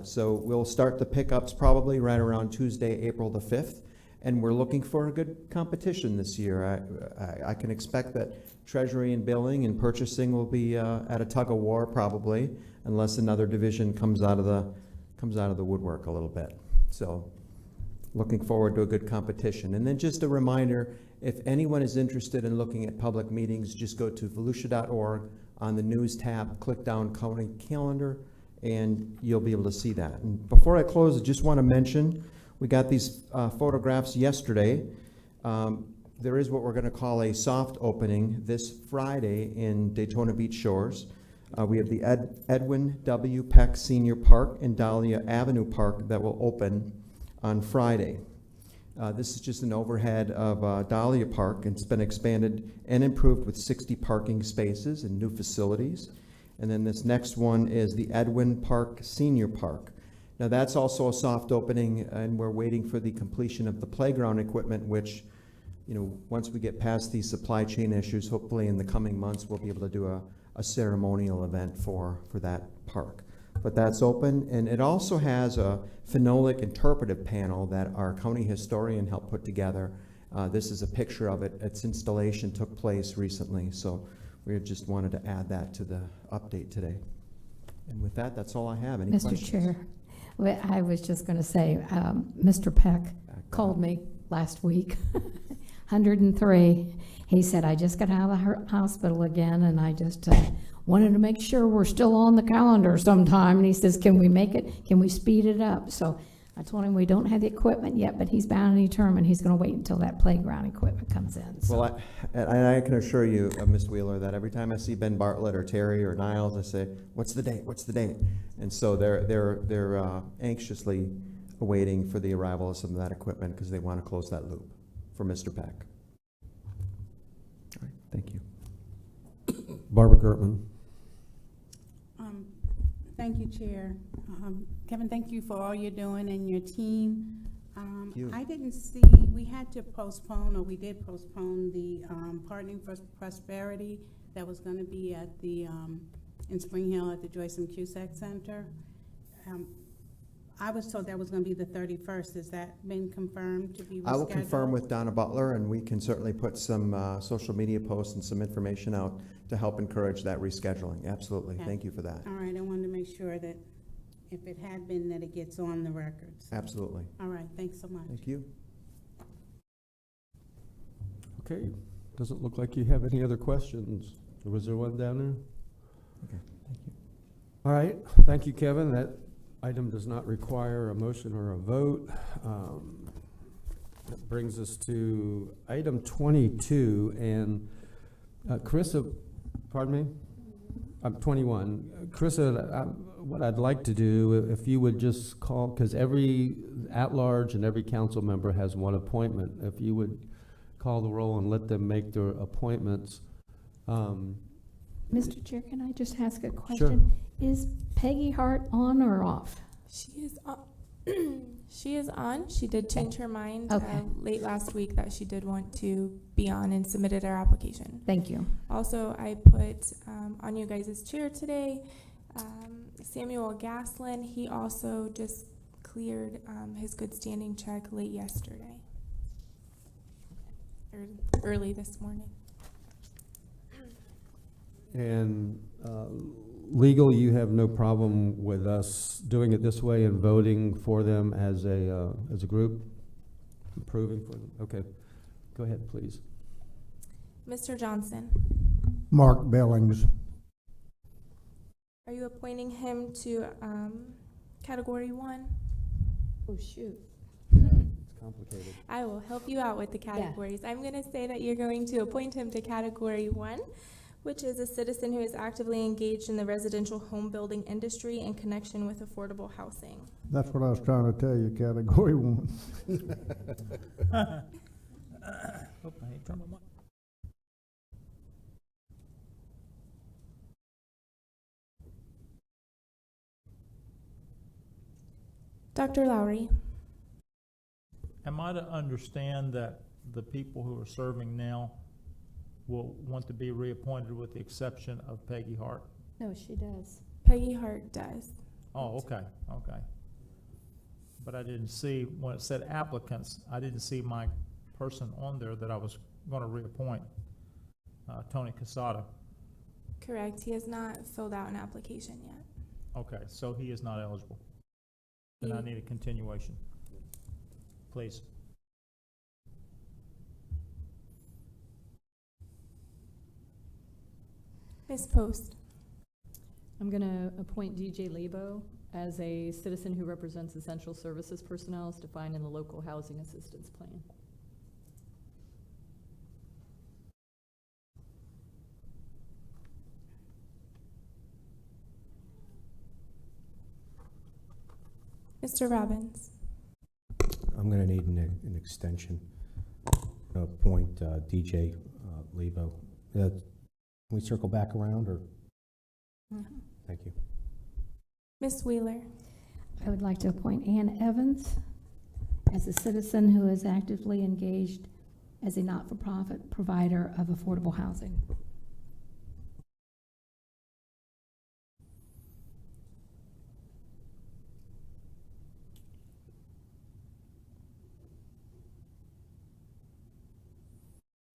S7: So we'll start the pickups probably right around Tuesday, April the 5th. And we're looking for a good competition this year. I can expect that Treasury and Billing and Purchasing will be at a tug of war probably, unless another division comes out of the woodwork a little bit. So looking forward to a good competition. And then just a reminder, if anyone is interested in looking at public meetings, just go to volusia.org on the news tab, click down county calendar, and you'll be able to see that. And before I close, I just want to mention, we got these photographs yesterday. There is what we're going to call a soft opening this Friday in Daytona Beach Shores. We have the Edwin W. Peck Senior Park and Dahlia Avenue Park that will open on Friday. This is just an overhead of Dahlia Park. It's been expanded and improved with 60 parking spaces and new facilities. And then this next one is the Edwin Park Senior Park. Now that's also a soft opening, and we're waiting for the completion of the playground equipment, which, you know, once we get past these supply chain issues, hopefully in the coming months we'll be able to do a ceremonial event for that park. But that's open, and it also has a phenolic interpretive panel that our county historian helped put together. This is a picture of it. Its installation took place recently, so we just wanted to add that to the update today. And with that, that's all I have. Any questions?
S2: Mr. Chair, well, I was just going to say, Mr. Peck called me last week, 103. He said, I just got out of the hospital again, and I just wanted to make sure we're still on the calendar sometime. And he says, can we make it? Can we speed it up? So I told him we don't have the equipment yet, but he's bound and determined he's going to wait until that playground equipment comes in. So.
S7: Well, I can assure you, Ms. Wheeler, that every time I see Ben Bartlett or Terry or Niles, I say, "What's the date? What's the date?" And so they're anxiously awaiting for the arrival of some of that equipment because they want to close that loop for Mr. Peck. All right, thank you.
S1: Barbara Gertman.
S3: Thank you,
S8: Chair. Kevin, thank you for all you're doing and your team.
S7: you.
S8: I didn't see, we had to postpone, or we did postpone the Partnering for Prosperity that was going to be at the, in Spring Hill at the Joyce M. Cusack Center. I was told that was going to be the 31st. Has that been confirmed to be rescheduled?
S7: I will confirm with Donna Butler, and we can certainly put some social media posts and some information out to help encourage that rescheduling. Absolutely.
S8: Okay.
S7: Thank you for that.
S8: All right, I wanted to make sure that if it had been, that it gets on the records.
S7: Absolutely.
S8: All right, thanks so much.
S7: Thank you.
S1: Okay, doesn't look like you have any other questions. Was there one down there?
S7: Okay, thank you.
S1: All right, thank you, Kevin. That item does not require a motion or a vote. That brings us to item 22, and Carissa, pardon me? I'm 21. Carissa, what I'd like to do, if you would just call, because every at-large and every council member has one appointment, if you would call the roll and let them make their appointments.
S2: Mr. Chair, can I just ask a question? Sure. Is Peggy Hart on or off?
S12: She is on. She is on. She did change her mind late last week that she did want to be on and submitted her application.
S2: Thank you.
S12: Also, I put on you guys' chair today Samuel Gaslin. He also just cleared his good standing check late yesterday, or early this morning.
S1: And legal, you have no problem with us doing it this way and voting for them as a group, approving for them? Okay, go ahead, please.
S12: Mr. Johnson,
S11: Mark Billings.
S12: are you appointing him to Category 1?
S2: Oh, shoot.
S1: Yeah, it's complicated.
S12: I will help you out with the categories. Yeah. I'm going to say that you're going to appoint him to Category 1, which is a citizen who is actively engaged in the residential home building industry in connection with affordable housing.
S11: That's what I was trying to tell you, Category 1.
S12: Dr. Lowry.
S15: Am I to understand that the people who are serving now will want to be reappointed with the exception of Peggy Hart?
S2: No, she does.
S12: Peggy Hart does.
S15: Oh, okay, okay. But I didn't see, when it said applicants, I didn't see my person on there that I was going to reappoint, Tony Casada.
S12: Correct. He has not filled out an application yet.
S15: Okay, so he is not eligible. Then I need a continuation, please.
S12: Ms. Post.
S9: I'm going to appoint DJ Lebo as a citizen who represents essential services personnel as defined in the local housing assistance plan.
S12: Mr. Robbins.
S20: I'm going to need an extension. Appoint DJ Lebo. Can we circle back around, or?
S12: Mm-hmm.
S20: Thank you.
S12: Ms. Wheeler.
S2: I would like to appoint Ann Evans as a citizen who is actively engaged as a not-for-profit provider of affordable housing.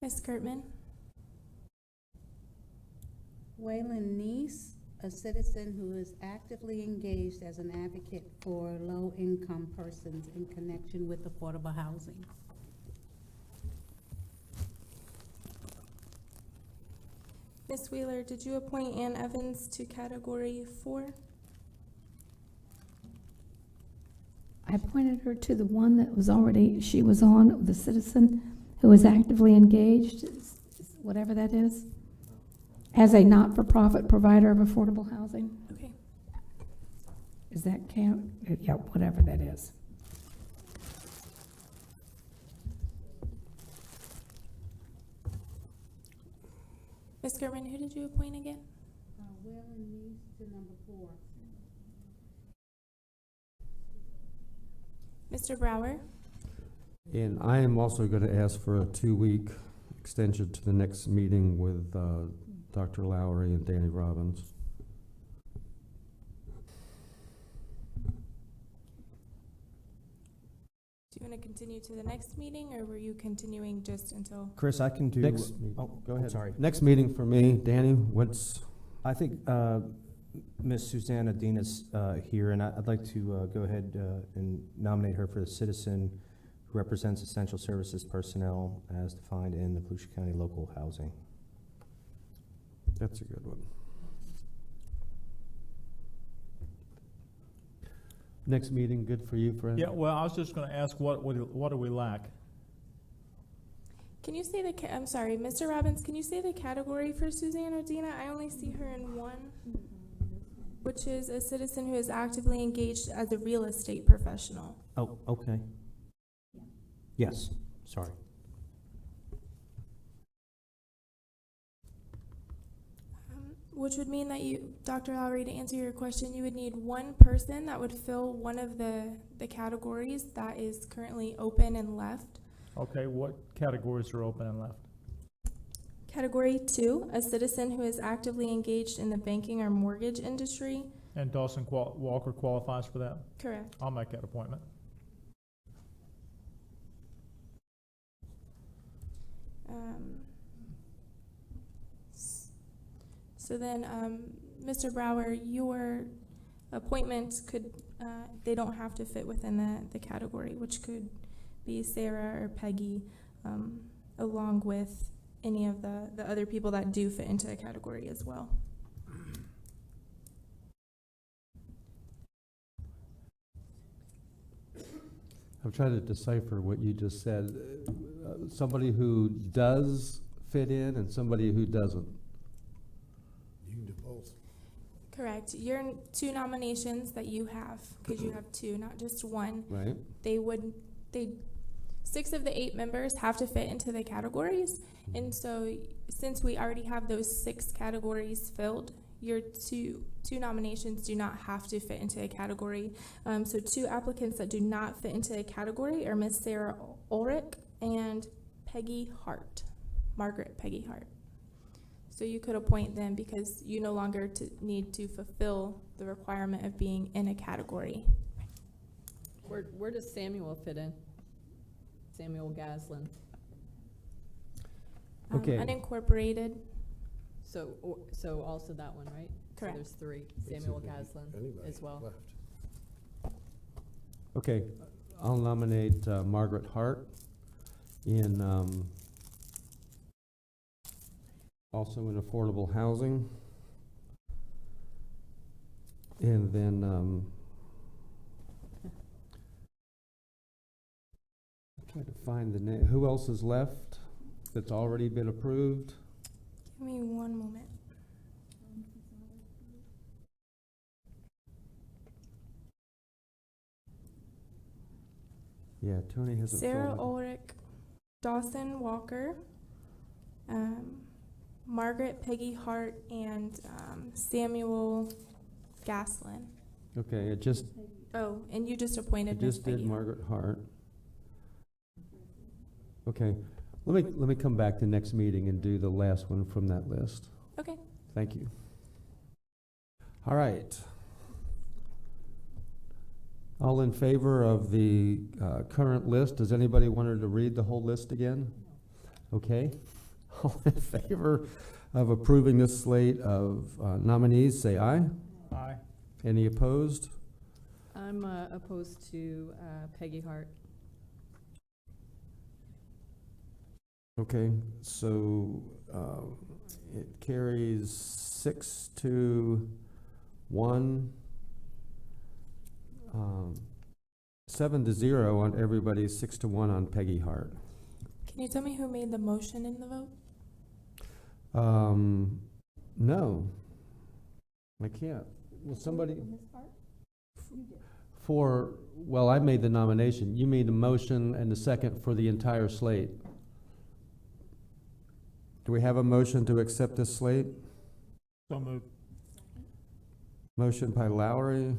S12: Ms. Gertman.
S8: Waylon Neese, a citizen who is actively engaged as an advocate for low-income persons in connection with affordable housing.
S12: Ms. Wheeler, did you appoint Ann Evans to Category 4?
S2: I appointed her to the one that was already, she was on, the citizen who is actively engaged, whatever that is, as a not-for-profit provider of affordable housing.
S12: Okay.
S2: Is that count? Yeah, whatever that is.
S12: Ms. Gertman, who did you appoint again?
S8: Waylon Neese to number 4.
S12: Mr. Brower?
S1: And I am also going to ask for a 2-week extension to the next meeting with Dr. Lowry and Danny Robbins.
S12: Do you want to continue to the next meeting, or were you continuing just until?
S20: Chris, I can do.
S1: Next,
S20: oh,
S1: go ahead.
S20: Sorry.
S1: Next meeting for me, Danny, what's?
S20: I think Ms. Susanna Dina's here, and I'd like to go ahead and nominate her for the citizen who represents essential services personnel as defined in the Volusia County Local Housing.
S1: That's a good one. Next meeting, good for you, Fred?
S15: Yeah, well, I was just gonna ask, what do we lack?
S12: Can you say I'm sorry, Mr. Robbins, can you say the category for Suzanne or Dina? I only see her in one, which is a citizen who is actively engaged as a real estate professional.
S20: Oh, okay. Yes, sorry.
S12: Which would mean that you, Dr. Lowry, to answer your question, you would need one person that would fill one of the categories that is currently open and left.
S15: Okay, what categories are open and left?
S12: Category 2, a citizen who is actively engaged in the banking or mortgage industry.
S15: And Dawson Walker qualifies for that?
S12: Correct.
S15: I'll make that appointment.
S12: So then, Mr. Brower, your appointments could, they don't have to fit within the category, which could be Sarah or Peggy, along with any of the other people that do fit into the category as well.
S1: I'm trying to decipher what you just said. Somebody who does fit in and somebody who doesn't.
S5: You can do both.
S12: Correct. Your 2 nominations that you have, because you have 2, not just one.
S1: Right.
S12: 6 of the 8 members have to fit into the categories, and so since we already have those 6 categories filled, your two nominations do not have to fit into a category. So 2 applicants that do not fit into a category are Miss Sarah Ulrich and Peggy Hart, Margaret Peggy Hart. So you could appoint them because you no longer need to fulfill the requirement of being in a category.
S9: Where does Samuel fit in? Samuel Gaslin.
S1: Okay.
S12: Unincorporated.
S9: So also that one, right?
S12: Correct.
S9: So there's 3. Samuel Gaslin as well.
S5: Left.
S1: Okay, I'll nominate Margaret Hart in, also in affordable housing. And then, I'm trying to find the name. Who else is left that's already been approved?
S12: Give me one moment.
S1: Yeah, Tony hasn't.
S12: Sarah
S1: filled it.
S12: Ulrich, Dawson Walker, Margaret Peggy Hart, and Samuel Gaslin.
S1: Okay, it just,
S12: Oh, and you just appointed
S1: it
S12: Miss
S1: just did
S12: Peggy.
S1: Margaret Hart. Okay, let me come back to next meeting and do the last one from that list.
S12: Okay.
S1: Thank you. All right. All in favor of the current list? Does anybody want to read the whole list again? Okay. All in favor of approving this slate of nominees, say aye.
S15: Aye.
S1: Any opposed?
S9: I'm opposed to Peggy Hart.
S1: Okay, so it carries 6-1, 7-0 on everybody, 6-1 on Peggy Hart.
S12: Can you tell me who made the motion in the vote?
S1: No, I can't. Will somebody? Well, I made the nomination. You made the motion and the second for the entire slate. Do we have a motion to accept this slate?
S15: So moved.
S1: Motion by Lowry,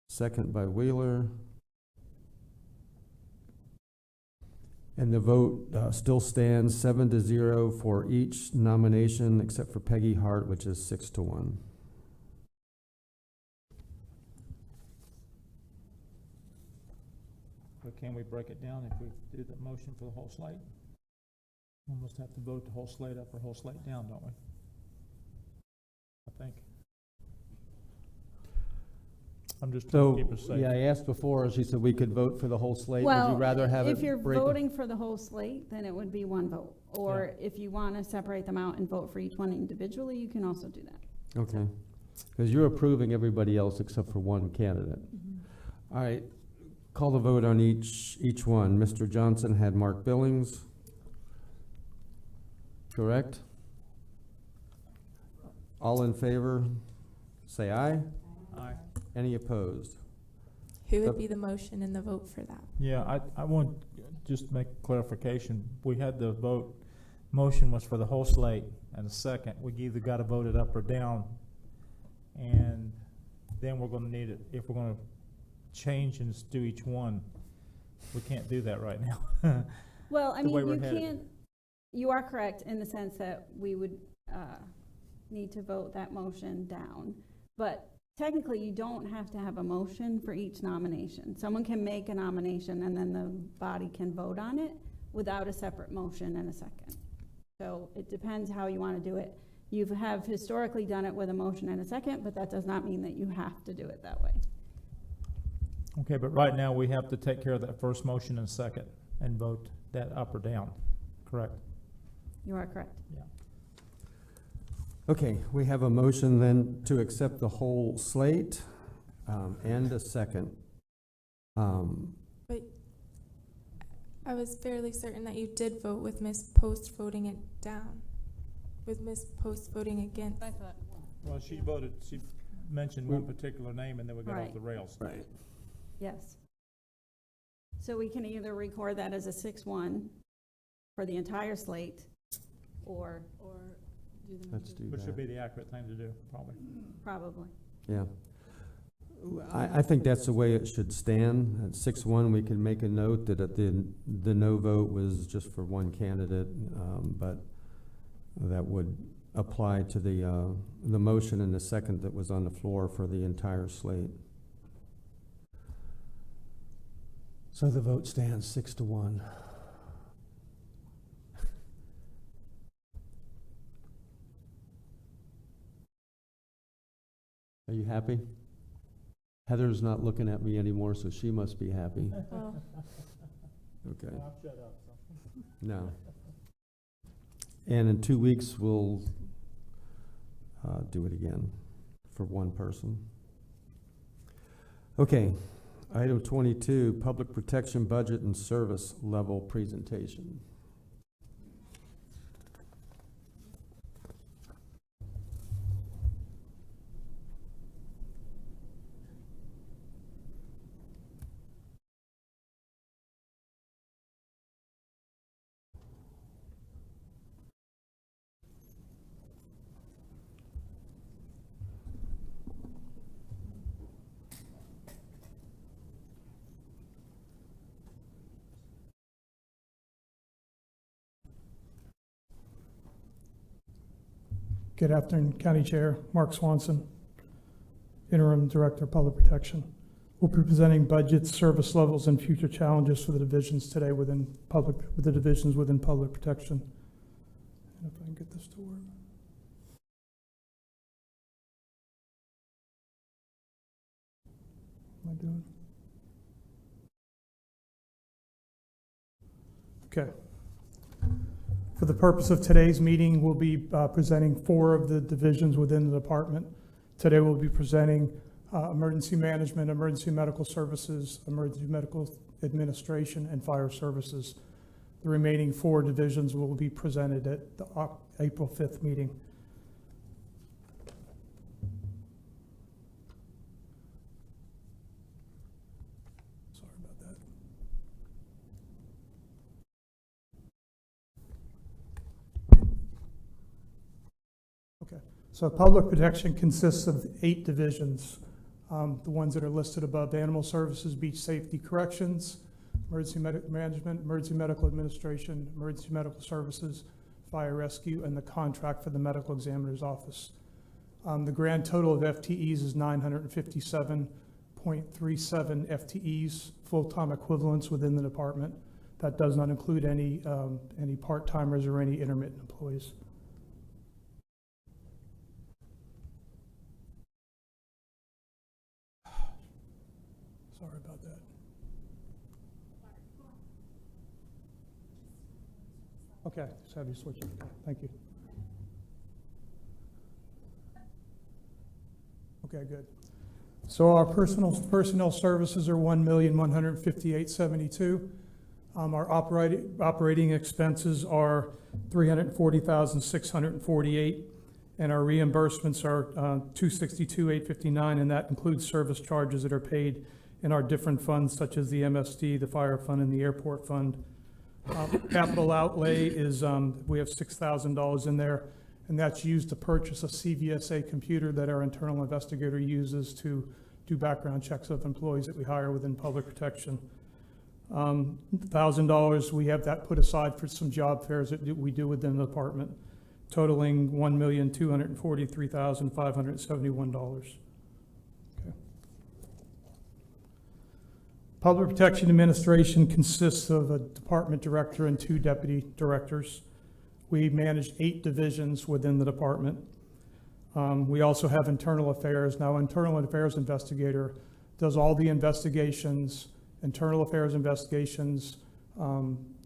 S1: second by Wheeler. And the vote still stands 7-0 for each nomination except for Peggy Hart, which is 6-1.
S15: So can we break it down if we do the motion for the whole slate? We almost have to vote the whole slate up or whole slate down, don't we? I think. I'm just trying to keep us safe.
S1: Yeah, I asked before, she said we could vote for the whole slate. Would you rather have it
S3: if you're
S1: break?
S3: voting for the whole slate, then it would be one vote. Or if you want to separate them out and vote for each one individually, you can also do that.
S1: Okay, because you're approving everybody else except for one candidate. All right, call the vote on each one. Mr. Johnson had Mark Billings. Correct? All in favor, say aye.
S15: Aye.
S1: Any opposed?
S12: Who would be the motion and the vote for that?
S15: Yeah, I want just to make clarification. We had the vote, motion was for the whole slate, and the second, we either got to vote it up or down. And then we're going to need it, if we're going to change and do each one, we can't do that right now.
S3: Well, I
S15: The way
S3: mean,
S15: we're
S3: you
S15: headed.
S3: can't, you are correct in the sense that we would need to vote that motion down. But technically, you don't have to have a motion for each nomination. Someone can make a nomination and then the body can vote on it without a separate motion and a second. So it depends how you want to do it. You have historically done it with a motion and a second, but that does not mean that you have to do it that way.
S15: Okay, but right now, we have to take care of that first motion and second and vote that up or down, correct?
S3: You are correct.
S15: Yeah.
S1: Okay, we have a motion then to accept the whole slate, and a second.
S12: But I was fairly certain that you did vote with Ms. Post voting it down, with Ms. Post voting against.
S16: I thought.
S15: Well, she mentioned one particular name, and then we got
S3: Right.
S15: off the rails.
S1: Right.
S3: Yes. So we can either record that as a 6-1 for the entire slate, or
S12: do them.
S1: Let's do
S15: Which
S1: that.
S15: would be the accurate thing to do, probably.
S3: probably.
S1: Yeah. I think that's the way it should stand. At 6-1, we can make a note that the no vote was just for one candidate, but that would apply to the motion and the second that was on the floor for the entire slate. So the vote stands 6-1. Are you happy? Heather's not looking at me anymore, so she must be happy.
S12: Oh.
S1: Okay.
S15: I'll shut up, so.
S1: No. And in 2 weeks, we'll do it again for one person. Okay, item 22, public protection budget and service level presentation.
S23: Good afternoon, County Chair Mark Swanson, Interim Director of Public Protection. We'll be presenting budgets, service levels, and future challenges for the divisions today with the divisions within public protection. And if I can get this to work. What am I doing? Okay. For the purpose of today's meeting, we'll be presenting 4 of the divisions within the department. Today we'll be presenting emergency management, emergency medical services, emergency medical administration, and fire services. The remaining 4 divisions will be presented at the April 5th meeting. Sorry about that. Okay, so public protection consists of 8 divisions. The ones that are listed above: Animal Services, Beach Safety, Corrections, emergency management, emergency medical administration, emergency medical services, fire rescue, and the contract for the medical examiner's office. The grand total of FTEs is 957.37 FTEs, full-time equivalents within the department. That does not include any part-timers or any intermittent employees. Sorry about that. Okay, just have you switch it. Thank you. Okay, good. So our personnel services are $1,158,072. Our operating expenses are $340,648, and our reimbursements are $262,859, and that includes service charges that are paid in our different funds, such as the MSD, the fire fund, and the airport fund. Capital outlay is we have $6,000 in there, and that's used to purchase a CVSA computer that our internal investigator uses to do background checks of employees that we hire within public protection. $1,000, we have that put aside for some job fairs that we do within the department, totaling $1,243,571. Okay. Public Protection Administration consists of a department director and 2 deputy directors. We manage 8 divisions within the department. We also have internal affairs. Now, internal affairs investigator does all the investigations, internal affairs investigations.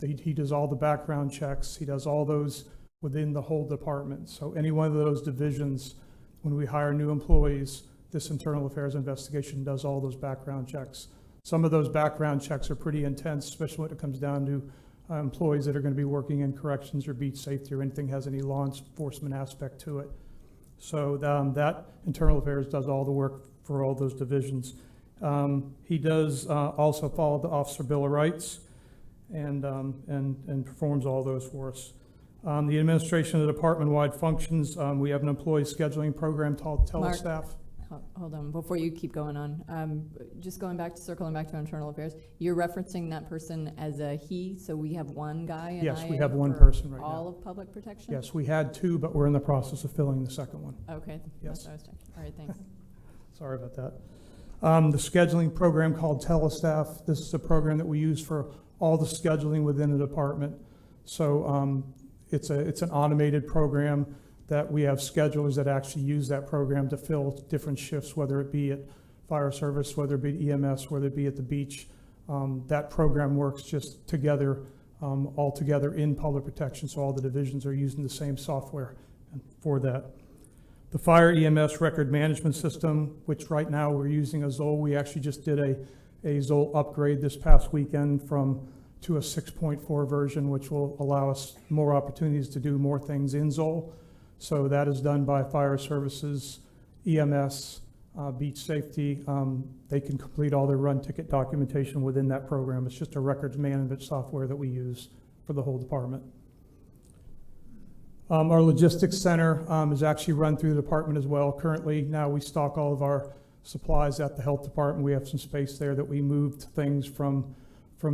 S23: He does all the background checks. He does all those within the whole department. So any one of those divisions, when we hire new employees, this internal affairs investigation does all those background checks. Some of those background checks are pretty intense, especially when it comes down to employees that are going to be working in corrections or beach safety or anything has any law enforcement aspect to it. So that internal affairs does all the work for all those divisions. He does also follow the Officer Bill of Rights and performs all those for us. The administration of the department-wide functions, we have an employee scheduling program called Telestaff.
S9: Hold on, before you keep going on, circling back to internal affairs, you're referencing that person as a he, so we have one guy? And
S23: yes, we have one person right now.
S9: All of public protection?
S23: Yes, we had 2, but we're in the process of filling the second one.
S9: Okay,
S23: yes.
S9: That's what I was checking. All right, thanks.
S23: Sorry about that. The scheduling program called Telestaff, this is a program that we use for all the scheduling within the department. So it's an automated program that we have schedulers that actually use that program to fill different shifts, whether it be at fire service, whether it be EMS, whether it be at the beach. That program works just together, all together in public protection, so all the divisions are using the same software for that. The fire EMS record management system, which right now we're using a Zoll. We actually just did a Zoll upgrade this past weekend to a 6.4 version, which will allow us more opportunities to do more things in Zoll. So that is done by fire services, EMS, beach safety. They can complete all their run ticket documentation within that program. It's just a records management software that we use for the whole department. Our logistics center is actually run through the department as well. Currently, now we stock all of our supplies at the health department. We have some space there that we moved things from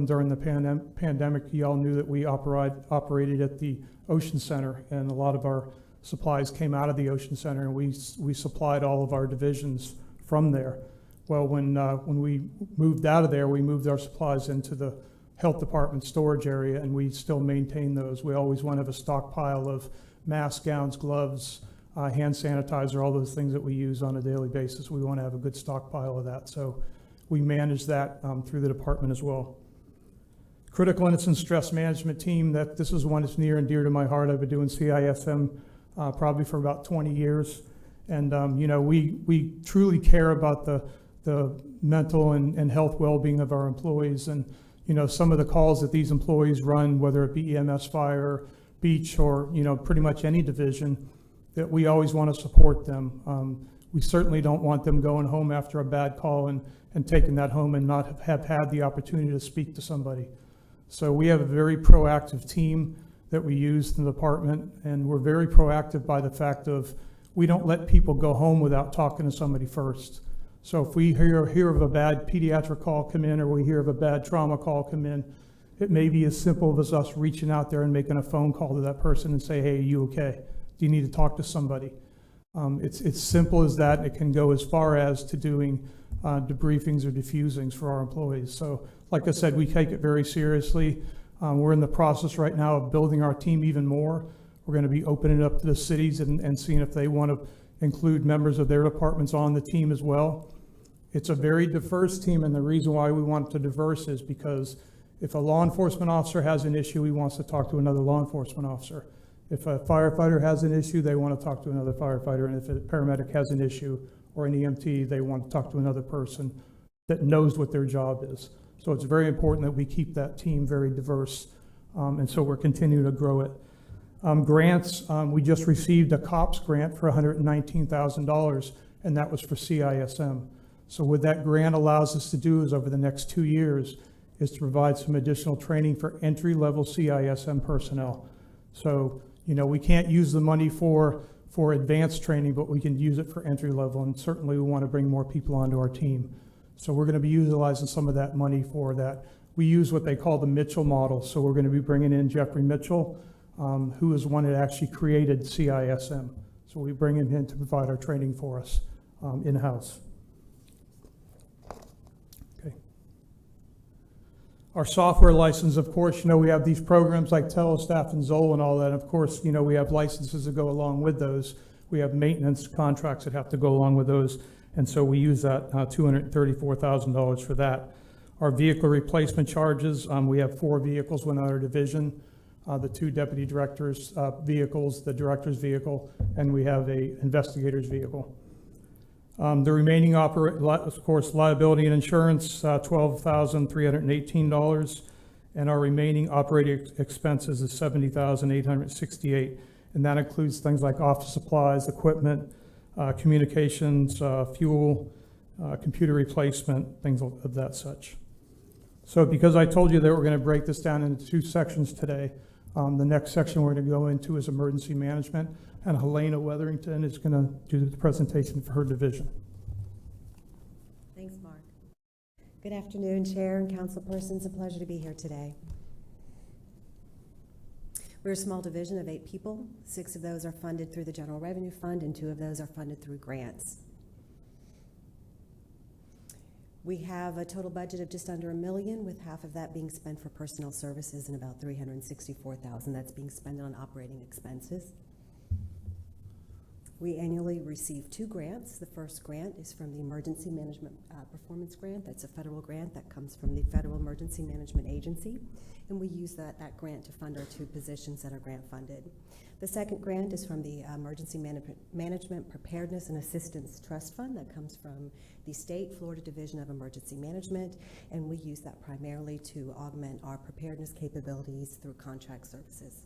S23: during the pandemic. You all knew that we operated at the Ocean Center, and a lot of our supplies came out of the Ocean Center, and we supplied all of our divisions from there. Well, when we moved out of there, we moved our supplies into the health department storage area, and we still maintain those. We always want to have a stockpile of masks, gowns, gloves, hand sanitizer, all those things that we use on a daily basis. We want to have a good stockpile of that. So we manage that through the department as well. Critical illness and stress management team, this is one that's near and dear to my heart. I've been doing CISM probably for about 20 years. And, we truly care about the mental and health well-being of our employees. And, some of the calls that these employees run, whether it be EMS, fire, beach, or, pretty much any division, that we always want to support them. We certainly don't want them going home after a bad call and taking that home and not have had the opportunity to speak to somebody. So we have a very proactive team that we use in the department, and we're very proactive by the fact of we don't let people go home without talking to somebody first. So if we hear of a bad pediatric call come in, or we hear of a bad trauma call come in, it may be as simple as us reaching out there and making a phone call to that person and say, hey, are you okay? Do you need to talk to somebody? It's simple as that. It can go as far as to doing debriefings or diffusings for our employees. So like I said, we take it very seriously. We're in the process right now of building our team even more. We're going to be opening it up to the cities and seeing if they want to include members of their departments on the team as well. It's a very diverse team, and the reason why we want it to diverse is because if a law enforcement officer has an issue, he wants to talk to another law enforcement officer. If a firefighter has an issue, they want to talk to another firefighter. And if a paramedic has an issue or an EMT, they want to talk to another person that knows what their job is. So it's very important that we keep that team very diverse. And so we're continuing to grow it. Grants, we just received a COPS grant for $119,000, and that was for CISM. So what that grant allows us to do is over the next 2 years is to provide some additional training for entry-level CISM personnel. So, we can't use the money for advanced training, but we can use it for entry level, and certainly we want to bring more people onto our team. So we're going to be utilizing some of that money for that. We use what they call the Mitchell model. So we're going to be bringing in Jeffrey Mitchell, who is one that actually created CISM. So we bring him in to provide our training for us in-house. Okay. Our software license, of course, we have these programs like Telestaff and Zoll and all that. Of course, we have licenses that go along with those. We have maintenance contracts that have to go along with those. And so we use that $234,000 for that. Our vehicle replacement charges, we have 4 vehicles within our division. The 2 deputy directors' vehicles, the director's vehicle, and we have a investigator's vehicle. The remaining, of course, liability and insurance, $12,318, and our remaining operating expenses is $70,868, and that includes things like office supplies, equipment, communications, fuel, computer replacement, things of that such. So because I told you that we're going to break this down into 2 sections today, the next section we're going to go into is emergency management, and Helena Weatherington is going to do the presentation for her division.
S14: Thanks, Mark. Good afternoon, Chair and council persons. A pleasure to be here today. We're a small division of 8 people. 6 of those are funded through the General Revenue Fund, and 2 of those are funded through grants. We have a total budget of just under $1 million, with half of that being spent for personnel services and about $364,000 that's being spent on operating expenses. We annually receive 2 grants. The first grant is from the Emergency Management Performance Grant. That's a federal grant that comes from the Federal Emergency Management Agency, and we use that grant to fund our 2 positions that are grant funded. The second grant is from the Emergency Management Preparedness and Assistance Trust Fund that comes from the State Florida Division of Emergency Management, and we use that primarily to augment our preparedness capabilities through contract services.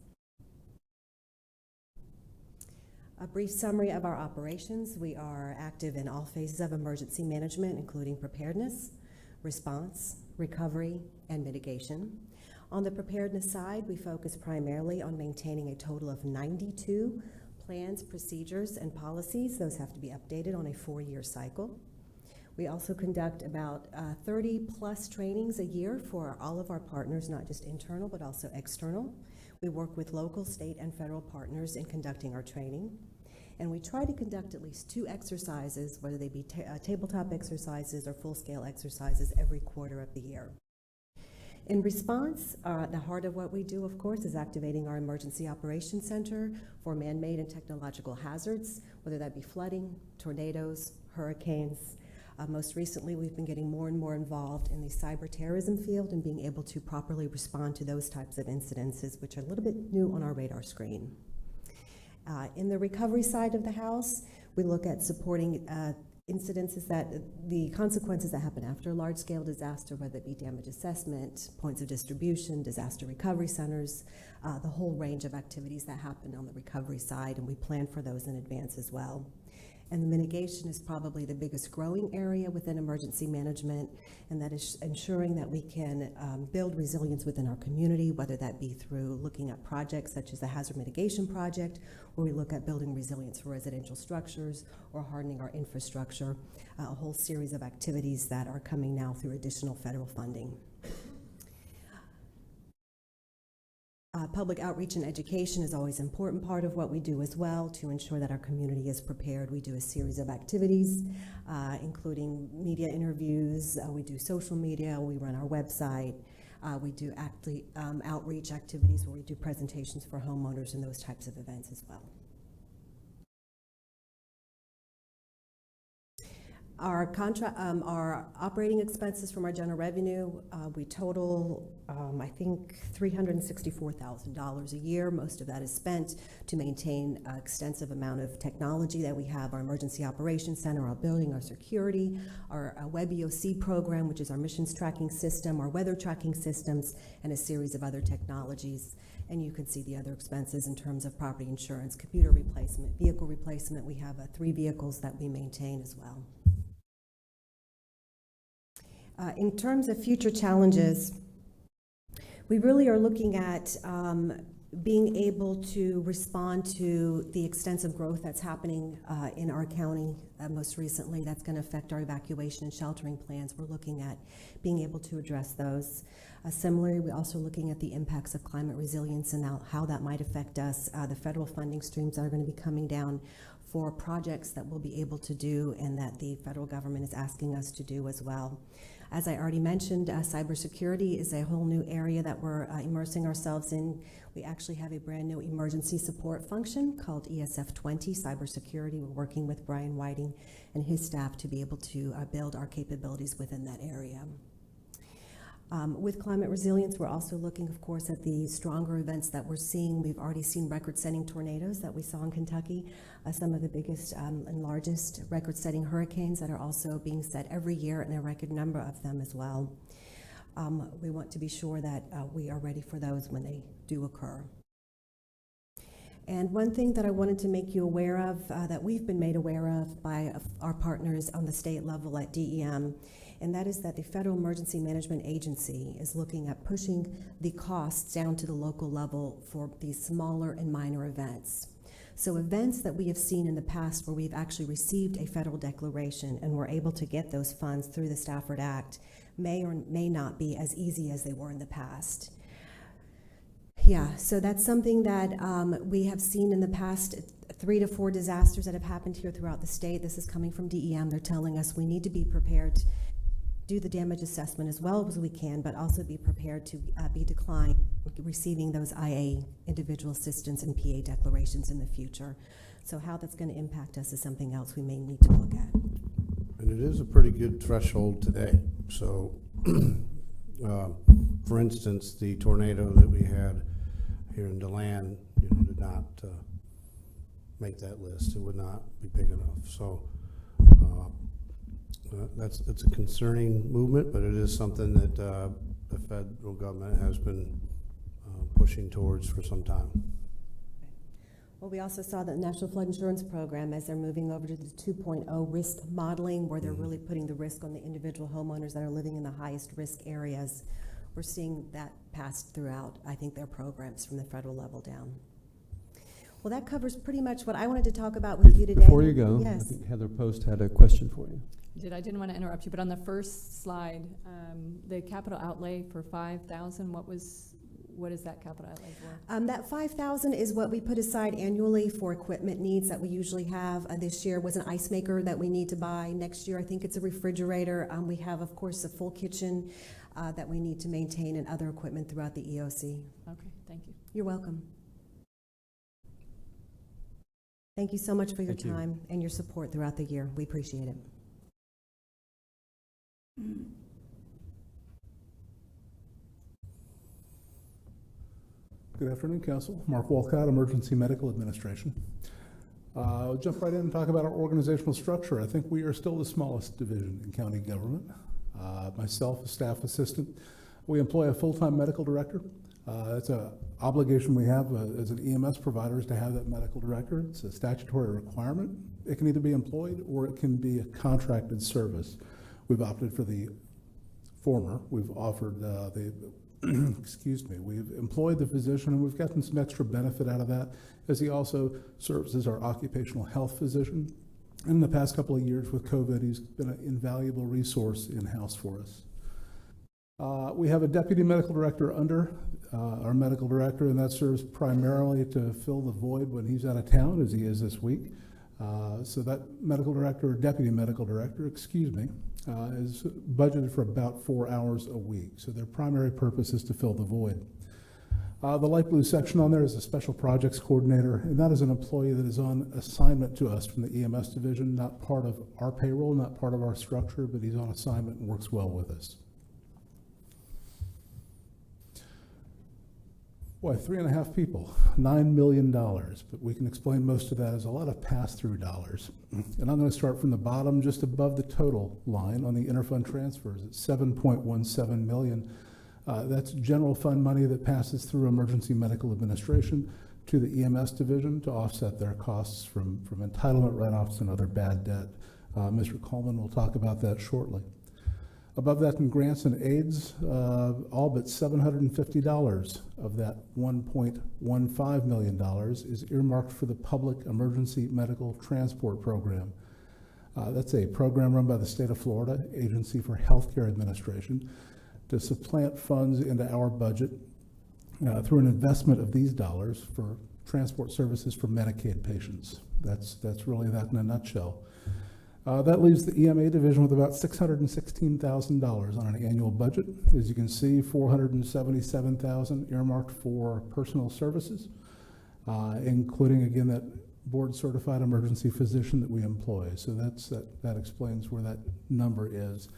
S14: A brief summary of our operations. We are active in all phases of emergency management, including preparedness, response, recovery, and mitigation. On the preparedness side, we focus primarily on maintaining a total of 92 plans, procedures, and policies. Those have to be updated on a 4-year cycle. We also conduct about 30-plus trainings a year for all of our partners, not just internal, but also external. We work with local, state, and federal partners in conducting our training. And we try to conduct at least 2 exercises, whether they be tabletop exercises or full-scale exercises, every quarter of the year. In response, the heart of what we do, of course, is activating our Emergency Operations Center for man-made and technological hazards, whether that be flooding, tornadoes, hurricanes. Most recently, we've been getting more and more involved in the cyber terrorism field and being able to properly respond to those types of incidences, which are a little bit new on our radar screen. In the recovery side of the house, we look at supporting incidences the consequences that happen after a large-scale disaster, whether it be damage assessment, points of distribution, disaster recovery centers, the whole range of activities that happen on the recovery side, and we plan for those in advance as well. And the mitigation is probably the biggest growing area within emergency management, and that is ensuring that we can build resilience within our community, whether that be through looking at projects such as the Hazard Mitigation Project, where we look at building resilience for residential structures or hardening our infrastructure, a whole series of activities that are coming now through additional federal funding. Public outreach and education is always an important part of what we do as well to ensure that our community is prepared. We do a series of activities, including media interviews, we do social media, we run our website, we do outreach activities where we do presentations for homeowners and those types of events as well. Our operating expenses from our general revenue, we total, I think, $364,000 a year. Most of that is spent to maintain an extensive amount of technology that we have, our emergency operations center, our building, our security, our web EOC program, which is our missions tracking system, our weather tracking systems, and a series of other technologies. And you can see the other expenses in terms of property insurance, computer replacement, vehicle replacement. We have 3 vehicles that we maintain as well. In terms of future challenges, we really are looking at being able to respond to the extensive growth that's happening in our county. Most recently, that's going to affect our evacuation and sheltering plans. We're looking at being able to address those. Similarly, we're also looking at the impacts of climate resilience and how that might affect us, the federal funding streams that are going to be coming down for projects that we'll be able to do and that the federal government is asking us to do as well. As I already mentioned, cybersecurity is a whole new area that we're immersing ourselves in. We actually have a brand new emergency support function called ESF20 Cybersecurity. We're working with Brian Whiting and his staff to be able to build our capabilities within that area. With climate resilience, we're also looking, of course, at the stronger events that we're seeing. We've already seen record-setting tornadoes that we saw in Kentucky, some of the biggest and largest record-setting hurricanes that are also being set every year, and a record number of them as well. We want to be sure that we are ready for those when they do occur. And one thing that I wanted to make you aware of, that we've been made aware of by our partners on the state level at DEM, and that is that the Federal Emergency Management Agency is looking at pushing the costs down to the local level for these smaller and minor events. So events that we have seen in the past where we've actually received a federal declaration and we're able to get those funds through the Stafford Act may or may not be as easy as they were in the past. Yeah, so that's something that we have seen in the past. 3 to 4 disasters that have happened here throughout the state. This is coming from DEM. They're telling us we need to be prepared to do the damage assessment as well as we can, but also be prepared to be declined receiving those IA individual assistance and PA declarations in the future. So how that's going to impact us is something else we may need to look at.
S5: And it is a pretty good threshold today. So, for instance, the tornado that we had here in DeLand, did not make that list. It would not be big enough. So it's a concerning movement, but it is something that the federal government has been pushing towards for some time.
S14: Well, we also saw the National Flood Insurance Program, as they're moving over to the 2.0 risk modeling, where they're really putting the risk on the individual homeowners that are living in the highest risk areas. We're seeing that passed throughout, I think, their programs from the federal level down. Well, that covers pretty much what I wanted to talk about with you today.
S1: Before you go,
S14: yes.
S1: I think Heather Post had a question for you.
S9: I didn't want to interrupt you, but on the first slide, the capital outlay for 5,000, what is that capital outlay for?
S14: That 5,000 is what we put aside annually for equipment needs that we usually have. This year was an ice maker that we need to buy. Next year, I think it's a refrigerator. We have, of course, a full kitchen that we need to maintain and other equipment throughout the EOC.
S9: Okay, thank you.
S14: You're welcome. Thank you so much for your time and your support throughout the year. We appreciate it.
S4: Good afternoon, Council. Mark Walcott, Emergency Medical Administration. I'll jump right in and talk about our organizational structure. I think we are still the smallest division in county government. Myself, a staff assistant. We employ a full-time medical director. It's an obligation we have as an EMS provider is to have that medical director. It's a statutory requirement. It can either be employed or it can be a contracted service. We've opted for the former. We've offered excuse me, we've employed the physician and we've gotten some extra benefit out of that, as he also serves as our occupational health physician. And in the past couple of years with COVID, he's been an invaluable resource in-house for us. We have a deputy medical director under our medical director, and that serves primarily to fill the void when he's out of town, as he is this week. So that medical director, or deputy medical director, excuse me, is budgeted for about 4 hours a week. So their primary purpose is to fill the void. The light blue section on there is a special projects coordinator, and that is an employee that is on assignment to us from the EMS division, not part of our payroll, not part of our structure, but he's on assignment and works well with us. Boy, 3.5 people, $9 million, but we can explain most of that as a lot of pass-through dollars. And I'm going to start from the bottom, just above the total line on the interfund transfers. It's $7.17 million. That's general fund money that passes through emergency medical administration to the EMS division to offset their costs from entitlement write-offs and other bad debt. Mr. Coleman will talk about that shortly. Above that in grants and aids, all but $750 of that $1.15 million is earmarked for the Public Emergency Medical Transport Program. That's a program run by the state of Florida Agency for Healthcare Administration to supplant funds into our budget through an investment of these dollars for transport services for Medicaid patients. That's really that in a nutshell. That leaves the EMA division with about $616,000 on an annual budget. As you can see, $477,000 earmarked for personal services, including, again, that board-certified emergency physician that we employ. So that explains where that number is.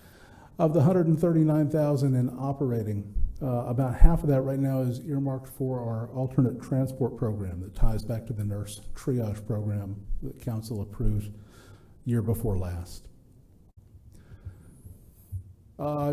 S4: Of the $139,000 in operating, about half of that right now is earmarked for our alternate transport program that ties back to the nurse triage program that council approved year before last.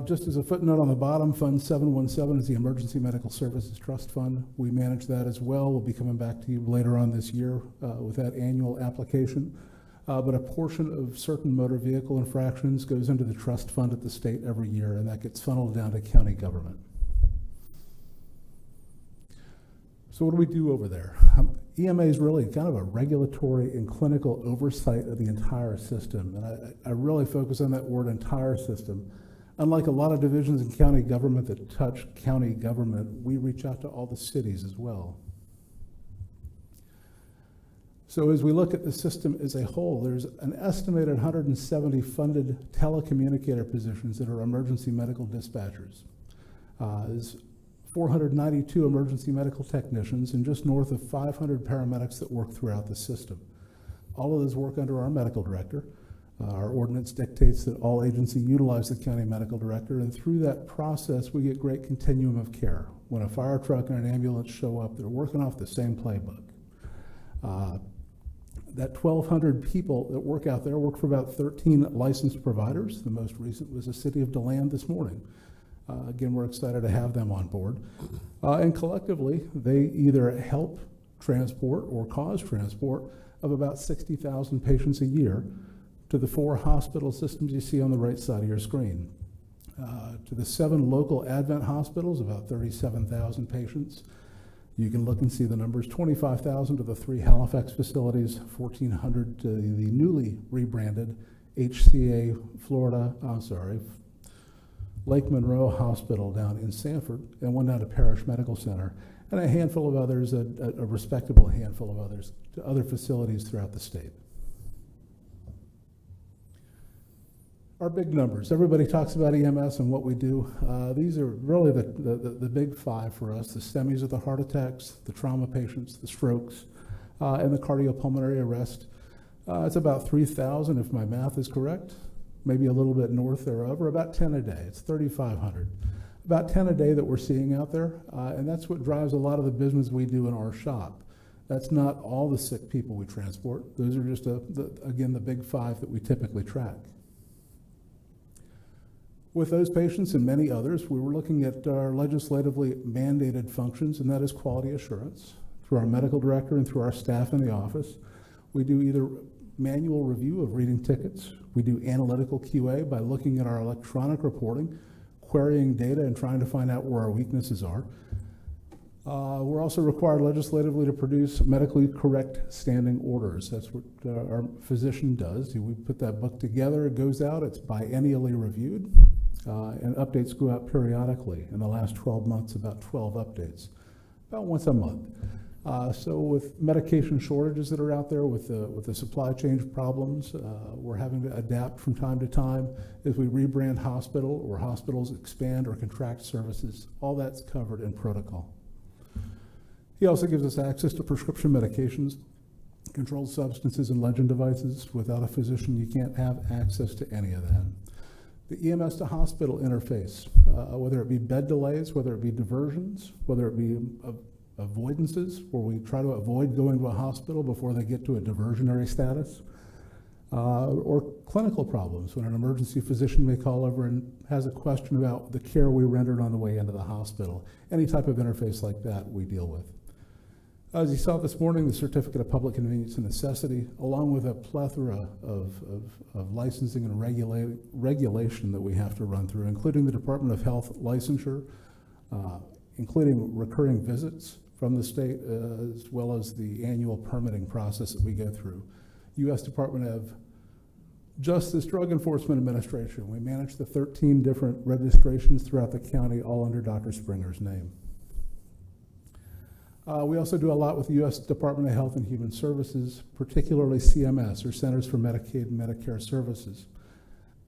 S4: Just as a footnote on the bottom, Fund 717 is the Emergency Medical Services Trust Fund. We manage that as well. We'll be coming back to you later on this year with that annual application. But a portion of certain motor vehicle infractions goes into the trust fund at the state every year, and that gets funneled down to county government. So what do we do over there? EMA is really kind of a regulatory and clinical oversight of the entire system. And I really focus on that word entire system. Unlike a lot of divisions in county government that touch county government, we reach out to all the cities as well. So as we look at the system as a whole, there's an estimated 170 funded telecommunicator positions that are emergency medical dispatchers. There's 492 emergency medical technicians and just north of 500 paramedics that work throughout the system. All of those work under our medical director. Our ordinance dictates that all agencies utilize the county medical director, and through that process, we get great continuum of care. When a fire truck and an ambulance show up, they're working off the same playbook. That 1,200 people that work out there work for about 13 licensed providers. The most recent was the city of DeLand this morning. Again, we're excited to have them on board. And collectively, they either help transport or cause transport of about 60,000 patients a year to the 4 hospital systems you see on the right side of your screen. To the 7 local Advent hospitals, about 37,000 patients. You can look and see the numbers, 25,000 to the 3 Halifax facilities, 1,400 to the newly rebranded HCA Lake Monroe Hospital down in Sanford, and one down to Parish Medical Center, and a handful of others, a respectable handful of others, to other facilities throughout the state. Our big numbers. Everybody talks about EMS and what we do. These are really the big 5 for us: the STEMIs of the heart attacks, the trauma patients, the strokes, and the cardiopulmonary arrest. It's about 3,000 if my math is correct, maybe a little bit north thereof, or about 10 a day. It's 3,500. About 10 a day that we're seeing out there, and that's what drives a lot of the business we do in our shop. That's not all the sick people we transport. Those are just, again, the big 5 that we typically track. With those patients and many others, we were looking at our legislatively mandated functions, and that is quality assurance. Through our medical director and through our staff in the office, we do either manual review of reading tickets. We do analytical QA by looking at our electronic reporting, querying data, and trying to find out where our weaknesses are. We're also required legislatively to produce medically correct standing orders. That's what our physician does. We put that book together, it goes out, it's biennially reviewed, and updates go out periodically. In the last 12 months, about 12 updates, about once a month. So with medication shortages that are out there, with the supply chain problems, we're having to adapt from time to time as we rebrand hospital or hospitals expand or contract services. All that's covered in protocol. He also gives us access to prescription medications, controlled substances, and legend devices. Without a physician, you can't have access to any of that. The EMS to hospital interface, whether it be bed delays, whether it be diversions, whether it be avoidances, where we try to avoid going to a hospital before they get to a diversionary status, or clinical problems, when an emergency physician may call over and has a question about the care we rendered on the way into the hospital. Any type of interface like that we deal with. As you saw this morning, the Certificate of Public Convenience and Necessity, along with a plethora of licensing and regulation that we have to run through, including the Department of Health licensure, including recurring visits from the state, as well as the annual permitting process that we go through. U.S. Department of Justice Drug Enforcement Administration. We manage the 13 different registrations throughout the county, all under Dr. Springer's name. We also do a lot with the U.S. Department of Health and Human Services, particularly CMS, or Centers for Medicaid and Medicare Services.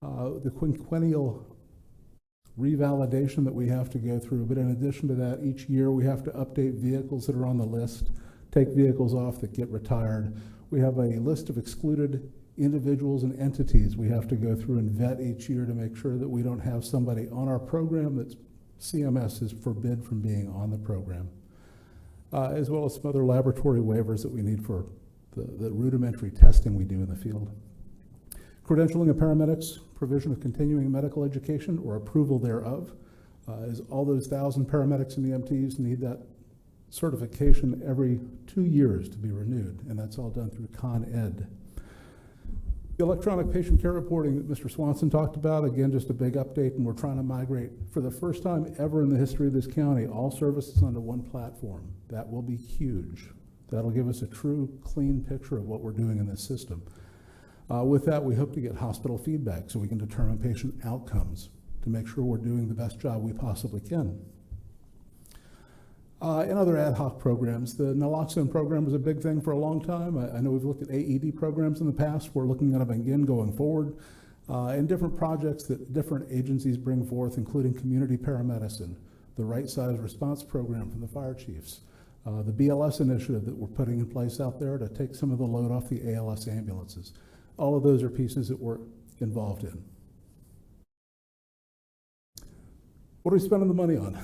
S4: The quinquennial revalidation that we have to go through, but in addition to that, each year we have to update vehicles that are on the list, take vehicles off that get retired. We have a list of excluded individuals and entities we have to go through and vet each year to make sure that we don't have somebody on our program that CMS is forbid from being on the program. As well as some other laboratory waivers that we need for the rudimentary testing we do in the field. Credentialing of paramedics, provision of continuing medical education or approval thereof, as all those 1,000 paramedics and EMTs need that certification every 2 years to be renewed, and that's all done through Con Ed. The electronic patient care reporting that Mr. Swanson talked about, again, just a big update, and we're trying to migrate, for the first time ever in the history of this county, all services onto one platform. That will be huge. That'll give us a true, clean picture of what we're doing in this system. With that, we hope to get hospital feedback so we can determine patient outcomes to make sure we're doing the best job we possibly can. In other ad hoc programs, the naloxone program was a big thing for a long time. I know we've looked at AED programs in the past. We're looking at them again going forward. And different projects that different agencies bring forth, including community paramedicine, the right size response program from the fire chiefs, the BLS initiative that we're putting in place out there to take some of the load off the ALS ambulances. All of those are pieces that we're involved in. What are we spending the money on?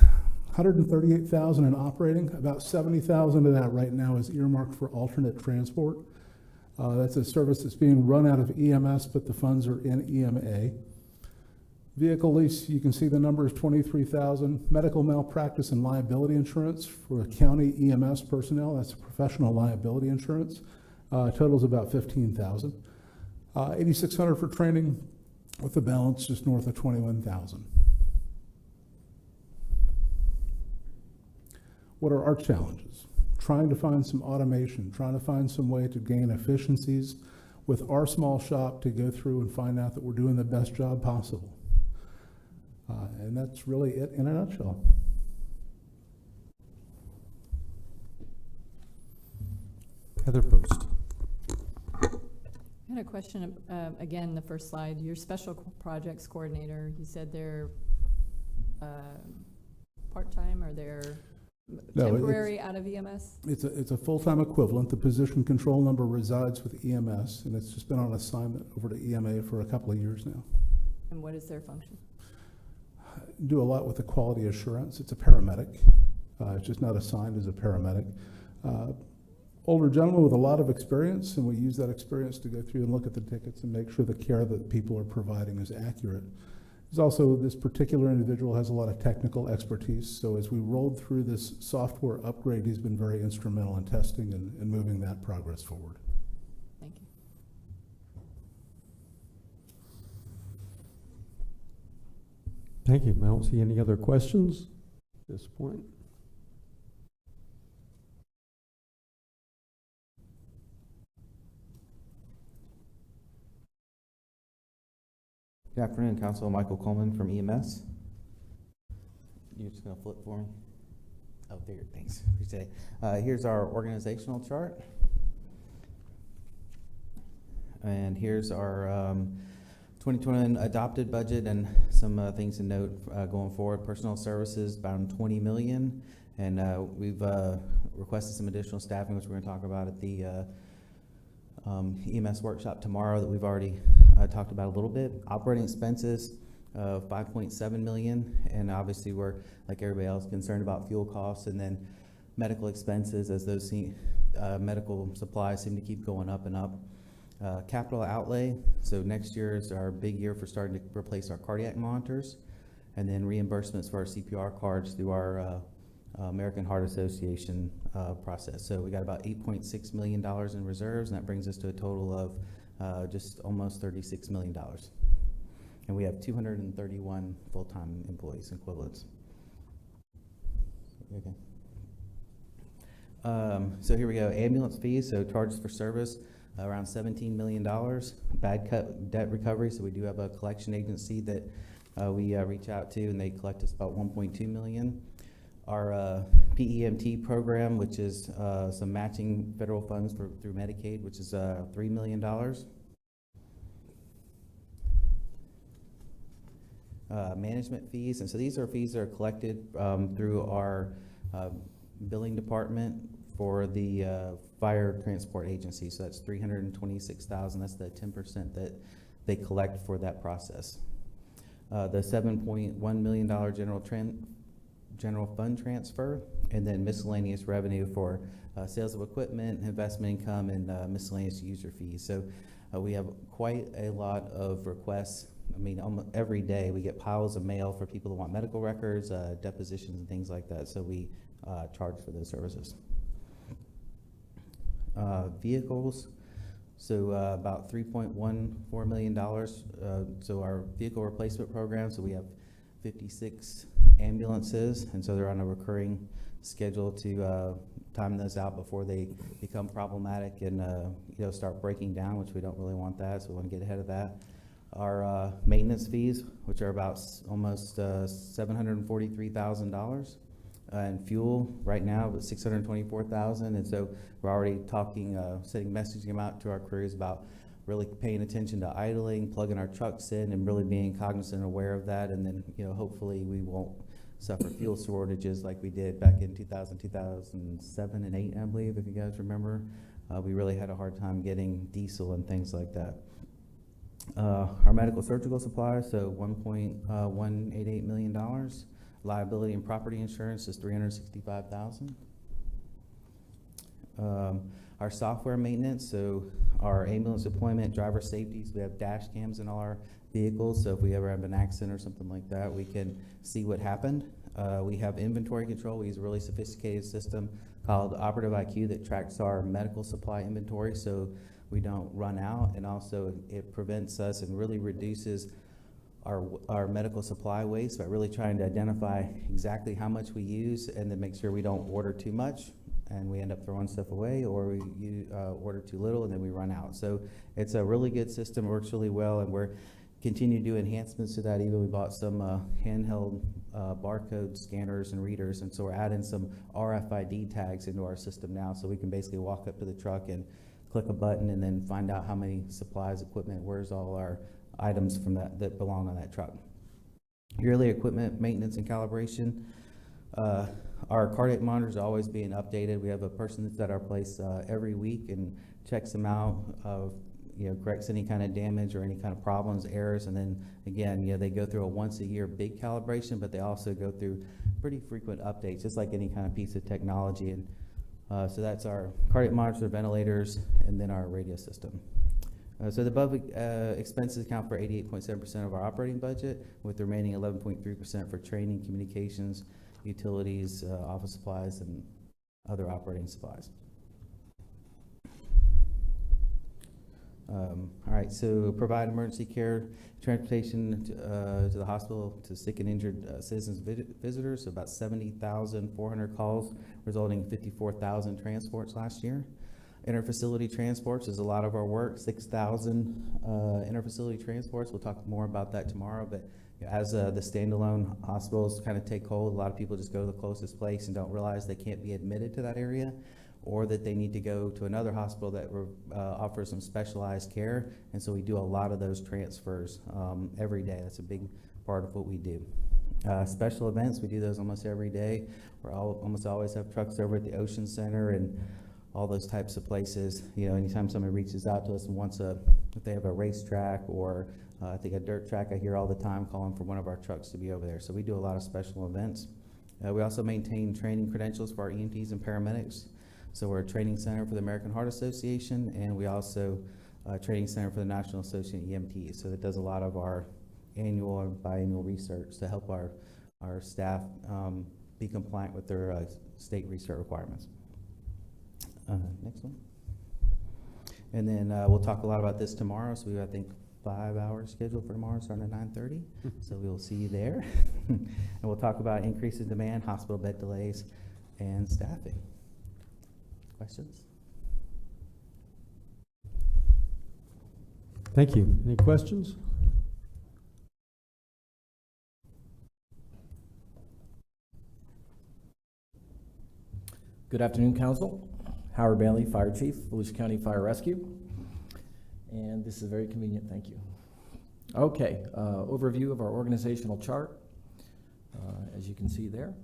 S4: $138,000 in operating. About $70,000 of that right now is earmarked for alternate transport. That's a service that's being run out of EMS, but the funds are in EMA. Vehicle lease, you can see the number is $23,000. Medical malpractice and liability insurance for county EMS personnel, that's professional liability insurance, totals about $15,000. $8,600 for training, with the balance just north of $21,000. What are our challenges? Trying to find some automation, trying to find some way to gain efficiencies with our small shop to go through and find out that we're doing the best job possible. And that's really it in a nutshell.
S20: Heather Post.
S9: I had a question, again, the first slide, your special projects coordinator, you said they're part-time or they're temporary out of EMS?
S4: It's a full-time equivalent. The position control number resides with EMS, and it's just been on assignment over to EMA for a couple of years now.
S9: And what is their function?
S4: Do a lot with the quality assurance. It's a paramedic. It's just not assigned as a paramedic. Older gentleman with a lot of experience, and we use that experience to go through and look at the tickets and make sure the care that people are providing is accurate. There's also, this particular individual has a lot of technical expertise, so as we rolled through this software upgrade, he's been very instrumental in testing and moving that progress forward.
S9: Thank you.
S1: Thank you. I don't see any other questions at this point.
S17: Good afternoon, Council. Michael Coleman from EMS. You're just going to flip for me? Oh, there. Thanks. Appreciate it. Here's our organizational chart. And here's our 2021 adopted budget and some things to note going forward. Personnel services, about $20 million. And we've requested some additional staffing, which we're going to talk about at the EMS workshop tomorrow that we've already talked about a little bit. Operating expenses of $5.7 million, and obviously we're, like everybody else, concerned about fuel costs, and then medical expenses as those medical supplies seem to keep going up and up. Capital outlay, so next year is our big year for starting to replace our cardiac monitors, and then reimbursements for our CPR cards through our American Heart Association process. So we got about $8.6 million in reserves, and that brings us to a total of just almost $36 million. And we have 231 full-time employees equivalents. Okay. So here we go, ambulance fees, so charges for service, around $17 million. Bad debt recovery, so we do have a collection agency that we reach out to, and they collect us about $1.2 million. Our PEMT program, which is some matching federal funds through Medicaid, which is $3 million. Management fees, and so these are fees that are collected through our billing department for the fire transport agency. So that's $326,000. That's the 10% that they collect for that process. The $7.1 million general fund transfer, and then miscellaneous revenue for sales of equipment, investment income, and miscellaneous user fees. So we have quite a lot of requests. I mean, almost every day we get piles of mail for people who want medical records, depositions, and things like that. So we charge for those services. Vehicles, so about $3.14 million. So our vehicle replacement program, so we have 56 ambulances, and so they're on a recurring schedule to time those out before they become problematic and start breaking down, which we don't really want that, so we want to get ahead of that. Our maintenance fees, which are about almost $743,000, and fuel right now is $624,000, and so we're already talking, messaging them out to our crews about really paying attention to idling, plugging our trucks in, and really being cognizant and aware of that, and then hopefully we won't suffer fuel shortages like we did back in 2007 and 8, I believe, if you guys remember. We really had a hard time getting diesel and things like that. Our medical surgical supplies, so $1.188 million. Liability and property insurance is $365,000. Our software maintenance, so our ambulance deployment, driver safeties, we have dash cams in all our vehicles, so if we ever have an accident or something like that, we can see what happened. We have inventory control. We use a really sophisticated system called Operative IQ that tracks our medical supply inventory so we don't run out, and also it prevents us and really reduces our medical supply waste by really trying to identify exactly how much we use and then make sure we don't order too much and we end up throwing stuff away, or we order too little and then we run out. So it's a really good system, works really well, and we're continuing to do enhancements to that. Even we bought some handheld barcode scanners and readers, and so we're adding some RFID tags into our system now, so we can basically walk up to the truck and click a button and then find out how many supplies, equipment, where's all our items from that belong on that truck. Yearly equipment maintenance and calibration. Our cardiac monitors are always being updated. We have a person that's at our place every week and checks them out, corrects any kind of damage or any kind of problems, errors, and then again, they go through a once a year big calibration, but they also go through pretty frequent updates, just like any kind of piece of technology. And so that's our cardiac monitors, ventilators, and then our radio system. So the above expenses account for 88.7% of our operating budget, with the remaining 11.3% for training, communications, utilities, office supplies, and other operating supplies. All right, so provide emergency care, transportation to the hospital to sick and injured citizens visitors, so about 70,400 calls, resulting in 54,000 transports last year. Interfacility transports is a lot of our work, 6,000 interfacility transports. We'll talk more about that tomorrow, but as the standalone hospitals kind of take hold, a lot of people just go to the closest place and don't realize they can't be admitted to that area, or that they need to go to another hospital that offers some specialized care. And so we do a lot of those transfers every day. That's a big part of what we do. Special events, we do those almost every day. We almost always have trucks over at the Ocean Center and all those types of places. You know, anytime somebody reaches out to us and wants if they have a racetrack or I think a dirt track, I hear all the time calling for one of our trucks to be over there. So we do a lot of special events. We also maintain training credentials for our EMTs and paramedics. So we're a training center for the American Heart Association, and we also a training center for the National Association of EMTs. So that does a lot of our annual or biannual research to help our staff be compliant with their state research requirements. Next one. And then we'll talk a lot about this tomorrow. So we have, I think, 5 hours scheduled for tomorrow, starting at 9:30. So we'll see you there. And we'll talk about increase in demand, hospital bed delays, and staffing. Questions?
S1: Thank you. Any questions?
S6: Good afternoon, Council. Howard Bailey, Fire Chief, Volusia County Fire Rescue. And this is very convenient, thank you. Okay, overview of our organizational chart, as you can see there.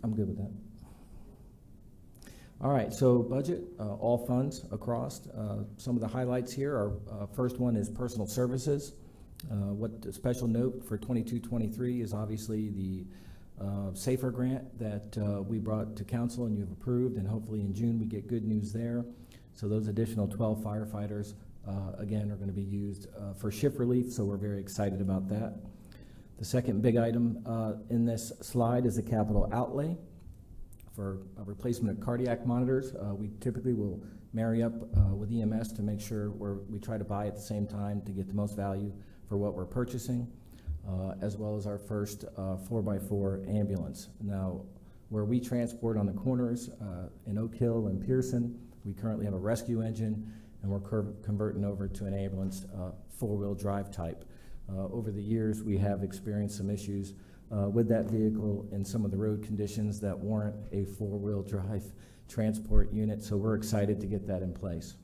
S6: I'm good with that. All right, so budget, all funds across. Some of the highlights here are, first one is personal services. What the special note for 22-23 is obviously the SAFER grant that we brought to council and you've approved, and hopefully in June we get good news there. So those additional 12 firefighters, again, are going to be used for shift relief, so we're very excited about that. The second big item in this slide is the capital outlay for a replacement of cardiac monitors. We typically will marry up with EMS to make sure we try to buy at the same time to get the most value for what we're purchasing, as well as our first 4x4 ambulance. Now, where we transport on the corners in Oak Hill and Pearson, we currently have a rescue engine, and we're converting over to an ambulance four-wheel drive type. Over the years, we have experienced some issues with that vehicle and some of the road conditions that warrant a four-wheel drive transport unit, so we're excited to get that in place.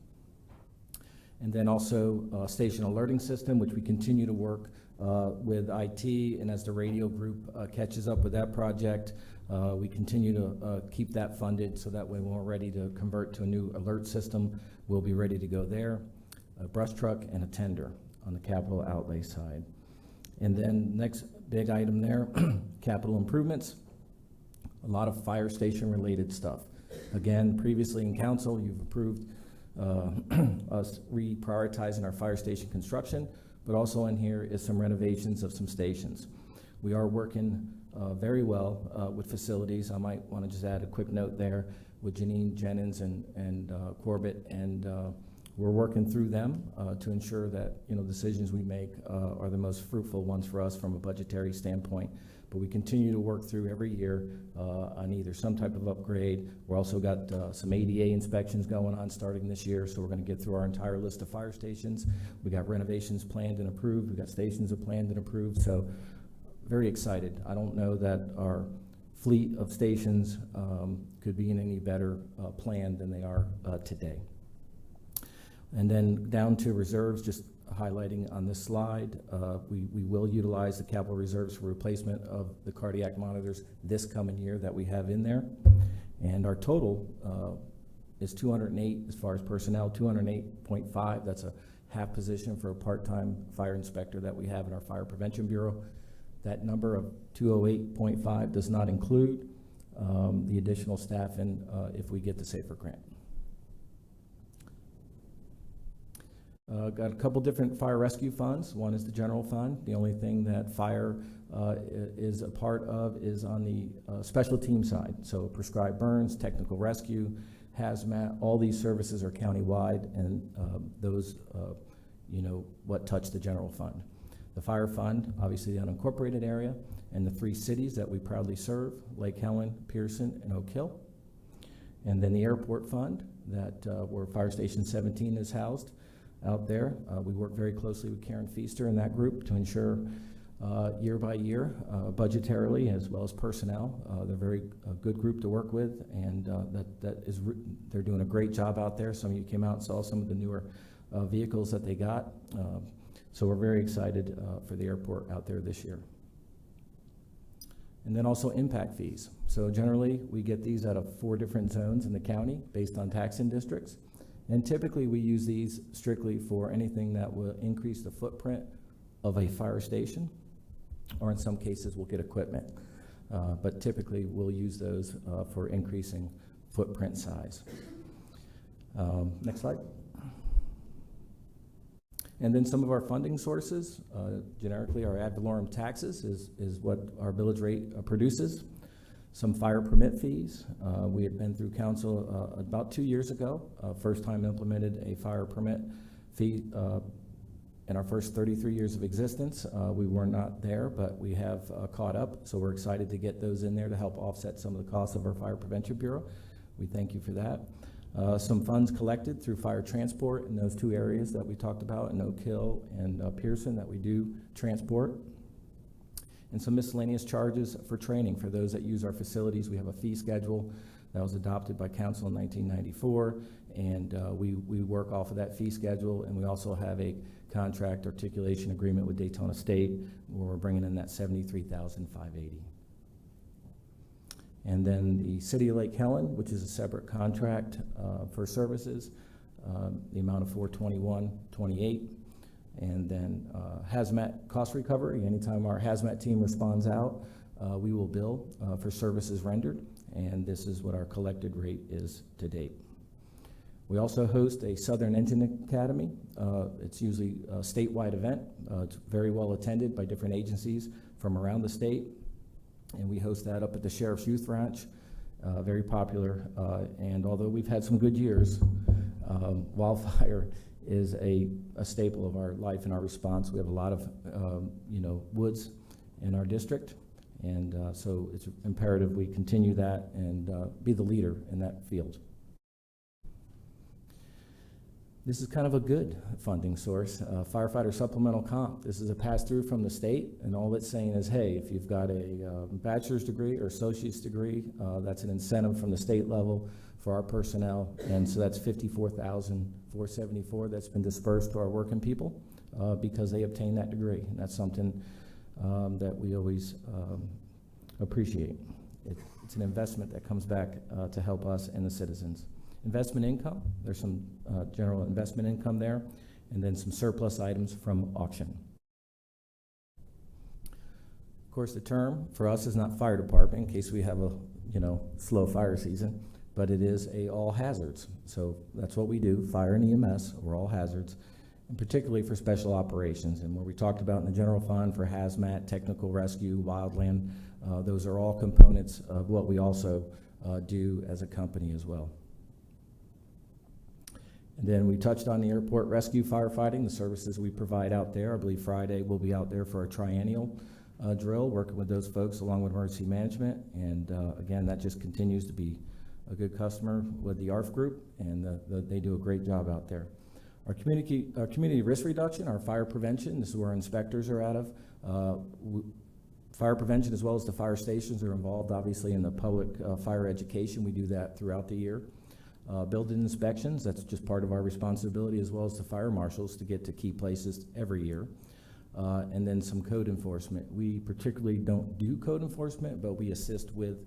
S6: And then also station alerting system, which we continue to work with IT, and as the radio group catches up with that project, we continue to keep that funded so that way when we're ready to convert to a new alert system, we'll be ready to go there. A brush truck and a tender on the capital outlay side. And then next big item there, capital improvements, a lot of fire station related stuff. Again, previously in council, you've approved us reprioritizing our fire station construction, but also in here is some renovations of some stations. We are working very well with facilities. I might want to just add a quick note there with Janine Jennings and Corbett, and we're working through them to ensure that decisions we make are the most fruitful ones for us from a budgetary standpoint. But we continue to work through every year on either some type of upgrade. We're also got some ADA inspections going on starting this year, so we're going to get through our entire list of fire stations. We got renovations planned and approved. We got stations planned and approved. So very excited. I don't know that our fleet of stations could be in any better plan than they are today. And then down to reserves, just highlighting on this slide, we will utilize the capital reserves for replacement of the cardiac monitors this coming year that we have in there. And our total is 208 as far as personnel, 208.5. That's a half position for a part-time fire inspector that we have in our Fire Prevention Bureau. That number of 208.5 does not include the additional staff in if we get the SAFER grant. Got a couple different fire rescue funds. One is the general fund. The only thing that fire is a part of is on the special team side. So prescribed burns, technical rescue, hazmat. All these services are countywide, and those, what touch the general fund. The fire fund, obviously the unincorporated area, and the 3 cities that we proudly serve, Lake Helen, Pearson, and Oak Hill. And then the airport fund, that where Fire Station 17 is housed out there. We work very closely with Karen Feaster and that group to ensure year by year, budgetarily as well as personnel. They're a very good group to work with, and they're doing a great job out there. Some of you came out and saw some of the newer vehicles that they got. So we're very excited for the airport out there this year. And then also impact fees. So generally, we get these out of 4 different zones in the county based on taxing districts. And typically, we use these strictly for anything that will increase the footprint of a fire station, or in some cases, we'll get equipment. But typically, we'll use those for increasing footprint size. Next slide. And then some of our funding sources, generically our ad valorem taxes is what our village rate produces. Some fire permit fees. We had been through council about 2 years ago, first time implemented a fire permit fee in our first 33 years of existence. We were not there, but we have caught up, so we're excited to get those in there to help offset some of the costs of our Fire Prevention Bureau. We thank you for that. Some funds collected through fire transport in those 2 areas that we talked about in Oak Hill and Pearson that we do transport. And some miscellaneous charges for training for those that use our facilities. We have a fee schedule that was adopted by council in 1994, and we work off of that fee schedule, and we also have a contract articulation agreement with Deltona State where we're bringing in that $73,580. And then the City of Lake Helen, which is a separate contract for services, the amount of $421.28. And then hazmat cost recovery. Anytime our hazmat team responds out, we will bill for services rendered, and this is what our collected rate is to date. We also host a Southern Engine Academy. It's usually a statewide event. It's very well attended by different agencies from around the state. And we host that up at the Sheriff's Youth Ranch, very popular. And although we've had some good years, wildfire is a staple of our life and our response. We have a lot of woods in our district, and so it's imperative we continue that and be the leader in that field. This is kind of a good funding source, firefighter supplemental comp. This is a pass-through from the state, and all it's saying is, hey, if you've got a bachelor's degree or associate's degree, that's an incentive from the state level for our personnel, and so that's $54,474 that's been dispersed to our working people because they obtained that degree, and that's something that we always appreciate. It's an investment that comes back to help us and the citizens. Investment income, there's some general investment income there, and then some surplus items from auction. Of course, the term for us is not fire department in case we have a slow fire season, but it is all hazards. So that's what we do, fire and EMS, we're all hazards, and particularly for special operations. And where we talked about in the general fund for hazmat, technical rescue, wildland, those are all components of what we also do as a company as well. And then we touched on the airport rescue firefighting, the services we provide out there. I believe Friday we'll be out there for a triennial drill, working with those folks along with emergency management. And again, that just continues to be a good customer with the ARF group, and they do a great job out there. Our community risk reduction, our fire prevention, this is where our inspectors are out of. Fire prevention as well as the fire stations are involved obviously in the public fire education. We do that throughout the year. Building inspections, that's just part of our responsibility, as well as the fire marshals to get to key places every year. And then some code enforcement. We particularly don't do code enforcement, but we assist with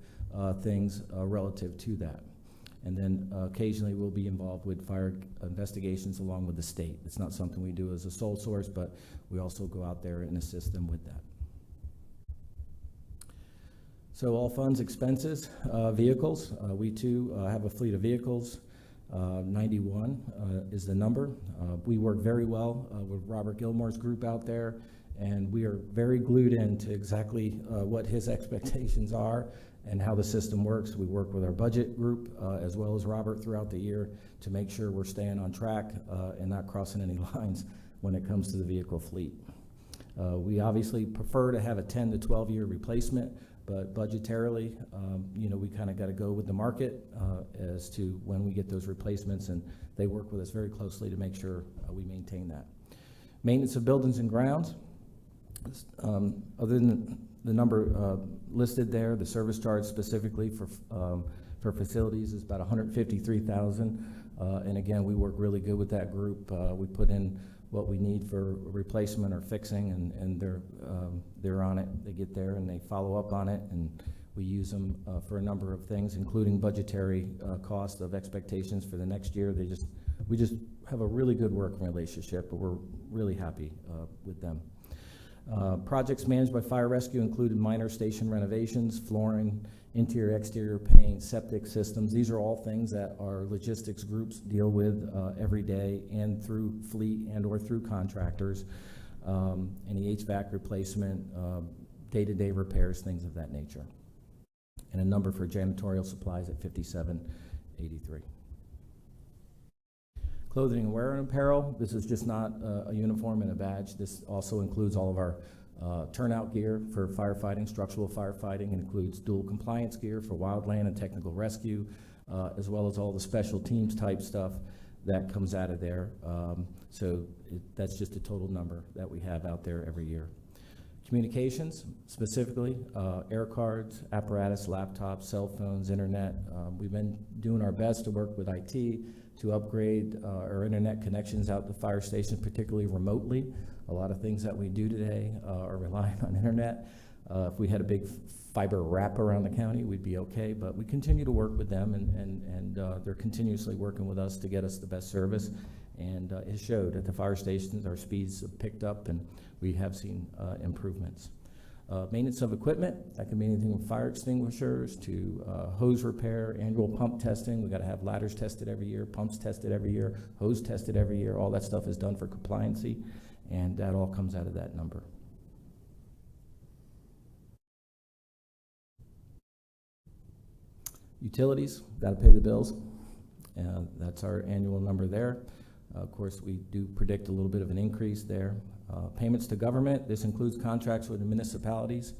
S6: things relative to that. And then occasionally we'll be involved with fire investigations along with the state. It's not something we do as a sole source, but we also go out there and assist them with that. So all funds, expenses, vehicles. We too have a fleet of vehicles. 91 is the number. We work very well with Robert Gilmore's group out there, and we are very glued into exactly what his expectations are and how the system works. We work with our budget group as well as Robert throughout the year to make sure we're staying on track and not crossing any lines when it comes to the vehicle fleet. We obviously prefer to have a 10 to 12 year replacement, but budgetarily, we kind of got to go with the market as to when we get those replacements, and they work with us very closely to make sure we maintain that. Maintenance of buildings and grounds. Other than the number listed there, the service charge specifically for facilities is about $153,000, and again, we work really good with that group. We put in what we need for replacement or fixing, and they're on it. They get there and they follow up on it, and we use them for a number of things, including budgetary cost of expectations for the next year. We just have a really good working relationship, but we're really happy with them. Projects managed by Fire Rescue included minor station renovations, flooring, interior, exterior paint, septic systems. These are all things that our logistics groups deal with every day and through fleet and or through contractors. Any HVAC replacement, day-to-day repairs, things of that nature. And a number for janitorial supplies at $57.83. Clothing and wear and apparel. This is just not a uniform and a badge. This also includes all of our turnout gear for firefighting, structural firefighting. It includes dual compliance gear for wildland and technical rescue, as well as all the special teams type stuff that comes out of there. That's just a total number that we have out there every year. Communications, specifically, air cards, apparatus, laptops, cell phones, internet. We've been doing our best to work with IT to upgrade our internet connections out to fire stations, particularly remotely. A lot of things that we do today are relying on internet. If we had a big fiber wrap around the county, we'd be okay, but we continue to work with them, and they're continuously working with us to get us the best service. And it showed at the fire stations, our speeds have picked up, and we have seen improvements. Maintenance of equipment, that can be anything from fire extinguishers to hose repair, annual pump testing. We got to have ladders tested every year, pumps tested every year, hose tested every year. All that stuff is done for compliancy, and that all comes out of that number. Utilities, got to pay the bills. That's our annual number there. Of course, we do predict a little bit of an increase there. Payments to government, this includes contracts with the municipalities.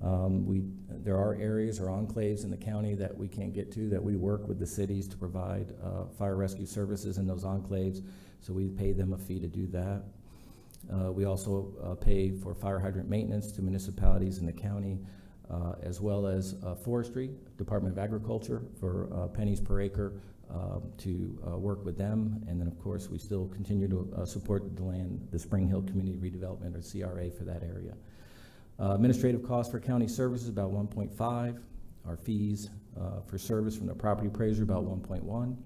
S6: There are areas or enclaves in the county that we can't get to, that we work with the cities to provide fire rescue services in those enclaves, so we pay them a fee to do that. We also pay for fire hydrant maintenance to municipalities in the county, as well as forestry, Department of Agriculture for pennies per acre to work with them. And then of course we still continue to support the Spring Hill Community Redevelopment, or CRA, for that area. Administrative costs for county services about 1.5. Our fees for service from the property appraiser about 1.1.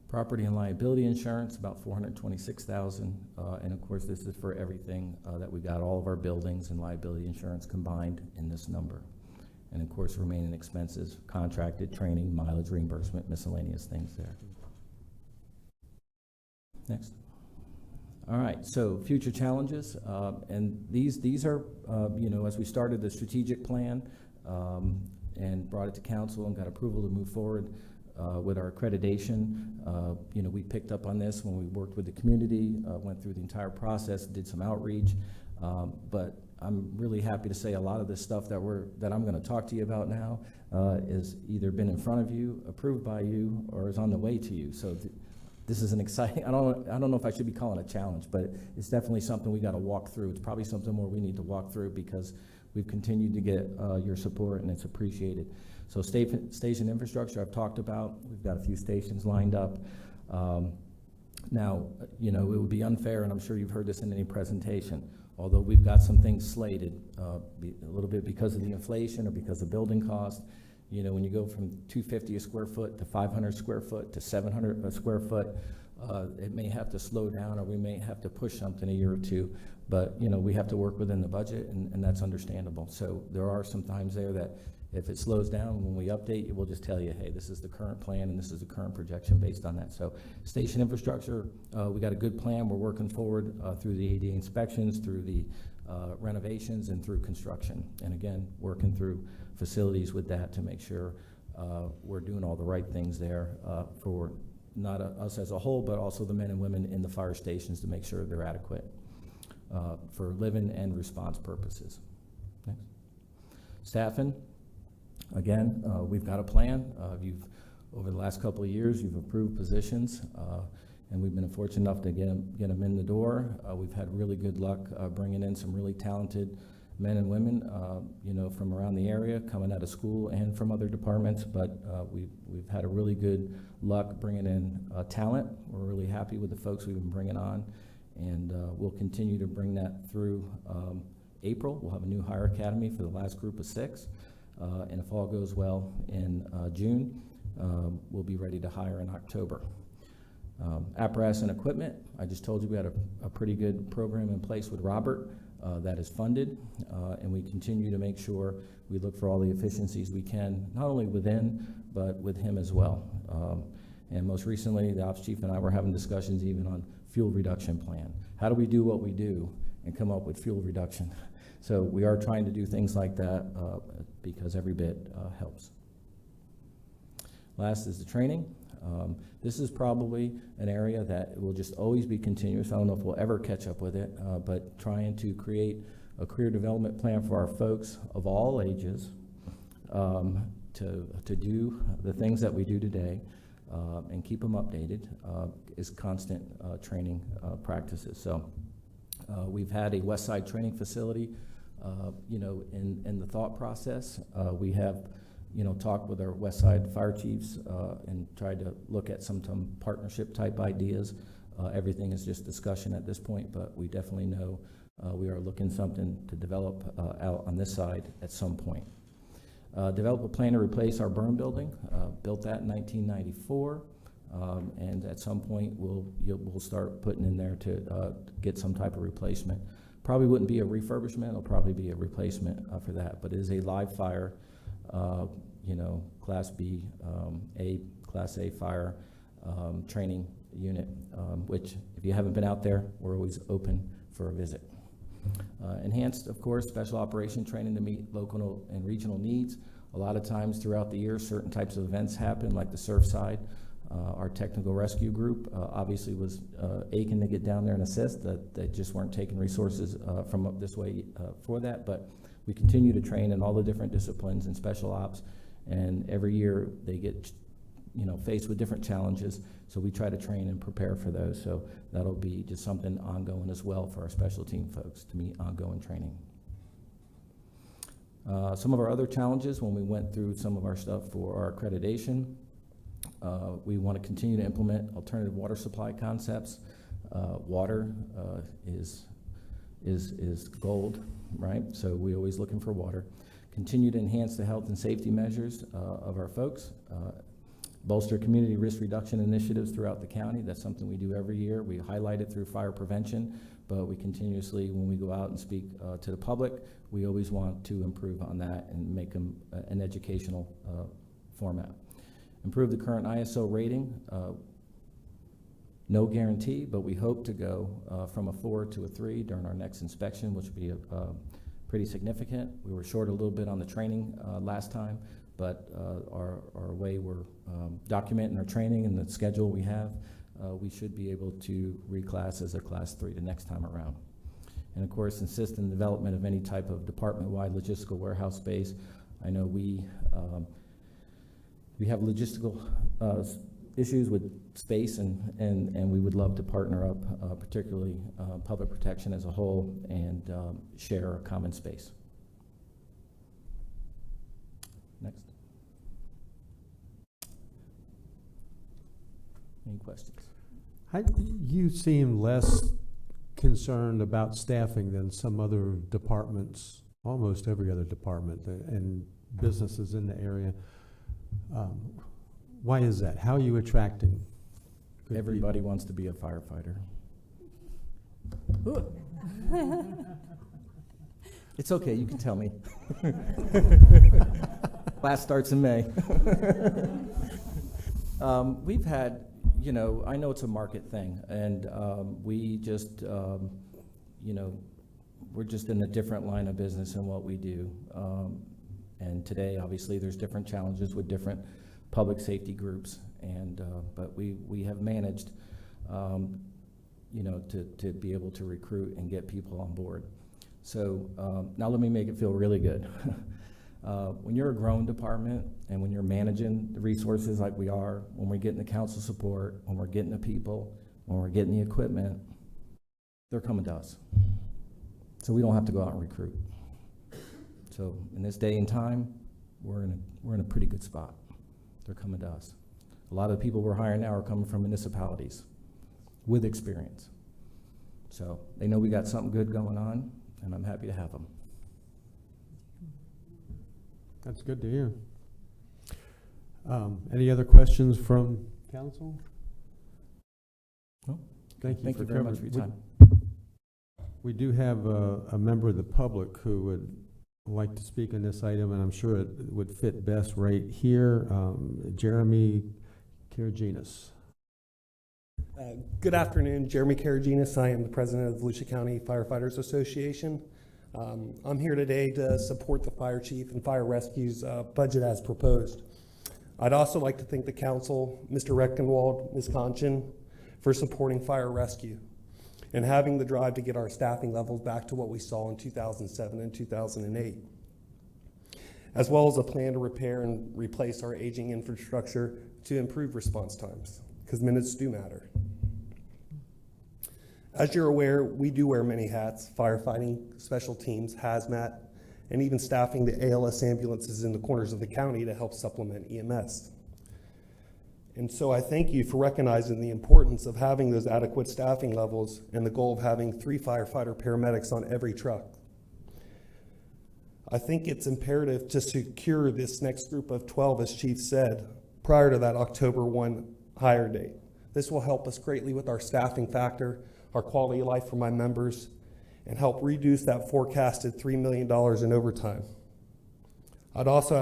S6: Property and liability insurance about $426,000, and of course this is for everything that we got, all of our buildings and liability insurance combined in this number. And of course remaining expenses, contracted training, mileage reimbursement, miscellaneous things there. Next. All right, so future challenges, and these are, as we started the strategic plan and brought it to council and got approval to move forward with our accreditation, we picked up on this when we worked with the community, went through the entire process, did some outreach, but I'm really happy to say a lot of this stuff that I'm going to talk to you about now is either been in front of you, approved by you, or is on the way to you. So this is an exciting, I don't know if I should be calling it a challenge, but it's definitely something we got to walk through. It's probably something more we need to walk through because we've continued to get your support, and it's appreciated. So station infrastructure I've talked about. We've got a few stations lined up. Now, it would be unfair, and I'm sure you've heard this in any presentation, although we've got some things slated a little bit because of the inflation or because of building cost. When you go from 250 a square foot to 500 square foot to 700 a square foot, it may have to slow down, or we may have to push something a year or two, but we have to work within the budget, and that's understandable. So there are some times there that If it slows down, when we update, we'll just tell you, hey, this is the current plan and this is the current projection based on that. So station infrastructure, we got a good plan. We're working forward through the ADA inspections, through the renovations, and through construction. And again, working through facilities with that to make sure we're doing all the right things there for not us as a whole, but also the men and women in the fire stations to make sure they're adequate for living and response purposes. Next. Staffing. Again, we've got a plan. Over the last couple of years, you've approved positions, and we've been fortunate enough to get them in the door. We've had really good luck bringing in some really talented men and women, from around the area, coming out of school and from other departments. But we've had a really good luck bringing in talent. We're really happy with the folks we've been bringing on, and we'll continue to bring that through April. We'll have a new hire academy for the last group of 6. And if all goes well in June, we'll be ready to hire in October. Apparatus and equipment, I just told you we had a pretty good program in place with Robert that is funded, and we continue to make sure we look for all the efficiencies we can, not only within, but with him as well. And most recently, the ops chief and I were having discussions even on fuel reduction plan. How do we do what we do and come up with fuel reduction? So we are trying to do things like that because every bit helps. Last is the training. This is probably an area that will just always be continuous. I don't know if we'll ever catch up with it, but trying to create a career development plan for our folks of all ages to do the things that we do today and keep them updated is constant training practices. So we've had a West Side training facility in the thought process. We have talked with our West Side fire chiefs and tried to look at some partnership type ideas. Everything is just discussion at this point, but we definitely know we are looking something to develop out on this side at some point. Develop a plan to replace our burn building. Built that in 1994, and at some point we'll start putting in there to get some type of replacement. Probably wouldn't be a refurbishment, it'll probably be a replacement for that, but it is a live fire, Class B, Class A fire training unit, which if you haven't been out there, we're always open for a visit. Enhanced, of course, special operation training to meet local and regional needs. A lot of times throughout the year, certain types of events happen, like the Surfside. Our technical rescue group obviously was aching to get down there and assist. That they just weren't taking resources from up this way for that. But we continue to train in all the different disciplines and special ops, and every year they get faced with different challenges. So we try to train and prepare for those. So that'll be just something ongoing as well for our special team folks to meet ongoing training. Some of our other challenges when we went through some of our stuff for our accreditation. We want to continue to implement alternative water supply concepts. Water is gold, right? So we're always looking for water. Continue to enhance the health and safety measures of our folks. Bolster community risk reduction initiatives throughout the county. That's something we do every year. We highlight it through fire prevention, but we continuously, when we go out and speak to the public, we always want to improve on that and make them an educational format. Improve the current ISO rating. No guarantee, but we hope to go from a 4 to a 3 during our next inspection, which would be pretty significant. We were short a little bit on the training last time, but our way we're documenting our training and the schedule we have, we should be able to reclass as a Class 3 the next time around. And of course, insist in the development of any type of department-wide logistical warehouse space. I know we have logistical issues with space, and we would love to partner up, particularly public protection as a whole, and share a common space. Next. Any questions?
S1: You seem less concerned about staffing than some other departments, almost every other department and businesses in the area. Why is that? How are you attracting good
S6: Everybody
S1: people?
S6: wants to be a firefighter. It's okay, you can tell me. Class starts in May. We've had, I know it's a market thing, and we just, we're just in a different line of business in what we do. And today, obviously, there's different challenges with different public safety groups, and but we have managed, to be able to recruit and get people on board. So now let me make it feel really good. When you're a growing department and when you're managing the resources like we are, when we're getting the council support, when we're getting the people, when we're getting the equipment, they're coming to us. So we don't have to go out and recruit. So in this day and time, we're in a pretty good spot. They're coming to us. A lot of the people we're hiring now are coming from municipalities with experience. So they know we got something good going on, and I'm happy to have them.
S1: That's good to hear. Any other questions from council?
S6: No.
S1: Thank you
S6: very much for your time.
S1: We do have a member of the public who would like to speak on this item, and I'm sure it would fit best right here. Jeremy Karaginas.
S13: Good afternoon, Jeremy Karaginas. I am the president of the Volusia County Firefighters Association. I'm here today to support the fire chief and fire rescue's budget as proposed. I'd also like to thank the council, Mr. Reckenwald, Ms. Conchin, for supporting fire rescue and having the drive to get our staffing levels back to what we saw in 2007 and 2008, as well as a plan to repair and replace our aging infrastructure to improve response times, because minutes do matter. As you're aware, we do wear many hats: firefighting, special teams, hazmat, and even staffing the ALS ambulances in the corners of the county to help supplement EMS. And so I thank you for recognizing the importance of having those adequate staffing levels and the goal of having 3 firefighter paramedics on every truck. I think it's imperative to secure this next group of 12, as Chief said, prior to that October 1 hire date. This will help us greatly with our staffing factor, our quality of life for my members, and help reduce that forecasted $3 million in overtime. I'd also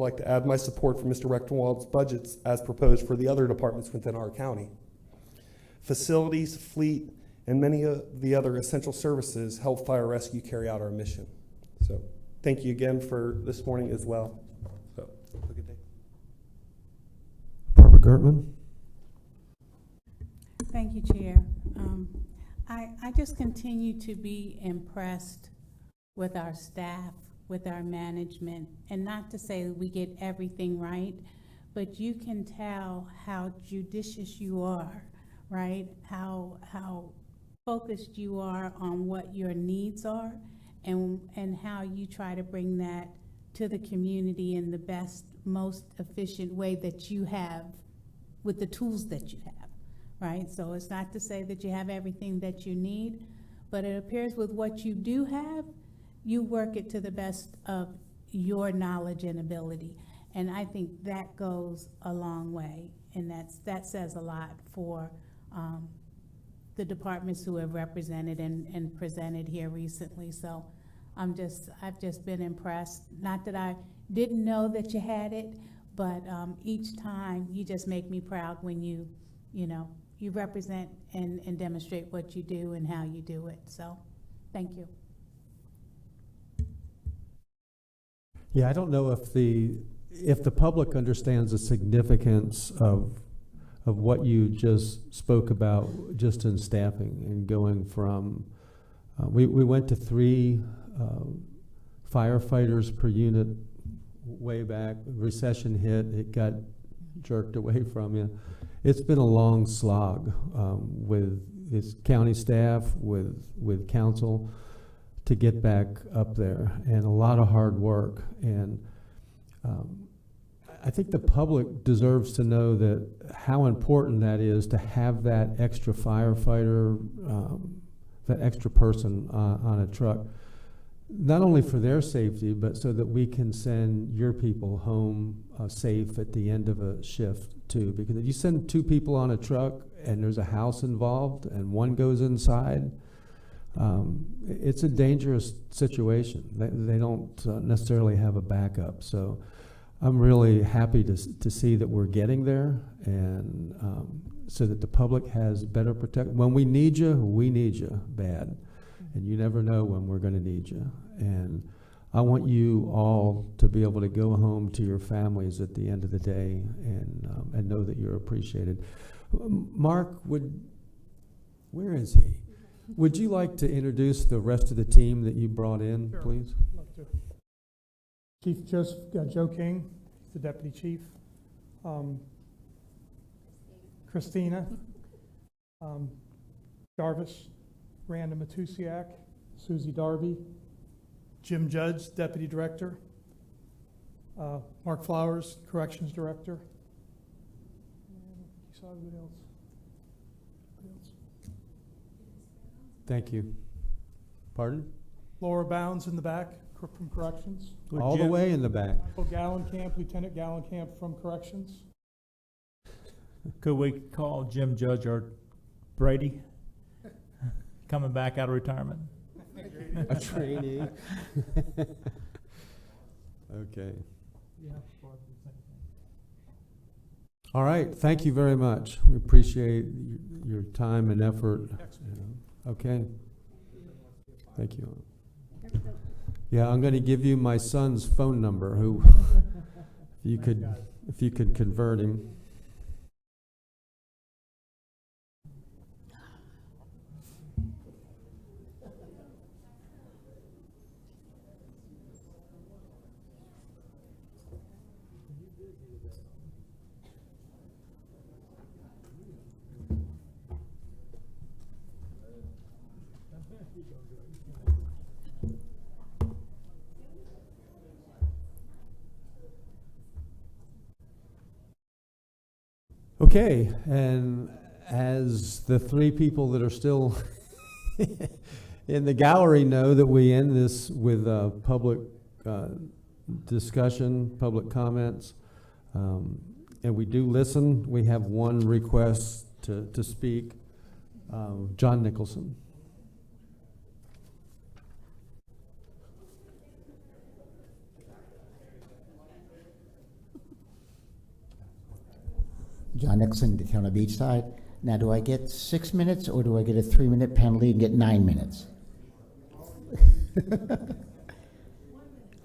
S13: like to add my support for Mr. Rectenwald's budgets as proposed for the other departments within our county. Facilities, fleet, and many of the other essential services help fire rescue carry out our mission. So thank you again for this morning as well. So have a good day.
S1: Barbara Gertman.
S8: Thank you, Chair. I just continue to be impressed with our staff, with our management, and not to say that we get everything right, but you can tell how judicious you are, right? How focused you are on what your needs are, and how you try to bring that to the community in the best, most efficient way that you have with the tools that you have, right? So it's not to say that you have everything that you need, but it appears with what you do have, you work it to the best of your knowledge and ability. And I think that goes a long way, and that says a lot for the departments who have represented and presented here recently. So I've just been impressed. Not that I didn't know that you had it, but each time you just make me proud when you represent and demonstrate what you do and how you do it. So thank you.
S1: Yeah, I don't know if the public understands the significance of what you just spoke about, just in staffing and going from, we went to 3 firefighters per unit way back. Recession hit, it got jerked away from you. It's been a long slog with its county staff, with council, to get back up there, and a lot of hard work. And I think the public deserves to know that how important that is, to have that extra firefighter, that extra person on a truck, not only for their safety, but so that we can send your people home safe at the end of a shift too. Because if you send 2 people on a truck and there's a house involved and one goes inside, it's a dangerous situation. They don't necessarily have a backup. So I'm really happy to see that we're getting there, and so that the public has better protection. When we need you bad. And you never know when we're going to need you. And I want you all to be able to go home to your families at the end of the day and know that you're appreciated. Mark, where is he? Would you like to introduce the rest of the team that you brought in,
S23: Sure.
S1: please?
S23: Love to. Chief Joe King, the deputy chief. Christina. Jarvis. Randa Matusiak, Susie Darby, Jim Judge, Deputy Director, Mark Flowers, Corrections Director. And you saw everybody else.
S1: Thank you. Pardon?
S23: Laura Bounds in the back from Corrections.
S1: All the way in the back.
S23: Michael Gallenkamp, Lieutenant Gallenkamp from Corrections.
S15: Could we call Jim Judge or Brady? Coming back out of retirement.
S1: A trainee. Okay. All right. Thank you very much. We appreciate your time and effort. Okay. Thank you. Yeah, I'm going to give you my son's phone number. Who, if you could convert him. Okay, and as the three people that are still in the gallery know, that we end this with public discussion, public comments, and we do listen. We have one request to speak. John Nicholson.
S22: John Nicholson, Deltona Beachside. Now, do I get 6 minutes, or do I get a 3-minute penalty and get 9 minutes?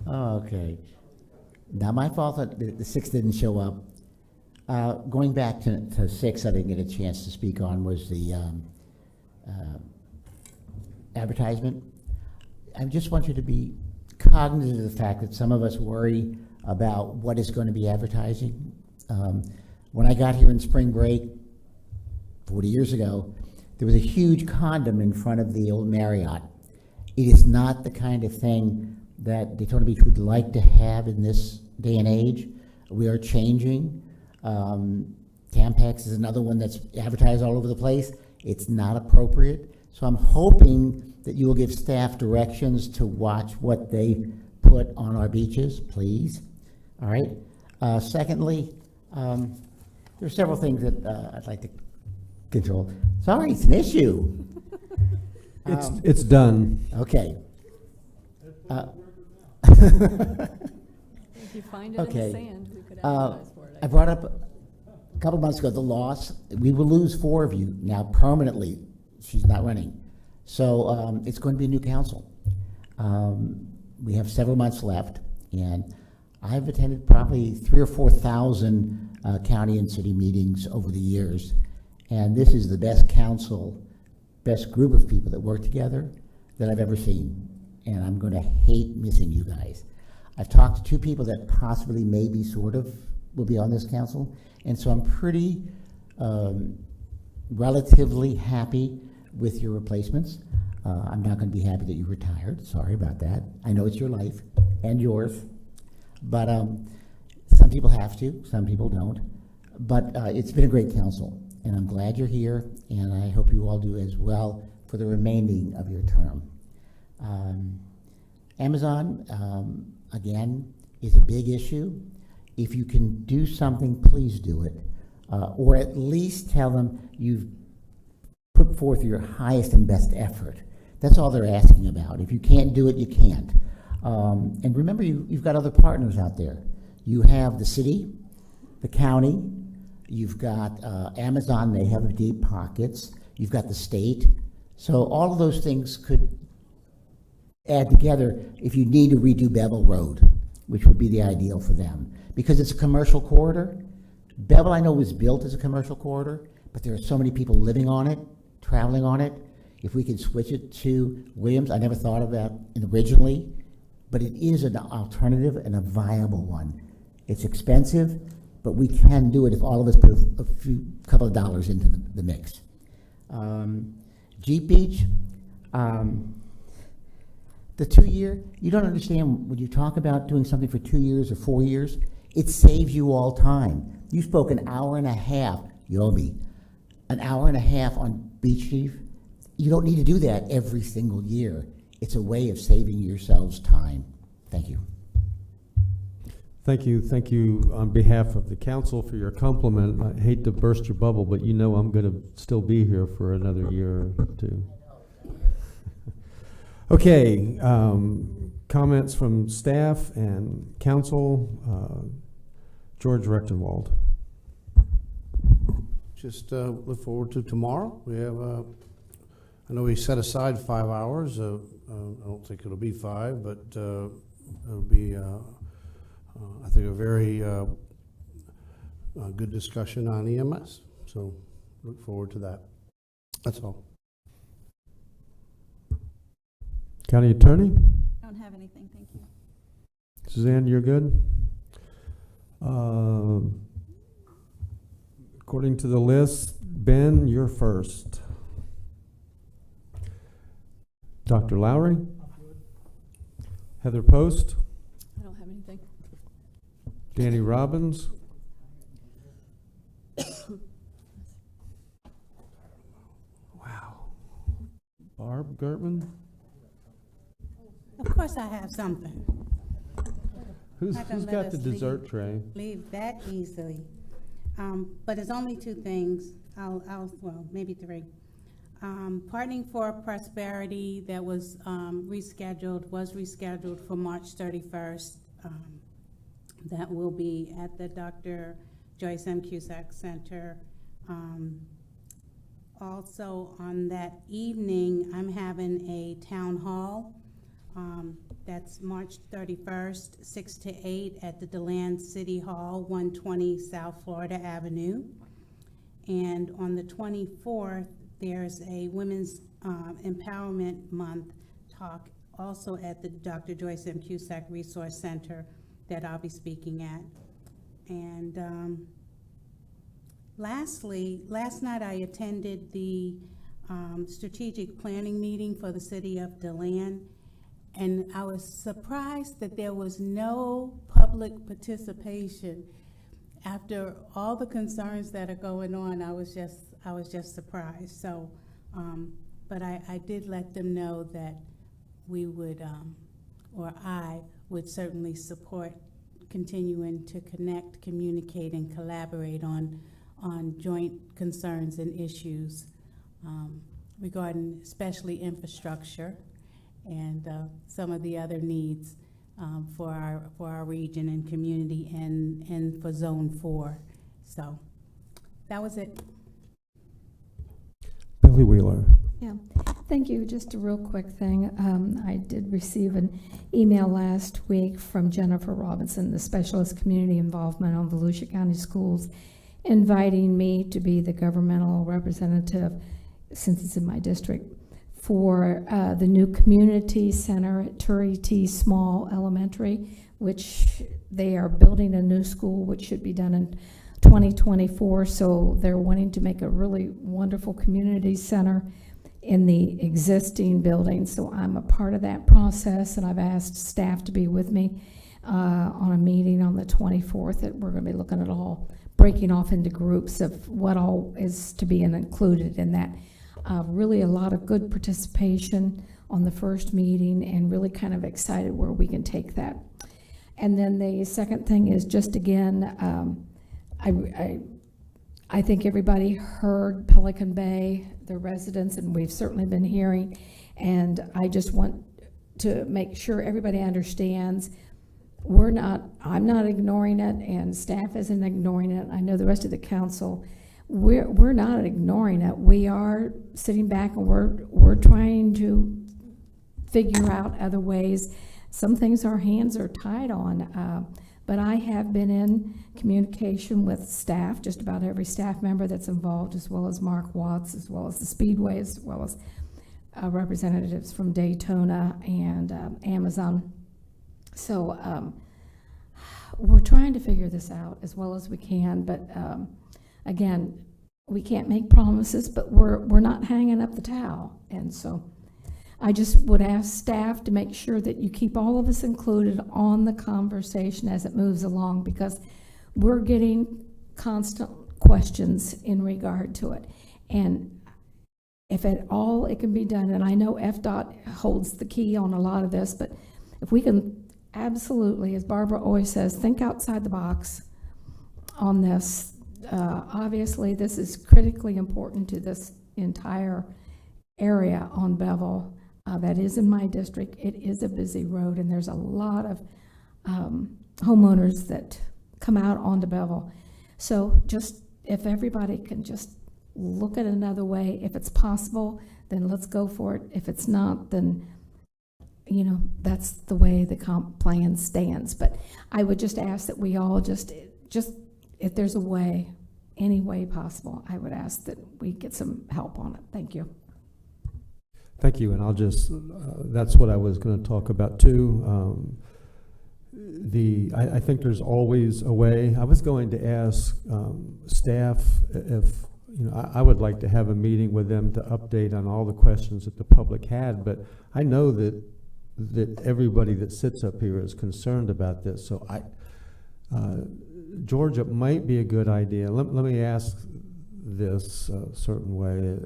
S22: Okay. Not my fault that the 6 didn't show up. Going back to 6, I didn't get a chance to speak on was the advertisement. I just want you to be cognizant of the fact that some of us worry about what is going to be advertising. When I got here in spring break 40 years ago, there was a huge condom in front of the old Marriott. It is not the kind of thing that Daytona Beach would like to have in this day and age. We are changing. Tampax is another one that's advertised all over the place. It's not appropriate. So I'm hoping that you will give staff directions to watch what they put on our beaches, please. All right. Secondly, there are several things that I'd like to control. Sorry, it's an issue.
S1: It's done.
S22: Okay.
S9: If you find it in
S22: Okay.
S9: the sand, we could advertise for it.
S22: I brought up a couple months ago the loss. We will lose 4 of you now permanently. She's not running. So it's going to be a new council. We have several months left, and I've attended probably 3,000 or 4,000 county and city meetings over the years, and this is the best council, best group of people that work together that I've ever seen, and I'm going to hate missing you guys. I've talked to 2 people that possibly, maybe, sort of, will be on this council, and so I'm pretty relatively happy with your replacements. I'm not going to be happy that you retired. Sorry about that. I know it's your life and yours, but some people have to, some people don't. But it's been a great council, and I'm glad you're here, and I hope you all do as well for the remaining of your term. Amazon, again, is a big issue. If you can do something, please do it. Or at least tell them you've put forth your highest and best effort That's all they're asking about. If you can't do it, you can't. And remember, you've got other partners out there. You have the city, the county, you've got Amazon, they have deep pockets, you've got the state. So all of those things could add together if you need to redo Bevel Road, which would be the ideal for them. Because it's a commercial corridor. Bevel, I know, was built as a commercial corridor, but there are so many people living on it, traveling on it. If we could switch it to Williams, I never thought of that originally, but it is an alternative and a viable one. It's expensive, but we can do it if all of us put a couple of dollars into the mix. Jeep Beach, the 2-year, you don't understand when you talk about doing something for 2 years or 4 years, it saves you all time. You spoke an hour and a half, Yobi, an hour and a half on Beach Chief. You don't need to do that every single year. It's a way of saving yourselves time. Thank you.
S1: Thank you on behalf of the council for your compliment. I hate to burst your bubble, but you know I'm going to still be here for another year or two. Okay, comments from staff and council. George Rechtenwald.
S5: Just look forward to tomorrow. We have, I know we set aside 5 hours. I don't think it'll be 5, but it'll be, I think, a very good discussion on EMS. So look forward to that. That's all.
S1: County Attorney?
S3: I don't have anything, thank you.
S1: Suzanne, you're good? According to the list, Ben, you're first. Dr. Lowry? Heather Post?
S9: I don't have anything.
S1: Danny Robbins? Wow. Barb Gertman?
S10: Of course I have something.
S1: Who's
S10: Not gonna let
S1: got
S10: us
S1: the dessert tray?
S10: Leave that easily. But it's only 2 things. Well, maybe 3. Partnering for Prosperity that was rescheduled for March 31st. That will be at the Dr. Joyce M. Cusack Center. Also on that evening, I'm having a town hall. That's March 31st, 6 to 8 at the DeLand City Hall, 120 South Florida Avenue. And on the 24th, there's a Women's Empowerment Month talk also at the Dr. Joyce M. Cusack Resource Center that I'll be speaking at. And lastly, last night I attended the strategic planning meeting for the city of DeLand. And I was surprised that there was no public participation. After all the concerns that are going on, I was just surprised. So, but I did let them know that we would, or I would certainly support continuing to connect, communicate, and collaborate on joint concerns and issues regarding especially infrastructure and some of the other needs for our region and community and for Zone 4. So that was it.
S1: Billy Wheeler.
S2: Yeah, thank you. Just a real quick thing. I did receive an email last week from Jennifer Robinson, the Specialist Community Involvement on Volusia County Schools, inviting me to be the governmental representative, since it's in my district, for the new community center at Turry T. Small Elementary, which they are building a new school, which should be done in 2024. So they're wanting to make a really wonderful community center in the existing building. So I'm a part of that process, and I've asked staff to be with me on a meeting on the 24th that we're going to be looking at all, breaking off into groups of what all is to be included in that. Really a lot of good participation on the first meeting, and really kind of excited where we can take that. And then the second thing is just again, I think everybody heard Pelican Bay the residents, and we've certainly been hearing. And I just want to make sure everybody understands I'm not ignoring it, and staff isn't ignoring it. I know the rest of the council, we're not ignoring it. We are sitting back and we're trying to figure out other ways. Some things our hands are tied on, but I have been in communication with staff, just about every staff member that's involved, as well as Mark Watts, as well as the Speedway, as well as representatives from Deltona and Amazon. So we're trying to figure this out as well as we can, but again, we can't make promises, but we're not hanging up the towel. And so I just would ask staff to make sure that you keep all of us included on the conversation as it moves along, because we're getting constant questions in regard to it. And if at all it can be done, and I know FDOT holds the key on a lot of this, but if we can absolutely, as Barbara always says, think outside the box on this. Obviously, this is critically important to this entire area on Bevel. That is in my district. It is a busy road, and there's a lot of homeowners that come out onto Bevel. So just, if everybody can just look at another way, if it's possible, then let's go for it. If it's not, then you know, that's the way the comp plan stands. But I would just ask that we all just if there's a way, any way possible, I would ask that we get some help on it. Thank you.
S1: Thank you, and I'll just, that's what I was going to talk about too. I think there's always a way. I was going to ask staff if, you know, I would like to have a meeting with them to update on all the questions that the public had, but I know that everybody that sits up here is concerned about this. So George, it might be a good idea. Let me ask this a certain way.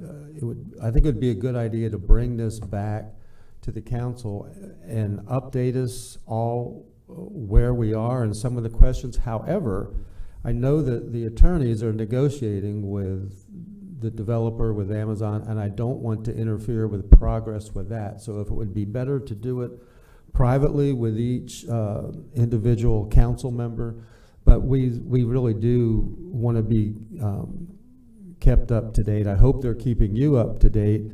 S1: I think it would be a good idea to bring this back to the council and update us all where we are and some of the questions. However, I know that the attorneys are negotiating with the developer, with Amazon, and I don't want to interfere with progress with that. So if it would be better to do it privately with each individual council member, but we really do want to be kept up to date. I hope they're keeping you up to date,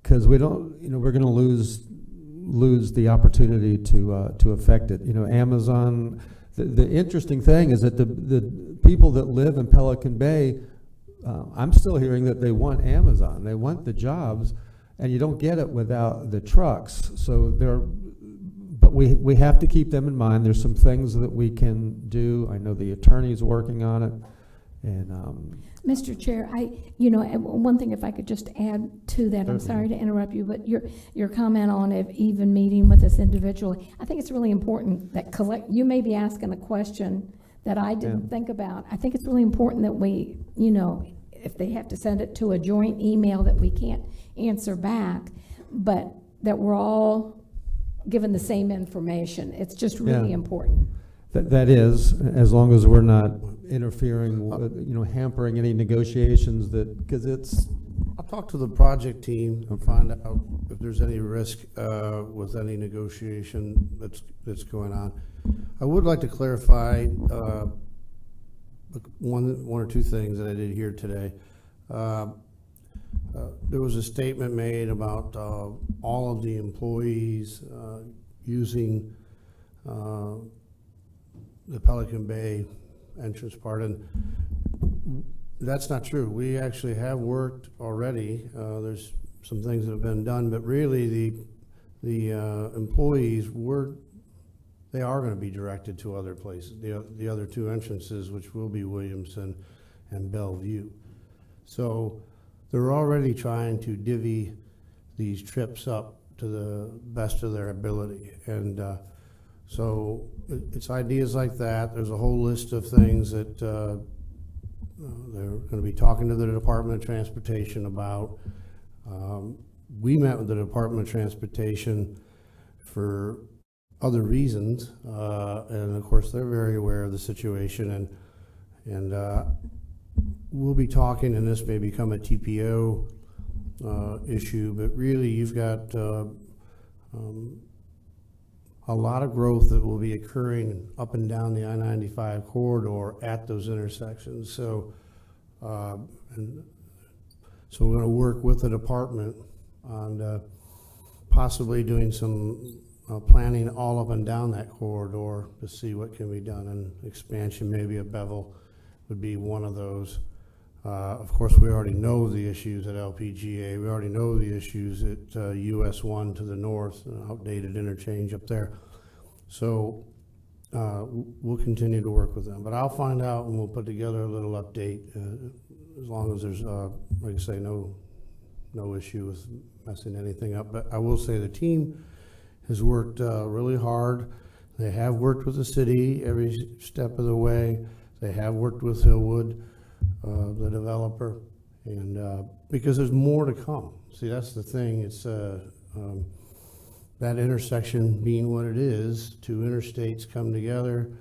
S1: because we don't, you know, we're going to lose the opportunity to affect it. You know, Amazon, the interesting thing is that the people that live in Pelican Bay, I'm still hearing that they want Amazon. They want the jobs, and you don't get it without the trucks. So but we have to keep them in mind. There's some things that we can do. I know the attorney's working on it. And
S2: Mr. Chair, one thing, if I could just add to that, I'm sorry to interrupt you, but your comment on even meeting with us individually, I think it's really important that you may be asking a question that I didn't think about. I think it's really important that we, you know, if they have to send it to a joint email that we can't answer back, but that we're all given the same information. It's just really important.
S1: That is, as long as we're not interfering, you know, hampering any negotiations, because it's.
S5: I'll talk to the project team and find out if there's any risk with any negotiation that's going on. I would like to clarify one or two things that I did hear today. There was a statement made about all of the employees using the Pelican Bay entrance part, and that's not true. We actually have worked already. There's some things that have been done, but really the employees they are going to be directed to other places, the other two entrances, which will be Williamson and Bellevue. So they're already trying to divvy these trips up to the best of their ability. And so it's ideas like that. There's a whole list of things that they're going to be talking to the Department of Transportation about. We met with the Department of Transportation for other reasons, and of course they're very aware of the situation, and we'll be talking, and this may become a TPO issue, but really you've got a lot of growth that will be occurring up and down the I-95 corridor at those intersections. So, and so we're going to work with the department on possibly doing some planning all up and down that corridor to see what can be done, and expansion maybe of Bevel would be one of those. Of course, we already know the issues at LPGA. We already know the issues at US 1 to the north, outdated interchange up there. So we'll continue to work with them. But I'll find out and we'll put together a little update as long as there's, like I say, no issue with messing anything up. But I will say the team has worked really hard. They have worked with the city every step of the way. They have worked with Hillwood, the developer, and because there's more to come. See, that's the thing. It's that intersection being what it is, two interstates come together,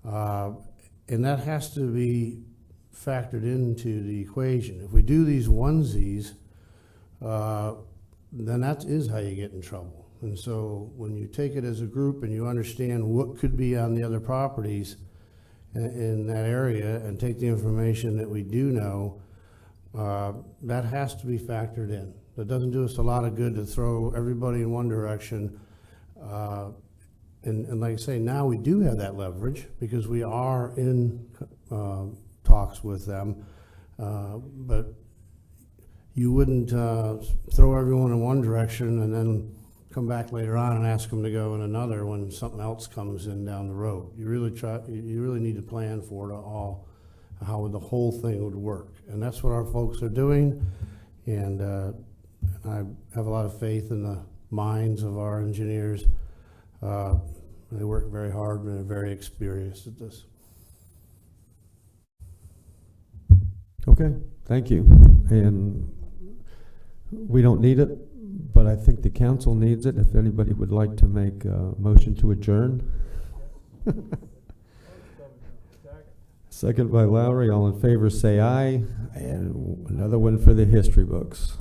S5: and that has to be factored into the equation. If we do these onesies, then that is how you get in trouble. And so when you take it as a group and you understand what could be on the other properties in that area and take the information that we do know, that has to be factored in. It doesn't do us a lot of good to throw everybody in one direction. And like I say, now we do have that leverage because we are in talks with them. But you wouldn't throw everyone in one direction and then come back later on and ask them to go in another when something else comes in down the road. You really need to plan for it all, how the whole thing would work. And that's what our folks are doing. And I have a lot of faith in the minds of our engineers. They work very hard and they're very experienced at this.
S1: Okay, thank you. And we don't need it, but I think the council needs it. If anybody would like to make a motion to adjourn. Second by Lowry. All in favor say aye. And another one for the history books.